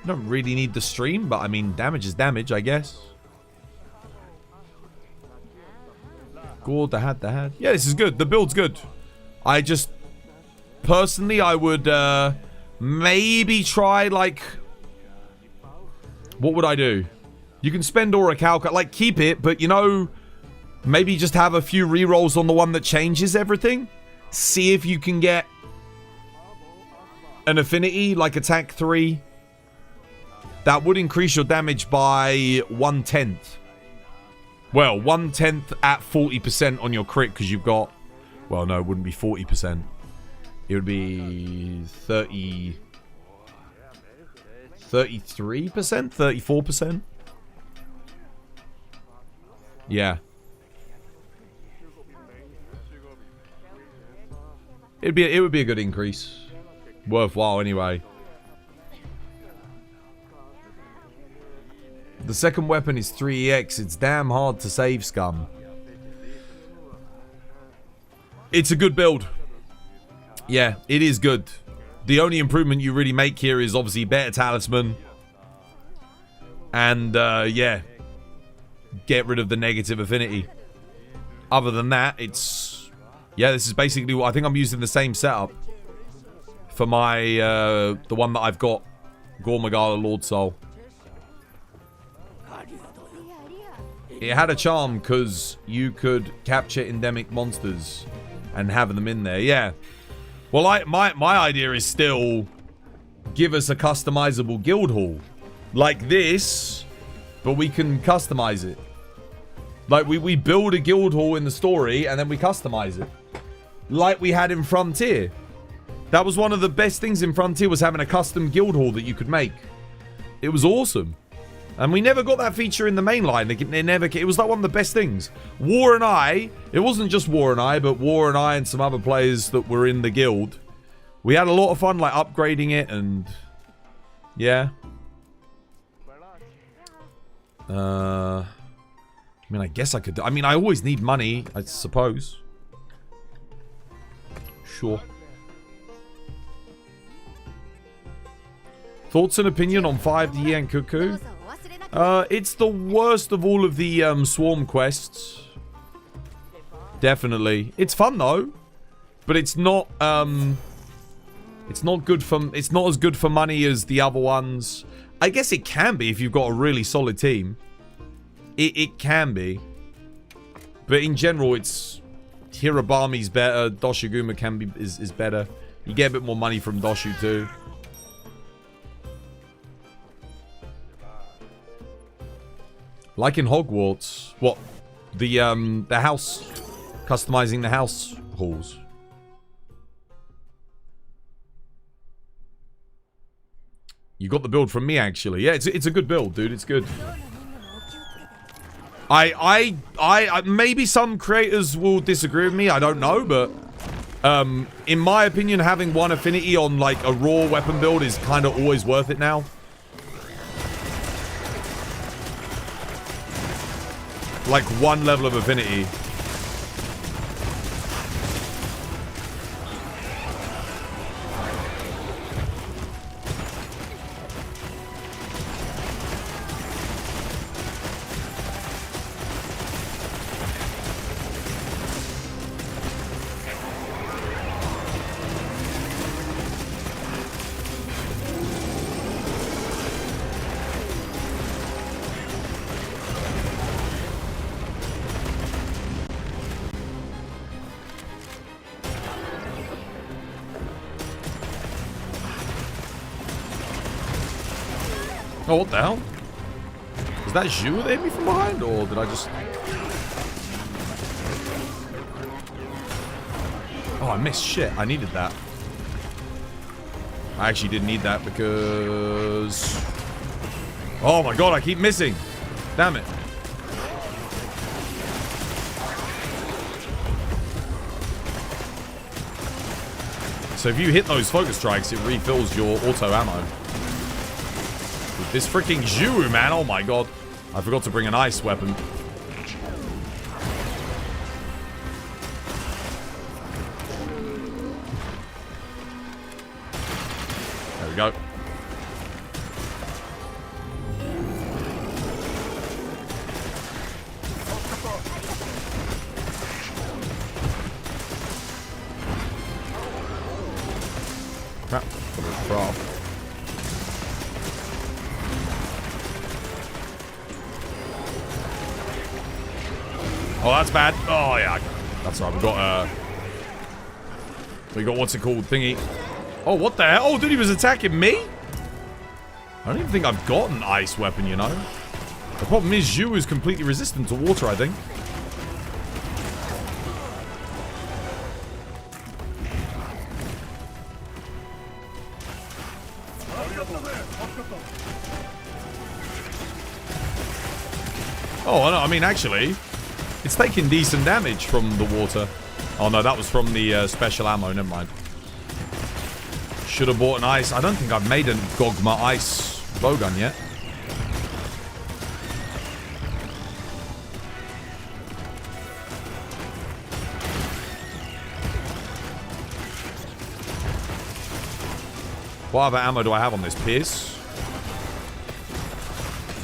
Don't really need the stream, but I mean, damage is damage, I guess. Gore Dahaad. Yeah, this is good. The build's good. I just... Personally, I would maybe try, like... What would I do? You can spend Aura Calca. Like, keep it, but, you know... Maybe just have a few rerolls on the one that changes everything. See if you can get... an affinity, like attack 3. That would increase your damage by 1/10. Well, 1/10 at 40% on your crit, because you've got... Well, no, it wouldn't be 40%. It would be 30... 33%? 34%? Yeah. It would be a good increase. Worthwhile, anyway. The second weapon is 3EX. It's damn hard to save, scum. It's a good build. Yeah, it is good. The only improvement you really make here is obviously better talisman. And, yeah. Get rid of the negative affinity. Other than that, it's... Yeah, this is basically what... I think I'm using the same setup. For my, the one that I've got. Gore Magala Lord Soul. It had a charm because you could capture endemic monsters and have them in there. Yeah. Well, my idea is still give us a customizable guild hall. Like this, but we can customize it. Like, we build a guild hall in the story and then we customize it. Like we had in Frontier. That was one of the best things in Frontier, was having a custom guild hall that you could make. It was awesome. And we never got that feature in the main line. It was like one of the best things. War and I, it wasn't just War and I, but War and I and some other players that were in the guild. We had a lot of fun, like, upgrading it and... Yeah. I mean, I guess I could... I mean, I always need money, I suppose. Sure. Thoughts and opinion on 5D and Cuckoo? It's the worst of all of the Swarm quests. Definitely. It's fun though, but it's not good for... It's not as good for money as the other ones. I guess it can be if you've got a really solid team. It can be, but in general, it's Hirabami's better. Doshiguma is better. You get a bit more money from Doshu too. Like in Hogwarts. What? The house. Customizing the house halls. You got the build from me, actually. Yeah, it's a good build, dude. It's good. I maybe some creators will disagree with me. I don't know, but in my opinion, having one affinity on like a raw weapon build is kind of always worth it now. Like one level of affinity. Oh, what the hell? Was that Zhu that hit me from behind, or did I just... Oh, I missed shit. I needed that. I actually didn't need that because... Oh my god, I keep missing. Damn it. So if you hit those focus strikes, it refills your auto ammo. With this freaking Zhu, man. Oh my god. I forgot to bring an ice weapon. There we go. Crap. Oh, that's bad. Oh, yeah. That's right. We got what's it called? Thingy. Oh, what the hell? Oh, dude, he was attacking me? I don't even think I've got an ice weapon, you know? The problem is Zhu is completely resistant to water, I think. Oh, no, I mean, actually, it's taking decent damage from the water. Oh, no, that was from the special ammo. Never mind. Should have bought an ice. I don't think I've made a Gogma ice bowgun yet. What other ammo do I have on this? Pierce?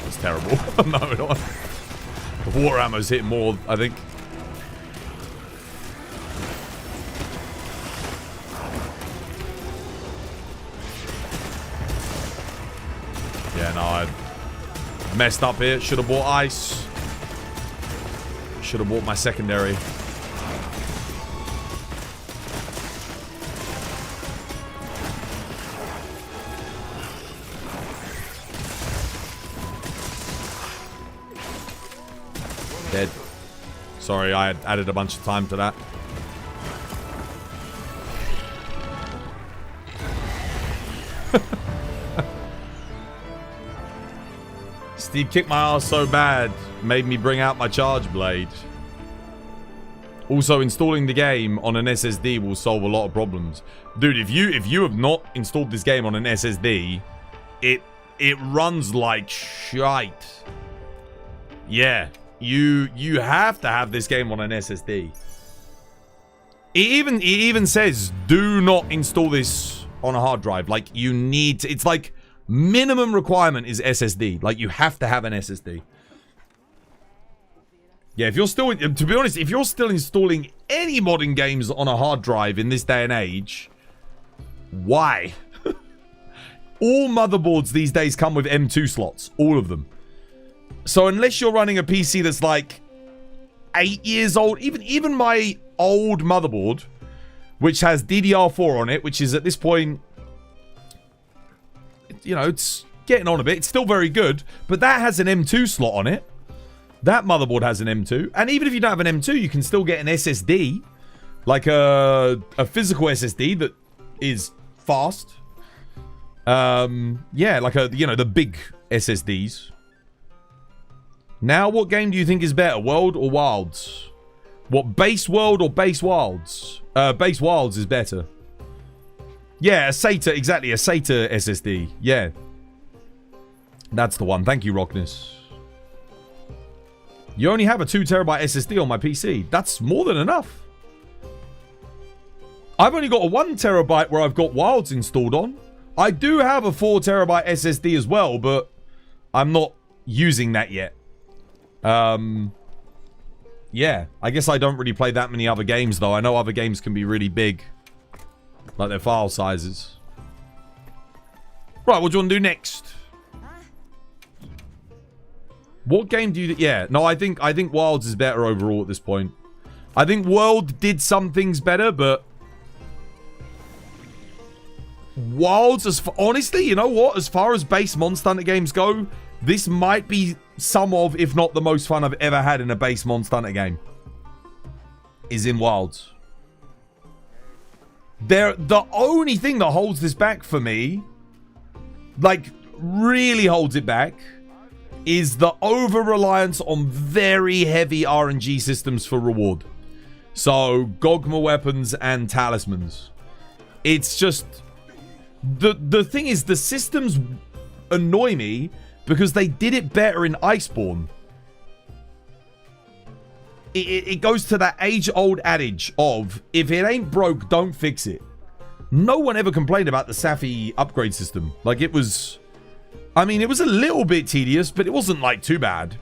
That's terrible. No, not. The water ammo's hitting more, I think. Yeah, no, I messed up here. Should have bought ice. Should have bought my secondary. Dead. Sorry, I had added a bunch of time to that. Steve kicked my ass so bad, made me bring out my charge blade. Also, installing the game on an SSD will solve a lot of problems. Dude, if you have not installed this game on an SSD, it runs like shite. Yeah. You have to have this game on an SSD. It even says do not install this on a hard drive. Like you need to, it's like minimum requirement is SSD. Like you have to have an SSD. Yeah, if you're still, to be honest, if you're still installing any modern games on a hard drive in this day and age, why? All motherboards these days come with M2 slots, all of them. So unless you're running a PC that's like 8 years old, even my old motherboard, which has DDR4 on it, which is at this point, you know, it's getting on a bit. It's still very good, but that has an M2 slot on it. That motherboard has an M2. And even if you don't have an M2, you can still get an SSD, like a physical SSD that is fast. Yeah, like the big SSDs. Now, what game do you think is better, World or Wilds? What, Base World or Base Wilds? Base Wilds is better. Yeah, a SATA, exactly, a SATA SSD. Yeah. That's the one. Thank you, Rockness. You only have a 2TB SSD on my PC. That's more than enough. I've only got a 1TB where I've got Wilds installed on. I do have a 4TB SSD as well, but I'm not using that yet. Yeah, I guess I don't really play that many other games, though. I know other games can be really big, like their file sizes. Right, what do you want to do next? What game do you... Yeah, no, I think Wilds is better overall at this point. I think World did some things better, but... Wilds, honestly, you know what? As far as base Monster Hunter games go, this might be some of, if not the most fun I've ever had in a base Monster Hunter game. Is in Wilds. The only thing that holds this back for me, like, really holds it back, is the over-reliance on very heavy RNG systems for reward. So, Gogma weapons and talismans. It's just... The thing is, the systems annoy me because they did it better in Iceborne. It goes to that age-old adage of, if it ain't broke, don't fix it. No one ever complained about the Safi upgrade system. Like, it was... I mean, it was a little bit tedious, but it wasn't, like, too bad.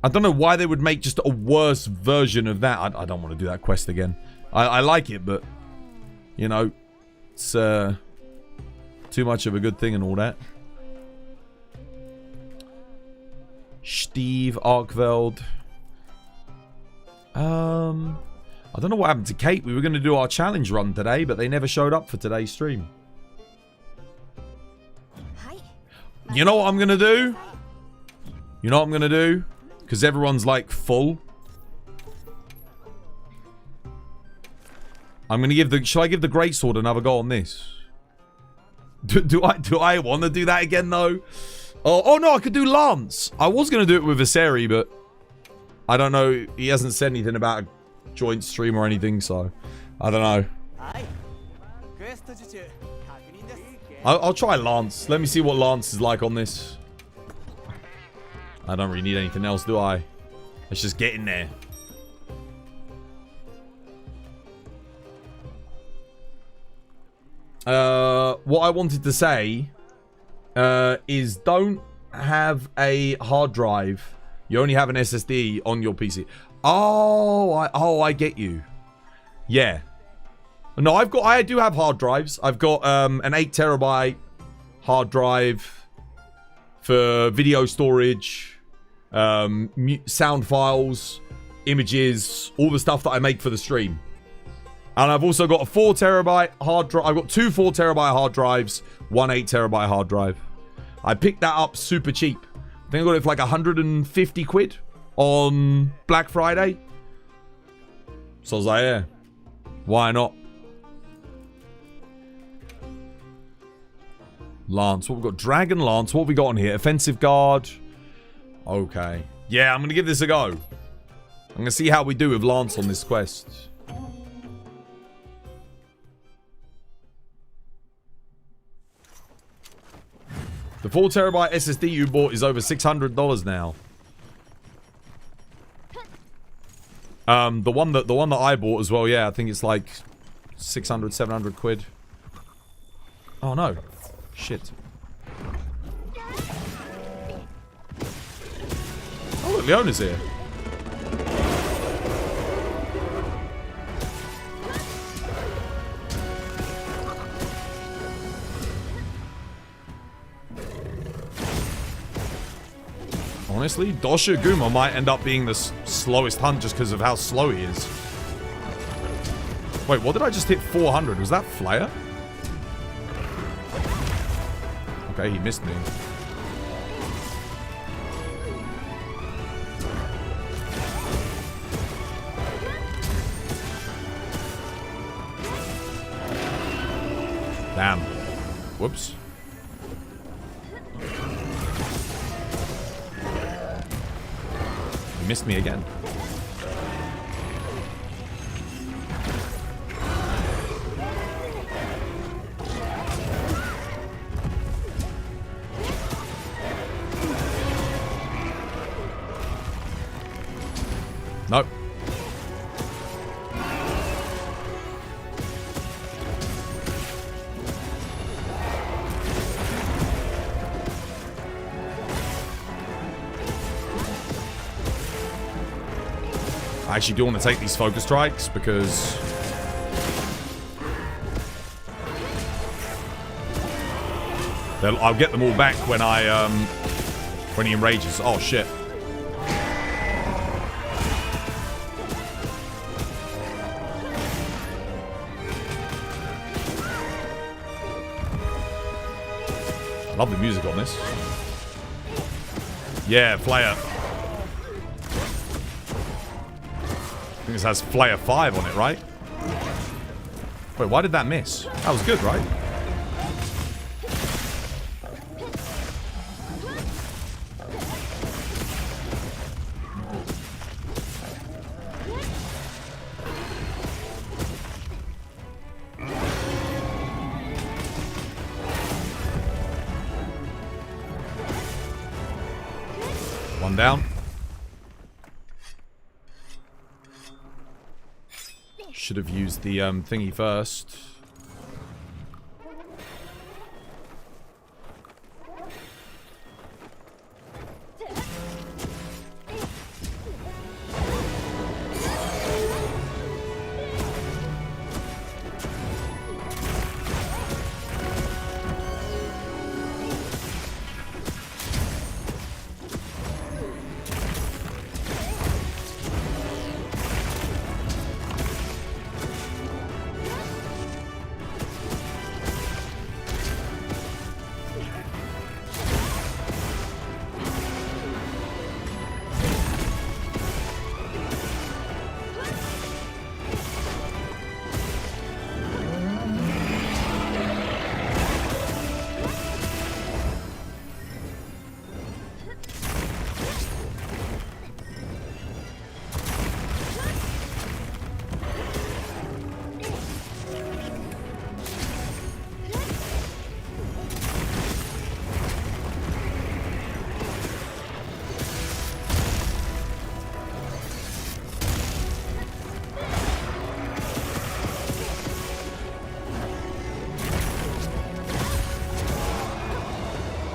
I don't know why they would make just a worse version of that. I don't want to do that quest again. I like it, but... You know... It's, too much of a good thing and all that. Steve Arkveld. I don't know what happened to Kate. We were going to do our challenge run today, but they never showed up for today's stream. You know what I'm going to do? You know what I'm going to do? Because everyone's like full. I'm going to give the... Shall I give the greatsword another go on this? Do I want to do that again though? Oh no, I could do Lance. I was going to do it with Viseri, but I don't know. He hasn't said anything about a joint stream or anything, so I don't know. I'll try Lance. Let me see what Lance is like on this. I don't really need anything else, do I? Let's just get in there. What I wanted to say is don't have a hard drive. You only have an SSD on your PC. Oh, I get you. Yeah. No, I do have hard drives. I've got an 8 terabyte hard drive for video storage, sound files, images, all the stuff that I make for the stream. And I've also got a 4 terabyte hard drive. I've got 2 4 terabyte hard drives, 1 8 terabyte hard drive. I picked that up super cheap. I think I got it for like 150 quid on Black Friday. So I was like, yeah, why not? Lance, what we've got? Dragon Lance, what have we got on here? Offensive Guard. Okay. Yeah, I'm going to give this a go. I'm going to see how we do with Lance on this quest. The 4 terabyte SSD you bought is over $600 now. The one that I bought as well, yeah, I think it's like 600, 700 quid. Oh no. Shit. Oh look, Leona's here. Honestly, Dosha Guma might end up being the slowest hunt just because of how slow he is. Wait, what did I just hit 400? Was that Flare? Okay, he missed me. Damn. Whoops. He missed me again. Nope. I actually do want to take these focus strikes because I'll get them all back when when he enrages. Oh shit. I love the music on this. Yeah, Flare. I think this has Flare 5 on it, right? Wait, why did that miss? That was good, right? One down. Should have used the thingy first.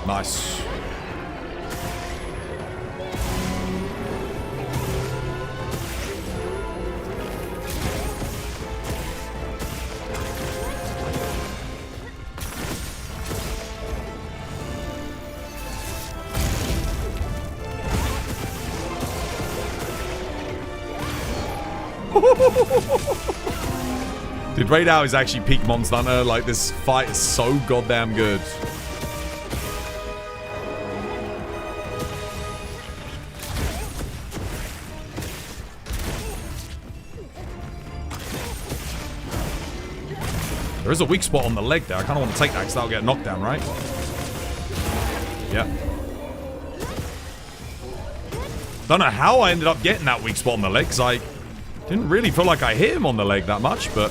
Nice. Dude, right now is actually peak Monster Hunter. Like, this fight is so goddamn good. There is a weak spot on the leg there. I kind of want to take that because that'll get knocked down, right? Yeah. Don't know how I ended up getting that weak spot on the leg because I didn't really feel like I hit him on the leg that much, but...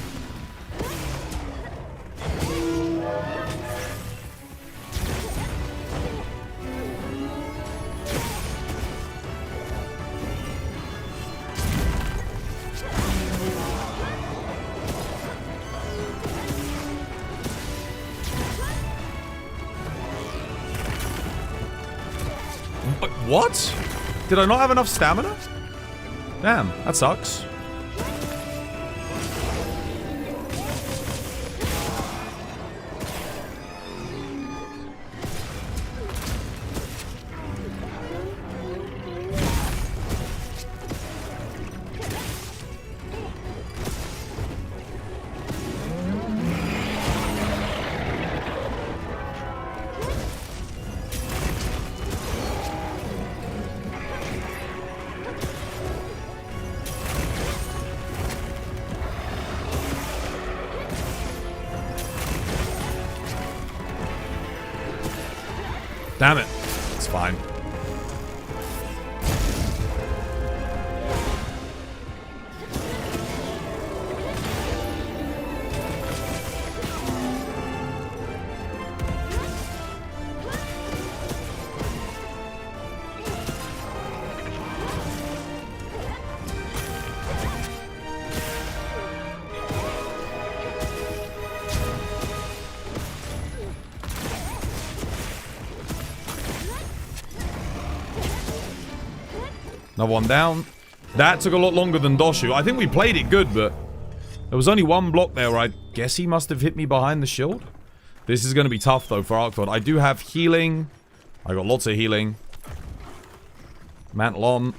What? Did I not have enough stamina? Damn, that sucks. Damn it. It's fine. Another one down. That took a lot longer than Doshu. I think we played it good, but there was only one block there where I guess he must have hit me behind the shield. This is going to be tough, though, for Arkveld. I do have healing. I got lots of healing. Mantle on.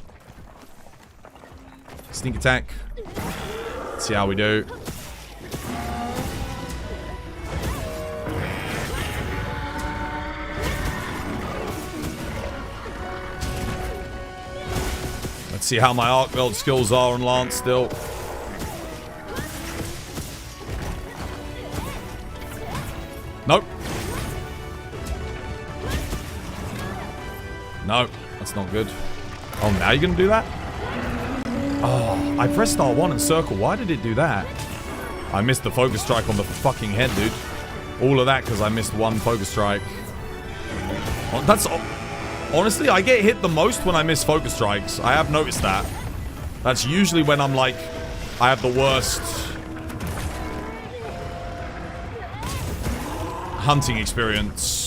Sneak attack. Let's see how we do. Let's see how my Arkveld skills are on Lance still. Nope. No, that's not good. Oh, now you're gonna do that? Oh, I pressed R1 and circle. Why did it do that? I missed the focus strike on the fucking head, dude. All of that because I missed one focus strike. Oh, that's... Oh. Honestly, I get hit the most when I miss focus strikes. I have noticed that. That's usually when I'm like, I have the worst hunting experience.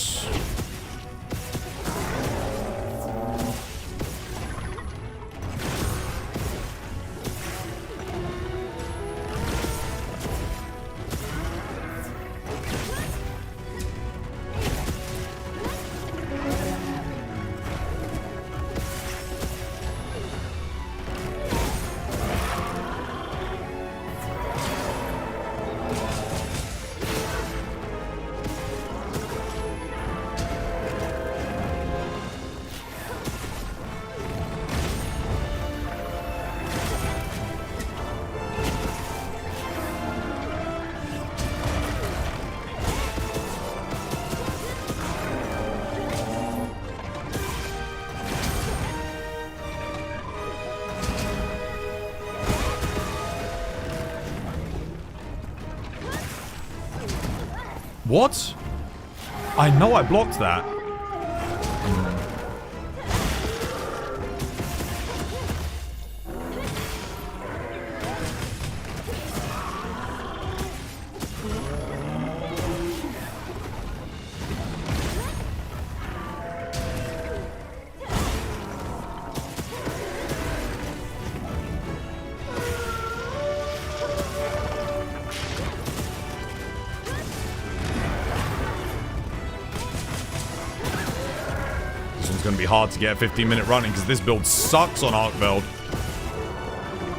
What? I know I blocked that. Going to be hard to get a 15-minute running because this build sucks on Arkveld.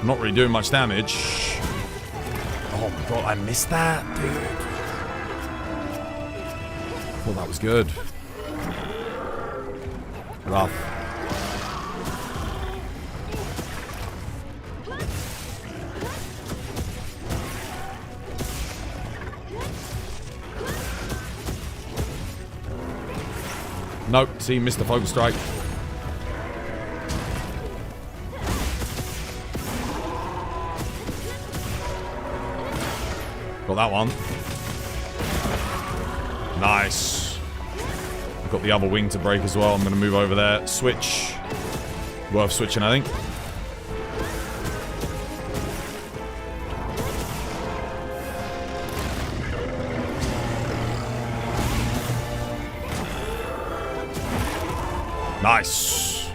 Not really doing much damage. Oh my god, I missed that, dude. Thought that was good. Rough. Nope, see, missed the focus strike. Got that one. Nice. Got the other wing to break as well. I'm going to move over there. Switch. Worth switching, I think. Nice.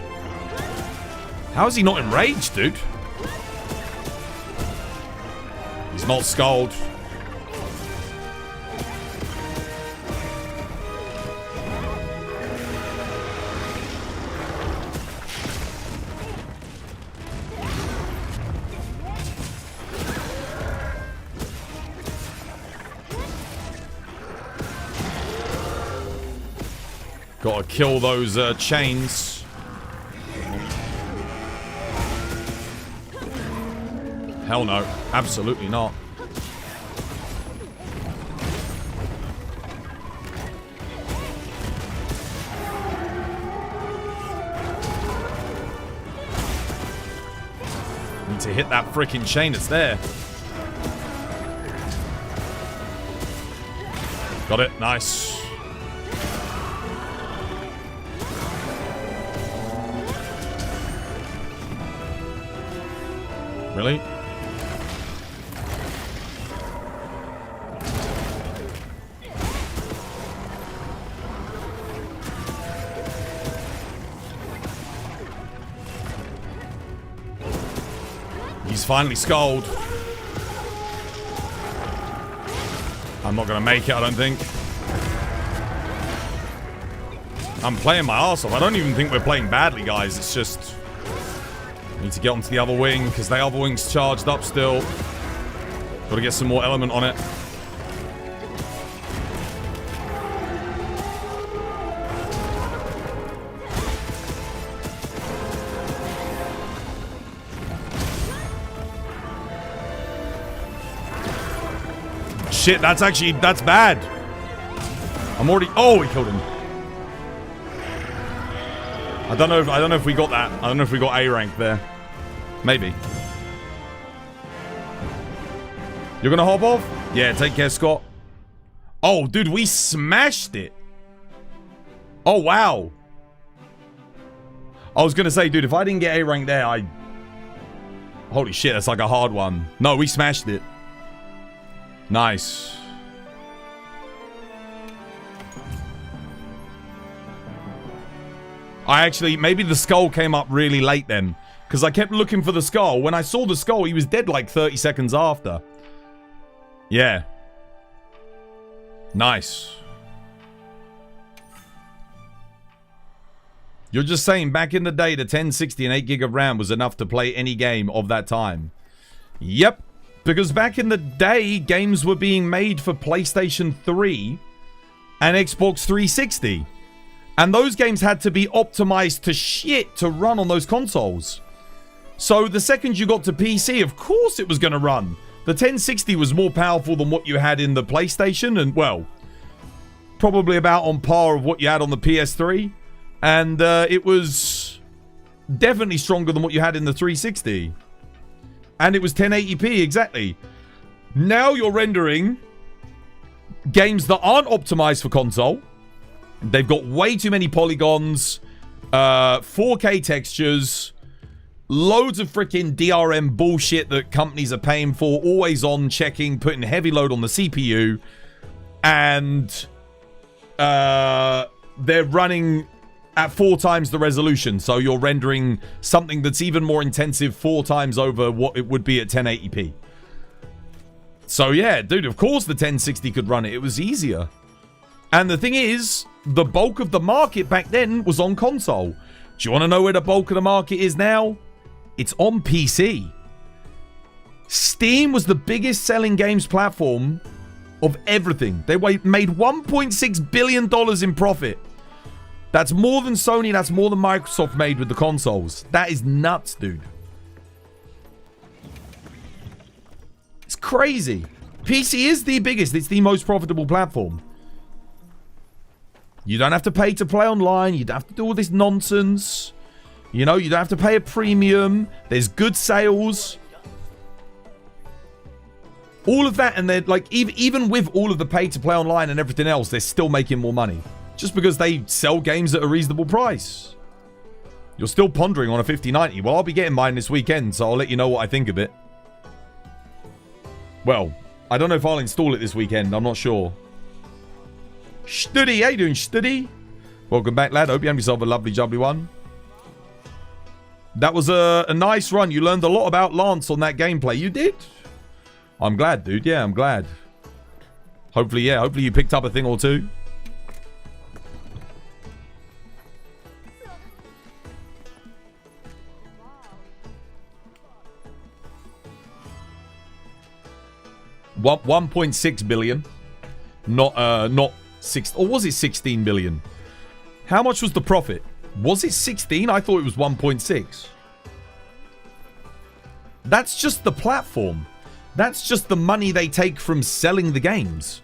How is he not enraged, dude? He's not skulled. Gotta kill those chains. Hell no. Absolutely not. Need to hit that freaking chain that's there. Got it. Nice. Really? He's finally skulled. I'm not going to make it, I don't think. I'm playing my arse off. I don't even think we're playing badly, guys. It's just... need to get onto the other wing, because the other wing's charged up still. Gotta get some more element on it. Shit, that's bad. I'm already... oh, he killed him. I don't know if we got that. I don't know if we got A rank there. Maybe. You're gonna hop off? Yeah, take care, Scott. Oh, dude, we smashed it. Oh, wow. I was going to say, dude, if I didn't get A rank there, Holy shit, that's like a hard one. No, we smashed it. Nice. Maybe the skull came up really late then. Because I kept looking for the skull. When I saw the skull, he was dead like 30 seconds after. Yeah. Nice. You're just saying back in the day, the 1060 and 8 gig of RAM was enough to play any game of that time. Yep. Because back in the day, games were being made for PlayStation 3 and Xbox 360. And those games had to be optimized to shit to run on those consoles. So the second you got to PC, of course it was going to run. The 1060 was more powerful than what you had in the PlayStation. And, well, probably about on par of what you had on the PS3. And it was definitely stronger than what you had in the 360. And it was 1080p, exactly. Now you're rendering games that aren't optimized for console. They've got way too many polygons, 4K textures, loads of freaking DRM bullshit that companies are paying for, always on checking, putting heavy load on the CPU. And they're running at 4 times the resolution, so you're rendering something that's even more intensive 4 times over what it would be at 1080p. So yeah, dude, of course the 1060 could run it. It was easier. And the thing is, the bulk of the market back then was on console. Do you want to know where the bulk of the market is now? It's on PC. Steam was the biggest selling games platform of everything. They made $1.6 billion in profit. That's more than Sony, that's more than Microsoft made with the consoles. That is nuts, dude. It's crazy. PC is the biggest, it's the most profitable platform. You don't have to pay to play online, you don't have to do all this nonsense. You know, you don't have to pay a premium. There's good sales. All of that, and they're like, even with all of the pay to play online and everything else, they're still making more money. Just because they sell games at a reasonable price. You're still pondering on a 5090. Well, I'll be getting mine this weekend, so I'll let you know what I think of it. Well, I don't know if I'll install it this weekend. I'm not sure. Studdy, how you doing, Studdy? Welcome back, lad. Hope you have yourself a lovely, jubbly one. That was a nice run. You learned a lot about Lance on that gameplay. You did? I'm glad, dude. Yeah, I'm glad. Hopefully, yeah. Hopefully you picked up a thing or two. $1.6 billion. Not 6, or was it 16 billion? How much was the profit? Was it 16? I thought it was 1.6. That's just the platform. That's just the money they take from selling the games.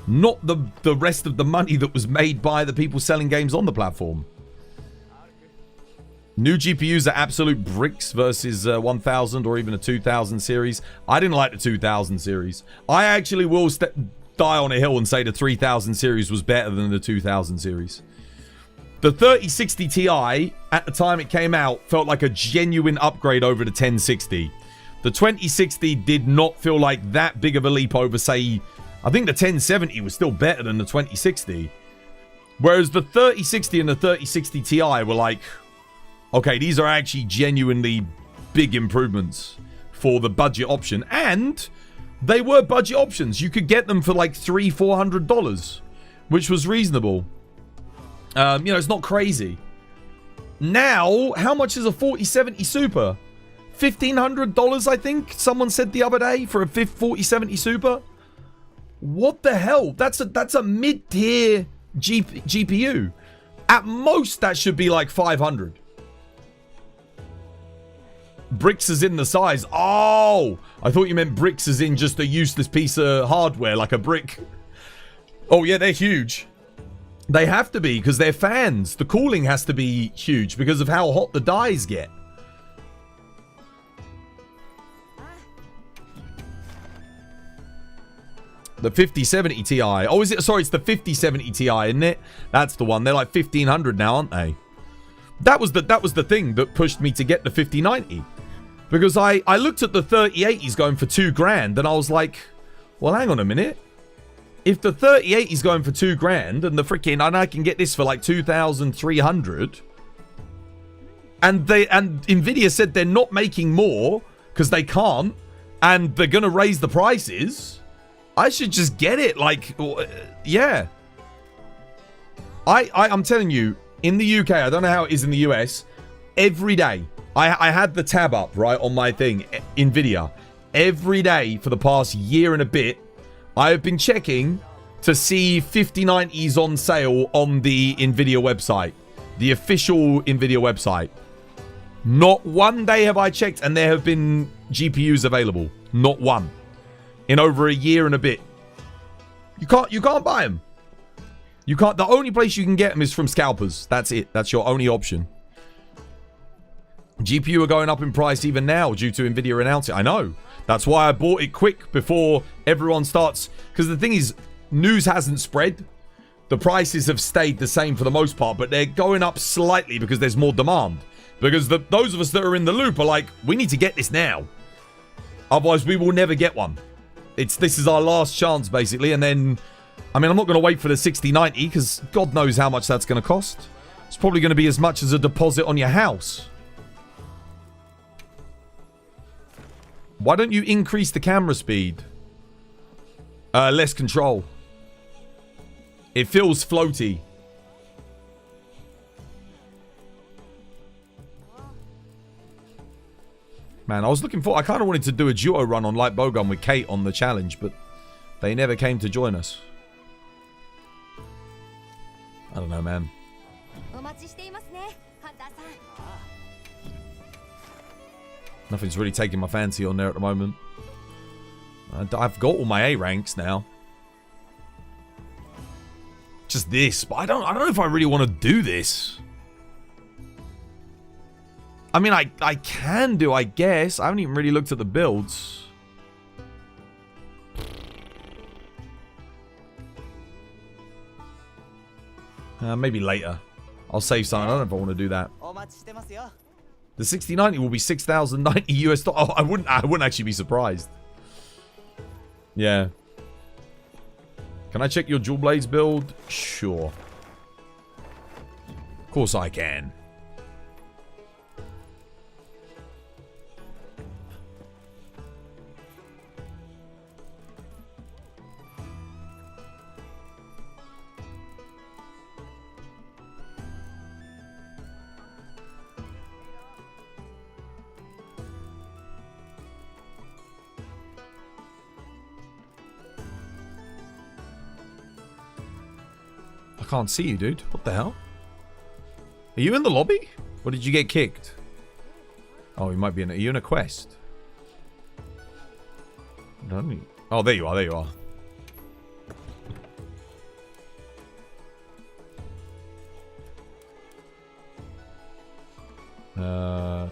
Not the rest of the money that was made by the people selling games on the platform. New GPUs are absolute bricks versus 1000 or even a 2000 series. I didn't like the 2000 series. I actually will die on a hill and say the 3000 series was better than the 2000 series. The 3060 Ti, at the time it came out, felt like a genuine upgrade over the 1060. The 2060 did not feel like that big of a leap over, say, I think the 1070 was still better than the 2060. Whereas the 3060 and the 3060 Ti were like, okay, these are actually genuinely big improvements for the budget option. And they were budget options. You could get them for like $300-400, which was reasonable. You know, it's not crazy. Now, how much is a 4070 Super? $1,500, I think someone said the other day for a 4070 Super. What the hell? That's a mid-tier GPU. At most, that should be like 500. Bricks is in the size. Oh, I thought you meant bricks as in just a useless piece of hardware, like a brick. Oh yeah, they're huge. They have to be because they're fans. The cooling has to be huge because of how hot the dies get. The 5070 Ti. Oh, is it? Sorry, it's the 5070 Ti, isn't it? That's the one. They're like 1500 now, aren't they? That was the thing that pushed me to get the 5090. Because I looked at the 3080s going for $2,000 and I was like, well, hang on a minute. If the 3080 is going for $2,000 and the freaking, and I can get this for like 2,300, and Nvidia said they're not making more because they can't, and they're gonna raise the prices, I should just get it. Like, yeah. I'm telling you, in the UK, I don't know how it is in the US. Every day, I had the tab up right on my thing, Nvidia. Every day for the past year and a bit, I have been checking to see 5090s on sale on the Nvidia website. The official Nvidia website. Not one day have I checked and there have been GPUs available. Not one. In over a year and a bit. You can't buy them. You can't. The only place you can get them is from scalpers. That's it. That's your only option. GPU are going up in price even now due to Nvidia announcing it. I know. That's why I bought it quick before everyone starts. Because the thing is, news hasn't spread. The prices have stayed the same for the most part, but they're going up slightly because there's more demand. Because those of us that are in the loop are like, we need to get this now. Otherwise, we will never get one. This is our last chance, basically. And then, I mean, I'm not going to wait for the 6090 because God knows how much that's going to cost. It's probably going to be as much as a deposit on your house. Why don't you increase the camera speed? Less control. It feels floaty. Man, I kind of wanted to do a duo run on light bowgun with Kate on the challenge, but they never came to join us. I don't know, man. Nothing's really taking my fancy on there at the moment. I've got all my A ranks now. Just this, but I don't know if I really want to do this. I mean, I can do, I guess. I haven't even really looked at the builds. Maybe later. I'll save something. I don't know if I want to do that. The 6090 will be 6,090 US dollars. Oh, I wouldn't actually be surprised. Yeah. Can I check your Dual Blades build? Sure. Of course I can. I can't see you, dude. What the hell? Are you in the lobby? Or did you get kicked? Oh, you might be in. Are you in a quest? Oh, there you are. There you are.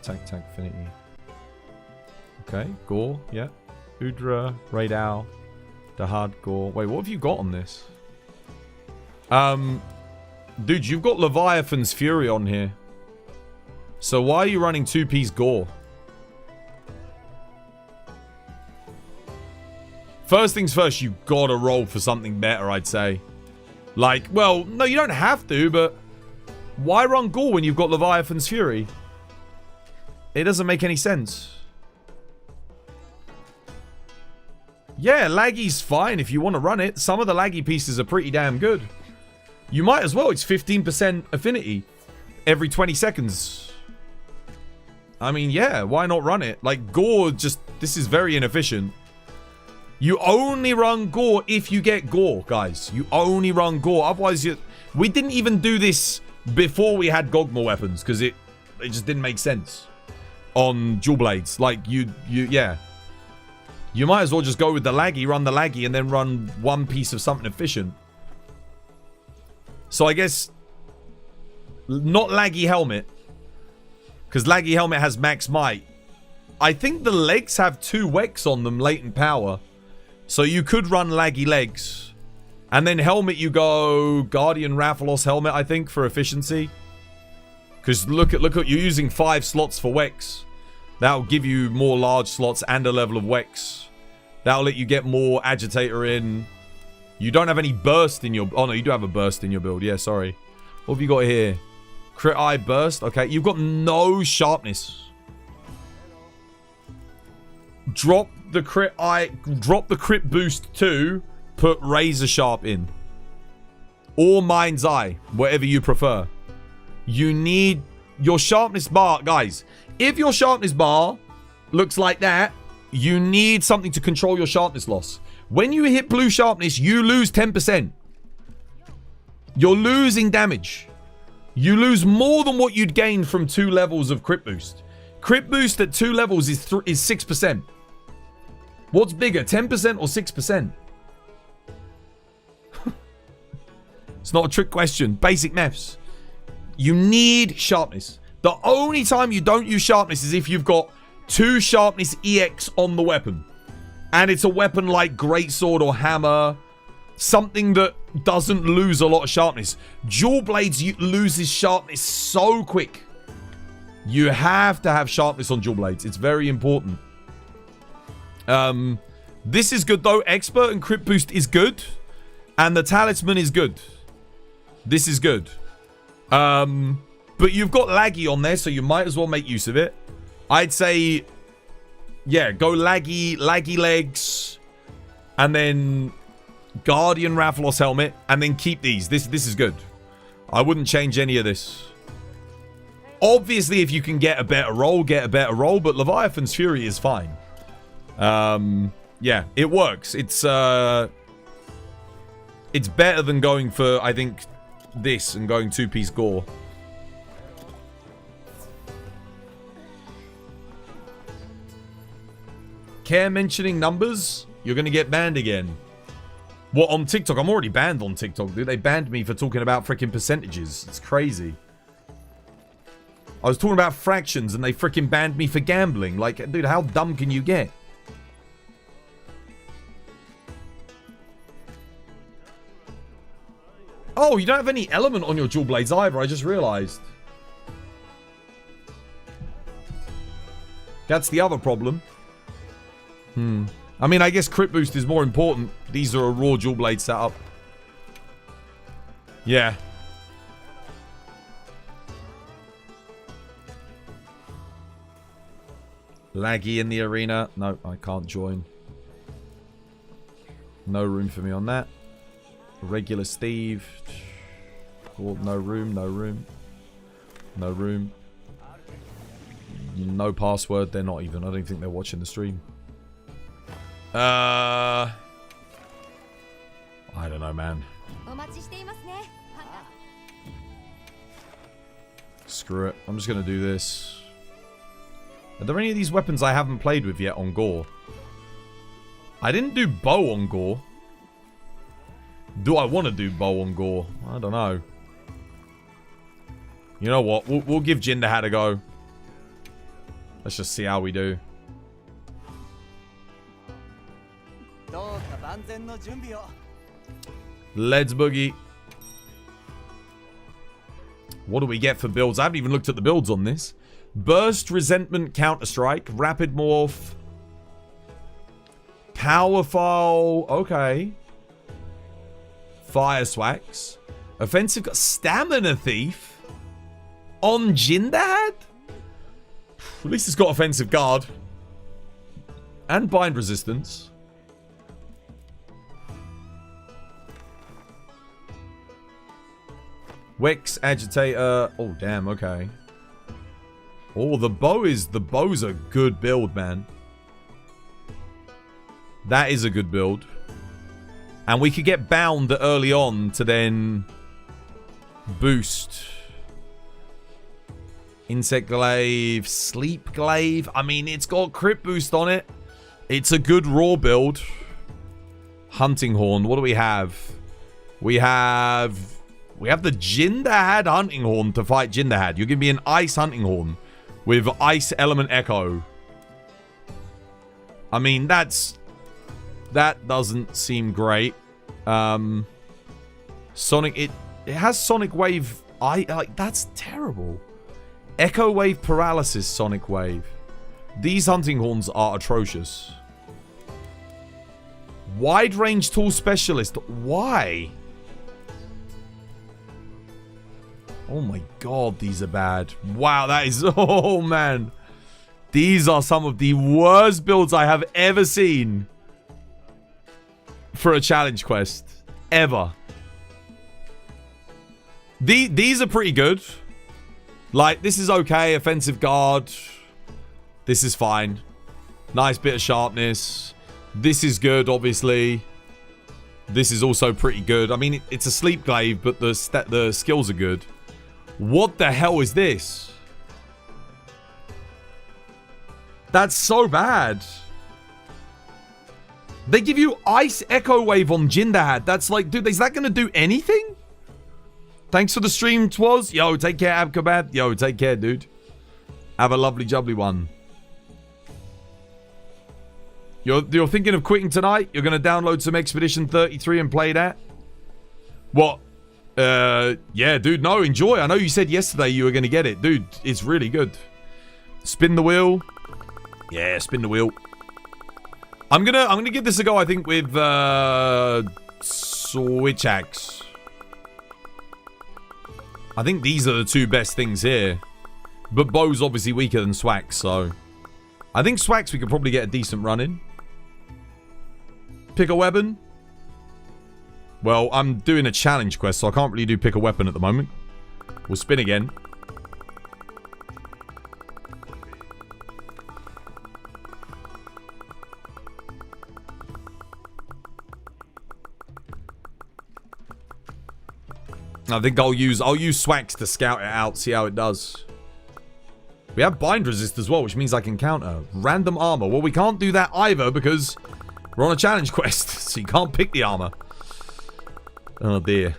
Tank Affinity. Okay, Gore, yeah. Udra, Raidal, Dahaad, Gore. Wait, what have you got on this? Dude, you've got Leviathan's Fury on here. So why are you running 2-piece Gore? First things first, you gotta roll for something better, I'd say. Like, well, no, you don't have to, but why run Gore when you've got Leviathan's Fury? It doesn't make any sense. Yeah, laggy's fine if you want to run it. Some of the laggy pieces are pretty damn good. You might as well. It's 15% affinity every 20 seconds. I mean, yeah, why not run it? Like, Gore just... This is very inefficient. You only run Gore if you get Gore, guys. You only run Gore. Otherwise, you... We didn't even do this before we had Gogma weapons, because it just didn't make sense on dual blades. Like, yeah. You might as well just go with the laggy, run the laggy, and then run one piece of something efficient. So I guess not laggy helmet, because laggy helmet has max might. I think the legs have 2 Wex on them, latent power. So you could run laggy legs. And then helmet you go Guardian Rathalos helmet, I think, for efficiency. Because look at you're using 5 slots for Wex. That'll give you more large slots and a level of Wex. That'll let you get more Agitator in. You don't have any burst in your... Oh, no, you do have a burst in your build. Yeah, sorry. What have you got here? Crit Eye burst. Okay, you've got no sharpness. Drop the crit eye... Drop the crit boost to put Razor Sharp in. Or Mind's Eye. Whatever you prefer. You need... Your sharpness bar... Guys, if your sharpness bar looks like that, you need something to control your sharpness loss. When you hit blue sharpness, you lose 10%. You're losing damage. You lose more than what you'd gain from 2 levels of crit boost. Crit boost at 2 levels is 6%. What's bigger, 10% or 6%? It's not a trick question. Basic maths. You need sharpness. The only time you don't use sharpness is if you've got 2 sharpness EX on the weapon. And it's a weapon like Greatsword or Hammer. Something that doesn't lose a lot of sharpness. Dual Blades loses sharpness so quick. You have to have sharpness on Dual Blades. It's very important. This is good though. Expert and Crit Boost is good. And the Talisman is good. This is good. But you've got Laggy on there, so you might as well make use of it. I'd say, yeah, go Laggy Legs, and then Guardian Rathalos Helmet, and then keep these. This is good. I wouldn't change any of this. Obviously, if you can get a better roll, get a better roll, but Leviathan's Fury is fine. Yeah, it works. It's better than going for, I think, this and going 2-piece Gore. Care mentioning numbers? You're gonna get banned again. What, on TikTok? I'm already banned on TikTok, dude. They banned me for talking about freaking percentages. It's crazy. I was talking about fractions and they freaking banned me for gambling. Like, dude, how dumb can you get? Oh, you don't have any element on your Dual Blades either. I just realized. That's the other problem. I mean, I guess Crit Boost is more important. These are a raw Dual Blade setup. Yeah. Laggy in the arena. No, I can't join. No room for me on that. Regular Steve. Oh, no room, no room. No room. No password. They're not even. I don't think they're watching the stream. I don't know, man. Screw it. I'm just going to do this. Are there any of these weapons I haven't played with yet on Gore? I didn't do bow on Gore. Do I want to do bow on Gore? I don't know. You know what? We'll give Jin Dahaad a go. Let's just see how we do. Let's boogie. What do we get for builds? I haven't even looked at the builds on this. Burst, Resentment, Counter-Strike, Rapid Morph, Powerful. Okay. Fire Swax. Offensive, Stamina Thief. On Jin Dahaad? At least it's got Offensive Guard. And Bind Resistance. Wex, Agitator. Oh, damn, okay. Oh, the bow's a good build, man. That is a good build. And we could get bound early on to then boost. Insect Glaive, Sleep Glaive. I mean, it's got crit boost on it. It's a good raw build. Hunting Horn. What do we have? We have the Jin Dahaad Hunting Horn to fight Jin Dahaad. You're giving me an Ice Hunting Horn with Ice Element Echo. I mean, that doesn't seem great. Sonic, it has Sonic Wave. Like, that's terrible. Echo Wave Paralysis Sonic Wave. These hunting horns are atrocious. Wide Range Tool Specialist. Why? Oh my god, these are bad. Wow, that is... Oh, man. These are some of the worst builds I have ever seen for a challenge quest. Ever. These are pretty good. Like, this is okay. Offensive guard. This is fine. Nice bit of sharpness. This is good, obviously. This is also pretty good. I mean, it's a sleep glaive, but the skills are good. What the hell is this? That's so bad. They give you Ice Echo Wave on Jin Dahaad. That's like, dude, is that going to do anything? Thanks for the stream, Twas. Yo, take care, Arkveld. Yo, take care, dude. Have a lovely, jubbly one. You're thinking of quitting tonight? You're going to download some Expedition 33 and play that? What? Yeah, dude, no, enjoy. I know you said yesterday you were going to get it. Dude, it's really good. Spin the wheel. Yeah, spin the wheel. I'm gonna give this a go, I think, with Switch Axe. I think these are the two best things here. But Bow's obviously weaker than Swax, so... I think Swax we could probably get a decent run in. Pick a weapon. Well, I'm doing a challenge quest, so I can't really do pick a weapon at the moment. We'll spin again. I think I'll use Swax to scout it out, see how it does. We have bind resist as well, which means I can counter. Random armor. Well, we can't do that either because we're on a challenge quest, so you can't pick the armor. Oh dear.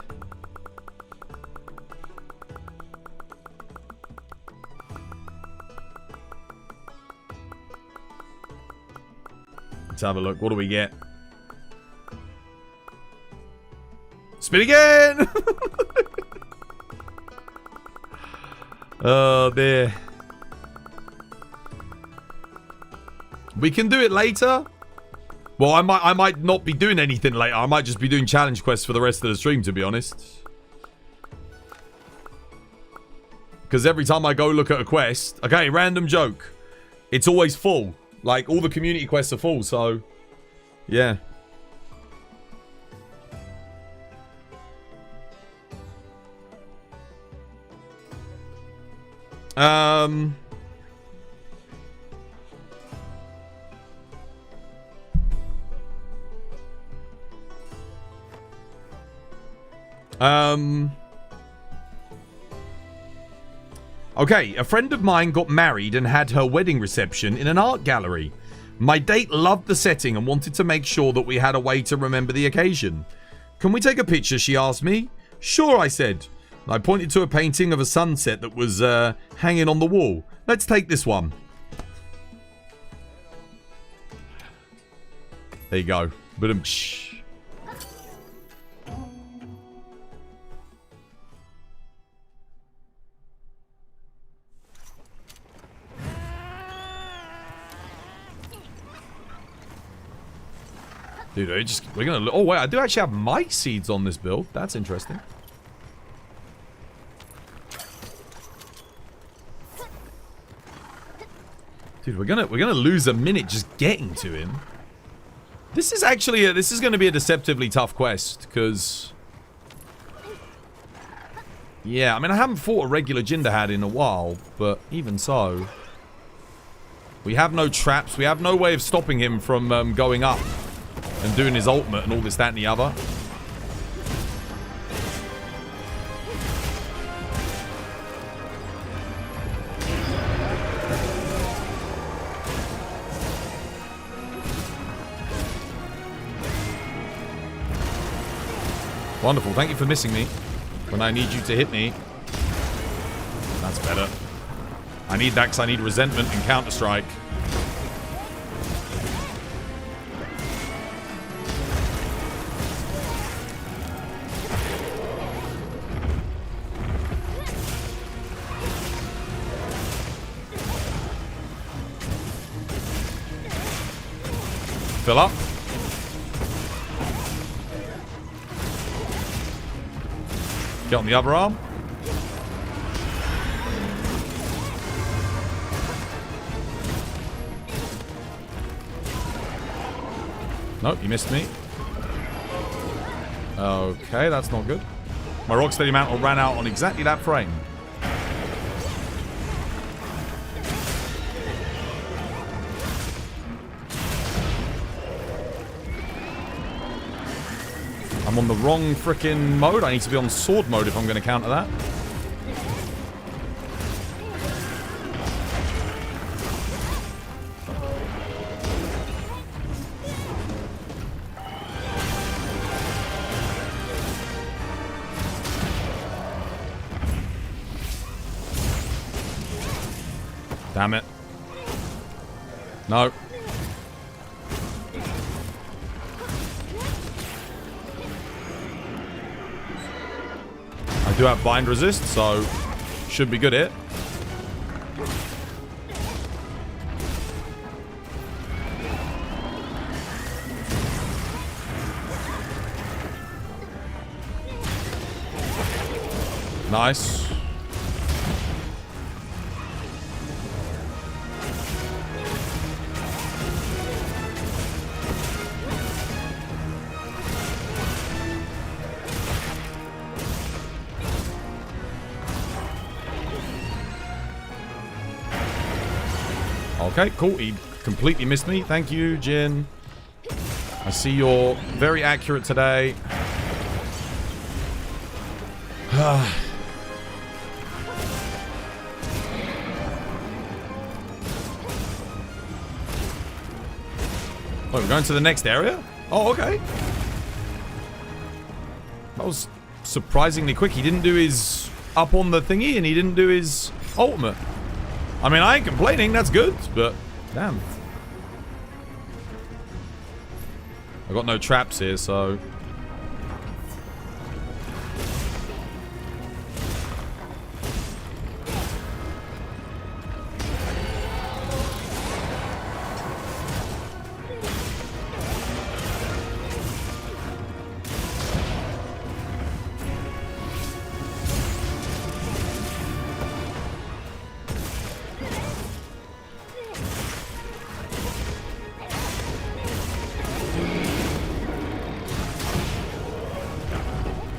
Let's have a look. What do we get? Spin again! Oh dear. We can do it later. Well, I might not be doing anything later. I might just be doing challenge quests for the rest of the stream, to be honest. Because every time I go look at a quest... Okay, random joke. It's always full. Like, all the community quests are full, so... Yeah. Okay, a friend of mine got married and had her wedding reception in an art gallery. My date loved the setting and wanted to make sure that we had a way to remember the occasion. Can we take a picture, she asked me. Sure, I said. I pointed to a painting of a sunset that was hanging on the wall. Let's take this one. There you go. Ba-dum-tsh. Dude, we're gonna... Oh, wait, I do actually have mic seeds on this build. That's interesting. Dude, we're gonna lose a minute just getting to him. This is actually... this is gonna be a deceptively tough quest, because... Yeah, I mean, I haven't fought a regular Jin Dahaad in a while, but even so... We have no traps. We have no way of stopping him from going up and doing his ultimate and all this, that, and the other. Wonderful. Thank you for missing me when I need you to hit me. That's better. I need that because I need resentment and Counter-Strike. fill up. Get on the other arm. Nope, you missed me. Okay, that's not good. My Rocksteady mantle ran out on exactly that frame. I'm on the wrong frickin' mode. I need to be on sword mode if I'm going to counter that. Damn it. No. I do have bind resist, so should be good hit. Nice. Okay, cool. He completely missed me. Thank you, Jin. I see you're very accurate today. Oh, we're going to the next area? Oh, okay. That was surprisingly quick. He didn't do his up on the thingy, and he didn't do his ultimate. I mean, I ain't complaining, that's good, but damn. I've got no traps here, so...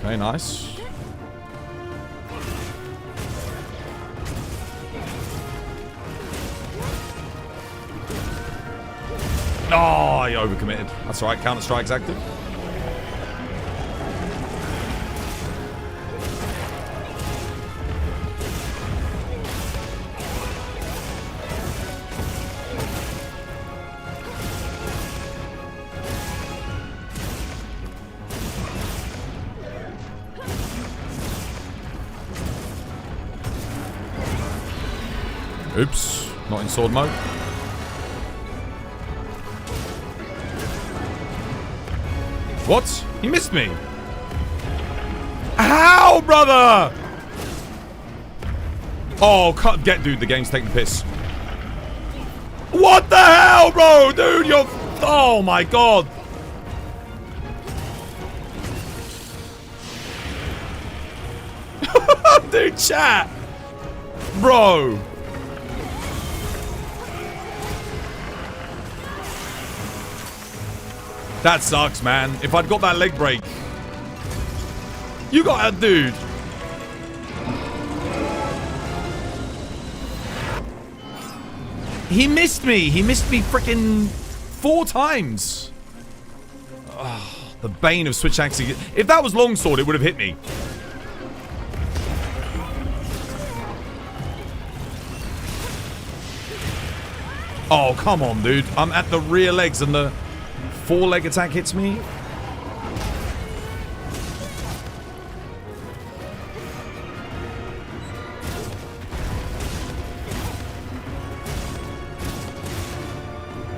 Okay, nice. Oh, I overcommitted. That's alright, Counter-Strike's active. Oops, not in sword mode. What? He missed me. How, brother? Oh, get, dude, the game's taking the piss. What the hell, bro? Dude, you're... Oh, my God. Dude, chat. Bro. That sucks, man. If I'd got that leg break. You got a dude. He missed me. He missed me freaking 4 times. Oh, the bane of switch axe. If that was longsword, it would have hit me. Oh, come on, dude. I'm at the rear legs and the 4-leg attack hits me.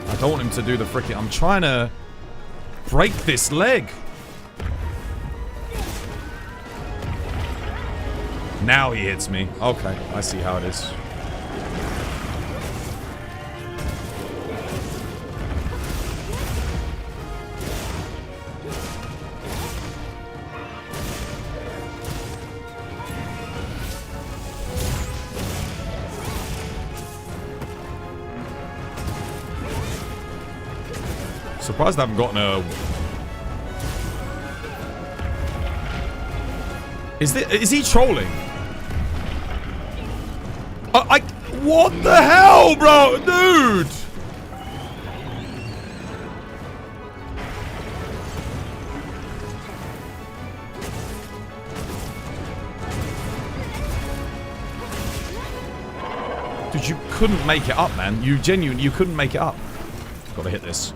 I don't want him to do the frickin'... I'm trying to break this leg. Now he hits me. Okay, I see how it is. Surprised I haven't gotten a... Is he trolling? What the hell, bro? Dude! Dude, you couldn't make it up, man. You couldn't make it up. Gotta hit this.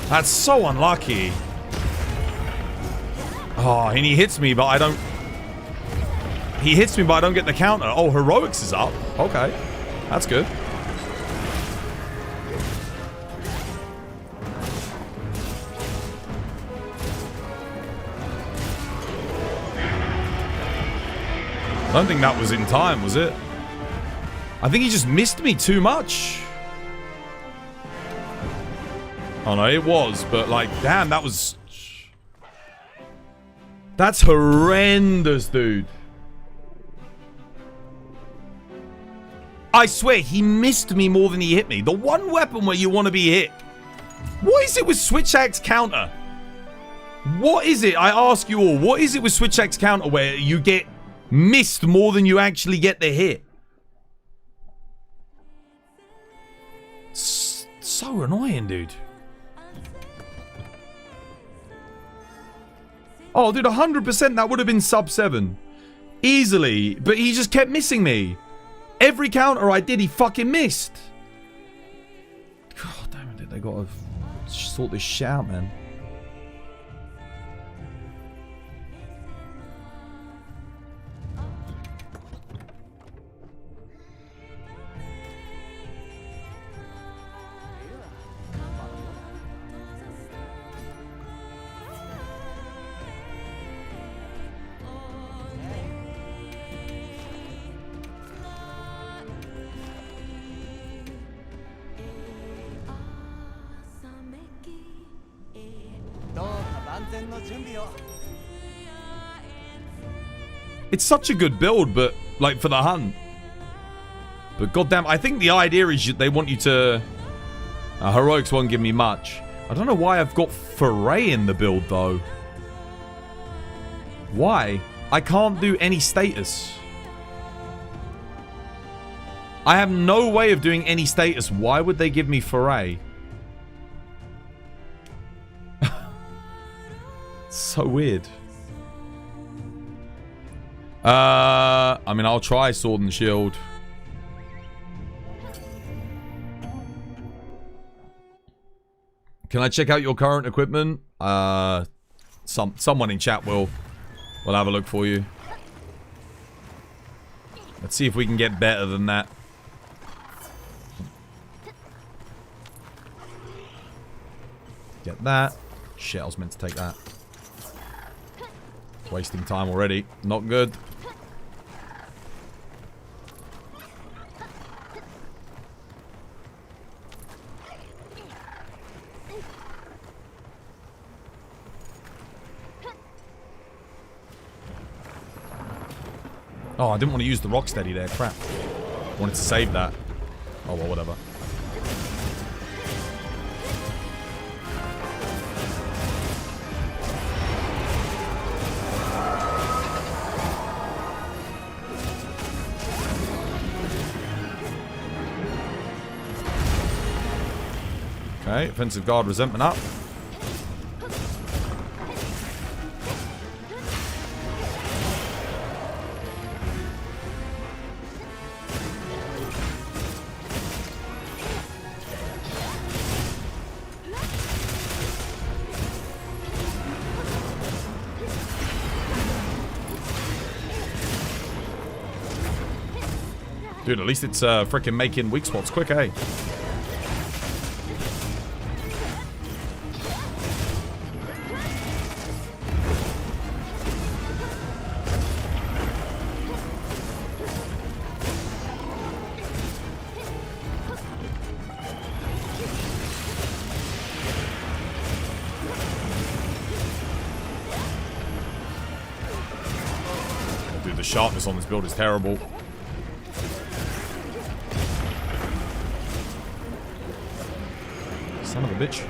That's so unlucky. Oh, and he hits me, but I don't... He hits me, but I don't get the counter. Oh, heroics is up. Okay. That's good. I don't think that was in time, was it? I think he just missed me too much. Oh no, it was, but like, damn, that was... That's horrendous, dude. I swear, he missed me more than he hit me. The one weapon where you want to be hit. What is it with Switch Axe counter? What is it? I ask you all, what is it with Switch Axe counter where you get missed more than you actually get the hit? So annoying, dude. Oh, dude, 100% that would have been sub 7. Easily. But he just kept missing me. Every counter I did, he fucking missed. God damn it, dude. They gotta sort this shit out, man. It's such a good build, but like for the hunt. But goddamn, I think the idea is they want you to... heroics won't give me much. I don't know why I've got foray in the build though. Why? I can't do any status. I have no way of doing any status. Why would they give me foray? So weird. I mean, I'll try sword and shield. Can I check out your current equipment? Someone in chat will have a look for you. Let's see if we can get better than that. Get that. Shit, I was meant to take that. Wasting time already. Not good. Oh, I didn't want to use the Rocksteady there. Crap. Wanted to save that. Oh, well, whatever. Okay, offensive guard resentment up. Dude, at least it's freaking making weak spots quick, eh? Dude, the sharpness on this build is terrible. of bitch.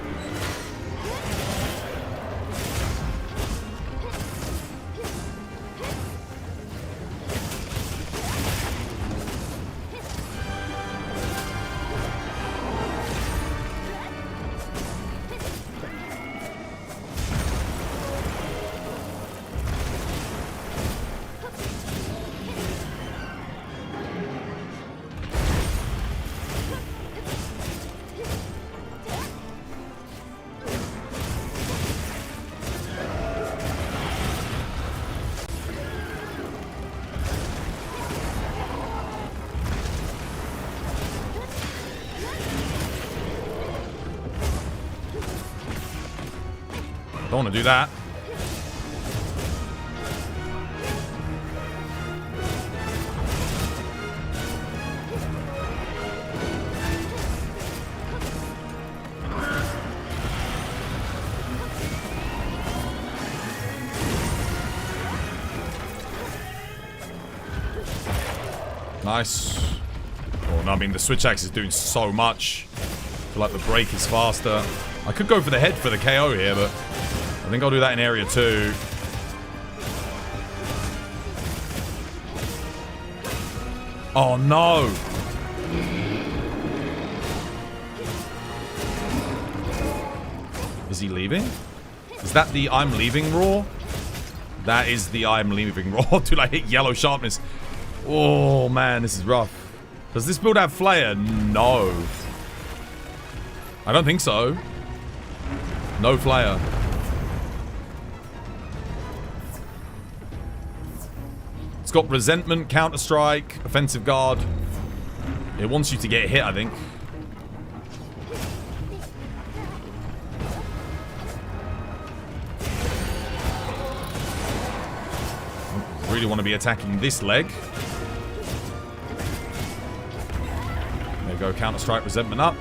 Don't want to do that. Nice. Oh, no, I mean, the switch axe is doing so much. I feel like the break is faster. I could go for the head for the KO here, but I think I'll do that in area 2. Oh, no. Is he leaving? Is that the I'm leaving roar? That is the I'm leaving roar. Dude, I hit yellow sharpness. Oh, man, this is rough. Does this build have flare? No. I don't think so. No flare. It's got resentment, counter-strike, offensive guard. It wants you to get hit, I think. I really want to be attacking this leg. There you go, counter-strike, resentment up.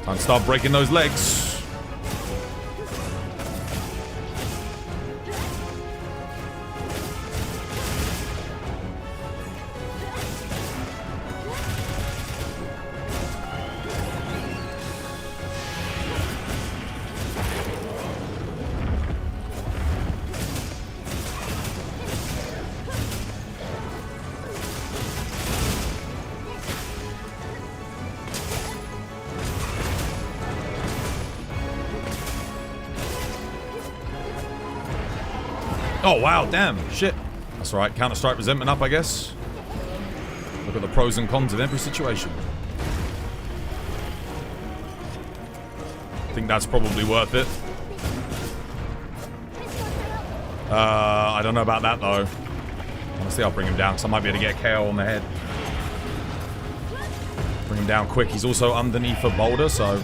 Time to start breaking those legs. Oh, wow, damn. Shit. That's alright. Counter-strike resentment up, I guess. Look at the pros and cons of every situation. I think that's probably worth it. I don't know about that, though. Honestly, I'll bring him down, because I might be able to get a KO on the head. Bring him down quick. He's also underneath a boulder, so...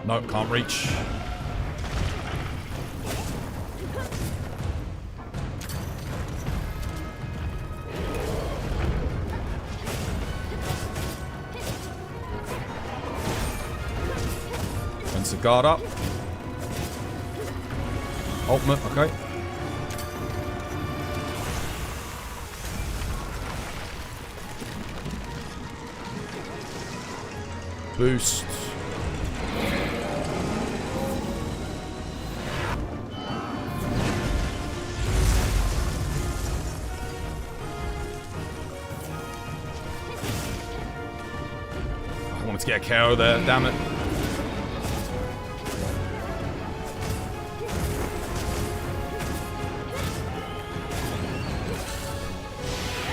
Nope, can't reach. Sensor guard up. Ultimate, okay. Boost. To get a KO there, damn it.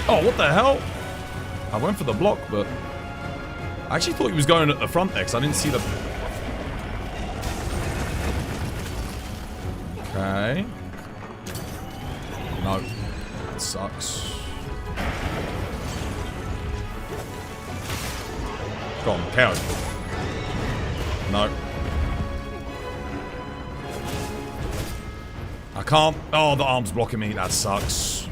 Oh, what the hell? I went for the block, but I actually thought he was going at the front there because I didn't see the Okay. No. That sucks. Go on, KO. No. I can't. Oh, the arm's blocking me. That sucks.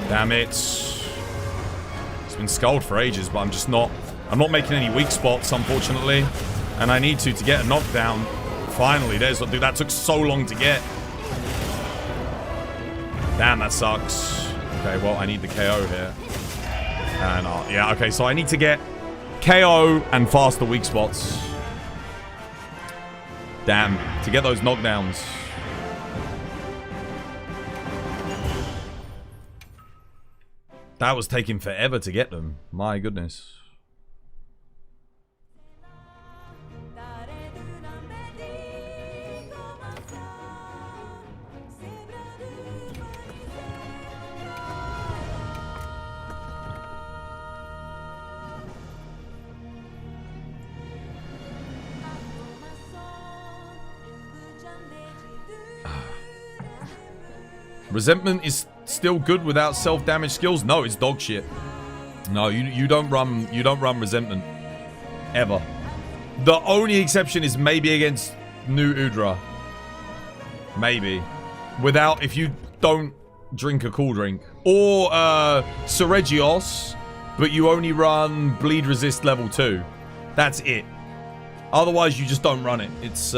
Damn it. It's been skulled for ages, but I'm just not... I'm not making any weak spots, unfortunately. And I need to get a knockdown. Finally, there's... Dude, that took so long to get. Damn, that sucks. Okay, well, I need the KO here. And, yeah, okay, so I need to get KO and faster weak spots. Damn, to get those knockdowns. That was taking forever to get them. My goodness. Resentment is still good without self-damage skills? No, it's dog shit. No, you don't run resentment. Ever. The only exception is maybe against new Udra. Maybe. Without, if you don't drink a cool drink. Or Gravios, but you only run bleed resist level 2. That's it. Otherwise you just don't run it. It's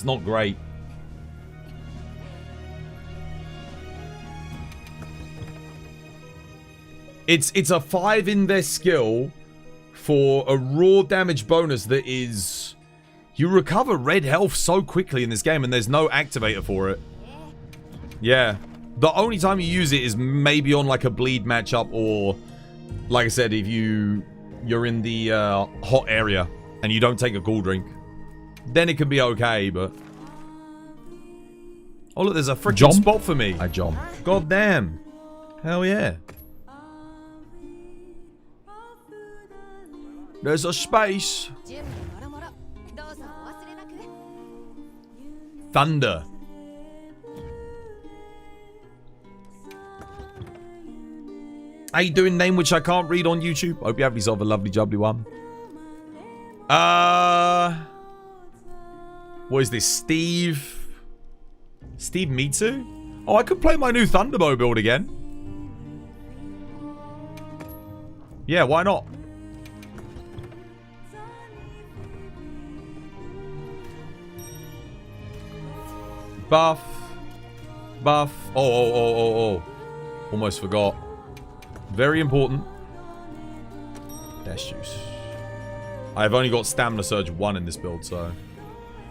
not great. It's a 5 in their skill for a raw damage bonus that is... You recover red health so quickly in this game and there's no activator for it. Yeah. The only time you use it is maybe on like a bleed matchup or... Like I said, if you're in the hot area and you don't take a cool drink. Then it can be okay, but... Oh look, there's a freaking spot for me. I jump. God damn. Hell yeah. There's a space. Thunder. How you doing, name which I can't read on YouTube? Hope you have yourself a lovely jubbly one. What is this? Steve Mitsu? Oh, I could play my new Thunderbow build again. Yeah, why not? Buff. Oh. Almost forgot. Very important. Dash juice. I've only got Stamina Surge 1 in this build, so...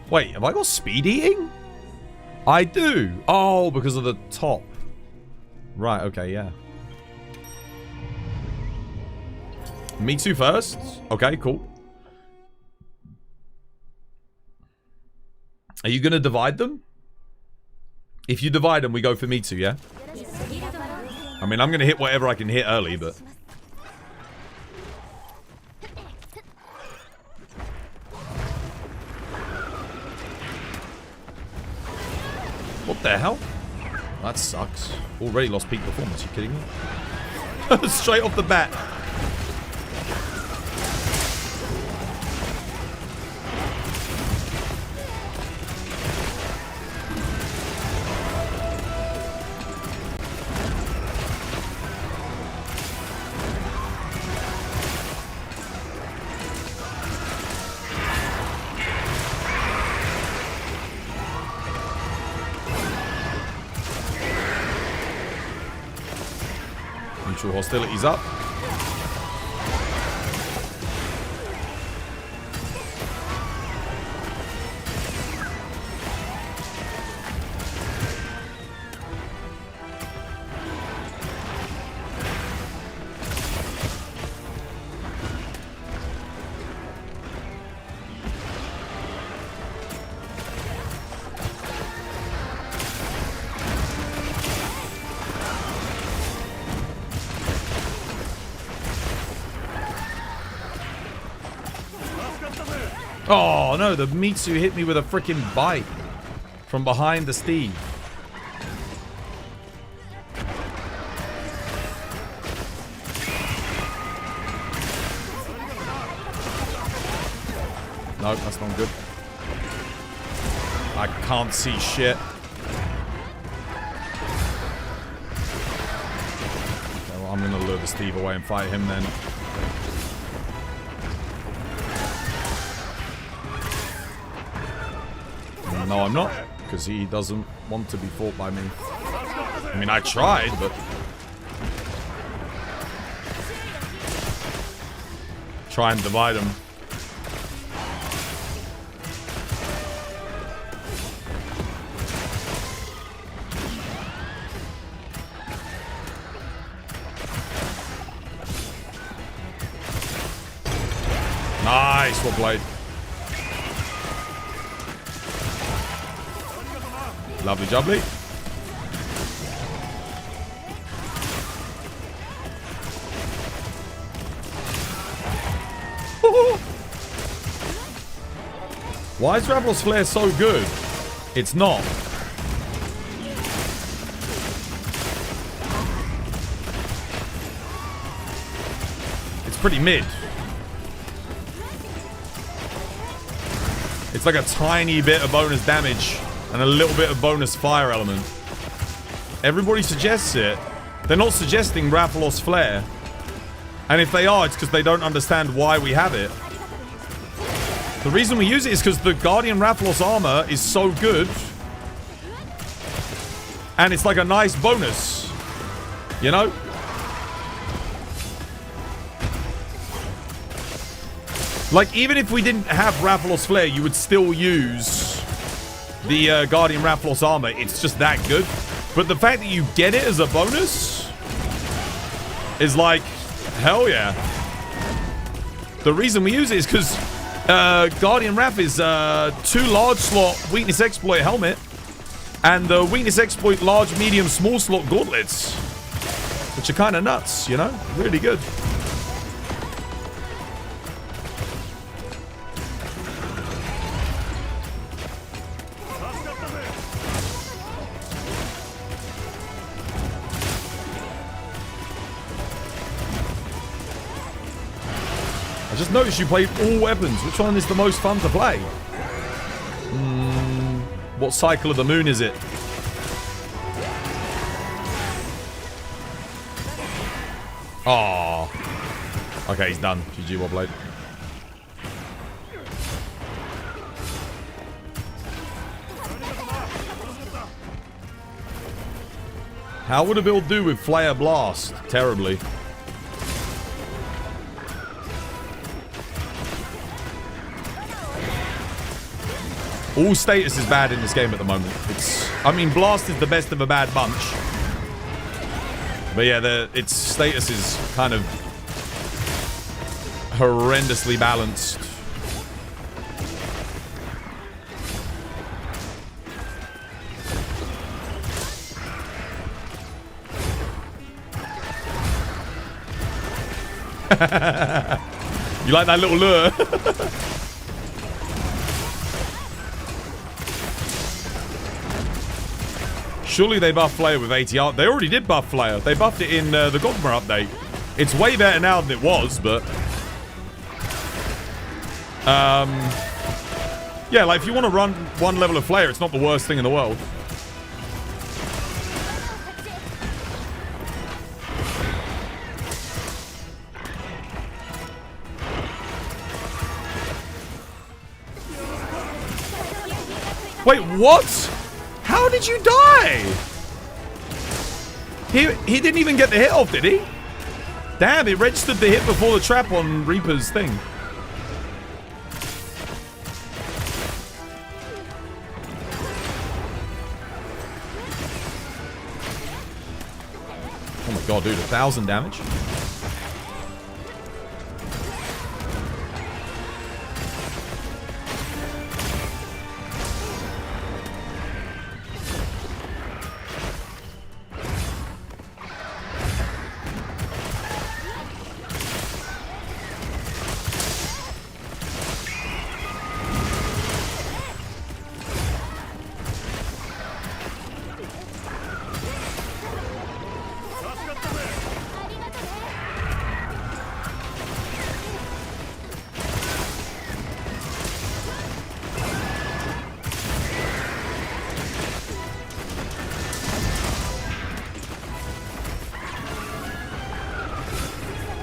Wait, have I got Speed Eating? I do. Oh, because of the top. Right, okay, yeah. Me too first? Okay, cool. Are you going to divide them? If you divide them, we go for me too, yeah? I mean, I'm going to hit whatever I can hit early, but... What the hell? That sucks. Already lost peak performance, you kidding me? Straight off the bat. Hostilities up. Oh, no. The Mitsu hit me with a freaking bite from behind the Steve. No, that's not good. I can't see shit. Okay, well, I'm going to lure the Steve away and fight him then. No, I'm not. Because he doesn't want to be fought by me. I mean, I tried, but... Try and divide him. Nice, well played. Lovely jubbly. Why is Gravios Flare so good? It's not. It's pretty mid. It's like a tiny bit of bonus damage and a little bit of bonus fire element. Everybody suggests it. They're not suggesting Gravios Flare. And if they are, it's because they don't understand why we have it. The reason we use it is because the Guardian Gravios armor is so good. And it's like a nice bonus. You know? Like, even if we didn't have Gravios Flare, you would still use the Guardian Gravios armor. It's just that good. But the fact that you get it as a bonus is like, hell yeah. The reason we use it is because Guardian Raph is 2 large slot weakness exploit helmet and the weakness exploit large, medium, small slot gauntlets, which are kind of nuts, you know? Really good. I just noticed you played all weapons. Which one is the most fun to play? What cycle of the moon is it? Oh. Okay, he's done. GG, well played. How would a build do with Flare Blast? Terribly. All status is bad in this game at the moment. I mean, Blast is the best of a bad bunch. But yeah, its status is kind of horrendously balanced. You like that little lure? Surely they buffed Flare with AT Arkveld. They already did buff Flare. They buffed it in the Gogmazios update. It's way better now than it was, but... yeah, like if you want to run one level of Flare, it's not the worst thing in the world. Wait, what? How did you die? He didn't even get the hit off, did he? Damn, it registered the hit before the trap on Reaper's thing. Oh my god, dude, 1,000 damage.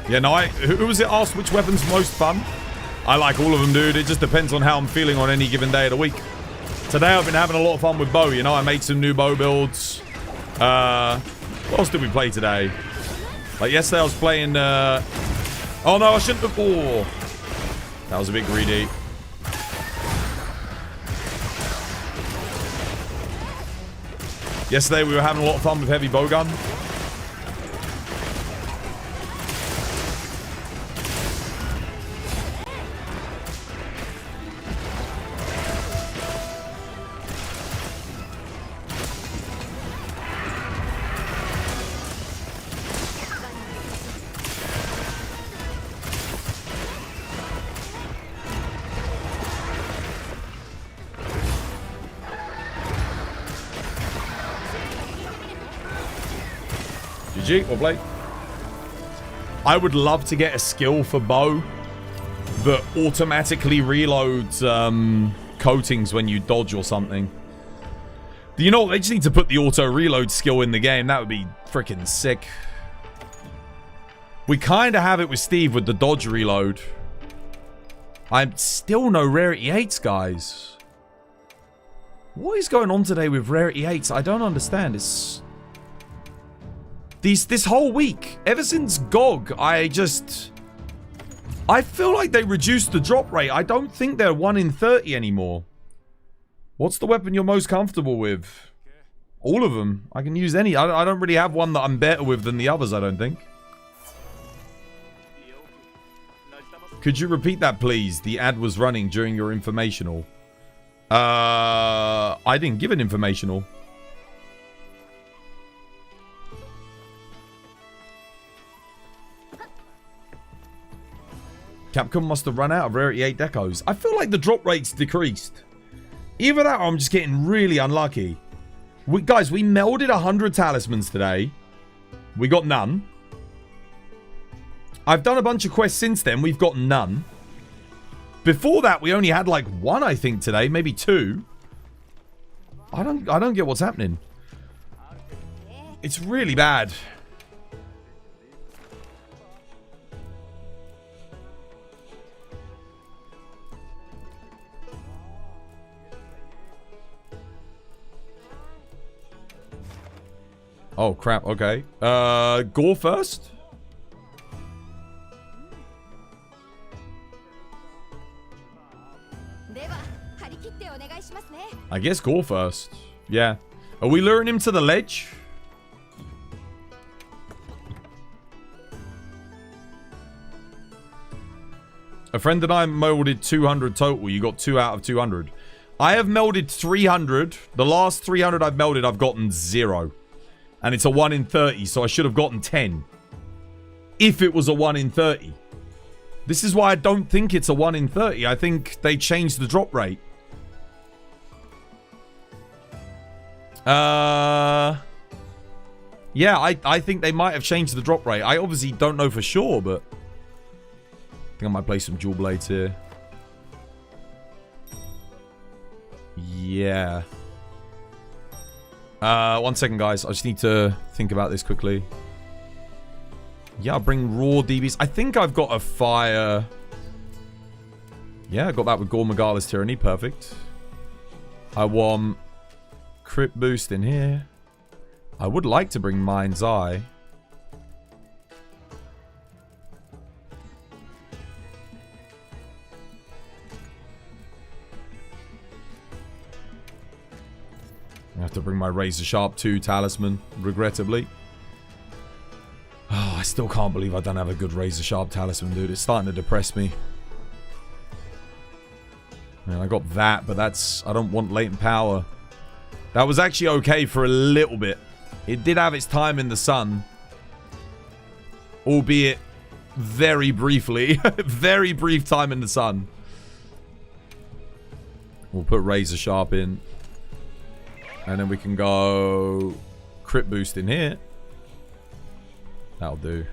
Yeah, no, who was it asked which weapon's most fun? I like all of them, dude. It just depends on how I'm feeling on any given day of the week. Today, I've been having a lot of fun with bow. You know, I made some new bow builds. What else did we play today? Like, yesterday I was playing, oh, no, I shouldn't have... Oh, that was a bit greedy. Yesterday, we were having a lot of fun with heavy bowgun. GG, or Blake. I would love to get a skill for bow that automatically reloads coatings when you dodge or something. You know, they just need to put the auto reload skill in the game. That would be freaking sick. We kind of have it with Steve with the dodge reload. I'm still no rarity 8s, guys. What is going on today with rarity 8s? I don't understand. It's... This whole week, ever since GOG, I feel like they reduced the drop rate. I don't think they're 1 in 30 anymore. What's the weapon you're most comfortable with? All of them. I can use any. I don't really have one that I'm better with than the others, I don't think. Could you repeat that, please? The ad was running during your informational. I didn't give an informational. Capcom must have run out of rarity 8 decos. I feel like the drop rate's decreased. Either that or I'm just getting really unlucky. Guys, we melded 100 talismans today. We got none. I've done a bunch of quests since then. We've got none. Before that, we only had like 1, I think, today. Maybe 2. I don't get what's happening. It's really bad. Oh, crap. Okay. Gore first? I guess Gore first. Yeah. Are we luring him to the ledge? A friend and I melded 200 total. You got 2 out of 200. I have melded 300. The last 300 I've melded, I've gotten 0. And it's a 1 in 30, so I should have gotten 10. If it was a 1 in 30. This is why I don't think it's a 1 in 30. I think they changed the drop rate. Yeah, I think they might have changed the drop rate. I obviously don't know for sure, but... I think I might play some dual blades here. Yeah. 1 second, guys. I just need to think about this quickly. Yeah, I'll bring raw DBs. I think I've got a fire... Yeah, I got that with Gore Magala's Tyranny. Perfect. I want... crit boost in here. I would like to bring Mind's Eye. I have to bring my Razor Sharp 2 talisman, regrettably. Oh, I still can't believe I don't have a good Razor Sharp talisman, dude. It's starting to depress me. Man, I got that, but that's... I don't want latent power. That was actually okay for a little bit. It did have its time in the sun. Albeit very briefly. Very brief time in the sun. We'll put Razor Sharp in. And then we can go crit boost in here. That'll do.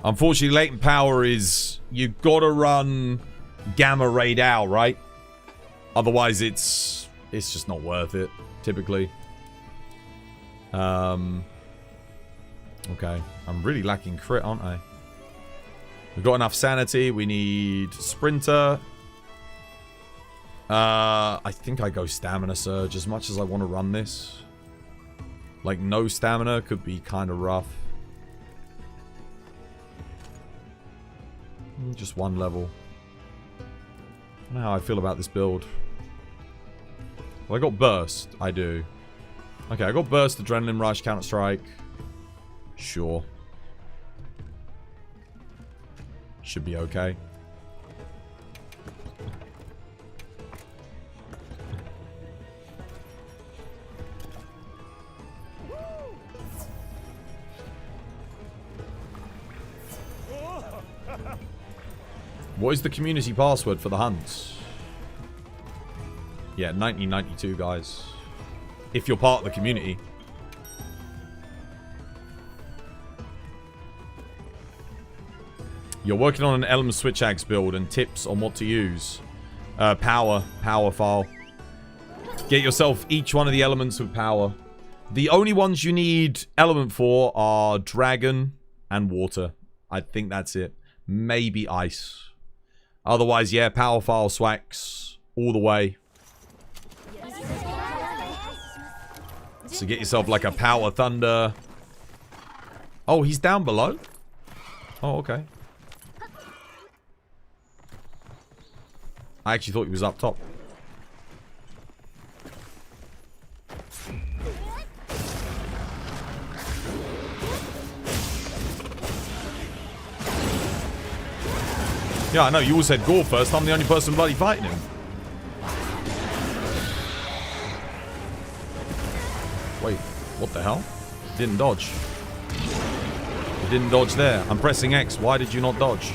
Unfortunately, latent power is... You've got to run Gamma Ray Dow, right? Otherwise, it's just not worth it, typically. Okay. I'm really lacking crit, aren't I? We've got enough sanity. We need sprinter. I think I go stamina surge as much as I want to run this. Like, no stamina could be kind of rough. Just one level. I don't know how I feel about this build. Well, I got burst. I do. Okay, I got burst, adrenaline rush, counter strike. Sure. Should be okay. What is the community password for the hunts? Yeah, 1992, guys. If you're part of the community. You're working on an element switch axe build and tips on what to use. Power file. Get yourself each one of the elements with power. The only ones you need element for are dragon and water. I think that's it. Maybe ice. Otherwise, yeah, power file swax all the way. So get yourself like a power thunder. Oh, he's down below? Oh, okay. I actually thought he was up top. Yeah, I know. You all said Gore first. I'm the only person bloody fighting him. Wait, what the hell? Didn't dodge. You didn't dodge there. I'm pressing X. Why did you not dodge?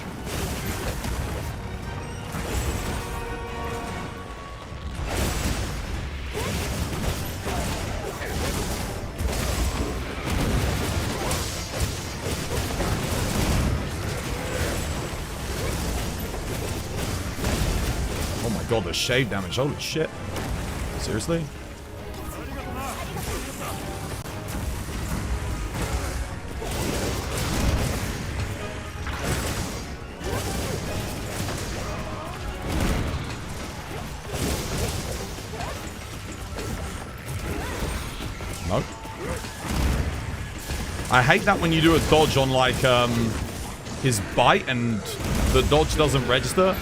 God, the shave damage. Holy shit. Seriously? Nope. I hate that when you do a dodge on, like, his bite and the dodge doesn't register.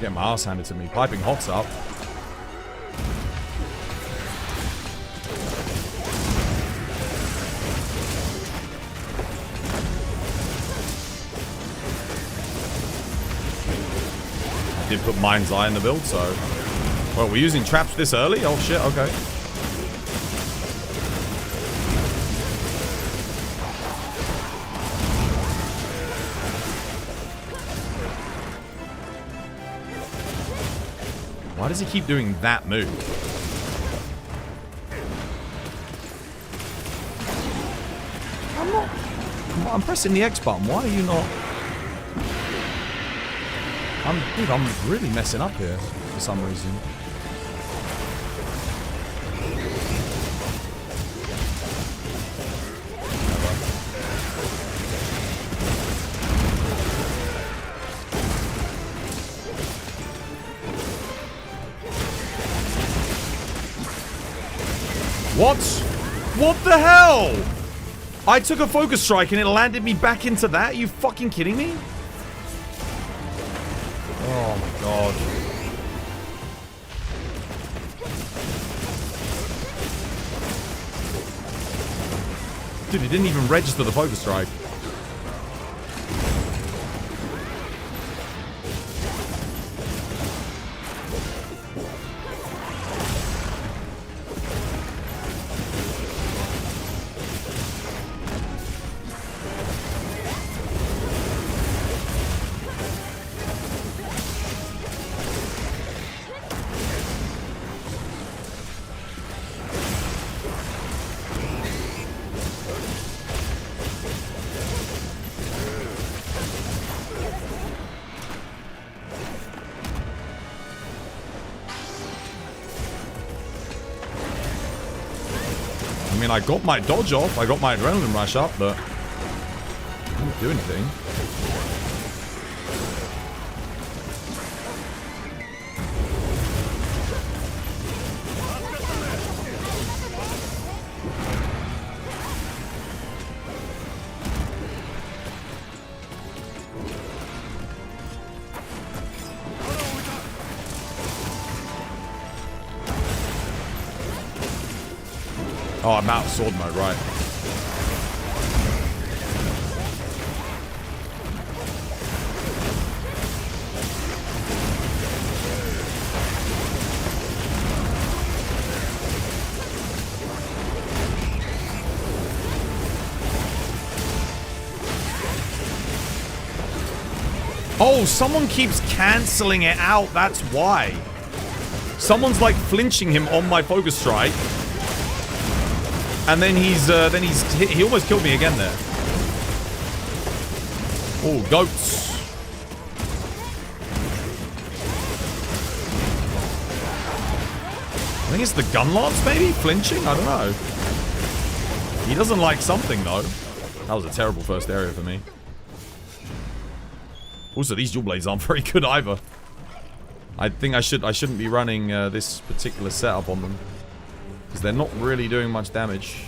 Get my ass handed to me. Piping hot's up. I did put Mind's Eye in the build, so... Well, we're using traps this early? Oh shit, okay. Why does he keep doing that move? I'm not... I'm pressing the X button. Why are you not... Dude, I'm really messing up here for some reason. What? What the hell? I took a focus strike and it landed me back into that? Are you fucking kidding me? Oh my god. Dude, it didn't even register the focus strike. I mean, I got my dodge off. I got my adrenaline rush up, but I didn't do anything. Oh, I'm out of sword mode, right. Oh, someone keeps cancelling it out, that's why. Someone's like flinching him on my focus strike. And then he almost killed me again there. Oh, goats. I think it's the gun lance, maybe? Flinching? I don't know. He doesn't like something, though. That was a terrible first area for me. Also, these dual blades aren't very good either. I think I shouldn't be running this particular setup on them. Because they're not really doing much damage.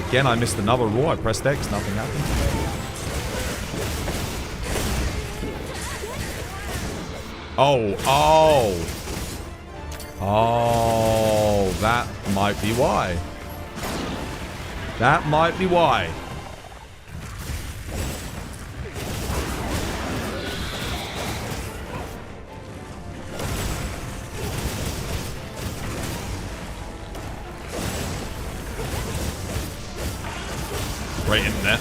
Again, I missed another raw. I pressed X, nothing happened. Oh, that might be why. That might be why. Right in there.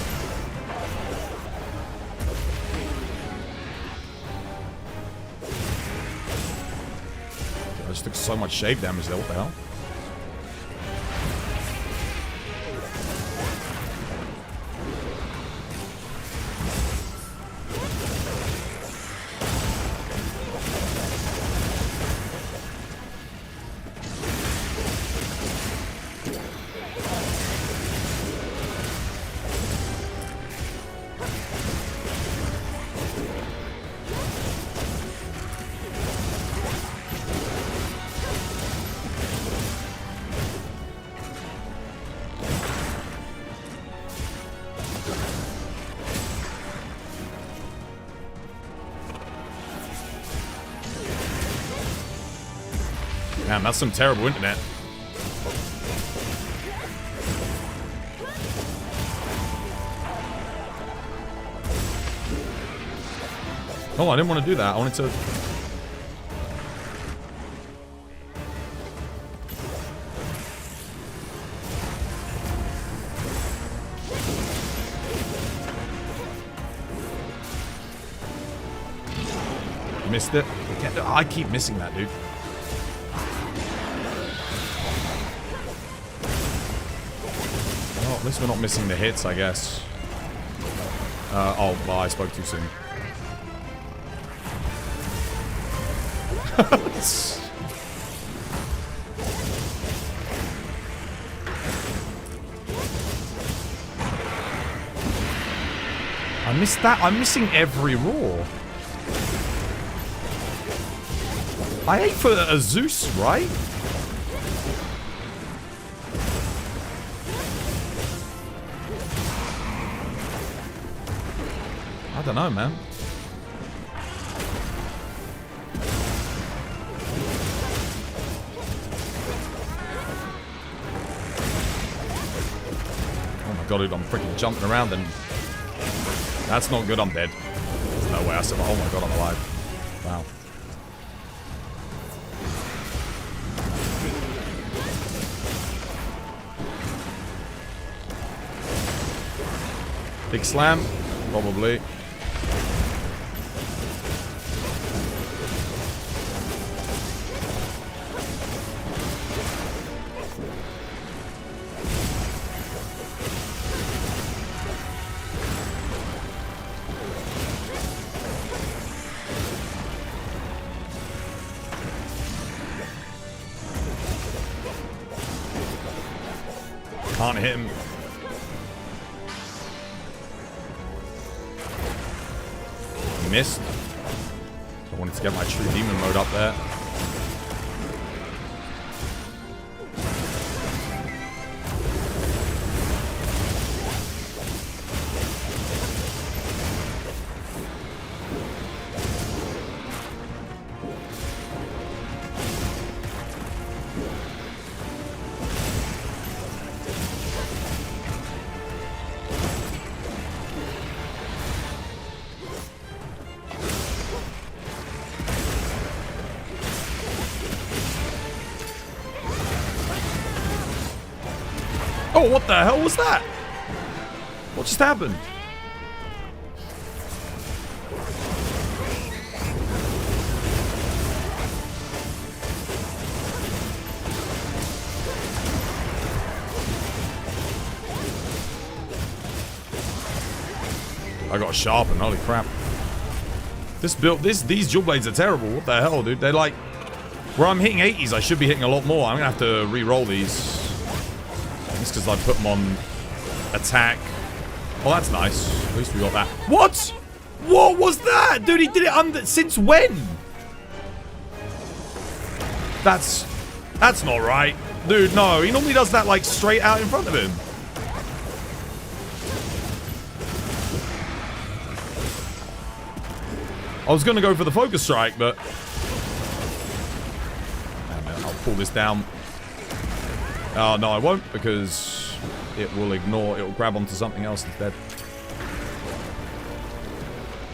I just took so much shave damage there. What the hell? Damn, that's some terrible internet. Oh, I didn't want to do that. I wanted to... Missed it. I keep missing that, dude. At least we're not missing the hits, I guess. Oh, well, I spoke too soon. I missed that. I'm missing every roar. I ate for a Zeus, right? I don't know, man. Oh my god, dude, I'm freaking jumping around and... That's not good, I'm dead. There's no way I survive. Oh my god, I'm alive. Wow. Big slam? Probably. Can't hit him. Missed. I wanted to get my true demon mode up there. Oh, what the hell was that? What just happened? I got sharpened, holy crap. This build, these dual blades are terrible. What the hell, dude? They're like, where I'm hitting 80s, I should be hitting a lot more. I'm gonna have to re-roll these. Just because I put them on attack. Oh, that's nice. At least we got that. What? What was that? Dude, he did it under... Since when? That's not right. Dude, no. He normally does that, like, straight out in front of him. I was going to go for the focus strike, but... I'll pull this down. Oh, no, I won't, because it will ignore, it will grab onto something else instead.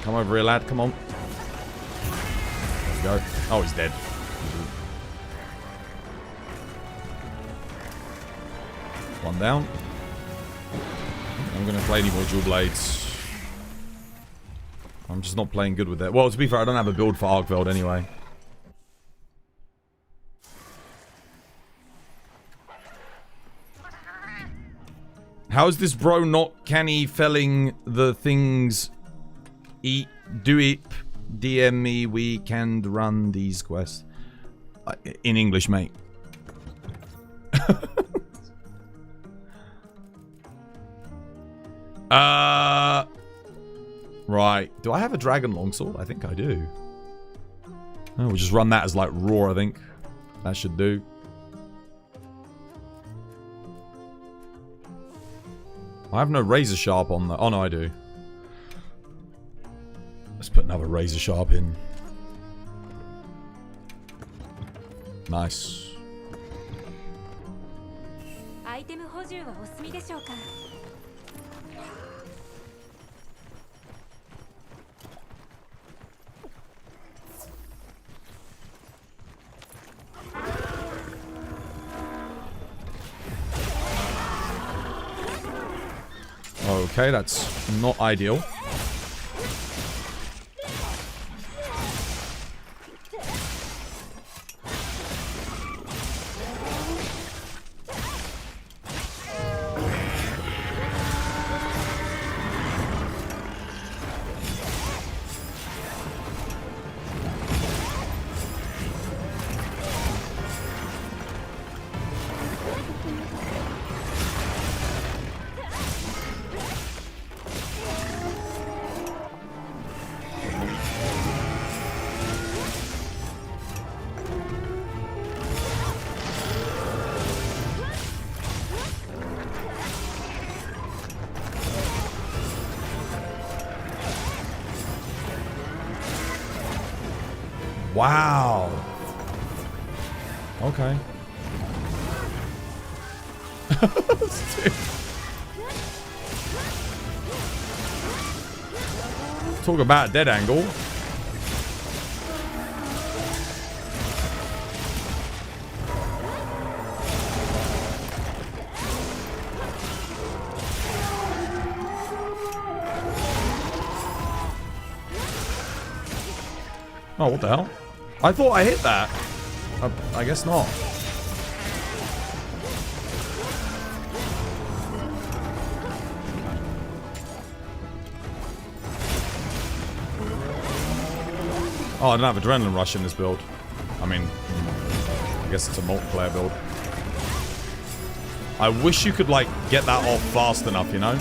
Come over here, lad, come on. There we go. Oh, he's dead. One down. I'm going to play any more dual blades. I'm just not playing good with that. Well, to be fair, I don't have a build for Arkveld anyway. How is this bro not canny felling the things? Eat, do it, DM me, we can run these quests. In English, mate. Right. Do I have a dragon longsword? I think I do. Oh, we'll just run that as like raw, I think. That should do. I have no razor sharp on that. Oh, no, I do. Let's put another razor sharp in. Nice. Okay, that's not ideal. Wow. Okay. Talk about a dead angle. Oh, what the hell? I thought I hit that. I guess not. Oh, I don't have Adrenaline Rush in this build. I mean, I guess it's a multiplayer build. I wish you could, like, get that off fast enough, you know?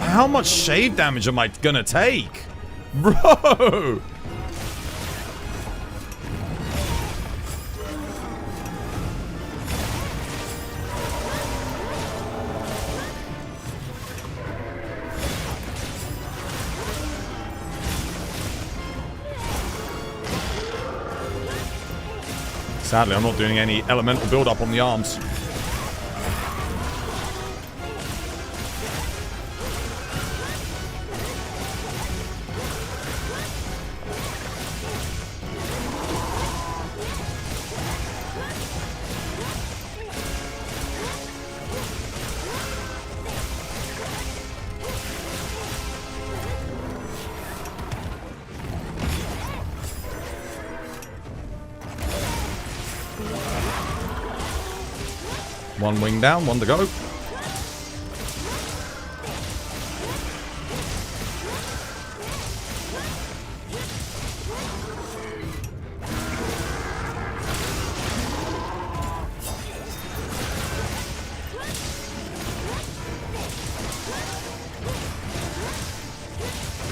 How much shave damage am I gonna take? Bro! Sadly, I'm not doing any elemental build-up on the arms. One wing down, one to go.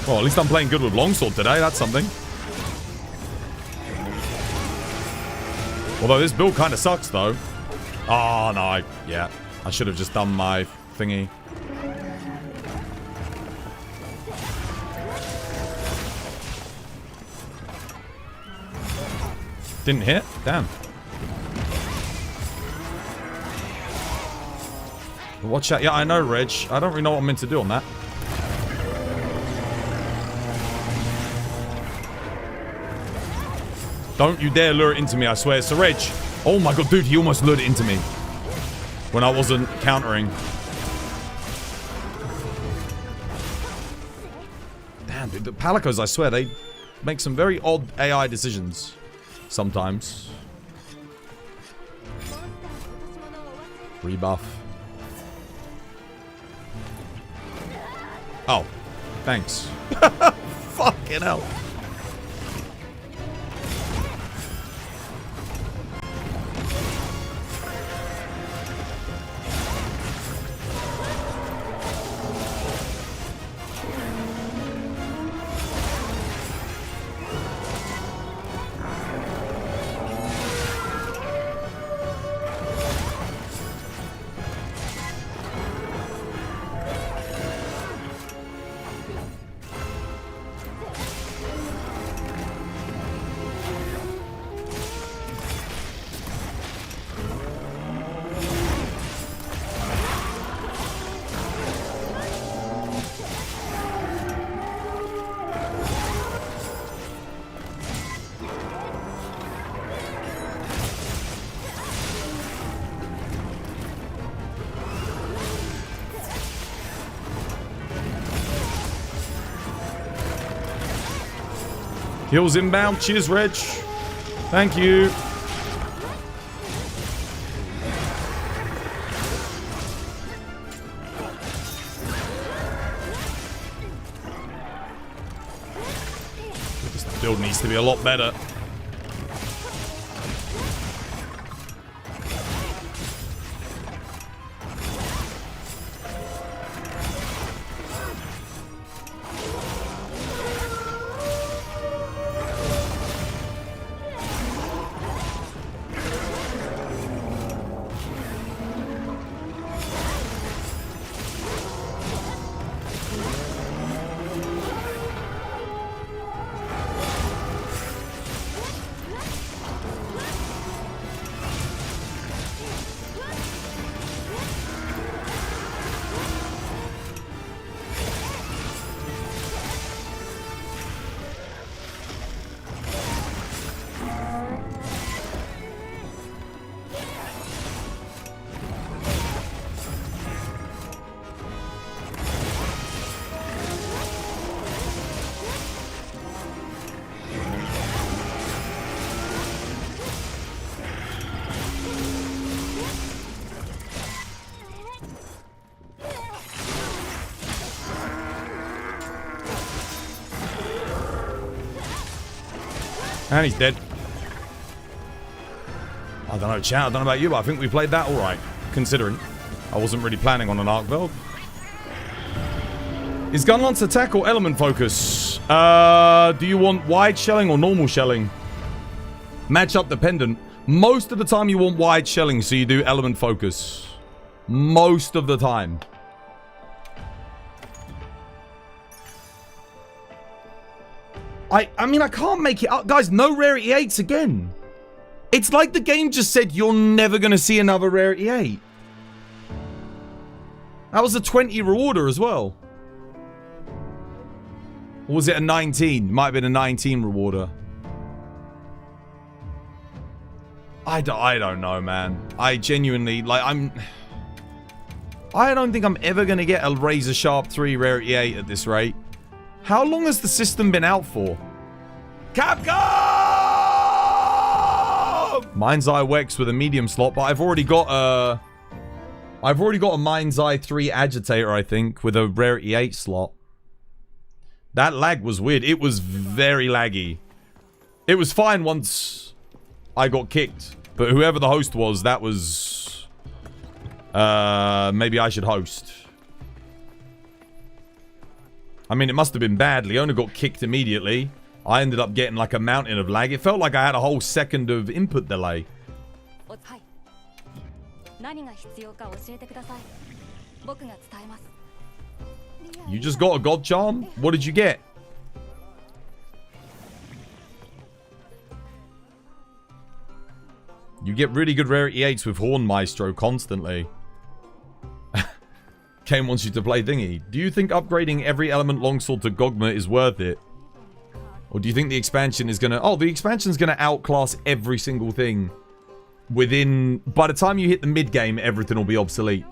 Well, at least I'm playing good with longsword today. That's something. Although this build kind of sucks, though. Oh, no. Yeah. I should have just done my thingy. Didn't hit? Damn. Watch out. Yeah, I know, Reg. I don't really know what I'm meant to do on that. Don't you dare lure it into me, I swear. So, Reg. Oh my god, dude, he almost lured it into me. When I wasn't countering. Damn, dude, the Palicos, I swear, they make some very odd AI decisions. Sometimes. Rebuff. Oh, thanks. Fucking hell. Heals inbound. Cheers, Reg. Thank you. This build needs to be a lot better. And he's dead. I don't know, chat. I don't know about you, but I think we played that all right, considering I wasn't really planning on an Arkveld. Is gun launch attack or element focus? Do you want wide shelling or normal shelling? Matchup dependent. Most of the time you want wide shelling, so you do element focus. Most of the time. I mean, I can't make it up. Guys, no rarity 8s again. It's like the game just said you're never going to see another rarity 8. That was a 20 rewarder as well. Or was it a 19? Might have been a 19 rewarder. I don't know, man. I genuinely, like, I don't think I'm ever going to get a Razor Sharp 3 Rarity 8 at this rate. How long has the system been out for? Capcom! Mind's Eye Wex with a medium slot, but I've already got a Mind's Eye 3 Agitator, I think, with a Rarity 8 slot. That lag was weird. It was very laggy. It was fine once I got kicked. But whoever the host was, that was... maybe I should host. I mean, it must have been bad. Leona got kicked immediately. I ended up getting like a mountain of lag. It felt like I had a whole second of input delay. You just got a God Charm? What did you get? You get really good rarity 8s with Horn Maestro constantly. Kane wants you to play Thingy. Do you think upgrading every element longsword to Gogma is worth it? Or do you think the expansion is gonna... Oh, the expansion's gonna outclass every single thing. Within... By the time you hit the mid-game, everything will be obsolete.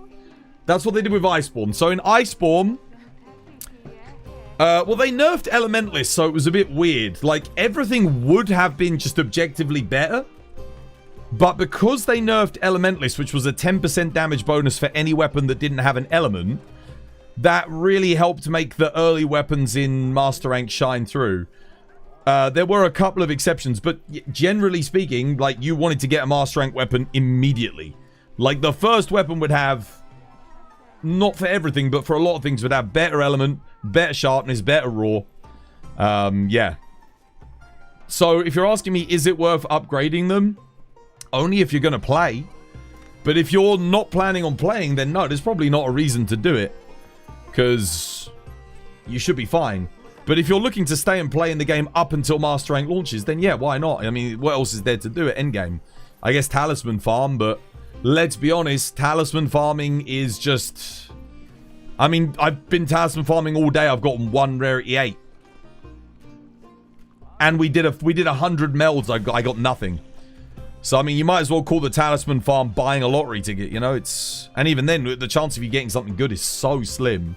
That's what they did with Iceborne. So in Iceborne... well, they nerfed Elementalist, so it was a bit weird. Like, everything would have been just objectively better. But because they nerfed Elementalist, which was a 10% damage bonus for any weapon that didn't have an element, that really helped make the early weapons in Master Rank shine through. There were a couple of exceptions, but generally speaking, like, you wanted to get a Master Rank weapon immediately. Like, the first weapon would have, not for everything, but for a lot of things, would have better element, better sharpness, better raw. Yeah. So, if you're asking me, is it worth upgrading them? Only if you're going to play. But if you're not planning on playing, then no, there's probably not a reason to do it. Because you should be fine. But if you're looking to stay and play in the game up until Master Rank launches, then yeah, why not? I mean, what else is there to do at endgame? I guess Talisman farm, but let's be honest, Talisman farming is just... I mean, I've been Talisman farming all day. I've gotten one Rarity 8. And we did 100 melds. I got nothing. So, I mean, you might as well call the Talisman farm buying a lottery ticket, you know? It's... And even then, the chance of you getting something good is so slim.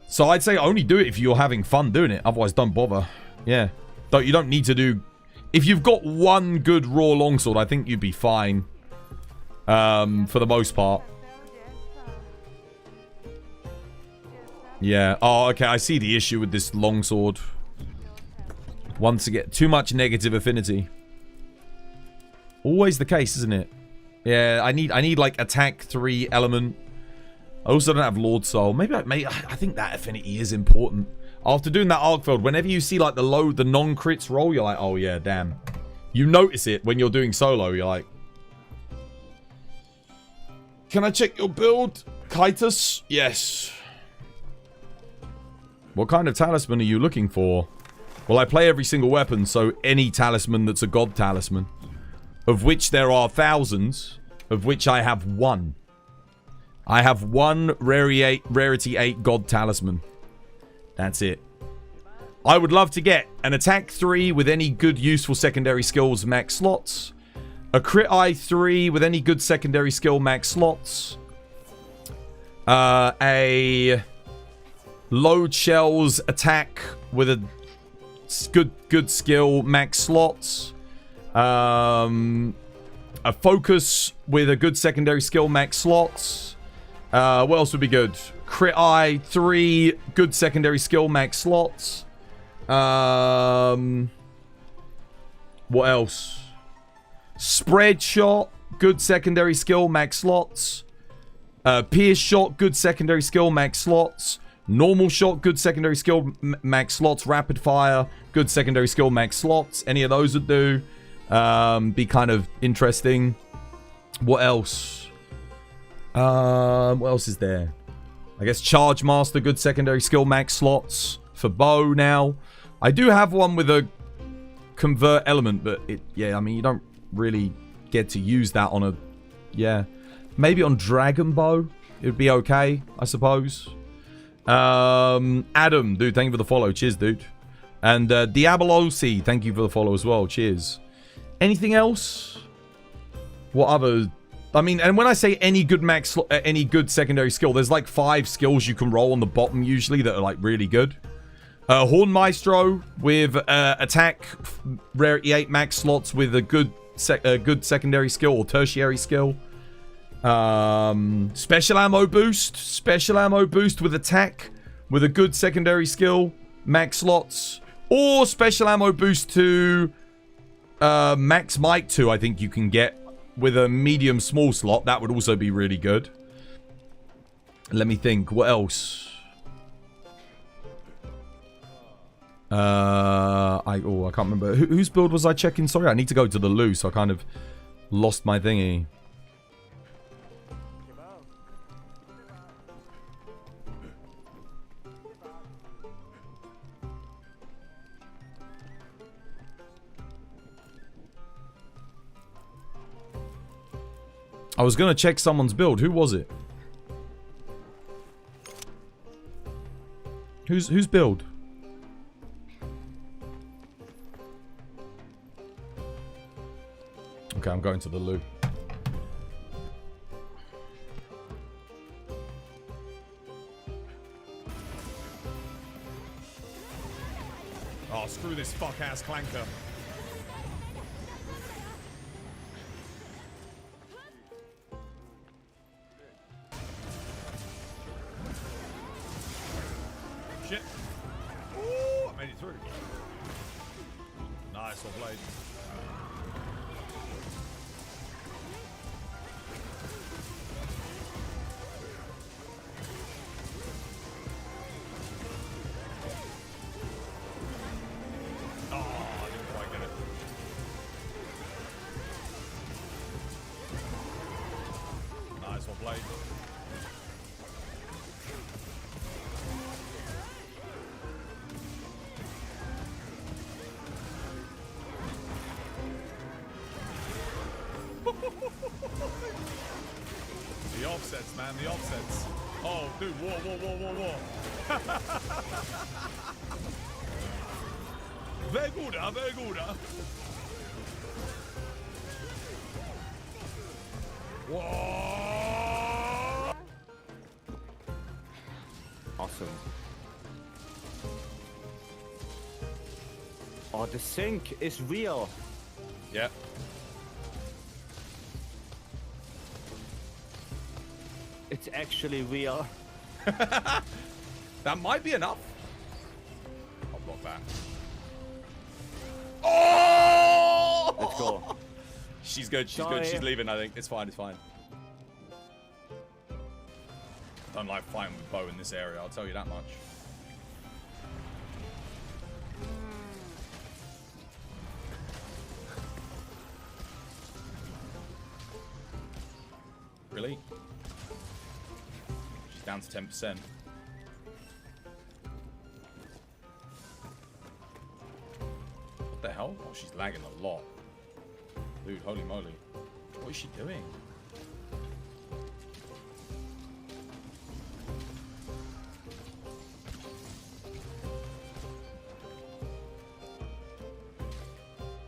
So, I'd say only do it if you're having fun doing it. Otherwise, don't bother. Yeah. You don't need to do... If you've got one good raw longsword, I think you'd be fine. For the most part. Yeah. Oh, okay. I see the issue with this longsword. Once again, too much negative affinity. Always the case, isn't it? Yeah, I need like attack 3 element. I also don't have Lord Soul. Maybe I think that affinity is important. After doing that Arkveld, whenever you see like the non-crits roll, you're like, oh yeah, damn. You notice it when you're doing solo. You're like, can I check your build, Kitus? Yes. What kind of talisman are you looking for? Well, I play every single weapon, so any talisman that's a god talisman. Of which there are thousands, of which I have one. I have one Rarity 8 God Talisman. That's it. I would love to get an Attack 3 with any good useful secondary skills max slots. A Crit Eye 3 with any good secondary skill max slots. A Load Shells attack with a good skill max slots. A Focus with a good secondary skill max slots. What else would be good? Crit Eye 3 good secondary skill max slots. What else? Spread shot, good secondary skill, max slots. Pierce shot, good secondary skill, max slots. Normal shot, good secondary skill, max slots. Rapid fire, good secondary skill, max slots. Any of those would do. Be kind of interesting. What else? What else is there? I guess Charge Master, good secondary skill, max slots for bow now. I do have one with a convert element, but I mean, you don't really get to use that on a, maybe on Dragon Bow, it would be okay, I suppose. Adam, dude, thank you for the follow. Cheers, dude. And Diabolosi, thank you for the follow as well. Cheers. Anything else? What other? I mean, and when I say any good any good secondary skill, there's like 5 skills you can roll on the bottom usually that are like really good. Horn Maestro with attack rarity 8 max slots with a good secondary skill or tertiary skill. Special ammo boost with attack with a good secondary skill, max slots, or special ammo boost to max might 2, I think you can get with a medium small slot. That would also be really good. Let me think, what else? I can't remember. Whose build was I checking? Sorry, I need to go to the loo, so I kind of lost my thingy. I was gonna check someone's build. Who was it? Whose build? Okay, I'm going to the loo. Oh, screw this fuck-ass clanker. Shit. Ooh, I made it through. Nice, well played. The offsets, man, the offsets. Oh, dude, war. Very good, very good. Whoa! Awesome. Oh, the sync is real. Yeah. It's actually real. That might be enough. I'll block that. Oh! Let's go. She's good. She's good. She's leaving, I think. It's fine. It's fine. Don't like fighting with bow in this area. I'll tell you that much. Really? She's down to 10%. What the hell? Oh, she's lagging a lot. Dude, holy moly. What is she doing?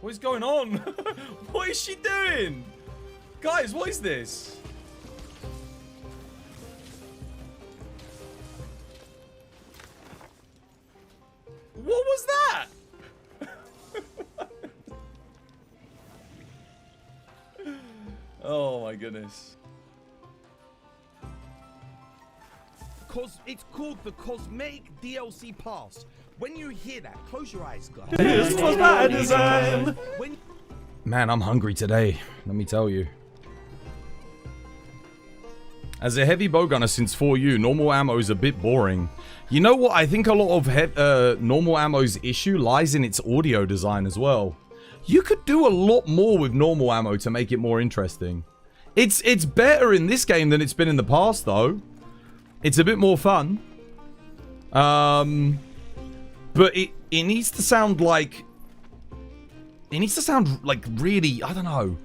What is going on? What is she doing? Guys, what is this? What was that? Oh my goodness. It's called the Cosmetic DLC Pass. When you hear that, close your eyes, guys. This was my design. When Man, I'm hungry today. Let me tell you. As a heavy bowgunner since 4U, normal ammo is a bit boring. You know what? I think a lot of normal ammo's issue lies in its audio design as well. You could do a lot more with normal ammo to make it more interesting. It's better in this game than it's been in the past, though. It's a bit more fun. But it needs to sound like... It needs to sound like really, I don't know.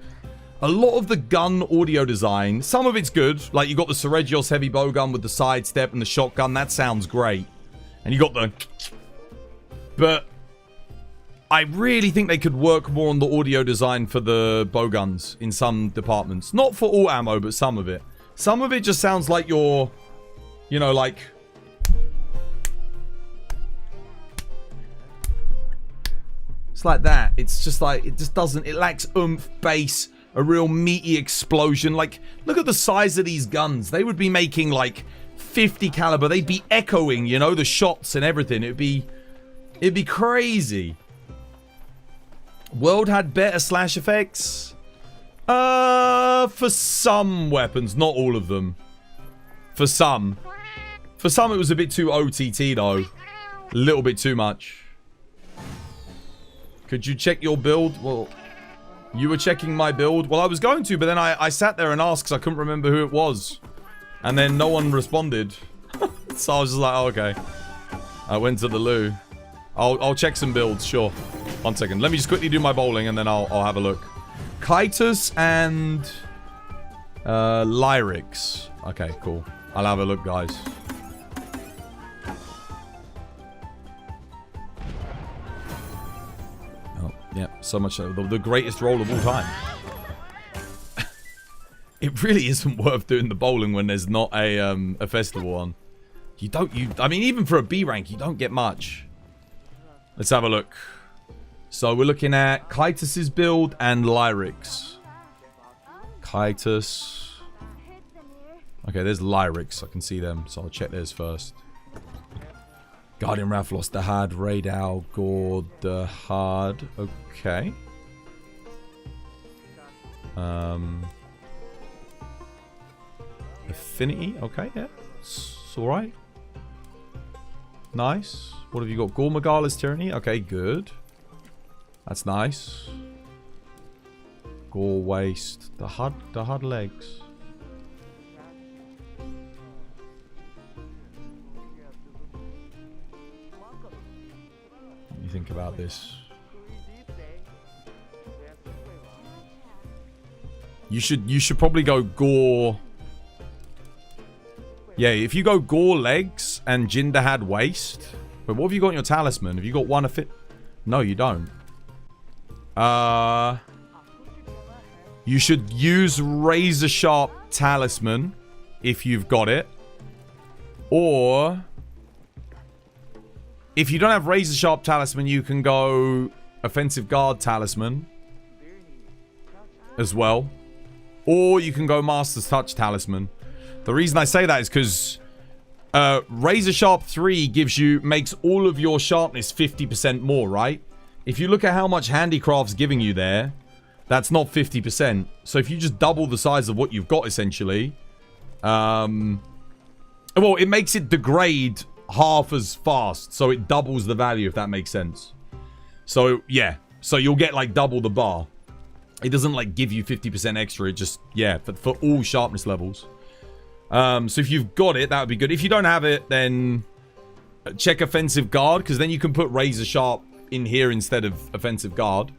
A lot of the gun audio design, some of it's good. Like you got the Gravios heavy bowgun with the sidestep and the shotgun. That sounds great. And you got the... But I really think they could work more on the audio design for the bowguns in some departments. Not for all ammo, but some of it. Some of it just sounds like you're, you know, like... It's like that. It's just like, it just doesn't, it lacks oomph, bass, a real meaty explosion. Like, look at the size of these guns. They would be making like 50 caliber. They'd be echoing, you know, the shots and everything. It'd be crazy. World had better slash effects. For some weapons, not all of them. For some it was a bit too OTT though. A little bit too much. Could you check your build? Well, you were checking my build. Well, I was going to, but then I sat there and asked because I couldn't remember who it was. And then no one responded. So I was just like, oh, okay. I went to the loo. I'll check some builds, sure. 1 second. Let me just quickly do my bowling and then I'll have a look. Kitus and Lyrics. Okay, cool. I'll have a look, guys. Oh, yeah. So much the greatest roll of all time. It really isn't worth doing the bowling when there's not a festival on. I mean, even for a B rank, you don't get much. Let's have a look. So we're looking at Kitus's build and Lyrics. Kitus. Okay, there's Lyrics. I can see them, so I'll check theirs first. Guardian Rathlos, Dahaad, Raidal, Gore, Dahaad. Okay. Affinity. Okay, yeah. It's alright. Nice. What have you got? Gore Magala's Tyranny. Okay, good. That's nice. Gore waist. Dahaad legs. What do you think about this? You should probably go Gore. Yeah, if you go Gore legs and Jin Dahaad waist. But what have you got in your talisman? Have you got one of it? No, you don't. You should use razor sharp talisman if you've got it. Or if you don't have razor sharp talisman, you can go offensive guard talisman as well. Or you can go master's touch talisman. The reason I say that is because razor sharp 3 makes all of your sharpness 50% more, right? If you look at how much handicraft's giving you there, that's not 50%. So if you just double the size of what you've got, essentially, well, it makes it degrade half as fast. So it doubles the value, if that makes sense. So, yeah. So you'll get, like, double the bar. It doesn't, like, give you 50% extra. It just, yeah, for all sharpness levels. So if you've got it, that would be good. If you don't have it, then check offensive guard, because then you can put razor sharp in here instead of offensive guard.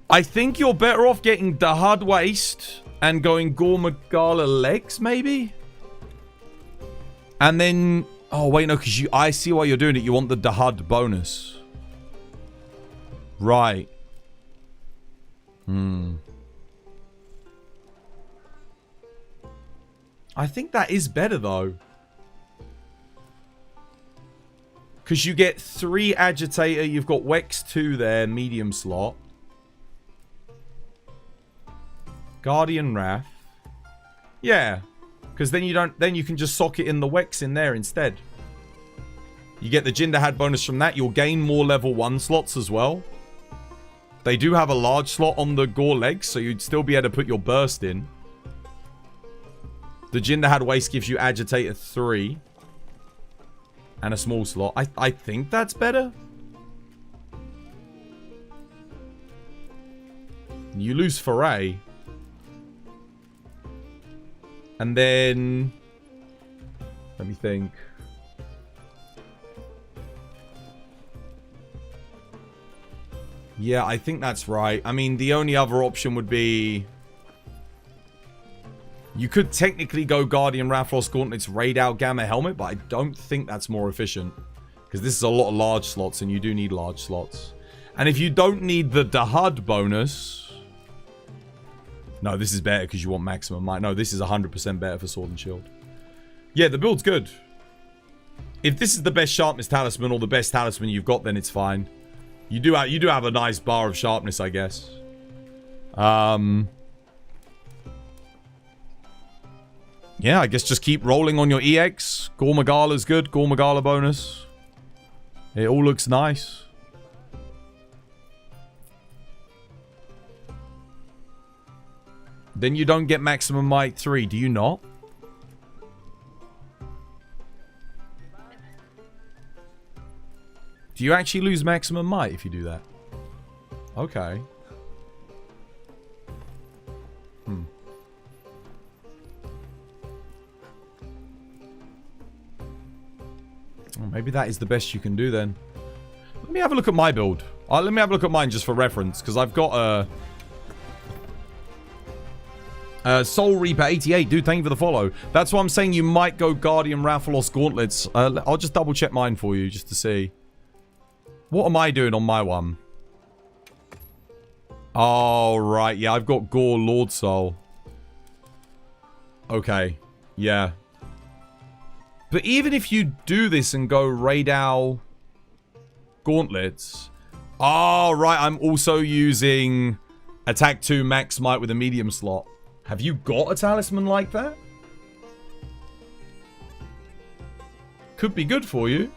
I think you're better off getting Dahaad waist and going Gore Magala legs, maybe? And then... Oh, wait, no, because I see why you're doing it. You want the Dahaad bonus. Right. I think that is better, though. Because you get 3 agitator. You've got Wex 2 there, medium slot. Guardian Wrath. Yeah. Because then you can just sock it in the Wex in there instead. You get the Jin Dahaad bonus from that. You'll gain more level 1 slots as well. They do have a large slot on the Gore legs, so you'd still be able to put your burst in. The Jin Dahaad waist gives you Agitator 3. And a small slot. I think that's better. You lose Foray. And then... Let me think. Yeah, I think that's right. I mean, the only other option would be... You could technically go Guardian Rathlos Gauntlet's Raid Out Gamma Helmet, but I don't think that's more efficient. Because this is a lot of large slots, and you do need large slots. And if you don't need the Dahaad bonus... No, this is better because you want maximum might. No, this is 100% better for Sword and Shield. Yeah, the build's good. If this is the best Sharpness Talisman or the best Talisman you've got, then it's fine. You do have a nice bar of sharpness, I guess. Yeah, I guess just keep rolling on your EX. Gore Magala's good. Gore Magala bonus. It all looks nice. Then you don't get maximum might 3, do you not? Do you actually lose maximum might if you do that? Okay. Well, maybe that is the best you can do then. Let me have a look at my build. Let me have a look at mine just for reference, because I've got Soul Reaper 88. Dude, thank you for the follow. That's why I'm saying you might go Guardian Rathlos Gauntlets. I'll just double check mine for you just to see. What am I doing on my one? Oh, right. Yeah, I've got Gore Lord Soul. Okay. Yeah. But even if you do this and go Raid Owl Gauntlets... Oh, right. I'm also using Attack 2 Max Might with a medium slot. Have you got a talisman like that? Could be good for you.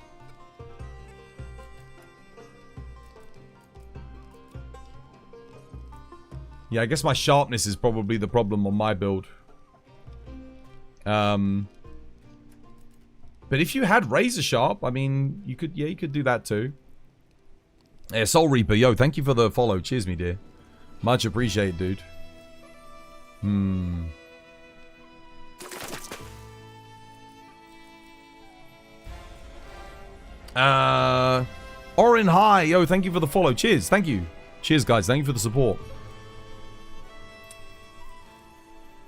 Yeah, I guess my sharpness is probably the problem on my build. But if you had Razor Sharp, I mean, you could do that too. Yeah, Soul Reaper, yo, thank you for the follow. Cheers, me dear. Much appreciated, dude. Orin, hi, yo, thank you for the follow. Cheers, thank you. Cheers, guys, thank you for the support.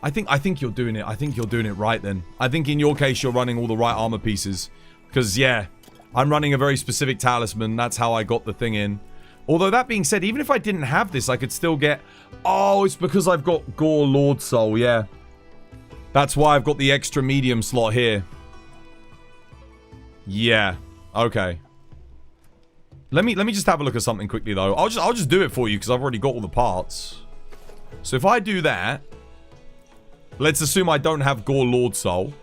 I think you're doing it. I think you're doing it right then. I think in your case you're running all the right armor pieces. Because, yeah, I'm running a very specific talisman. That's how I got the thing in. Although, that being said, even if I didn't have this, I could still get... Oh, it's because I've got Gore Lord Soul, yeah. That's why I've got the extra medium slot here. Yeah, okay. Let me just have a look at something quickly, though. I'll just do it for you, because I've already got all the parts. So, if I do that... Let's assume I don't have Gore Lord Soul.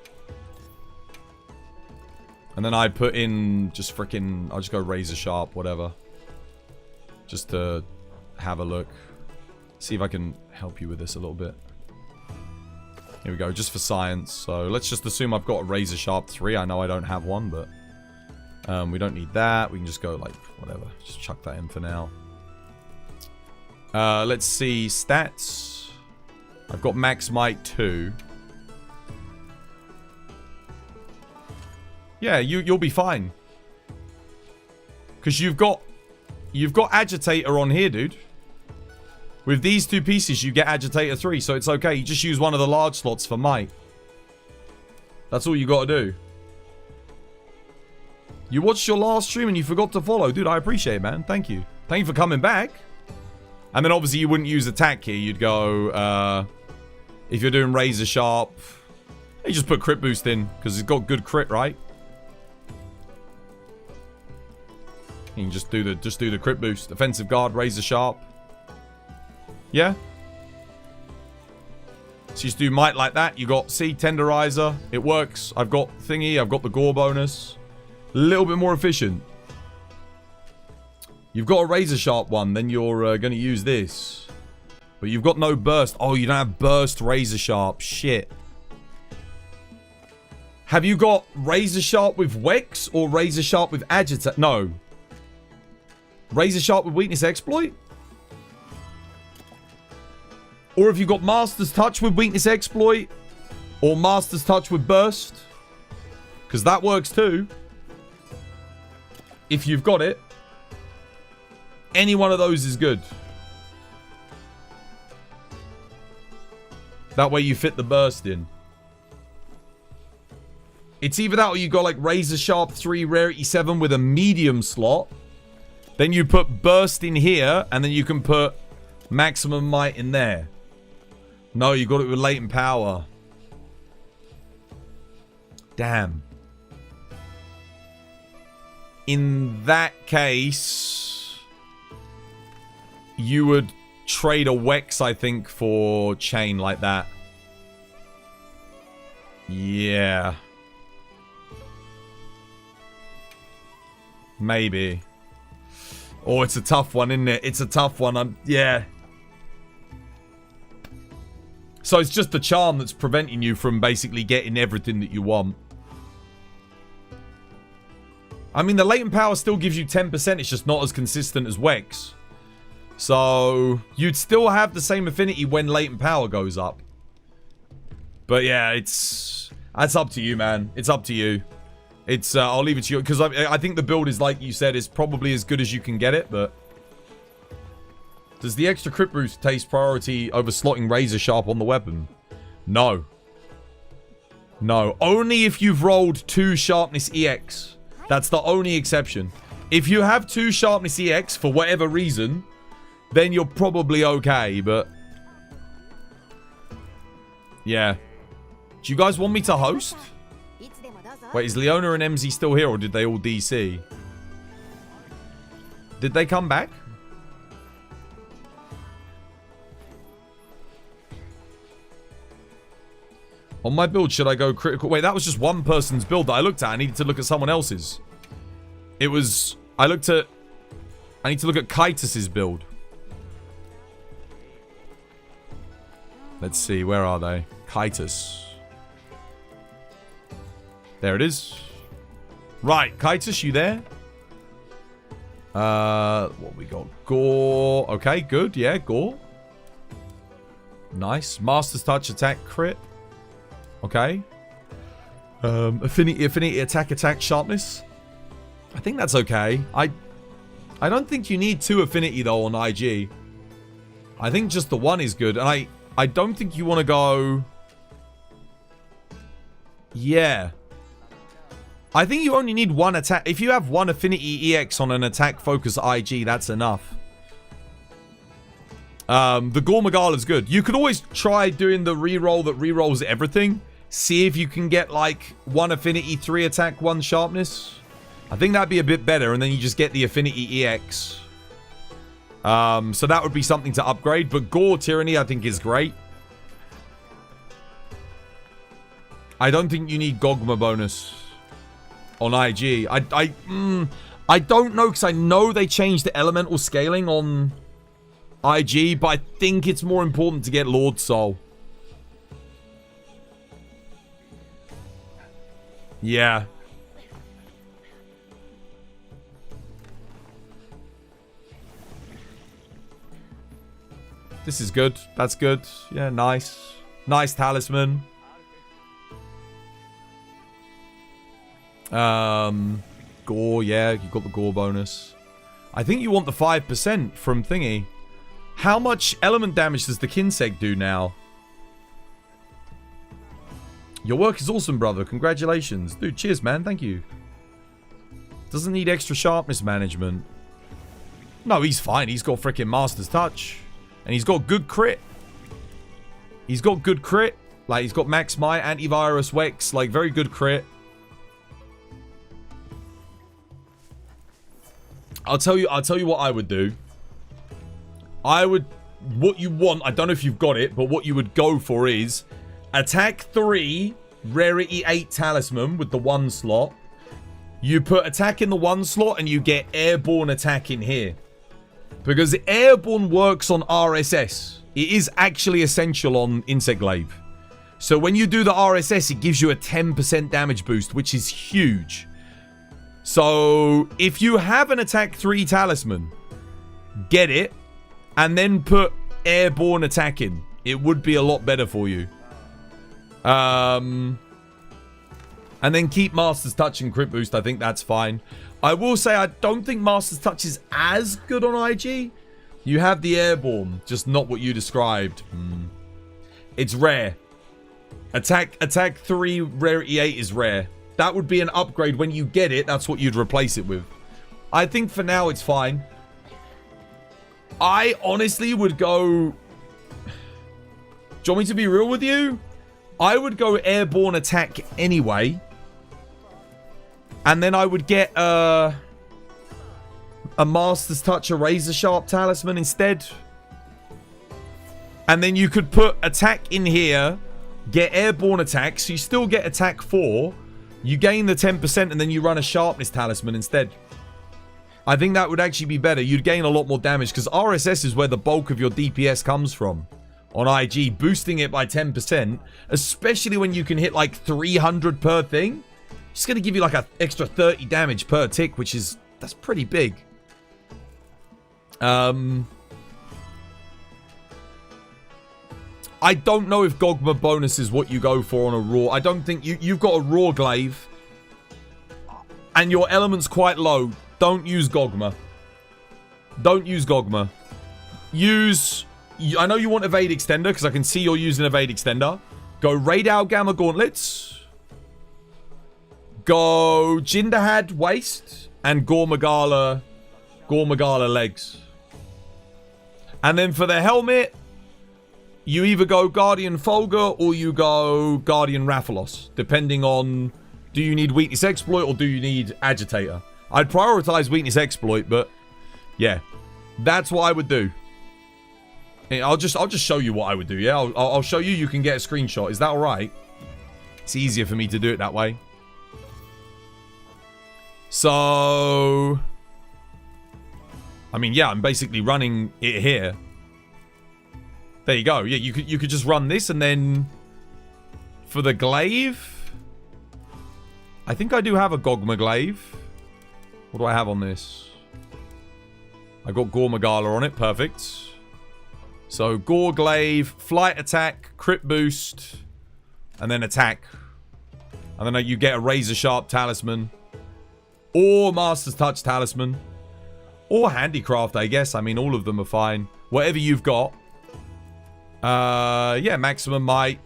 And then I put in just freaking... I'll just go Razor Sharp, whatever. Just to have a look. See if I can help you with this a little bit. Here we go, just for science. So let's just assume I've got a Razor Sharp 3. I know I don't have one, but... we don't need that. We can just go like, whatever. Just chuck that in for now. Let's see, stats... I've got Max Might 2. Yeah, you'll be fine. Because you've got Agitator on here, dude. With these two pieces, you get Agitator 3, so it's okay. You just use one of the large slots for Might. That's all you got to do. You watched your last stream and you forgot to follow. Dude, I appreciate it, man. Thank you. Thank you for coming back. And then obviously you wouldn't use attack here. You'd go, if you're doing Razor Sharp, you just put crit boost in because it's got good crit, right? You can just do the crit boost. Offensive guard, Razor Sharp. Yeah. So you just do might like that. You got Tenderizer. It works. I've got thingy. I've got the Gore bonus. A little bit more efficient. You've got a razor sharp one, then you're going to use this. But you've got no burst. Oh, you don't have burst razor sharp. Shit. Have you got razor sharp with Wex or razor sharp with agita? No. Razor sharp with weakness exploit? Or have you got master's touch with weakness exploit? Or master's touch with burst? Because that works too. If you've got it. Any one of those is good. That way you fit the burst in. It's either that or you go like razor sharp 3 rarity 7 with a medium slot. Then you put burst in here and then you can put maximum might in there. No, you got it with latent power. Damn. In that case, you would trade a Wex, I think, for chain like that. Yeah. Maybe. Oh, it's a tough one, isn't it? It's a tough one. Yeah. So it's just the charm that's preventing you from basically getting everything that you want. I mean, the latent power still gives you 10%. It's just not as consistent as Wex. So you'd still have the same affinity when latent power goes up. But yeah, that's up to you, man. It's up to you. It's I'll leave it to you because I think the build is, like you said, is probably as good as you can get it. But does the extra crit boost taste priority over slotting razor sharp on the weapon? No. No. Only if you've rolled 2 sharpness EX. That's the only exception. If you have 2 sharpness EX for whatever reason, then you're probably okay. But yeah. Do you guys want me to host? Wait, is Leona and MZ still here, or did they all DC? Did they come back? On my build, should I go critical? Wait, that was just one person's build that I looked at. I needed to look at someone else's. It was... I need to look at Kaitus's build. Let's see, where are they? Kaitus. There it is. Right, Kaitus, you there? What we got? Gore. Okay, good. Yeah, Gore. Nice. Master's Touch, attack, crit. Okay. Affinity, attack, sharpness. I think that's okay. I don't think you need 2 affinity, though, on IG. I think just the 1 is good. And I don't think you want to go... Yeah. I think you only need 1 attack. If you have 1 affinity EX on an attack focus IG, that's enough. The Gore Magala is good. You could always try doing the reroll that rerolls everything. See if you can get like 1 affinity, 3 attack, 1 sharpness. I think that'd be a bit better, and then you just get the affinity EX. So that would be something to upgrade. But Gore Tyranny, I think, is great. I don't think you need Gogma bonus on IG. I don't know, because I know they changed the elemental scaling on IG, but I think it's more important to get Lord Soul. Yeah. This is good. That's good. Yeah, nice. Nice talisman. Gore, yeah, you got the Gore bonus. I think you want the 5% from thingy. How much element damage does the Kinseg do now? Your work is awesome, brother. Congratulations. Dude, cheers, man. Thank you. Doesn't need extra sharpness management. No, he's fine. He's got freaking Master's Touch. And he's got good crit. He's got good crit. Like, he's got Max Might, Antivirus, Wex. Like, very good crit. I'll tell you what I would do. What you want, I don't know if you've got it, but what you would go for is attack 3, rarity 8 talisman with the 1 slot. You put attack in the 1 slot and you get airborne attack in here. Because airborne works on RSS. It is actually essential on Insect Glaive. So when you do the RSS, it gives you a 10% damage boost, which is huge. So if you have an attack 3 talisman, get it, and then put airborne attack in. It would be a lot better for you. And then keep Master's Touch and crit boost. I think that's fine. I will say I don't think Master's Touch is as good on IG. You have the airborne, just not what you described. It's rare. Attack 3 rarity 8 is rare. That would be an upgrade. When you get it, that's what you'd replace it with. I think for now it's fine. I honestly would go... Do you want me to be real with you? I would go airborne attack anyway. And then I would get a Master's Touch, a Razor Sharp Talisman instead. And then you could put attack in here, get airborne attack, so you still get attack 4. You gain the 10% and then you run a Sharpness Talisman instead. I think that would actually be better. You'd gain a lot more damage because RSS is where the bulk of your DPS comes from. On IG, boosting it by 10%, especially when you can hit like 300 per thing. It's going to give you like an extra 30 damage per tick, which is, that's pretty big. I don't know if Gogma bonus is what you go for on a raw. I don't think you've got a raw glaive and your element's quite low. Don't use Gogma. Don't use Gogma. I know you want Evade Extender because I can see you're using Evade Extender. Go Radar Gamma Gauntlets. Go Jin Dahaad Waist and Gore Magala legs. And then for the helmet, you either go Guardian Folga or you go Guardian Rathalos, depending on, do you need Weakness Exploit or do you need Agitator? I'd prioritize Weakness Exploit, but yeah, that's what I would do. I'll just show you what I would do, yeah? I'll show you, you can get a screenshot. Is that alright? It's easier for me to do it that way. So... I mean, yeah, I'm basically running it here. There you go. Yeah, you could just run this and then... For the glaive... I think I do have a Gogma glaive. What do I have on this? I got Gore Magala on it. Perfect. So, Gore Glaive, Flight Attack, Crit Boost, and then Attack. And then you get a Razor Sharp Talisman. Or Master's Touch Talisman. Or Handicraft, I guess. I mean, all of them are fine. Whatever you've got. Yeah, Maximum Might.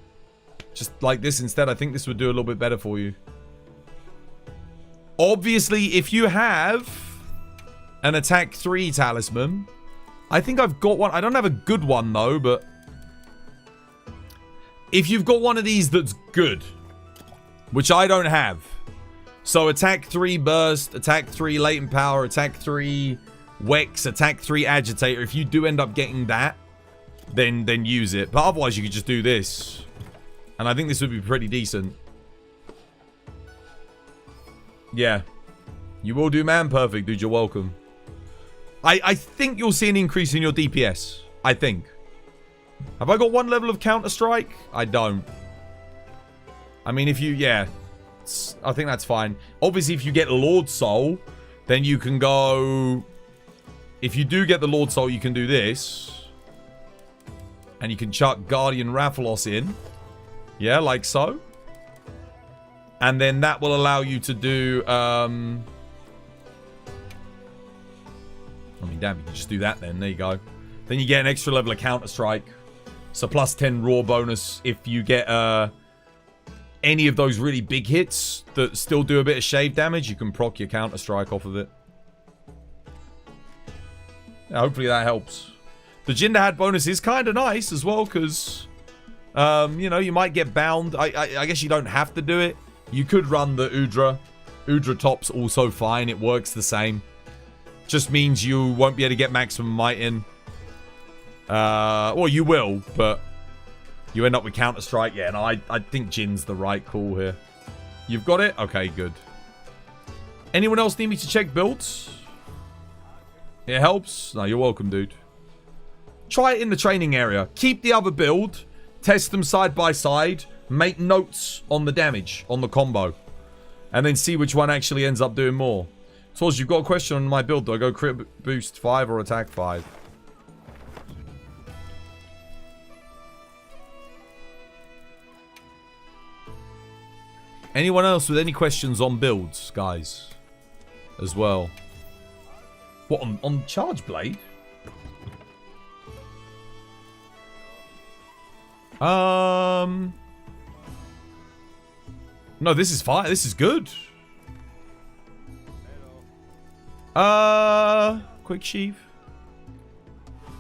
Just like this instead. I think this would do a little bit better for you. Obviously, if you have an Attack 3 Talisman... I think I've got one. I don't have a good one, though, but... If you've got one of these that's good, which I don't have. So, Attack 3 Burst, Attack 3 Latent Power, Attack 3 Wex, Attack 3 Agitator. If you do end up getting that, then use it. But otherwise, you could just do this. And I think this would be pretty decent. Yeah. You will do Man Perfect, dude. You're welcome. I think you'll see an increase in your DPS. I think. Have I got one level of Counter-Strike? I don't. I mean, if you... Yeah. I think that's fine. Obviously, if you get Lord Soul, then you can go... If you do get the Lord Soul, you can do this. And you can chuck Guardian Rathalos in. Yeah, like so. And then that will allow you to do... I mean, damn, you can just do that then. There you go. Then you get an extra level of Counter-Strike. So plus 10 raw bonus if you get any of those really big hits that still do a bit of shave damage. You can proc your Counter-Strike off of it. Yeah, hopefully that helps. The Jin Dahaad bonus is kind of nice as well because, you know, you might get bound. I guess you don't have to do it. You could run the Udra. Udra top's also fine. It works the same. Just means you won't be able to get maximum might in. Well, you will, but you end up with Counter-Strike. Yeah, no, I think Jin's the right call here. You've got it? Okay, good. Anyone else need me to check builds? It helps? No, you're welcome, dude. Try it in the training area. Keep the other build. Test them side by side. Make notes on the damage, on the combo. And then see which one actually ends up doing more. Tors, you've got a question on my build. Do I go crit boost 5 or attack 5? Anyone else with any questions on builds, guys? As well. What, on Charge Blade? No, this is fine. This is good. Quick sheath.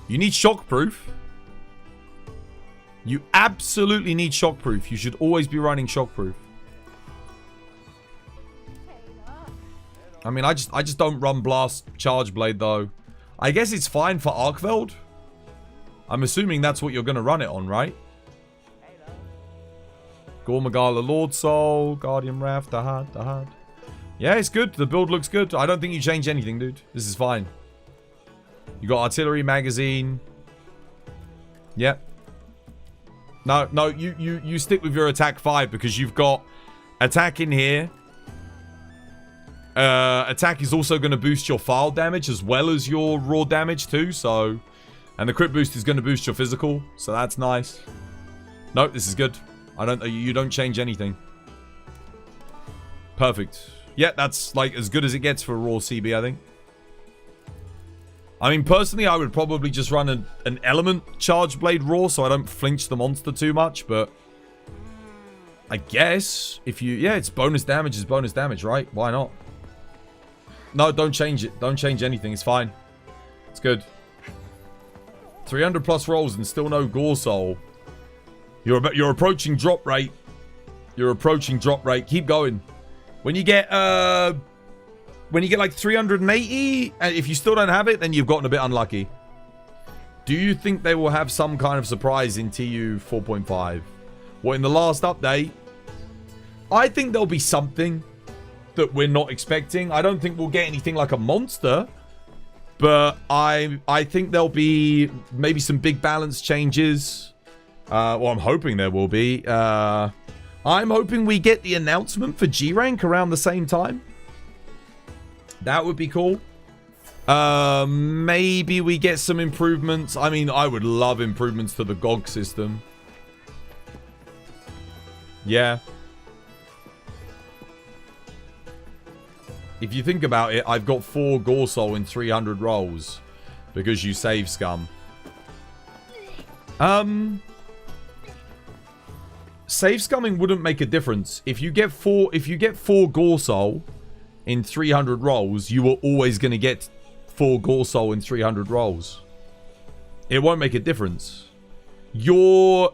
You need shockproof. You absolutely need shockproof. You should always be running shockproof. I mean, I just don't run Blast Charge Blade, though. I guess it's fine for Arkveld. I'm assuming that's what you're going to run it on, right? Gore Magala, Lord Soul, Guardian Wrath, Dahaad. Yeah, it's good. The build looks good. I don't think you change anything, dude. This is fine. You got Artillery Magazine. Yep. No, you stick with your attack 5 because you've got attack in here. Attack is also going to boost your file damage as well as your raw damage too, so... And the crit boost is going to boost your physical, so that's nice. No, this is good. You don't change anything. Perfect. Yeah, that's like as good as it gets for a raw CB, I think. I mean, personally, I would probably just run an element charge blade raw so I don't flinch the monster too much, but... I guess, if you... Yeah, it's bonus damage is bonus damage, right? Why not? No, don't change it. Don't change anything. It's fine. It's good. 300 plus rolls and still no Gore Soul. You're approaching drop rate. You're approaching drop rate. Keep going. When you get like 380, and if you still don't have it, then you've gotten a bit unlucky. Do you think they will have some kind of surprise in TU 4.5? Well, in the last update, I think there'll be something that we're not expecting. I don't think we'll get anything like a monster, but I think there'll be maybe some big balance changes. Well, I'm hoping there will be. I'm hoping we get the announcement for G rank around the same time. That would be cool. Maybe we get some improvements. I mean, I would love improvements to the GOG system. Yeah. If you think about it, I've got 4 Gore Soul in 300 rolls because you save scum. Save scumming wouldn't make a difference. If you get 4 Gore Soul in 300 rolls, you are always going to get 4 Gore Soul in 300 rolls. It won't make a difference. Your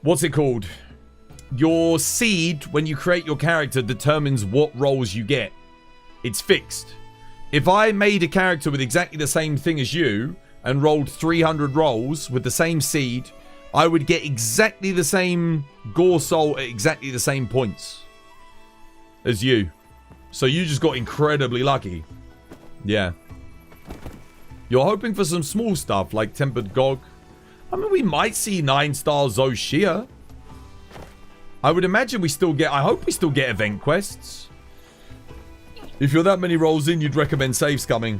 what's it called? Your seed, when you create your character, determines what rolls you get. It's fixed. If I made a character with exactly the same thing as you and rolled 300 rolls with the same seed, I would get exactly the same Gore Soul at exactly the same points as you. So you just got incredibly lucky. Yeah. You're hoping for some small stuff like Tempered Gog. I mean, we might see 9-star Zoshia. I would imagine we still get... I hope we still get event quests. If you're that many rolls in, you'd recommend save scumming.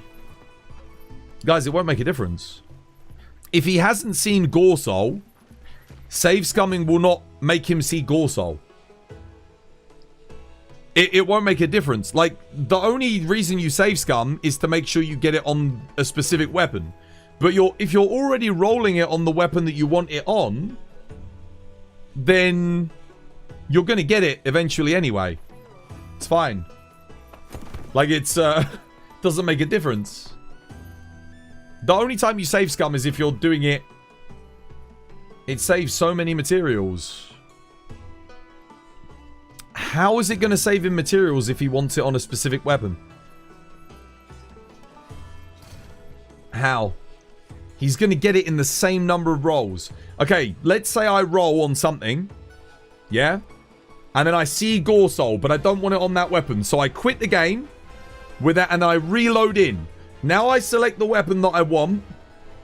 Guys, it won't make a difference. If he hasn't seen Gore Soul, save scumming will not make him see Gore Soul. It won't make a difference. Like, the only reason you save scum is to make sure you get it on a specific weapon. But if you're already rolling it on the weapon that you want it on, then you're going to get it eventually anyway. It's fine. Like, it's doesn't make a difference. The only time you save scum is if you're doing it. It saves so many materials. How is it going to save him materials if he wants it on a specific weapon? How? He's going to get it in the same number of rolls. Okay, let's say I roll on something. Yeah? And then I see Gore Soul, but I don't want it on that weapon. So I quit the game. with that, and I reload in. Now I select the weapon that I want,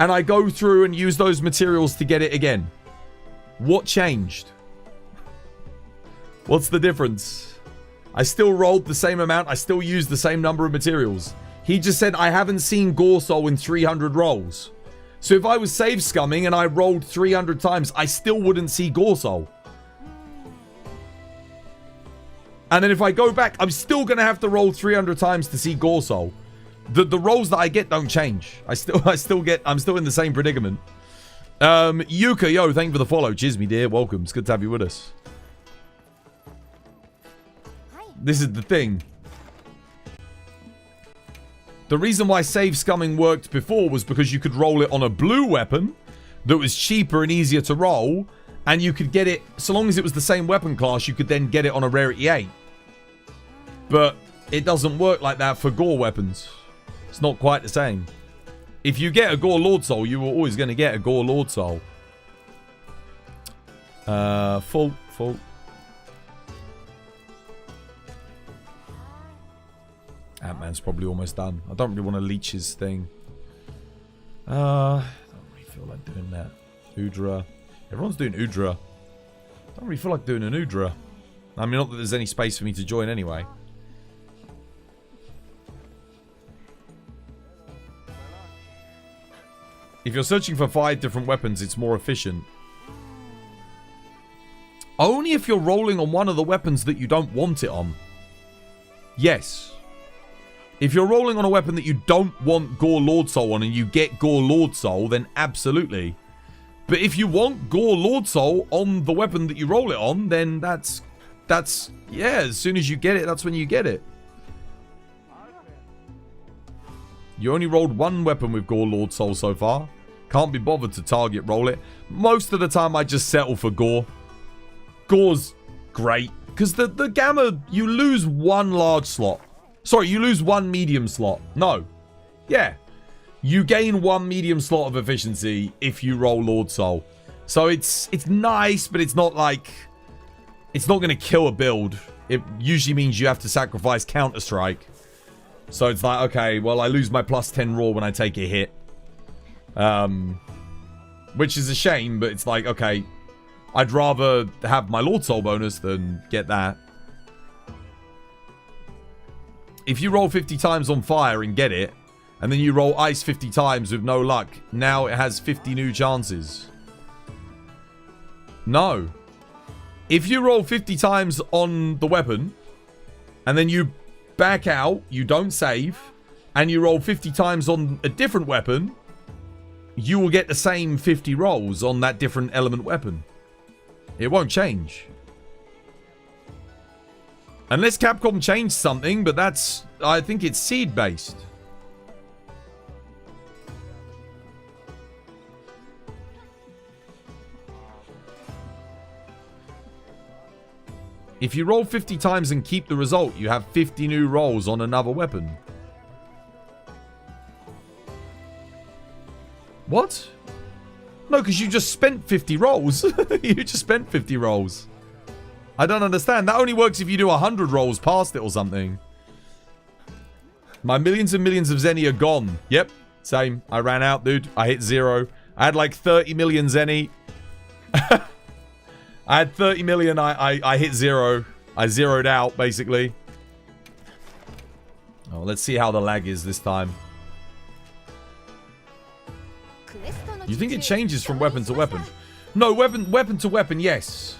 and I go through and use those materials to get it again. What changed? What's the difference? I still rolled the same amount. I still used the same number of materials. He just said, I haven't seen Gore Soul in 300 rolls. So if I was save scumming and I rolled 300 times, I still wouldn't see Gore Soul. And then if I go back, I'm still going to have to roll 300 times to see Gore Soul. The rolls that I get don't change. I'm still in the same predicament. Yuka, yo, thank you for the follow. Cheers, me dear. Welcome. It's good to have you with us. This is the thing. The reason why save scumming worked before was because you could roll it on a blue weapon that was cheaper and easier to roll, and you could get it, so long as it was the same weapon class, you could then get it on a rarity 8. But it doesn't work like that for Gore weapons. It's not quite the same. If you get a Gore Lord Soul, you were always going to get a Gore Lord Soul. Full. Ant-Man's probably almost done. I don't really want to leech his thing. I don't really feel like doing that. Udra. Everyone's doing Udra. I don't really feel like doing an Udra. I mean, not that there's any space for me to join anyway. If you're searching for 5 different weapons, it's more efficient. Only if you're rolling on one of the weapons that you don't want it on. Yes. If you're rolling on a weapon that you don't want Gore Lord Soul on and you get Gore Lord Soul, then absolutely. But if you want Gore Lord Soul on the weapon that you roll it on, then that's yeah, as soon as you get it, that's when you get it. You only rolled one weapon with Gore Lord Soul so far. Can't be bothered to target roll it. Most of the time I just settle for Gore. Gore's great. Because the Gamma, you lose one large slot. Sorry, you lose one medium slot. No. Yeah. You gain one medium slot of efficiency if you roll Lord Soul. So it's nice, but it's not like... It's not going to kill a build. It usually means you have to sacrifice Counter-Strike. So it's like, okay, well, I lose my plus 10 raw when I take a hit. Which is a shame, but it's like, okay, I'd rather have my Lord Soul bonus than get that. If you roll 50 times on fire and get it, and then you roll ice 50 times with no luck, now it has 50 new chances. No. If you roll 50 times on the weapon, and then you back out, you don't save, and you roll 50 times on a different weapon, you will get the same 50 rolls on that different element weapon. It won't change. Unless Capcom changed something, but that's... I think it's seed-based. If you roll 50 times and keep the result, you have 50 new rolls on another weapon. What? No, because you just spent 50 rolls. You just spent 50 rolls. I don't understand. That only works if you do 100 rolls past it or something. My millions and millions of Zenny are gone. Yep, same. I ran out, dude. I hit 0. I had like 30 million Zenny. I had 30 million. I hit 0. I zeroed out, basically. Oh, let's see how the lag is this time. You think it changes from weapon to weapon? No, weapon to weapon, yes.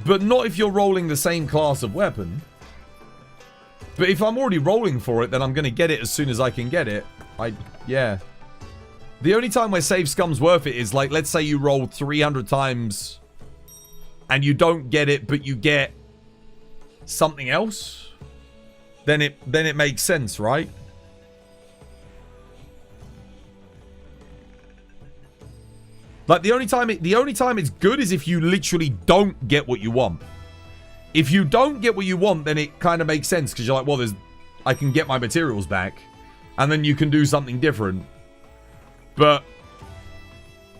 But not if you're rolling the same class of weapon. But if I'm already rolling for it, then I'm going to get it as soon as I can get it. Yeah. The only time where save scum's worth it is like, let's say you roll 300 times and you don't get it, but you get something else. Then it makes sense, right? Like the only time it's good is if you literally don't get what you want. If you don't get what you want, then it kind of makes sense because you're like, well, I can get my materials back, and then you can do something different. But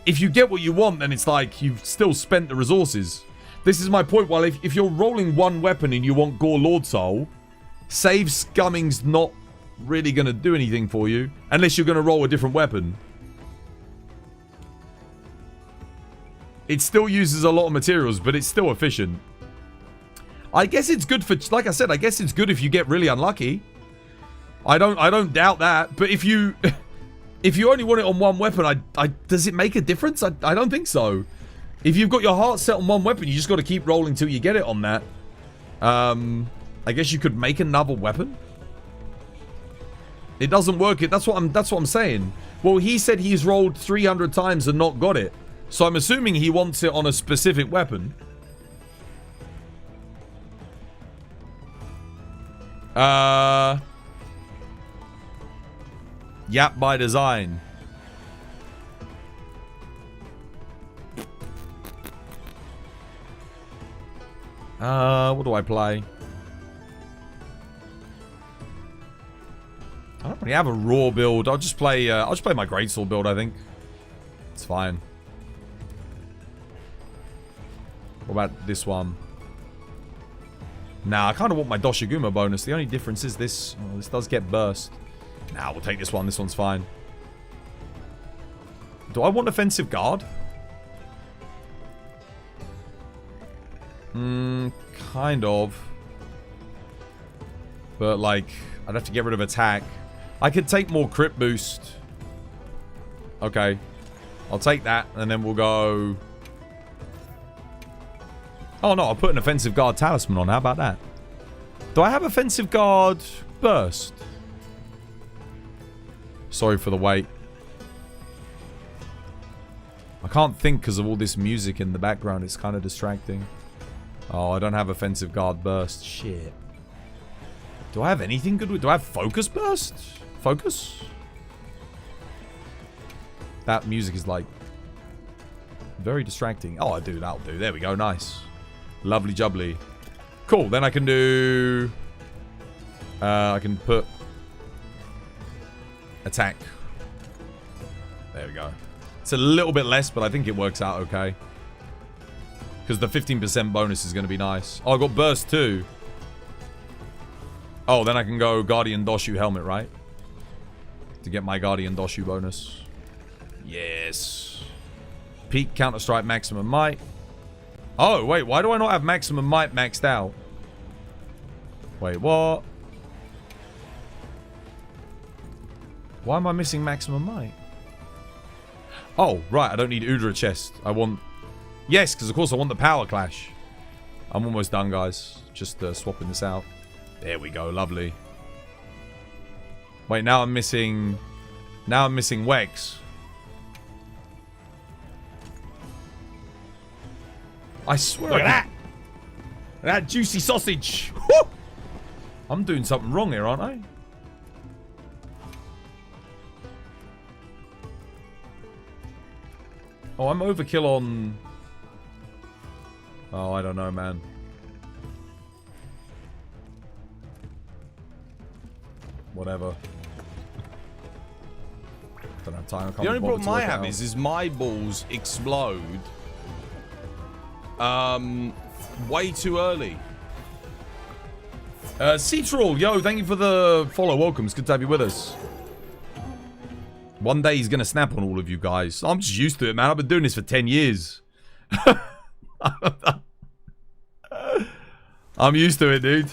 if you get what you want, then it's like you've still spent the resources. This is my point. Well, if you're rolling one weapon and you want Gore Lord Soul, save scumming's not really going to do anything for you. Unless you're going to roll a different weapon. It still uses a lot of materials, but it's still efficient. I guess it's good for, like I said, I guess it's good if you get really unlucky. I don't doubt that. But if you if you only want it on one weapon, does it make a difference? I don't think so. If you've got your heart set on one weapon, you just got to keep rolling till you get it on that. I guess you could make another weapon. It doesn't work. That's what I'm saying. Well, he said he's rolled 300 times and not got it. So I'm assuming he wants it on a specific weapon. Yap by design. What do I play? I don't really have a raw build. I'll just play my greatsword build, I think. It's fine. What about this one? Nah, I kind of want my Doshiguma bonus. The only difference is this. Oh, this does get burst. Nah, we'll take this one. This one's fine. Do I want offensive guard? Kind of. But, like, I'd have to get rid of attack. I could take more crit boost. Okay. I'll take that, and then we'll go... Oh, no, I'll put an offensive guard talisman on. How about that? Do I have offensive guard burst? Sorry for the wait. I can't think because of all this music in the background. It's kind of distracting. Oh, I don't have offensive guard burst. Shit. Do I have anything good with... Do I have focus burst? Focus? That music is like... very distracting. Oh, I do. That'll do. There we go. Nice. Lovely jubbly. Cool. Then I can do... I can put... attack. There we go. It's a little bit less, but I think it works out okay. Because the 15% bonus is going to be nice. Oh, I got burst too. Oh, then I can go Guardian Doshu helmet, right? To get my Guardian Doshu bonus. Yes. Peak Counter-Strike maximum might. Oh, wait. Why do I not have maximum might maxed out? Wait, what? Why am I missing maximum might? Oh, right. I don't need Udra chest. I want... Yes, because of course I want the power clash. I'm almost done, guys. Just swapping this out. There we go. Lovely. Wait, now I'm missing... Now I'm missing Wex. I swear. Look at that! That juicy sausage! Woo! I'm doing something wrong here, aren't I? Oh, I'm overkill on... Oh, I don't know, man. Whatever. Don't have time. I can't The only be bothered problem to I work it have out. is my balls explode way too early. Cetrol, yo, thank you for the follow. Welcome. It's good to have you with us. One day he's going to snap on all of you guys. I'm just used to it, man. I've been doing this for 10 years. I'm used to it, dude.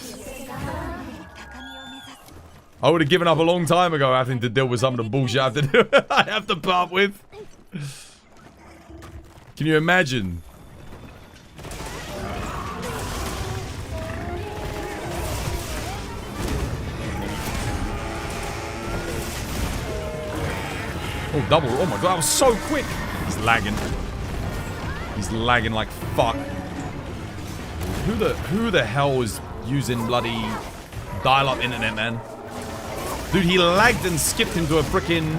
I would have given up a long time ago having to deal with some of the bullshit I have to put up with. Can you imagine? Oh, double. Oh my god, that was so quick. He's lagging. He's lagging like fuck. Who the hell is using bloody dial-up internet, man? Dude, he lagged and skipped into a frickin'...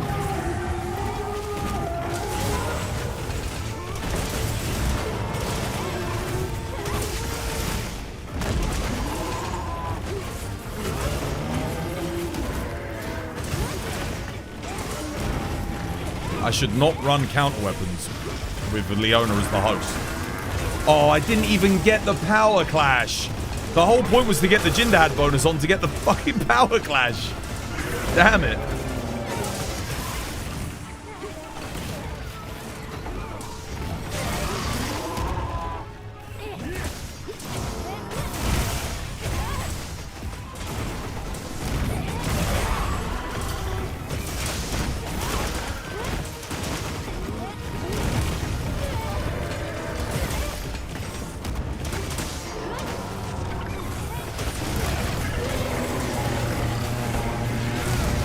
I should not run counter weapons with Leona as the host. Oh, I didn't even get the power clash. The whole point was to get the Jin Dahaad bonus on to get the fucking power clash. Damn it.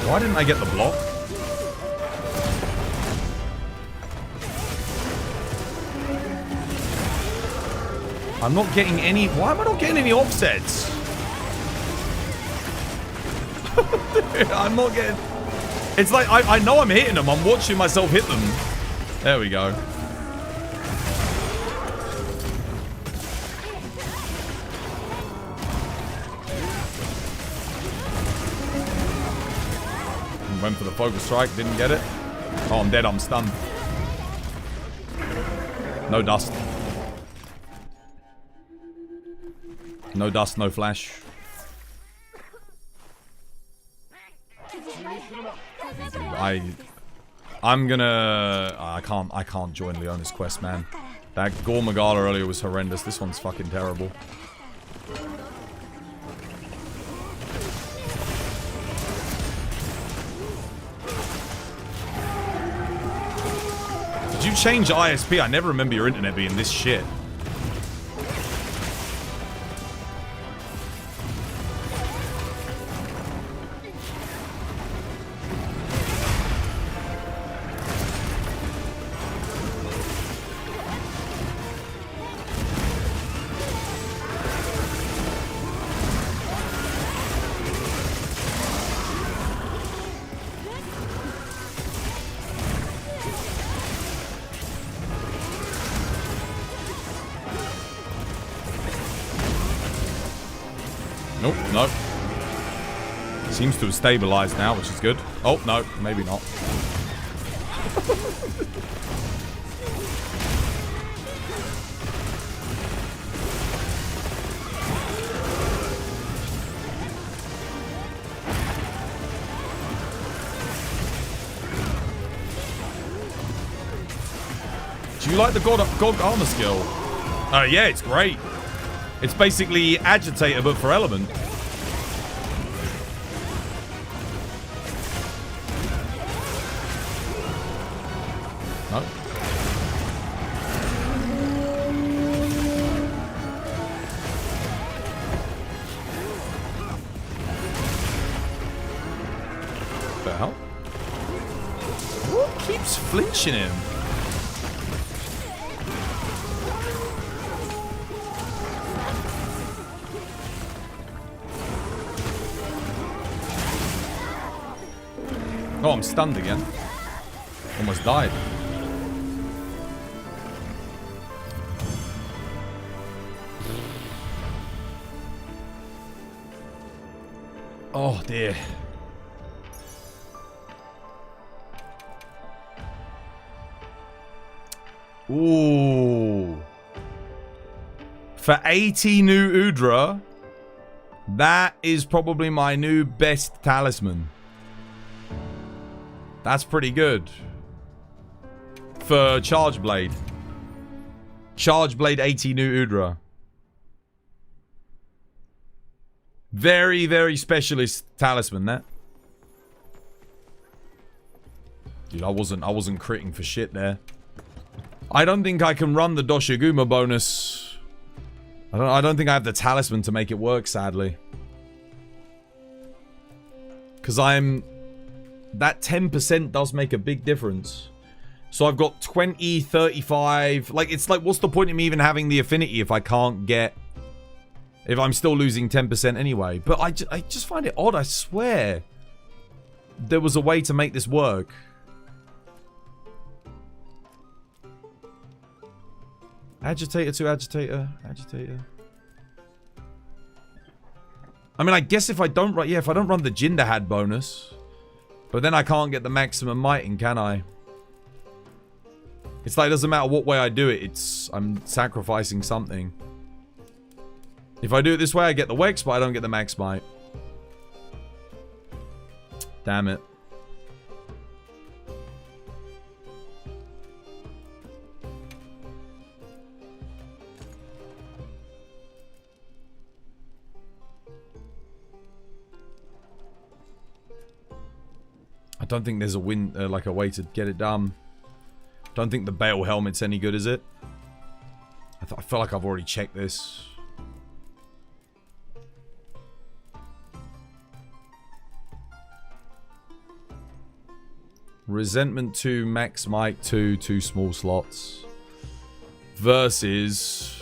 Why didn't I get the block? I'm not getting any... Why am I not getting any offsets? Dude, I'm not getting... It's like, I know I'm hitting them. I'm watching myself hit them. There we go. Went for the focus strike, didn't get it. Oh, I'm dead, I'm stunned. No dust. No dust, no flash. I'm gonna... I can't join Leona's quest, man. That Gore Magala earlier was horrendous. This one's fucking terrible. Did you change ISP? I never remember your internet being this shit. Nope, nope. Seems to have stabilized now, which is good. Oh, no, maybe not. Do you like the God armor skill? Yeah, it's great. It's basically Agitator, but for element. No. What the hell? What keeps flinching him? Oh, I'm stunned again. Almost died. Oh, dear. Ooh. For 80 new Udra, that is probably my new best talisman. That's pretty good. For Charge Blade. Charge Blade 80 new Udra. Very, very specialist talisman, that. Dude, I wasn't critting for shit there. I don't think I can run the Doshiguma bonus. I don't think I have the talisman to make it work, sadly. Because that 10% does make a big difference. So I've got 20, 35. Like, it's like, what's the point of me even having the affinity if I can't get... If I'm still losing 10% anyway. But I just find it odd, I swear. There was a way to make this work. Agitator to agitator. Agitator. I mean, I guess if I don't run... Yeah, if I don't run the Jin Dahaad bonus... But then I can't get the maximum mighting, can I? It's like, it doesn't matter what way I do it. I'm sacrificing something. If I do it this way, I get the Wex, but I don't get the max might. Damn it. I don't think there's a like a way to get it done. Don't think the Bale helmet's any good, is it? I feel like I've already checked this. Resentment 2, Max Might 2, 2 small slots. Versus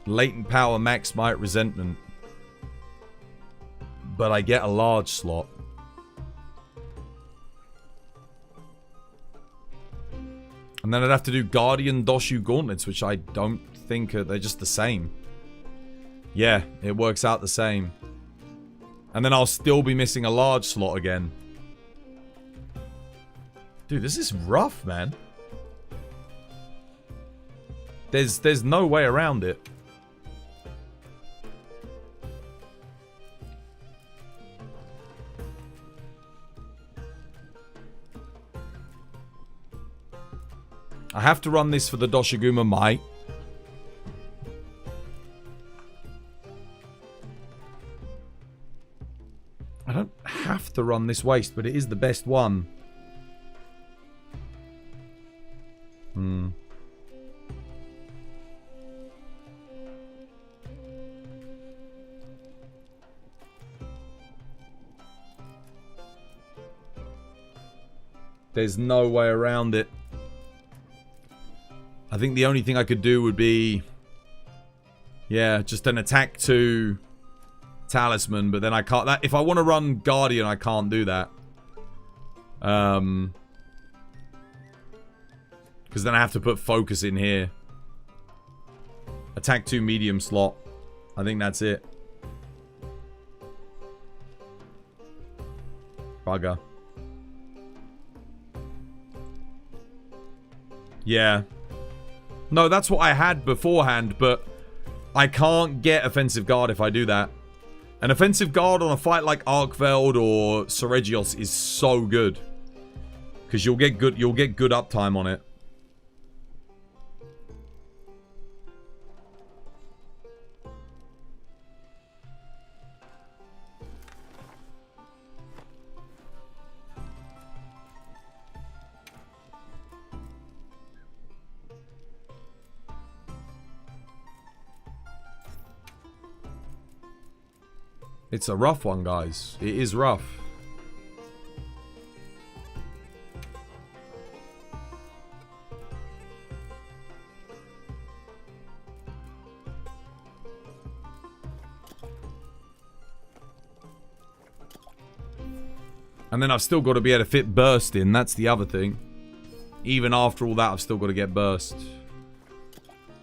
Latent Power, Max Might, Resentment. But I get a large slot. And then I'd have to do Guardian Doshu Gauntlets, which I don't think they're just the same. Yeah, it works out the same. And then I'll still be missing a large slot again. Dude, this is rough, man. There's no way around it. I have to run this for the Doshiguma Might. I don't have to run this waste, but it is the best one. There's no way around it. I think the only thing I could do would be... yeah, just an attack to Talisman, but then I can't... if I want to run Guardian, I can't do that. Because then I have to put Focus in here. Attack 2 medium slot. I think that's it. Bugger. Yeah. No, that's what I had beforehand, but I can't get Offensive Guard if I do that. An Offensive Guard on a fight like Arkveld or Seregios is so good. Because you'll get good uptime on it. It's a rough one, guys. It is rough. And then I've still got to be able to fit burst in. That's the other thing. Even after all that, I've still got to get burst.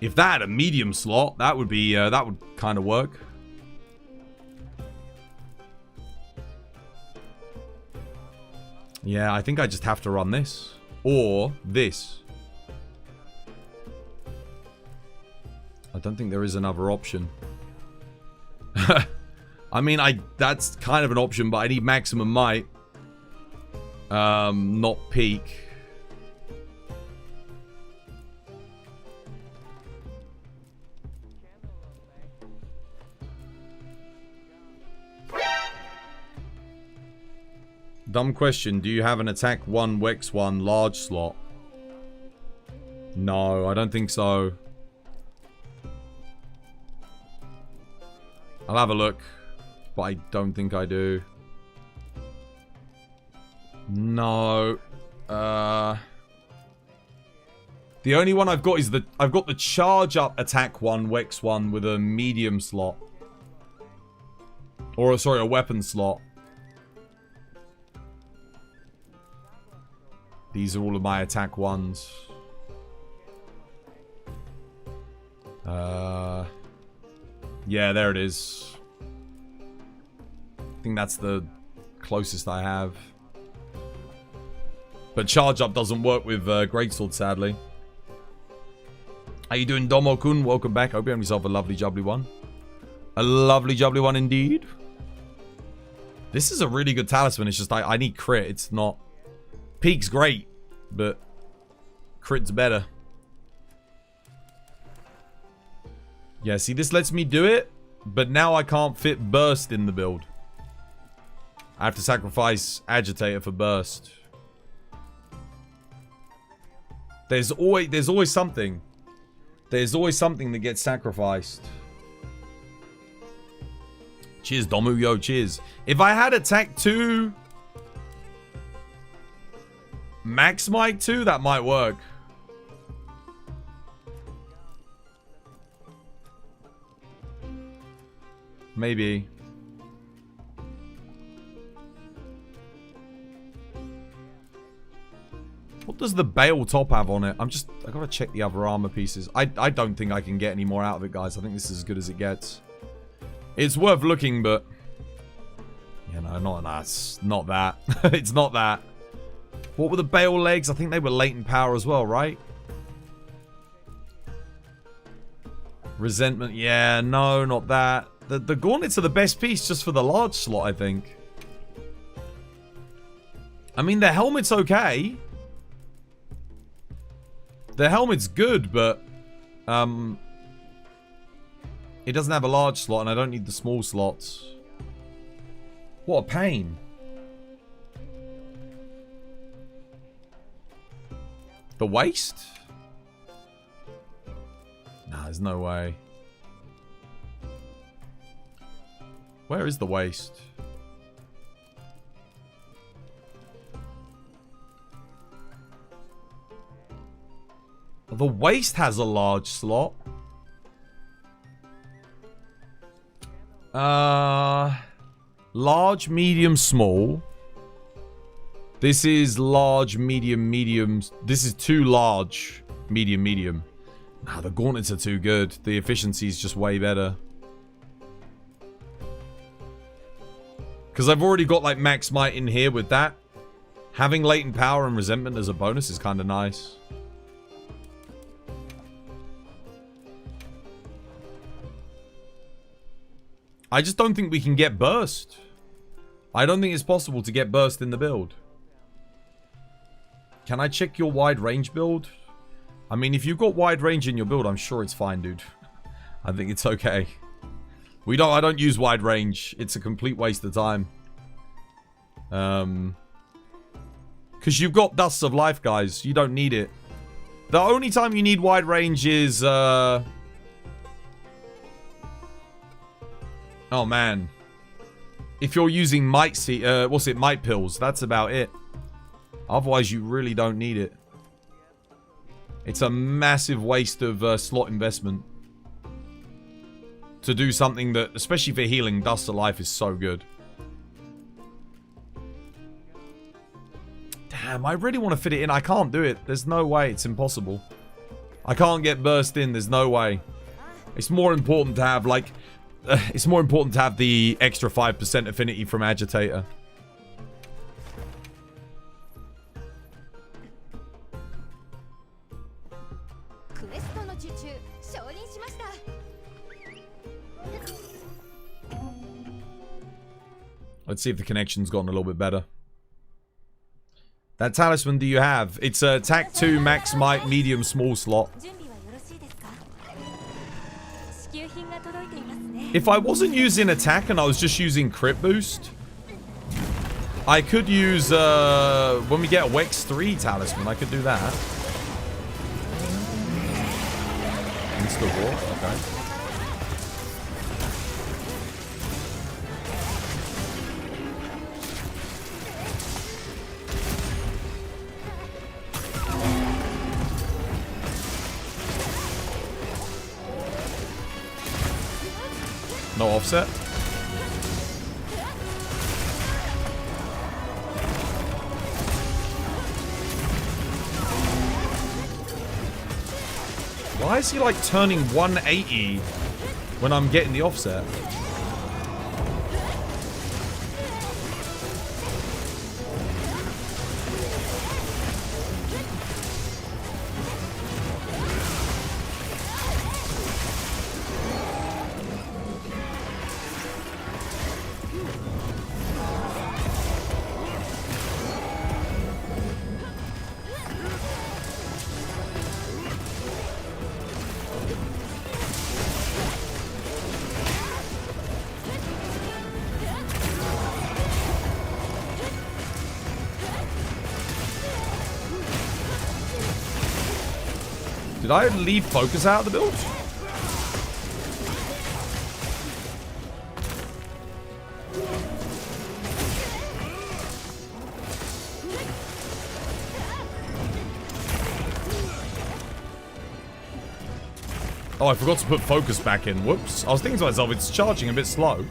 If that had a medium slot, that would be that would kind of work. Yeah, I think I just have to run this. Or this. I don't think there is another option. I mean, that's kind of an option, but I need maximum might. Not peak. Dumb question. Do you have an attack 1, Wex 1 large slot? No, I don't think so. I'll have a look. But I don't think I do. No. The only one I've got is I've got the charge up attack 1, Wex 1 with a medium slot. Or, sorry, a weapon slot. These are all of my attack 1s. Yeah, there it is. I think that's the closest I have. But charge up doesn't work with Greatsword, sadly. How you doing, Domo-kun? Welcome back. Hope you have yourself a lovely, jubbly one. A lovely, jubbly one indeed. This is a really good talisman. It's just I need crit. It's not... Peak's great, but crit's better. Yeah, see, this lets me do it, but now I can't fit burst in the build. I have to sacrifice agitator for burst. There's always something. There's always something that gets sacrificed. Cheers, Domu. Yo, cheers. If I had attack 2, max mic 2, that might work. Maybe. What does the Bale top have on it? I gotta check the other armor pieces. I don't think I can get any more out of it, guys. I think this is as good as it gets. It's worth looking, but... You know, it's not that. It's not that. What were the Bale legs? I think they were latent power as well, right? Resentment. Yeah, no, not that. The gauntlets are the best piece just for the large slot, I think. I mean, the helmet's okay. The helmet's good, but... it doesn't have a large slot, and I don't need the small slots. What a pain. The waist? Nah, there's no way. Where is the waist? The waist has a large slot. Large, medium, small. This is large, medium, medium. This is too large, medium, medium. Nah, the gauntlets are too good. The efficiency is just way better. Because I've already got like max might in here with that. Having latent power and resentment as a bonus is kind of nice. I just don't think we can get burst. I don't think it's possible to get burst in the build. Can I check your wide range build? I mean, if you've got wide range in your build, I'm sure it's fine, dude. I think it's okay. I don't use wide range. It's a complete waste of time. Because you've got Dusts of Life, guys. You don't need it. The only time you need wide range is, oh, man. If you're using might pills. That's about it. Otherwise, you really don't need it. It's a massive waste of slot investment. To do something that, especially for healing, Dust of Life is so good. Damn, I really want to fit it in. I can't do it. There's no way. It's impossible. I can't get burst in. There's no way. It's more important to have, like... it's more important to have the extra 5% affinity from Agitator. Let's see if the connection's gotten a little bit better. That talisman do you have? It's a attack 2, max might, medium, small slot. If I wasn't using attack and I was just using crit boost, I could use, when we get a Wex 3 talisman, I could do that. Insta-walk, okay. No offset. Why is he like turning 180 when I'm getting the offset? Did I leave focus out of the build? Oh, I forgot to put focus back in. Whoops. I was thinking to myself, it's charging a bit slow.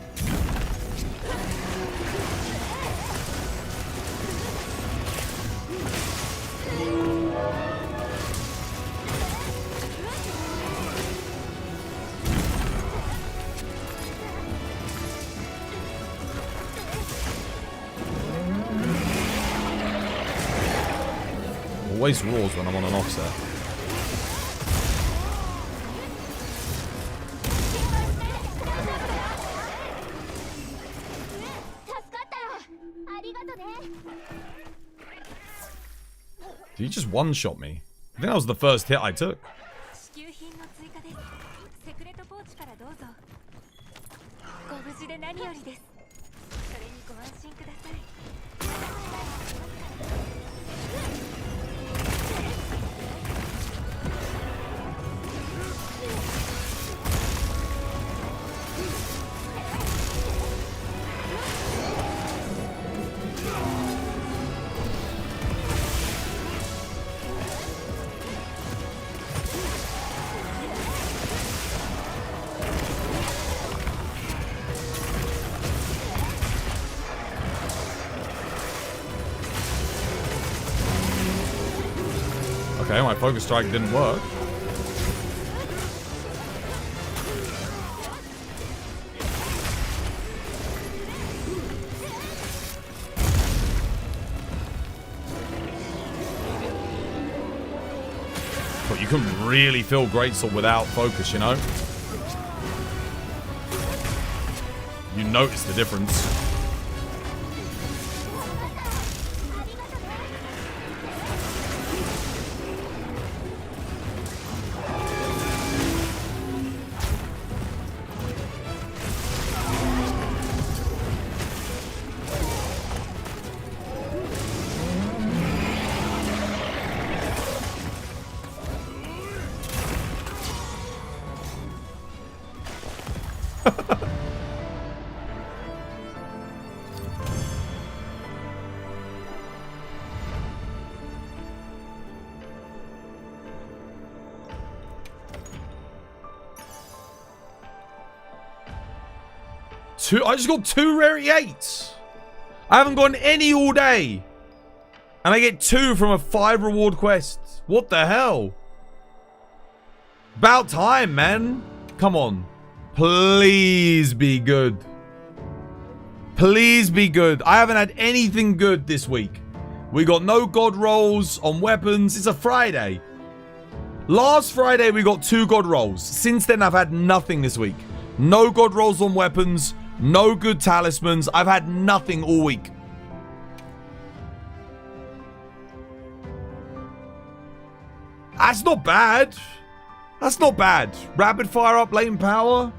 Always roars when I'm on an offset. Did he just one-shot me? I think that was the first hit I took. 支給品の追加です。セクレットポーチからどうぞ。ご無事で何よりです。それにご安心ください。Okay, my focus strike didn't work. But you can really feel Greatsword without focus, you know? You notice the difference. I just got 2 rarity 8s. I haven't gotten any all day. And I get 2 from a 5 reward quest. What the hell? About time, man. Come on. Please be good. Please be good. I haven't had anything good this week. We got no god rolls on weapons. It's a Friday. Last Friday, we got 2 god rolls. Since then, I've had nothing this week. No god rolls on weapons. No good talismans. I've had nothing all week. That's not bad. That's not bad. Rapid fire up latent power.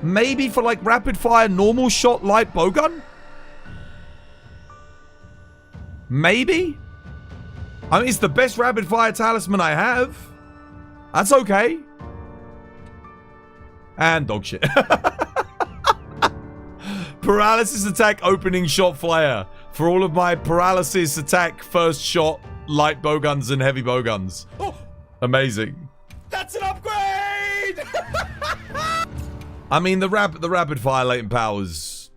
Maybe for like rapid fire normal shot light bowgun? Maybe? I mean, it's the best rapid fire talisman I have. That's okay. And dog shit. Paralysis attack opening shot flare. For all of my paralysis attack first shot light bowguns and heavy bowguns. Oh, amazing. That's an upgrade! I mean, the rapid fire latent power is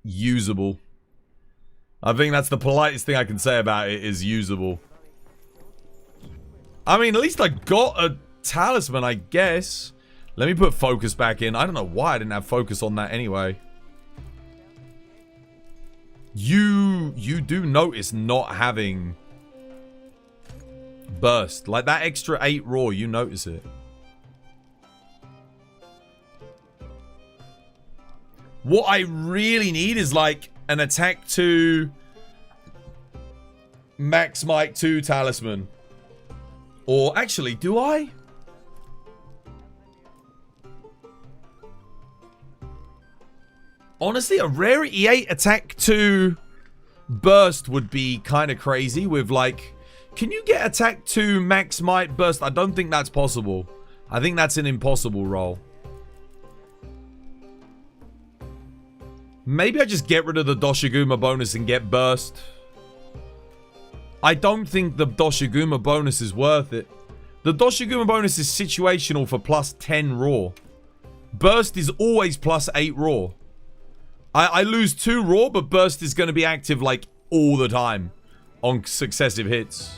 usable. I think that's the politest thing I can say about it, is usable. I mean, at least I got a talisman, I guess. Let me put focus back in. I don't know why I didn't have focus on that anyway. You do notice not having burst. Like that extra 8 raw, you notice it. What I really need is like an attack 2 max might 2 talisman. Or actually, do I? Honestly, a rarity 8 attack 2 burst would be kind of crazy with like, Can you get attack 2 max might burst? I don't think that's possible. I think that's an impossible roll. Maybe I just get rid of the Doshiguma bonus and get burst. I don't think the Doshiguma bonus is worth it. The Doshiguma bonus is situational for plus 10 raw. Burst is always plus 8 raw. I lose 2 raw, but burst is going to be active like all the time on successive hits.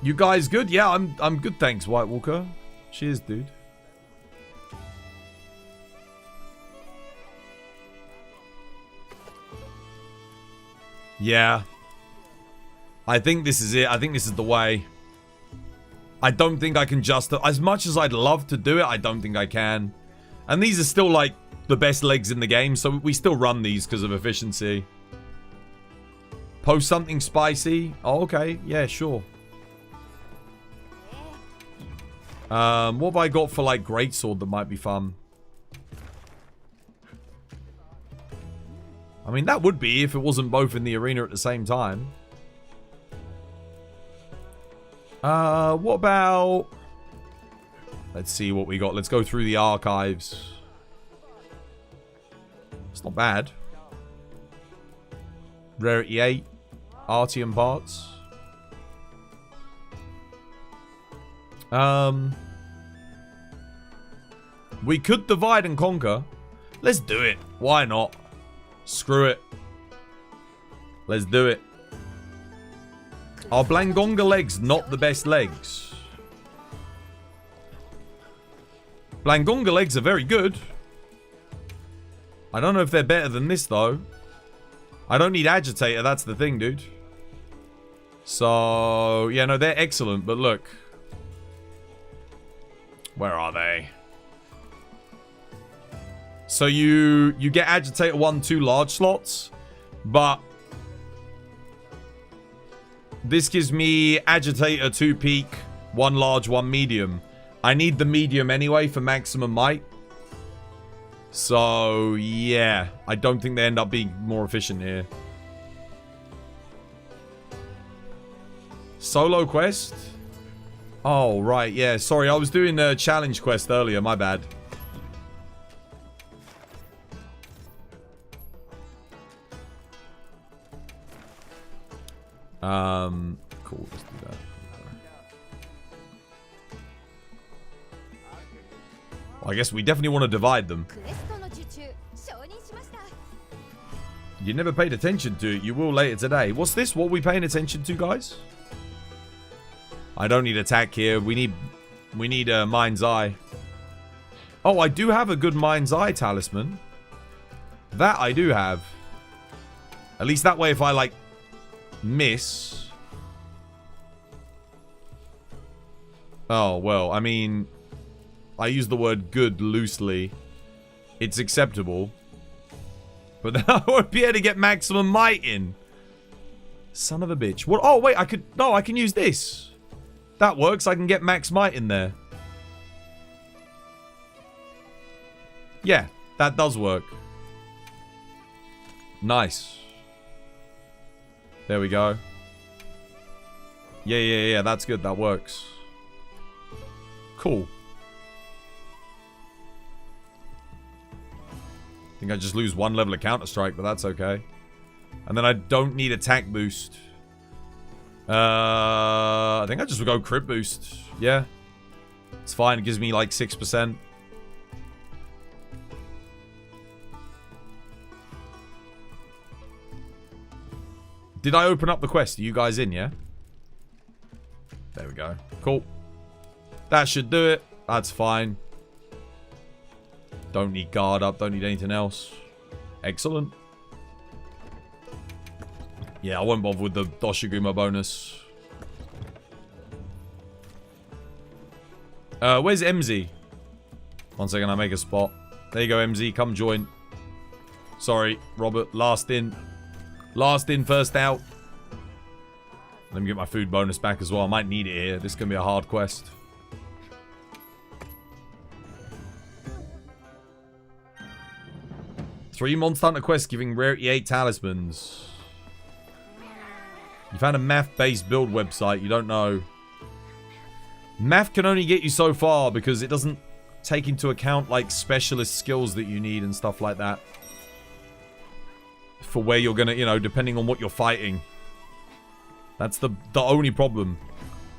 You guys good? Yeah, I'm good, thanks, White Walker. Cheers, dude. Yeah. I think this is it. I think this is the way. I don't think I can just... As much as I'd love to do it, I don't think I can. And these are still, like, the best legs in the game, so we still run these because of efficiency. Post something spicy? Oh, okay. Yeah, sure. What have I got for, like, greatsword that might be fun? I mean, that would be if it wasn't both in the arena at the same time. What about... Let's see what we got. Let's go through the archives. It's not bad. Rarity 8. Artium parts. We could divide and conquer. Let's do it. Why not? Screw it. Let's do it. Are Blangonga legs not the best legs? Blangonga legs are very good. I don't know if they're better than this, though. I don't need agitator, that's the thing, dude. So, yeah, no, they're excellent, but look. Where are they? So you get agitator 1, 2 large slots, but this gives me agitator 2 peak, 1 large, 1 medium. I need the medium anyway for maximum might. So yeah, I don't think they end up being more efficient here. Solo quest? Oh right, yeah. Sorry, I was doing a challenge quest earlier. My bad. Cool, let's do that. Well, I guess we definitely want to divide them. You never paid attention to it. You will later today. What's this? What are we paying attention to, guys? I don't need attack here. We need a Mind's Eye. Oh, I do have a good Mind's Eye talisman. That I do have. At least that way if I, like, miss... Oh, well, I mean... I use the word good loosely. It's acceptable. But then I won't be able to get maximum might in. Son of a bitch. What? Oh, wait, I could... No, I can use this. That works. I can get max might in there. Yeah, that does work. Nice. There we go. Yeah, that's good. That works. Cool. I think I just lose 1 level of Counter-Strike, but that's okay. And then I don't need attack boost. I think I just would go crit boost. Yeah. It's fine. It gives me like 6%. Did I open up the quest? Are you guys in, yeah? There we go. Cool. That should do it. That's fine. Don't need guard up. Don't need anything else. Excellent. Yeah, I won't bother with the Doshiguma bonus. Where's MZ? 1 second, I make a spot. There you go, MZ. Come join. Sorry, Robert. Last in. Last in, first out. Let me get my food bonus back as well. I might need it here. This is going to be a hard quest. Three Monster Hunter quests giving rarity 8 talismans. You found a math-based build website. You don't know. Math can only get you so far because it doesn't take into account, like, specialist skills that you need and stuff like that. For where you're gonna, you know, depending on what you're fighting. That's the only problem.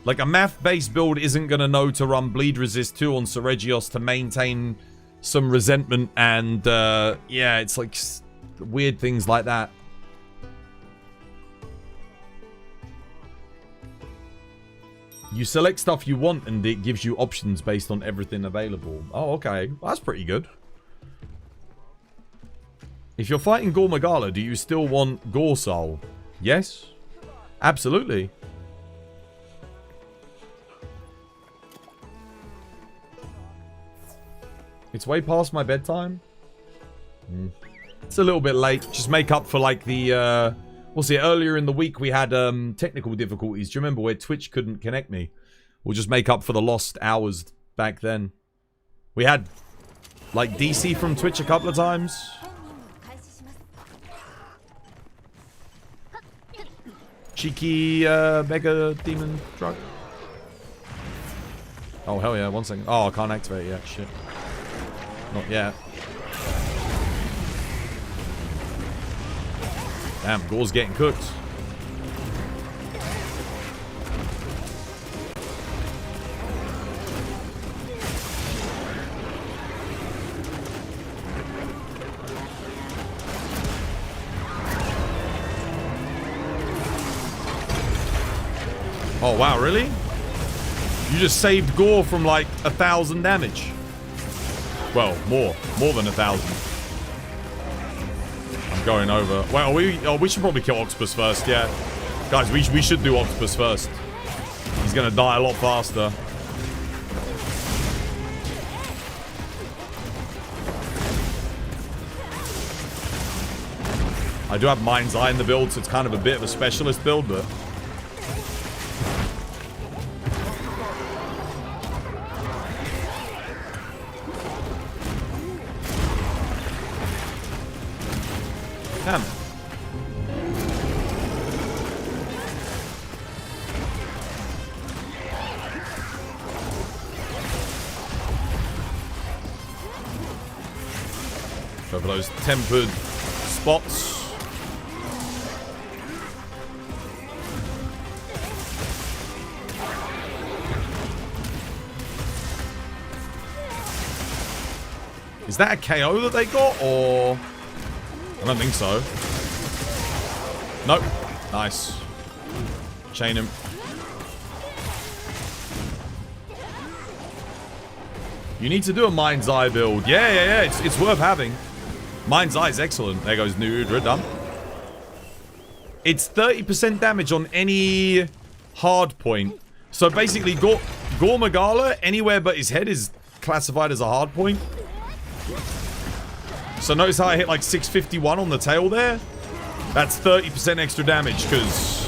Like, a math-based build isn't gonna know to run Bleed Resist 2 on Gravios to maintain some resentment and, yeah, it's like weird things like that. You select stuff you want and it gives you options based on everything available. Oh, okay. Well, that's pretty good. If you're fighting Gore Magala, do you still want Gore Soul? Yes. Absolutely. It's way past my bedtime. It's a little bit late. Just make up for like the, we'll see, earlier in the week we had technical difficulties. Do you remember where Twitch couldn't connect me? We'll just make up for the lost hours back then. We had like DC from Twitch a couple of times. Cheeky mega demon drug. Oh hell yeah, 1 second. Oh, I can't activate it yet. Shit. Not yet. Damn, Gore's getting cooked. Oh wow, really? You just saved Gore from like 1,000 damage. Well, more than 1,000. I'm going over. Well, we should probably kill Octopus first. Yeah, guys, we should do Octopus first. He's gonna die a lot faster. I do have Mind's Eye in the build, so it's kind of a bit of a specialist build, but. Damn. Go for those tempered spots. Is that a KO that they got, or... I don't think so. Nope. Nice. Chain him. You need to do a Mind's Eye build. Yeah. It's worth having. Mind's Eye is excellent. There goes new Udra. Done. It's 30% damage on any hard point. So basically, Gore Magala, anywhere but his head is classified as a hard point. So notice how I hit like 651 on the tail there? That's 30% extra damage, because...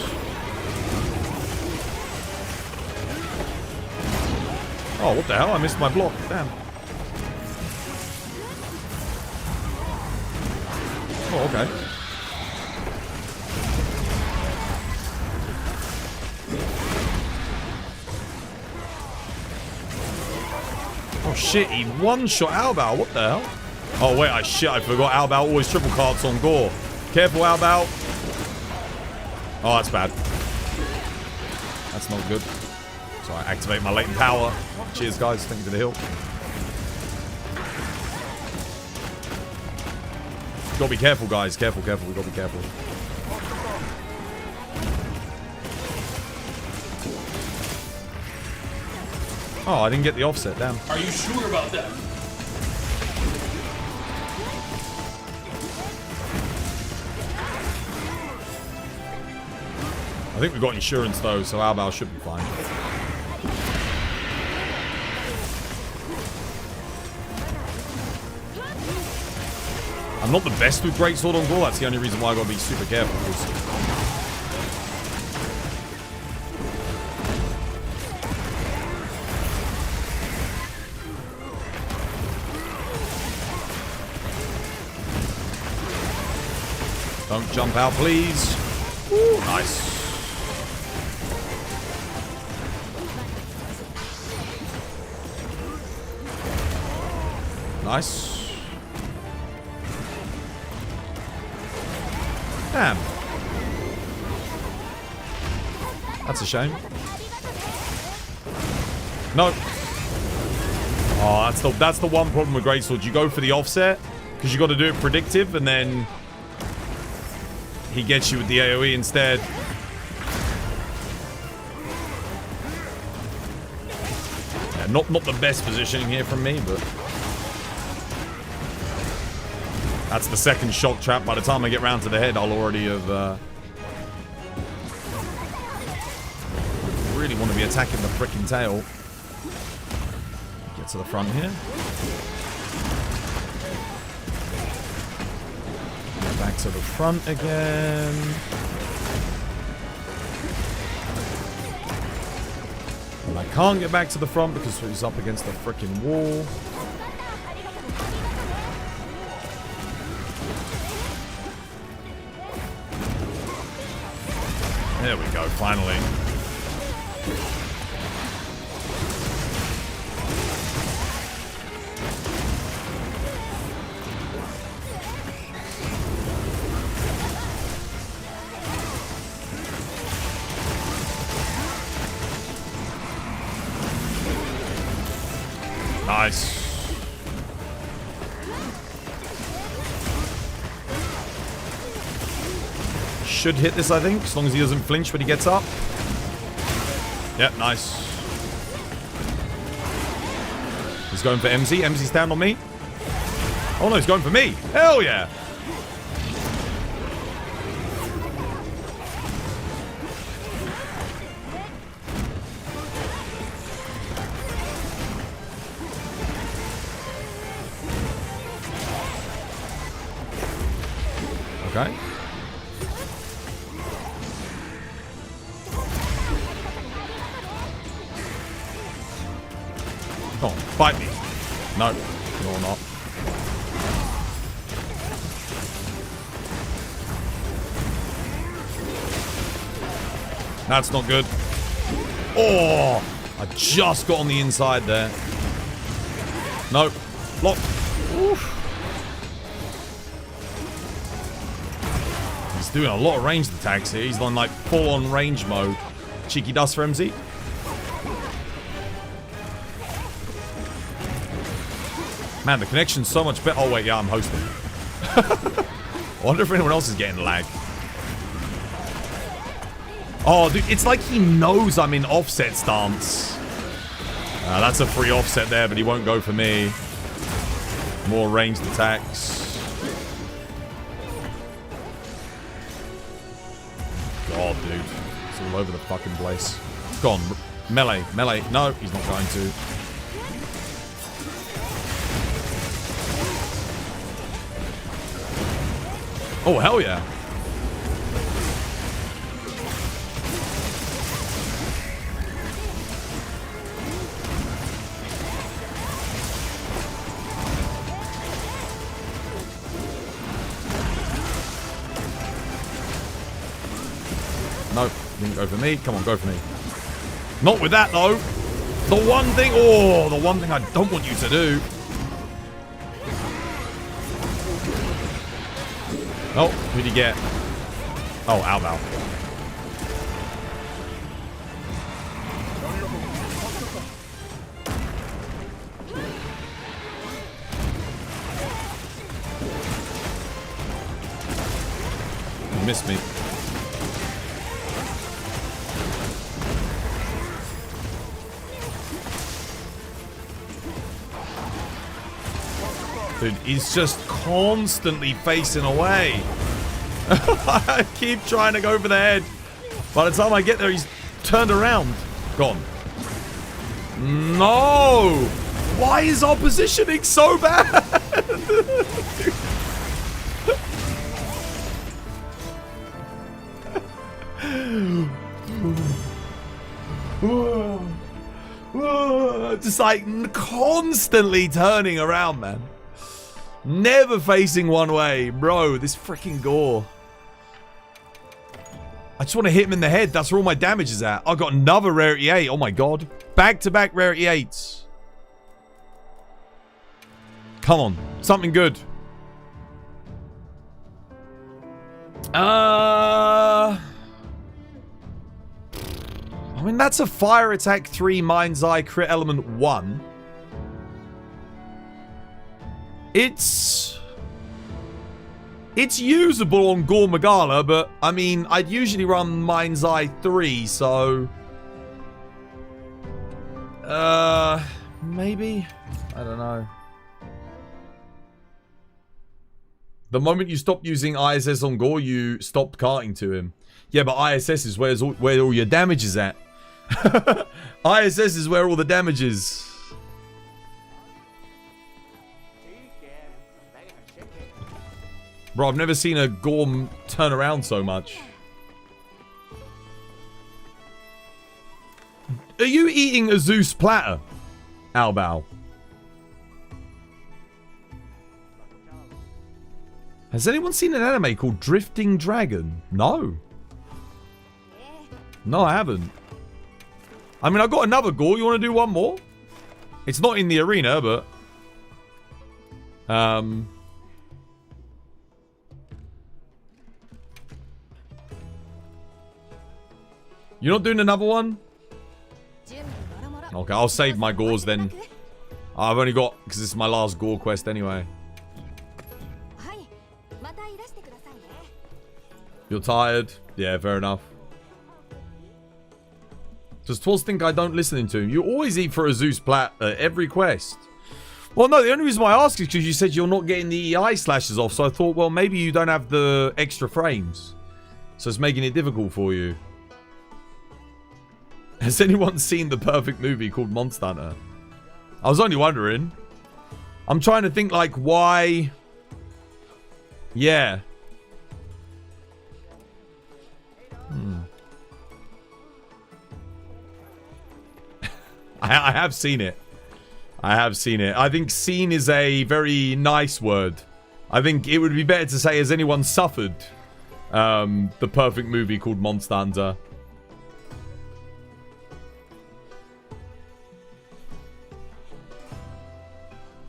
Oh, what the hell? I missed my block. Damn. Oh, okay. Oh shit, he one-shot Albao. What the hell? Oh wait, I forgot Albao always triple carts on Gore. Careful, Albao. Oh, that's bad. That's not good. So I activate my latent power. Cheers, guys. Thank you for the heal. Gotta be careful, guys. Careful. We gotta be careful. Oh, I didn't get the offset. Damn. Are you sure about that? I think we've got insurance though, so Albao should be fine. I'm not the best with Greatsword on Gore, that's the only reason why I gotta be super careful. Don't jump out, please. Ooh, nice. Nice. Damn. That's a shame. No. Oh, that's the one problem with Greatsword. You go for the offset because you got to do it predictive, and then he gets you with the AoE instead. Yeah, not the best positioning here from me, but that's the second shock trap. By the time I get round to the head, I'll already have really want to be attacking the frickin' tail. Get to the front here. Get back to the front again. And I can't get back to the front because he's up against the frickin' wall. There we go, finally. Nice. Should hit this, I think, as long as he doesn't flinch when he gets up. Yep, nice. He's going for MZ. MZ's down on me. Oh no, he's going for me. Hell yeah. Okay. Come on, fight me. No, you're not. That's not good. Oh, I just got on the inside there. Nope. Lock. Oof. He's doing a lot of ranged attacks here. He's on like full-on range mode. Cheeky dust for MZ. Man, the connection's so much better. Oh, wait, yeah, I'm hosting. I wonder if anyone else is getting lag. Oh, dude, it's like he knows I'm in offset stance. That's a free offset there, but he won't go for me. More ranged attacks. God, dude. It's all over the fucking place. Go on. Melee. Melee. No, he's not going to. Oh, hell yeah. Nope, didn't go for me. Come on, go for me. Not with that, though. The one thing... Oh, the one thing I don't want you to do. Oh, who'd you get? Oh, Alval. You missed me. Dude, he's just constantly facing away. I keep trying to go for the head. By the time I get there, he's turned around. Gone. No! Why is our positioning so bad? Just like constantly turning around, man. Never facing one way. Bro, this freaking Gore. I just want to hit him in the head. That's where all my damage is at. I got another rarity 8. Oh my god. Back-to-back rarity 8s. Come on. Something good. I mean, that's a fire attack 3 mind's eye crit element 1. It's usable on Gore Magala, but I mean, I'd usually run mind's eye 3, so maybe, I don't know. The moment you stopped using ISS on Gore, you stopped carting to him. Yeah, but ISS is where all your damage is at. ISS is where all the damage is. Bro, I've never seen a Gore turn around so much. Are you eating a Zeus platter, Albao? Has anyone seen an anime called Drifting Dragon? No. No, I haven't. I mean, I've got another Gore. You want to do one more? It's not in the arena, but... You're not doing another one? Okay, I'll save my Gores then. I've only got... because this is my last Gore quest anyway. You're tired? Yeah, fair enough. Does Twas think I don't listen to him? You always eat for a Zeus plat at every quest. Well, no, the only reason why I ask is because you said you're not getting the EI slashes off, so I thought, well, maybe you don't have the extra frames. So it's making it difficult for you. Has anyone seen the perfect movie called Monster Hunter? I was only wondering. I'm trying to think, like, why... Yeah. I have seen it. I have seen it. I think seen is a very nice word. I think it would be better to say, has anyone suffered the perfect movie called Monster Hunter?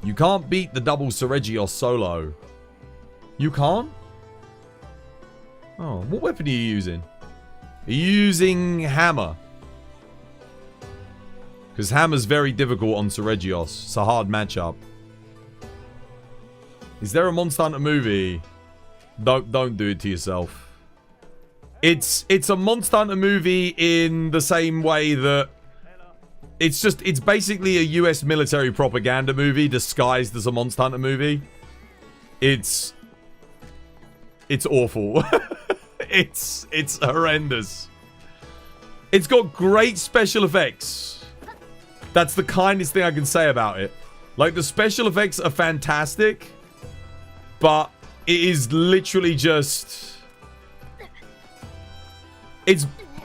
You can't beat the double Seregios solo. You can't? Oh, what weapon are you using? Are you using hammer? Because hammer's very difficult on Seregios. It's a hard matchup. Is there a Monster Hunter movie? Don't do it to yourself. It's a Monster Hunter movie in the same way that it's basically a US military propaganda movie disguised as a Monster Hunter movie. It's awful. It's horrendous. It's got great special effects. That's the kindest thing I can say about it. Like, the special effects are fantastic, but it is literally just...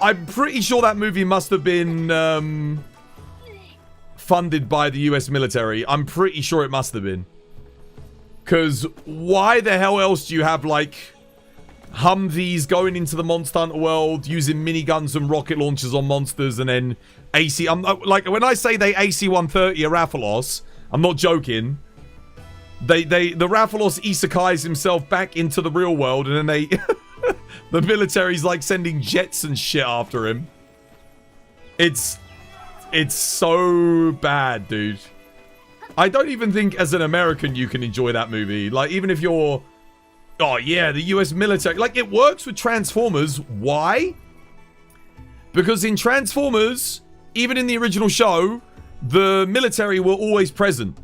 I'm pretty sure that movie must have been funded by the US military. I'm pretty sure it must have been. Because why the hell else do you have, like, Humvees going into the Monster Hunter world using miniguns and rocket launchers on monsters, and then AC... like, when I say they AC-130 a Rathalos, I'm not joking. The Rathalos isekais himself back into the real world, and then they... the military's, like, sending jets and shit after him. It's so bad, dude. I don't even think as an American you can enjoy that movie. Like, even if you're... Oh, yeah, the US military. Like, it works with Transformers. Why? Because in Transformers, even in the original show, the military were always present.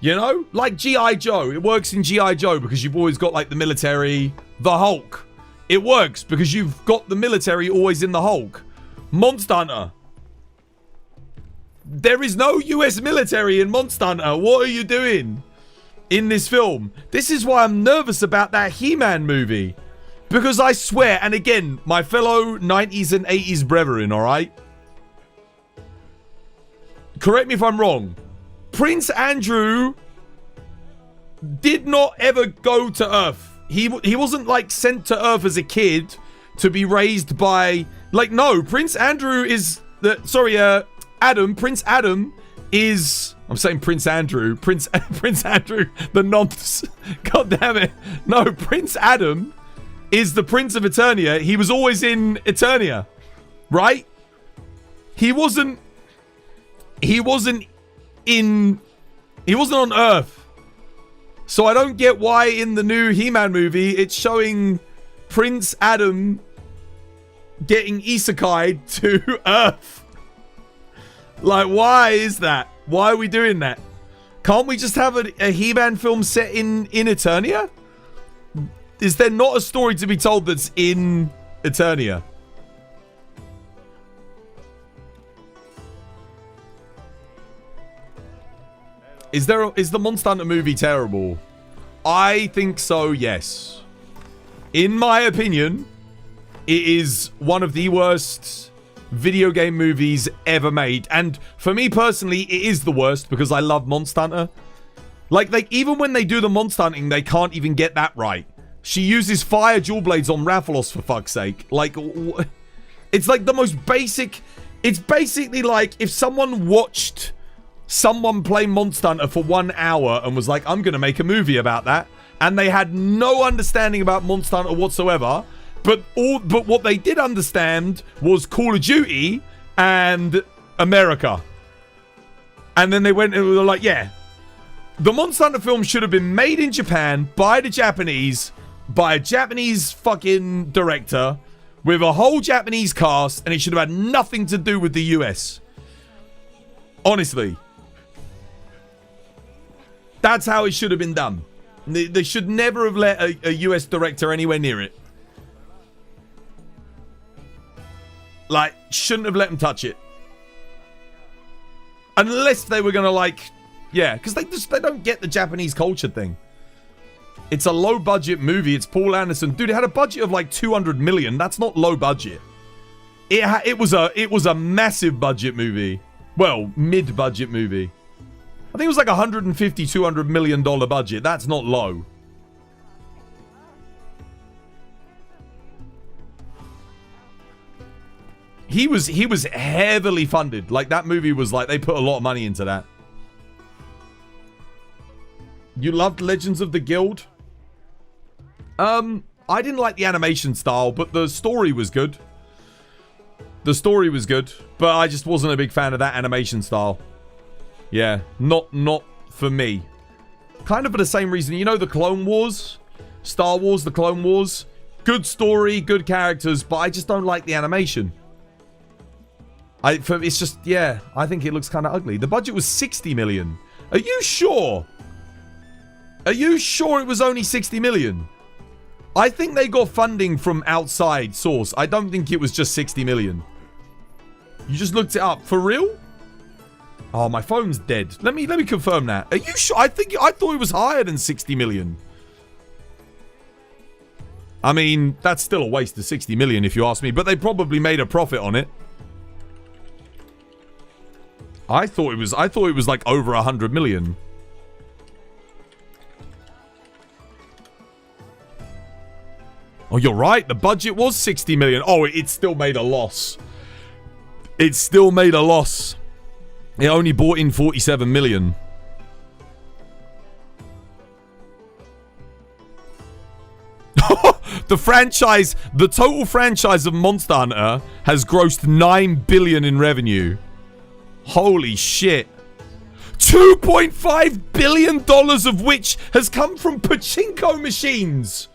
You know? Like G.I. Joe. It works in G.I. Joe because you've always got, like, the military. The Hulk. It works because you've got the military always in the Hulk. Monster Hunter. There is no US military in Monster Hunter. What are you doing in this film? This is why I'm nervous about that He-Man movie. Because I swear, and again, my fellow 90s and 80s brethren, alright? Correct me if I'm wrong. Prince Andrew did not ever go to Earth. He wasn't, like, sent to Earth as a kid to be raised by... Like, no, Prince Andrew is... Prince Adam is I'm saying Prince Andrew. Prince Andrew, the nonce. God damn it. No, Prince Adam is the Prince of Eternia. He was always in Eternia, right? He wasn't on Earth. So I don't get why in the new He-Man movie it's showing Prince Adam getting isekai'd to Earth. Like, why is that? Why are we doing that? Can't we just have a He-Man film set in Eternia? Is there not a story to be told that's in Eternia? Is the Monster Hunter movie terrible? I think so, yes. In my opinion, it is one of the worst video game movies ever made. And for me personally, it is the worst because I love Monster Hunter. Like even when they do the monster hunting, they can't even get that right. She uses fire jewel blades on Rathalos, for fuck's sake. Like, it's like the most basic... It's basically like if someone watched someone play Monster Hunter for 1 hour and was like, I'm going to make a movie about that. And they had no understanding about Monster Hunter whatsoever. But what they did understand was Call of Duty and America. And then they went and were like, yeah, the Monster Hunter film should have been made in Japan by the Japanese, by a Japanese fucking director with a whole Japanese cast, and it should have had nothing to do with the US. Honestly. That's how it should have been done. They should never have let a US director anywhere near it. Like, shouldn't have let them touch it. Unless they were gonna, like... Yeah, because they don't get the Japanese culture thing. It's a low-budget movie. It's Paul Anderson. Dude, it had a budget of, like, 200 million. That's not low budget. It was a massive budget movie. Well, mid-budget movie. I think it was like $150, $200 million budget. That's not low. He was heavily funded. Like, that movie was like, they put a lot of money into that. You loved Legends of the Guild? I didn't like the animation style, but the story was good. The story was good, but I just wasn't a big fan of that animation style. Yeah, not for me. Kind of for the same reason. You know the Clone Wars? Star Wars, the Clone Wars? Good story, good characters, but I just don't like the animation. It's just, yeah, I think it looks kind of ugly. The budget was 60 million. Are you sure? Are you sure it was only 60 million? I think they got funding from outside source. I don't think it was just 60 million. You just looked it up. For real? Oh, my phone's dead. Let me confirm that. Are you sure? I thought it was higher than 60 million. I mean, that's still a waste of 60 million if you ask me, but they probably made a profit on it. I thought it was like over 100 million. Oh, you're right. The budget was 60 million. Oh, it still made a loss. It still made a loss. It only brought in 47 million. The total franchise of Monster Hunter has grossed 9 billion in revenue. Holy shit. $2.5 billion of which has come from pachinko machines.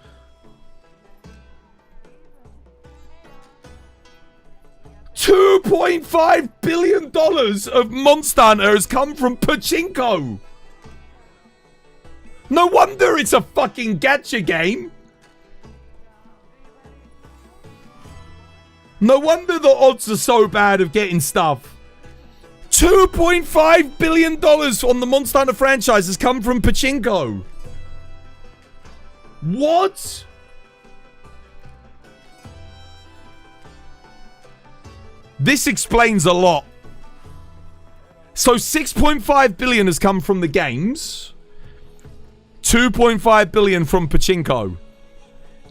$2.5 billion of Monster Hunter has come from pachinko. No wonder it's a fucking gacha game. No wonder the odds are so bad of getting stuff. $2.5 billion on the Monster Hunter franchise has come from pachinko. What? This explains a lot. So 6.5 billion has come from the games. 2.5 billion from pachinko.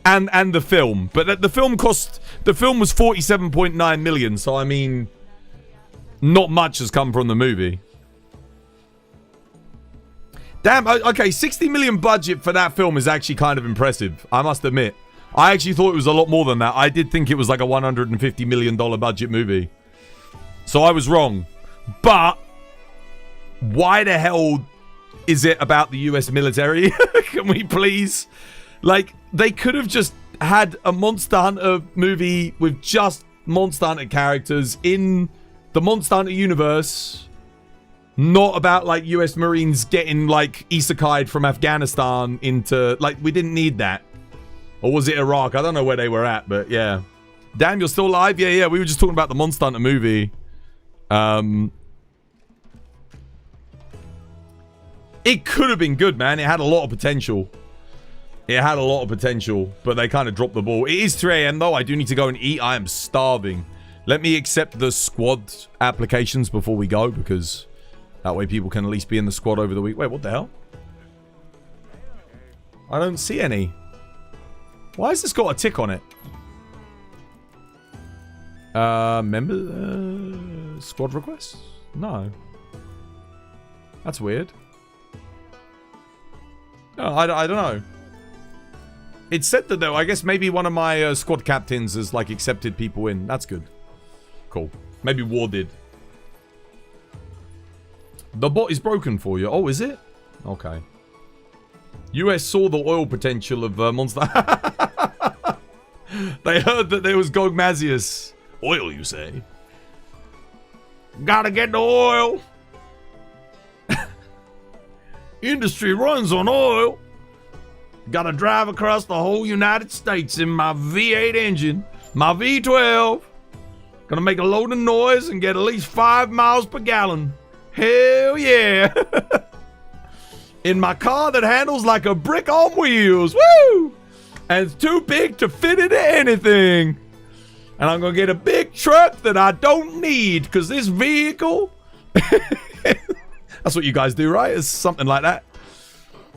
And the film. But the film was 47.9 million. So I mean, not much has come from the movie. Damn, okay, 60 million budget for that film is actually kind of impressive, I must admit. I actually thought it was a lot more than that. I did think it was like a $150 million budget movie. So I was wrong. But why the hell is it about the US military? Can we please? Like, they could have just had a Monster Hunter movie with just Monster Hunter characters in the Monster Hunter universe. Not about, like, US Marines getting, like, isekai'd from Afghanistan into... Like, we didn't need that. Or was it Iraq? I don't know where they were at, but yeah. Damn, you're still alive? Yeah, we were just talking about the Monster Hunter movie. It could have been good, man. It had a lot of potential. It had a lot of potential, but they kind of dropped the ball. It is 3 a.m. though. I do need to go and eat. I am starving. Let me accept the squad applications before we go, because that way people can at least be in the squad over the week. Wait, what the hell? I don't see any. Why has this got a tick on it? Member squad requests? No. That's weird. No, I don't know. It said that though. I guess maybe one of my squad captains has like accepted people in. That's good. Cool. Maybe War did. The bot is broken for you. Oh, is it? Okay. US saw the oil potential of Monster. They heard that there was Gogmazios. Oil, you say? Gotta get the oil. Industry runs on oil. Gotta drive across the whole United States in my V8 engine. My V12. Gonna make a load of noise and get at least 5 miles per gallon. Hell yeah. In my car that handles like a brick on wheels. Woo! And it's too big to fit into anything. And I'm gonna get a big truck that I don't need, because this vehicle... That's what you guys do, right? It's something like that.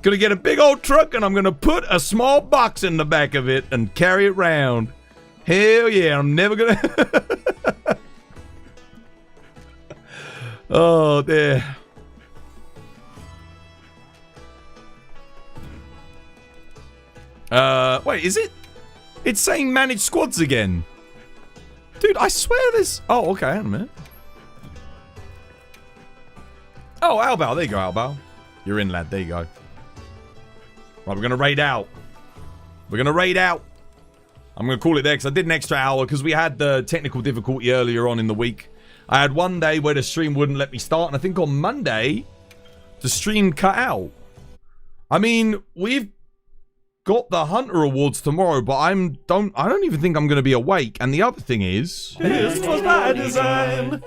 Gonna get a big old truck and I'm gonna put a small box in the back of it and carry it around. Hell yeah, I'm never gonna... Oh, there. Wait, is it? It's saying manage squads again. Dude, I swear this... Oh, okay, hang on a minute. Oh, Albal. There you go, Albal. You're in, lad. There you go. Right, we're going to raid out. We're going to raid out. I'm going to call it there because I did an extra hour because we had the technical difficulty earlier on in the week. I had one day where the stream wouldn't let me start, and I think on Monday, the stream cut out. I mean, we've got the Hunter Awards tomorrow, but I don't even think I'm going to be awake. And the other thing is... This was my design.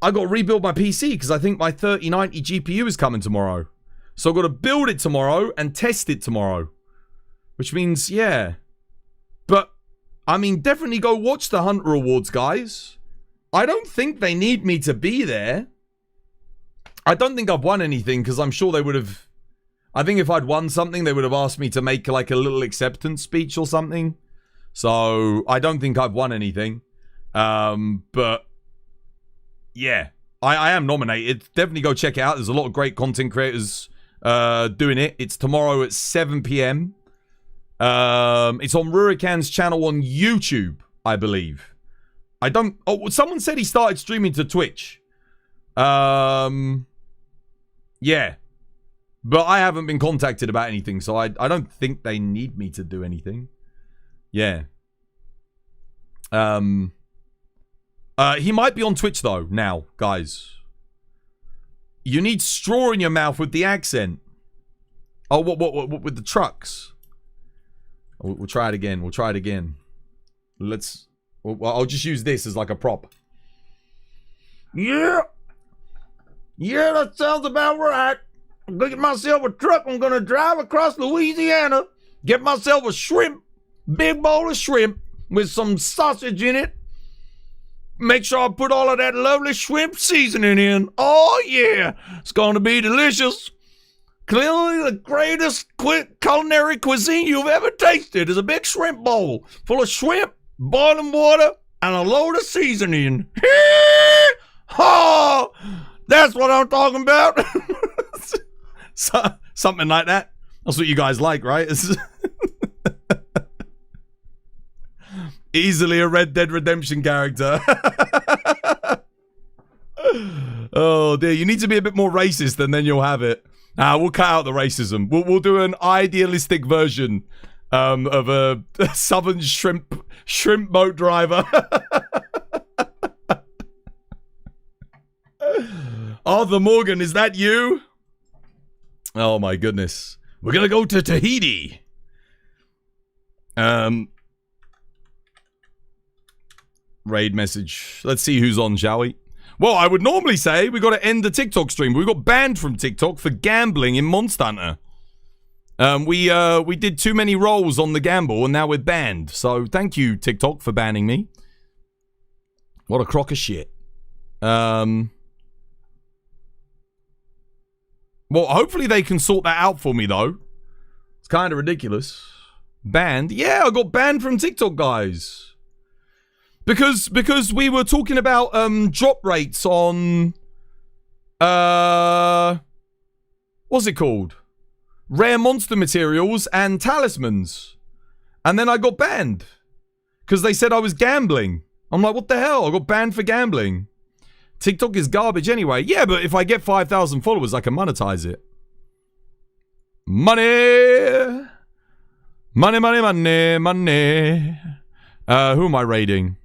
I got to rebuild my PC because I think my 3090 GPU is coming tomorrow. So I've got to build it tomorrow and test it tomorrow. Which means, yeah. But, I mean, definitely go watch the Hunter Awards, guys. I don't think they need me to be there. I don't think I've won anything because I'm sure they would have... I think if I'd won something, they would have asked me to make like a little acceptance speech or something. So, I don't think I've won anything. But... Yeah, I am nominated. Definitely go check it out. There's a lot of great content creators doing it. It's tomorrow at 7 p.m. It's on Rurikan's channel on YouTube, I believe. I don't... Oh, someone said he started streaming to Twitch. Yeah. But I haven't been contacted about anything, so I don't think they need me to do anything. Yeah. He might be on Twitch, though, now, guys. You need straw in your mouth with the accent. Oh, what with the trucks? We'll try it again. We'll try it again. I'll just use this as like a prop. Yeah. Yeah, that sounds about right. I'm gonna get myself a truck. I'm gonna drive across Louisiana. Get myself a shrimp. Big bowl of shrimp with some sausage in it. Make sure I put all of that lovely shrimp seasoning in. Oh, yeah. It's going to be delicious. Clearly the greatest culinary cuisine you've ever tasted is a big shrimp bowl full of shrimp, boiling water, and a load of seasoning. Oh, that's what I'm talking about. Something like that. That's what you guys like, right? Easily a Red Dead Redemption character. Oh dear, you need to be a bit more racist and then you'll have it. We'll cut out the racism. We'll do an idealistic version of a southern shrimp boat driver. Arthur Morgan, is that you? Oh my goodness. We're gonna go to Tahiti. Raid message. Let's see who's on, shall we? Well, I would normally say we got to end the TikTok stream. We got banned from TikTok for gambling in Monster Hunter. We did too many rolls on the gamble and now we're banned. So thank you, TikTok, for banning me. What a crock of shit. Well, hopefully they can sort that out for me, though. It's kind of ridiculous. Banned? Yeah, I got banned from TikTok, guys. Because we were talking about drop rates on what's it called? Rare monster materials and talismans. And then I got banned. Because they said I was gambling. I'm like, what the hell? I got banned for gambling. TikTok is garbage anyway. Yeah, but if I get 5,000 followers, I can monetize it. Money! Money, money, money, money. Who am I raiding?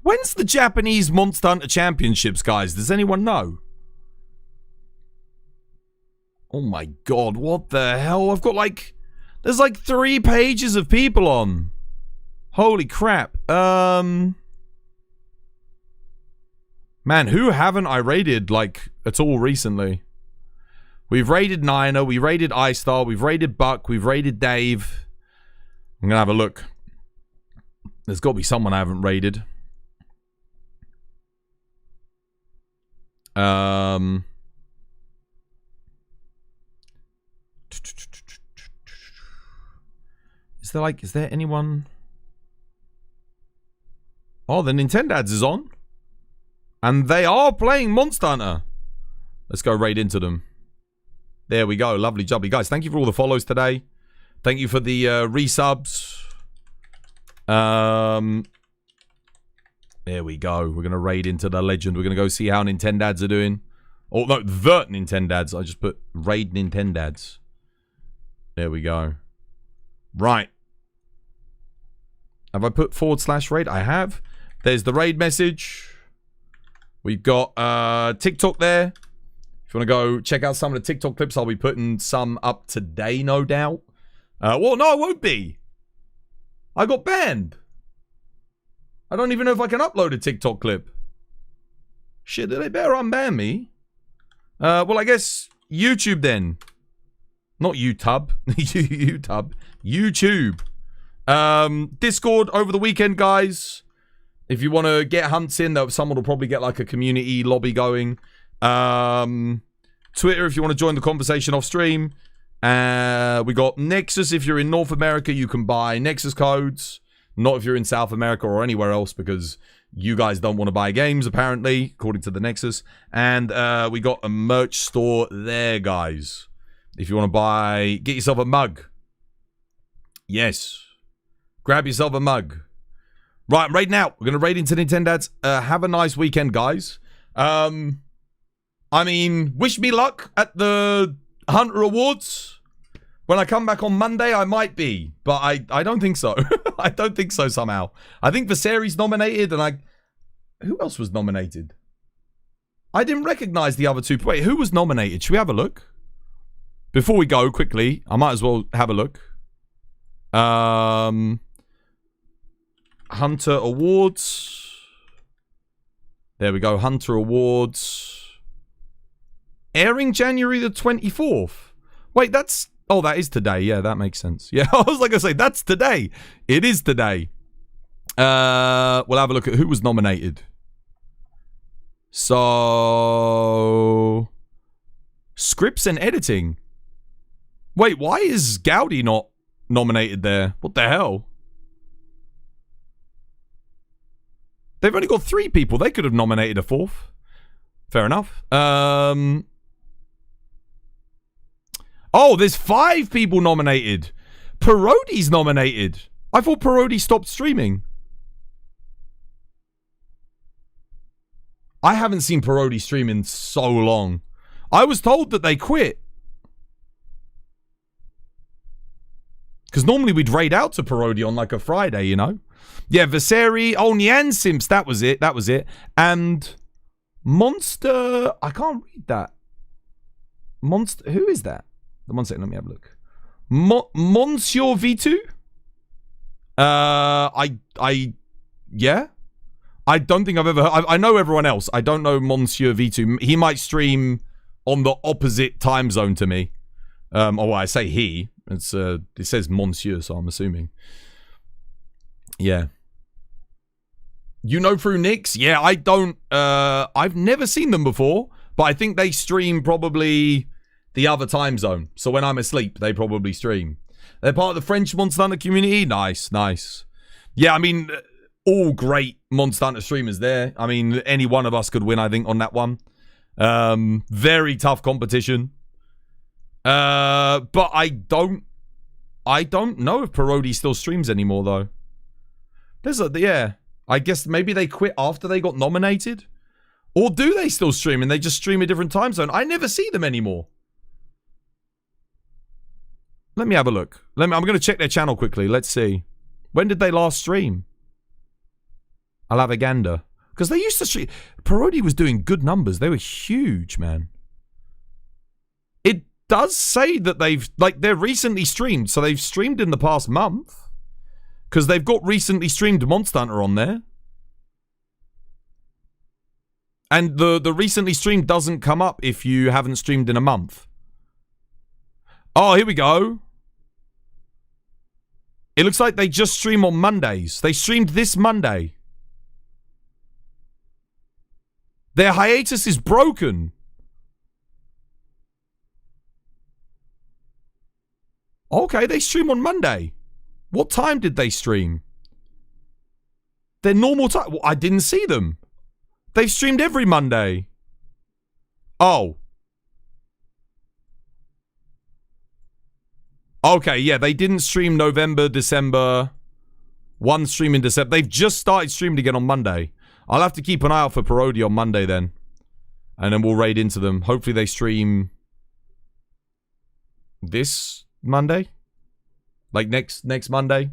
When's the Japanese Monster Hunter Championships, guys? Does anyone know? Oh my god, what the hell? I've got like... There's like 3 pages of people on. Holy crap. Man, who haven't I raided, like, at all recently? We've raided Niner, we raided iStar, we've raided Buck, we've raided Dave. I'm gonna have a look. There's got to be someone I haven't raided. Is there anyone? Oh, the Nintendads is on. And they are playing Monster Hunter. Let's go raid into them. There we go. Lovely jubbly. Guys, thank you for all the follows today. Thank you for the resubs. There we go. We're going to raid into the legend. We're going to go see how Nintendads are doing. Oh, no, the Nintendads. I just put raid Nintendads. There we go. Right. Have I put /raid? I have. There's the raid message. We've got TikTok there. If you want to go check out some of the TikTok clips, I'll be putting some up today, no doubt. Well, no, I won't be. I got banned. I don't even know if I can upload a TikTok clip. Shit, they better unban me. Well, I guess YouTube then. Not YouTube. YouTube. Discord over the weekend, guys. If you want to get hunts in, someone will probably get like a community lobby going. Twitter, if you want to join the conversation off stream. We got Nexus. If you're in North America, you can buy Nexus codes. Not if you're in South America or anywhere else, because you guys don't want to buy games, apparently, according to the Nexus. And we got a merch store there, guys. If you want to get yourself a mug. Yes. Grab yourself a mug. Right, I'm raiding out. We're going to raid into Nintendads. Have a nice weekend, guys. I mean, wish me luck at the Hunter Awards. When I come back on Monday, I might be. But I don't think so. I don't think so somehow. I think Viserys nominated and who else was nominated? I didn't recognize the other two. Wait, who was nominated? Should we have a look? Before we go, quickly, I might as well have a look. Hunter Awards. There we go. Hunter Awards. Airing January the 24th. Wait, that's... Oh, that is today. Yeah, that makes sense. Yeah, I was like I say, that's today. It is today. We'll have a look at who was nominated. So... Scripts and editing. Wait, why is Gaudi not nominated there? What the hell? They've only got 3 people. They could have nominated a 4th. Fair enough. Oh, there's 5 people nominated. Parodi's nominated. I thought Parody stopped streaming. I haven't seen Parody stream in so long. I was told that they quit. Because normally we'd raid out to Parody on like a Friday, you know? Yeah, Viseri. Oh, Nyan Simps. That was it. That was it. And Monster. I can't read that. Monster. Who is that? One second. Let me have a look. Monsieur V2? Yeah? I don't think I've ever heard. I know everyone else. I don't know Monsieur V2. He might stream on the opposite time zone to me. Or well, I say he. It says Monsieur, so I'm assuming. Yeah. You know through Nix? Yeah, I don't. I've never seen them before, but I think they stream probably the other time zone. So when I'm asleep, they probably stream. They're part of the French Monster Hunter community. Nice, nice. Yeah, I mean, all great Monster Hunter streamers there. I mean, any one of us could win, I think, on that one. Very tough competition. But I don't know if Parody still streams anymore, though. Yeah. I guess maybe they quit after they got nominated? Or do they still stream and they just stream a different time zone? I never see them anymore. Let me have a look. I'm going to check their channel quickly. Let's see. When did they last stream? I'll have a gander. Because they used to stream. Parody was doing good numbers. They were huge, man. It does say that they're recently streamed. So they've streamed in the past month. Because they've got recently streamed Monster Hunter on there. And the recently streamed doesn't come up if you haven't streamed in a month. Oh, here we go. It looks like they just stream on Mondays. They streamed this Monday. Their hiatus is broken. Okay, they stream on Monday. What time did they stream? Their normal time. Well, I didn't see them. They've streamed every Monday. Oh. Okay, yeah, they didn't stream November, December. One stream in December. They've just started streaming again on Monday. I'll have to keep an eye out for Parody on Monday then. And then we'll raid into them. Hopefully they stream this Monday. Like next Monday.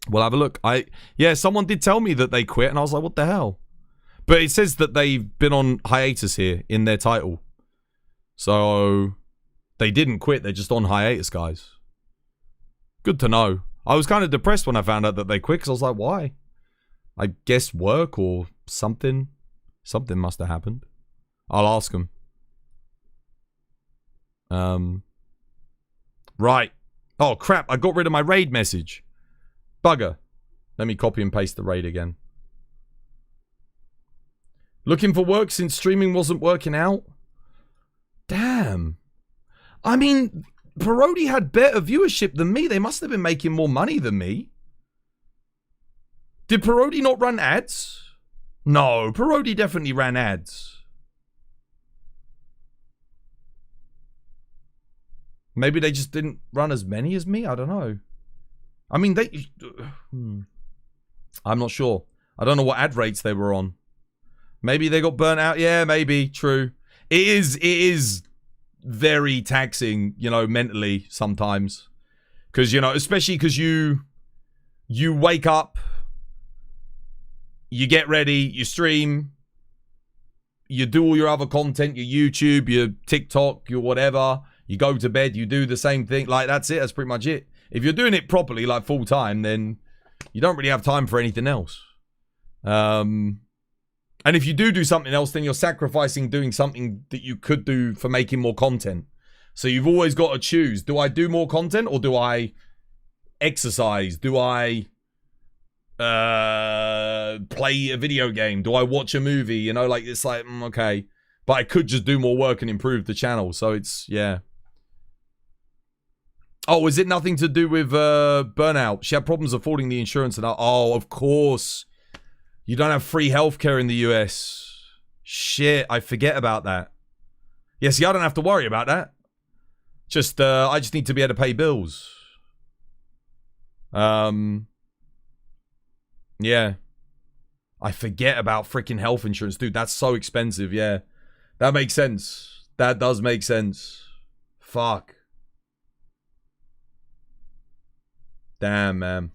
We'll have a look. Yeah, someone did tell me that they quit and I was like, what the hell? But it says that they've been on hiatus here in their title. So they didn't quit. They're just on hiatus, guys. Good to know. I was kind of depressed when I found out that they quit because I was like, why? I guess work or something. Something must have happened. I'll ask them. Right. Oh, crap. I got rid of my raid message. Bugger. Let me copy and paste the raid again. Looking for work since streaming wasn't working out? Damn. I mean, Parody had better viewership than me. They must have been making more money than me. Did Parody not run ads? No, Parody definitely ran ads. Maybe they just didn't run as many as me? I don't know. I mean, I'm not sure. I don't know what ad rates they were on. Maybe they got burnt out. Yeah, maybe. True. It is very taxing, you know, mentally sometimes. Because, you know, especially because you wake up, you get ready, you stream, you do all your other content, your YouTube, your TikTok, your whatever. You go to bed, you do the same thing. Like, that's it. That's pretty much it. If you're doing it properly, like full time, then you don't really have time for anything else. And if you do something else, then you're sacrificing doing something that you could do for making more content. So you've always got to choose. Do I do more content or do I exercise? Do I play a video game? Do I watch a movie? You know, like, it's like, okay. But I could just do more work and improve the channel. So it's, yeah. Oh, is it nothing to do with burnout? She had problems affording the insurance and oh, of course. You don't have free healthcare in the US. Shit, I forget about that. Yeah, see, I don't have to worry about that. Just, I just need to be able to pay bills. Yeah. I forget about freaking health insurance. Dude, that's so expensive, yeah. That makes sense. That does make sense. Fuck. Damn, man.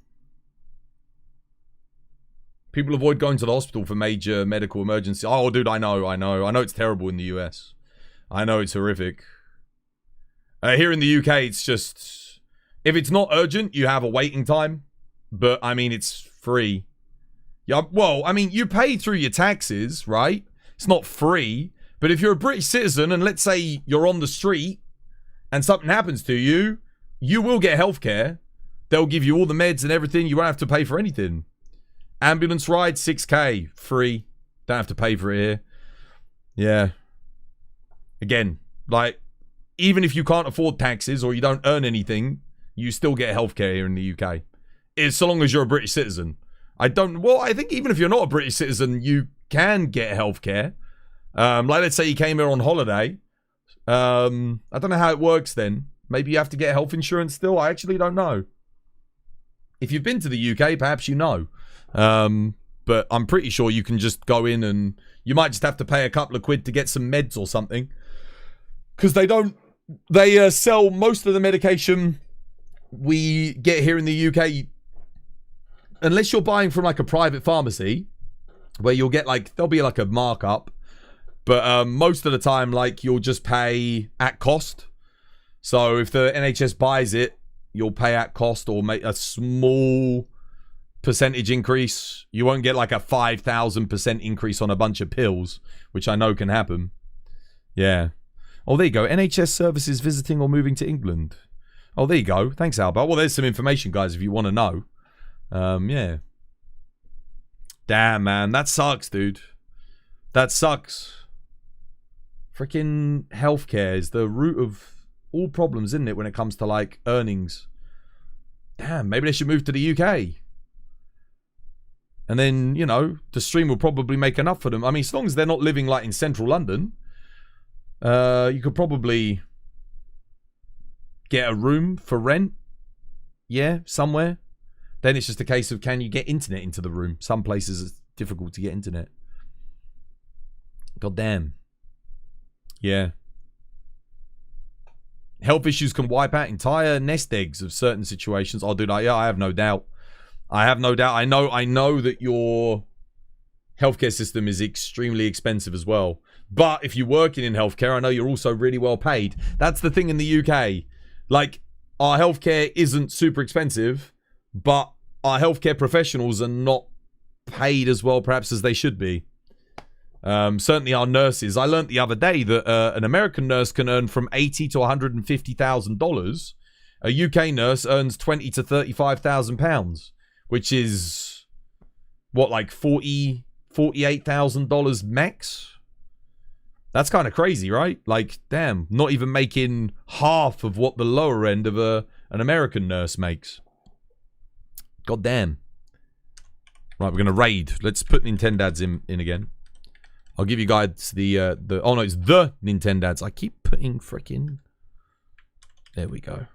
People avoid going to the hospital for major medical emergencies. Oh, dude, I know. I know it's terrible in the US. I know it's horrific. Here in the UK, it's just... If it's not urgent, you have a waiting time. But, I mean, it's free. Yeah, well, I mean, you pay through your taxes, right? It's not free. But if you're a British citizen, and let's say you're on the street, and something happens to you, you will get healthcare. They'll give you all the meds and everything. You won't have to pay for anything. Ambulance ride, 6k, free. Don't have to pay for it here. Yeah. Again, like, even if you can't afford taxes or you don't earn anything, you still get healthcare here in the UK. It's so long as you're a British citizen. I think even if you're not a British citizen, you can get healthcare. Like, let's say you came here on holiday. I don't know how it works then. Maybe you have to get health insurance still. I actually don't know. If you've been to the UK, perhaps you know. But I'm pretty sure you can just go in and you might just have to pay a couple of quid to get some meds or something. Because they sell most of the medication we get here in the UK. Unless you're buying from like a private pharmacy where you'll get like, there'll be like a markup. But most of the time, like, you'll just pay at cost. So if the NHS buys it, you'll pay at cost or make a small percentage increase. You won't get like a 5,000% increase on a bunch of pills, which I know can happen. Yeah. Oh, there you go. NHS services visiting or moving to England. Oh, there you go. Thanks, Albert. Well, there's some information, guys, if you want to know. Yeah. Damn, man. That sucks, dude. That sucks. Freaking healthcare is the root of all problems, isn't it, when it comes to, like, earnings? Damn, maybe they should move to the UK. And then, you know, the stream will probably make enough for them. I mean, as long as they're not living, like, in central London, you could probably get a room for rent. Yeah, somewhere. Then it's just a case of, can you get internet into the room? Some places it's difficult to get internet. God damn. Yeah. Health issues can wipe out entire nest eggs of certain situations. Oh, dude, yeah, I have no doubt. I have no doubt. I know that your healthcare system is extremely expensive as well. But if you're working in healthcare, I know you're also really well paid. That's the thing in the UK. Like, our healthcare isn't super expensive, but our healthcare professionals are not paid as well, perhaps, as they should be. Certainly our nurses. I learned the other day that an American nurse can earn from $80,000 to $150,000. A UK nurse earns $20,000 to £35,000, which is what, like $48,000 max? That's kind of crazy, right? Like, damn, not even making half of what the lower end of an American nurse makes. God damn. Right, we're gonna raid. Let's put Nintendads in again. I'll give you guys the oh no, it's the Nintendads. I keep putting freaking. There we go.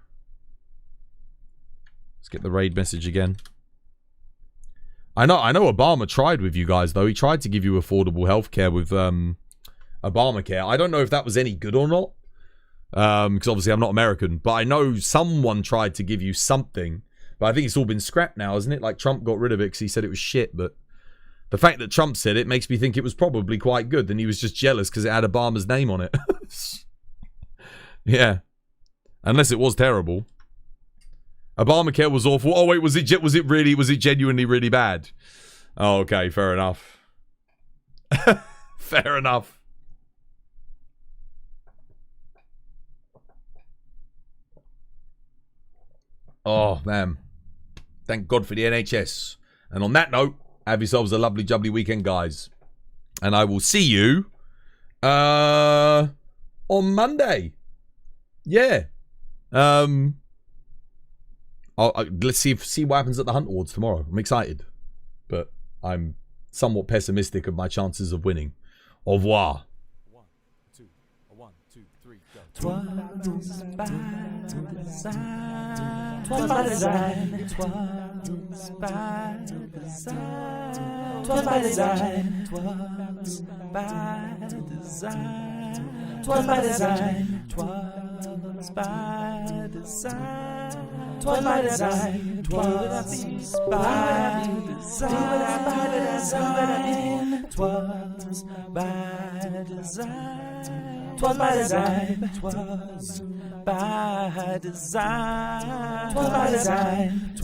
Let's get the raid message again. I know Obama tried with you guys though. He tried to give you affordable healthcare with Obamacare. I don't know if that was any good or not. Because obviously I'm not American, but I know someone tried to give you something. But I think it's all been scrapped now, isn't it? Like, Trump got rid of it because he said it was shit, but the fact that Trump said it makes me think it was probably quite good. Then he was just jealous because it had Obama's name on it. Yeah. Unless it was terrible. Obamacare was awful. Oh wait, was it genuinely really bad? Oh, okay, fair enough. Fair enough. Oh, man. Thank God for the NHS. And on that note, have yourselves a lovely, jubbly weekend, guys. And I will see you on Monday. Yeah. Let's see what happens at the Hunt Awards tomorrow. I'm excited. But I'm somewhat pessimistic of my chances of winning. Au revoir. 1, 2, 1, 2, 3, go. 'Twas by design. 'Twas by design. 'Twas by design. 'Twas by design. 'Twas by design. 'Twas by design. 'Twas by design. 'Twas by design. 'Twas by design. 'Twas by design. 'Twas by design. 'Twas by design. 'Twas by design. 'Twas by design.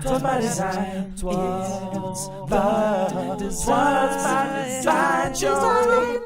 'Twas by design. 'Twas by design. 'Twas by design.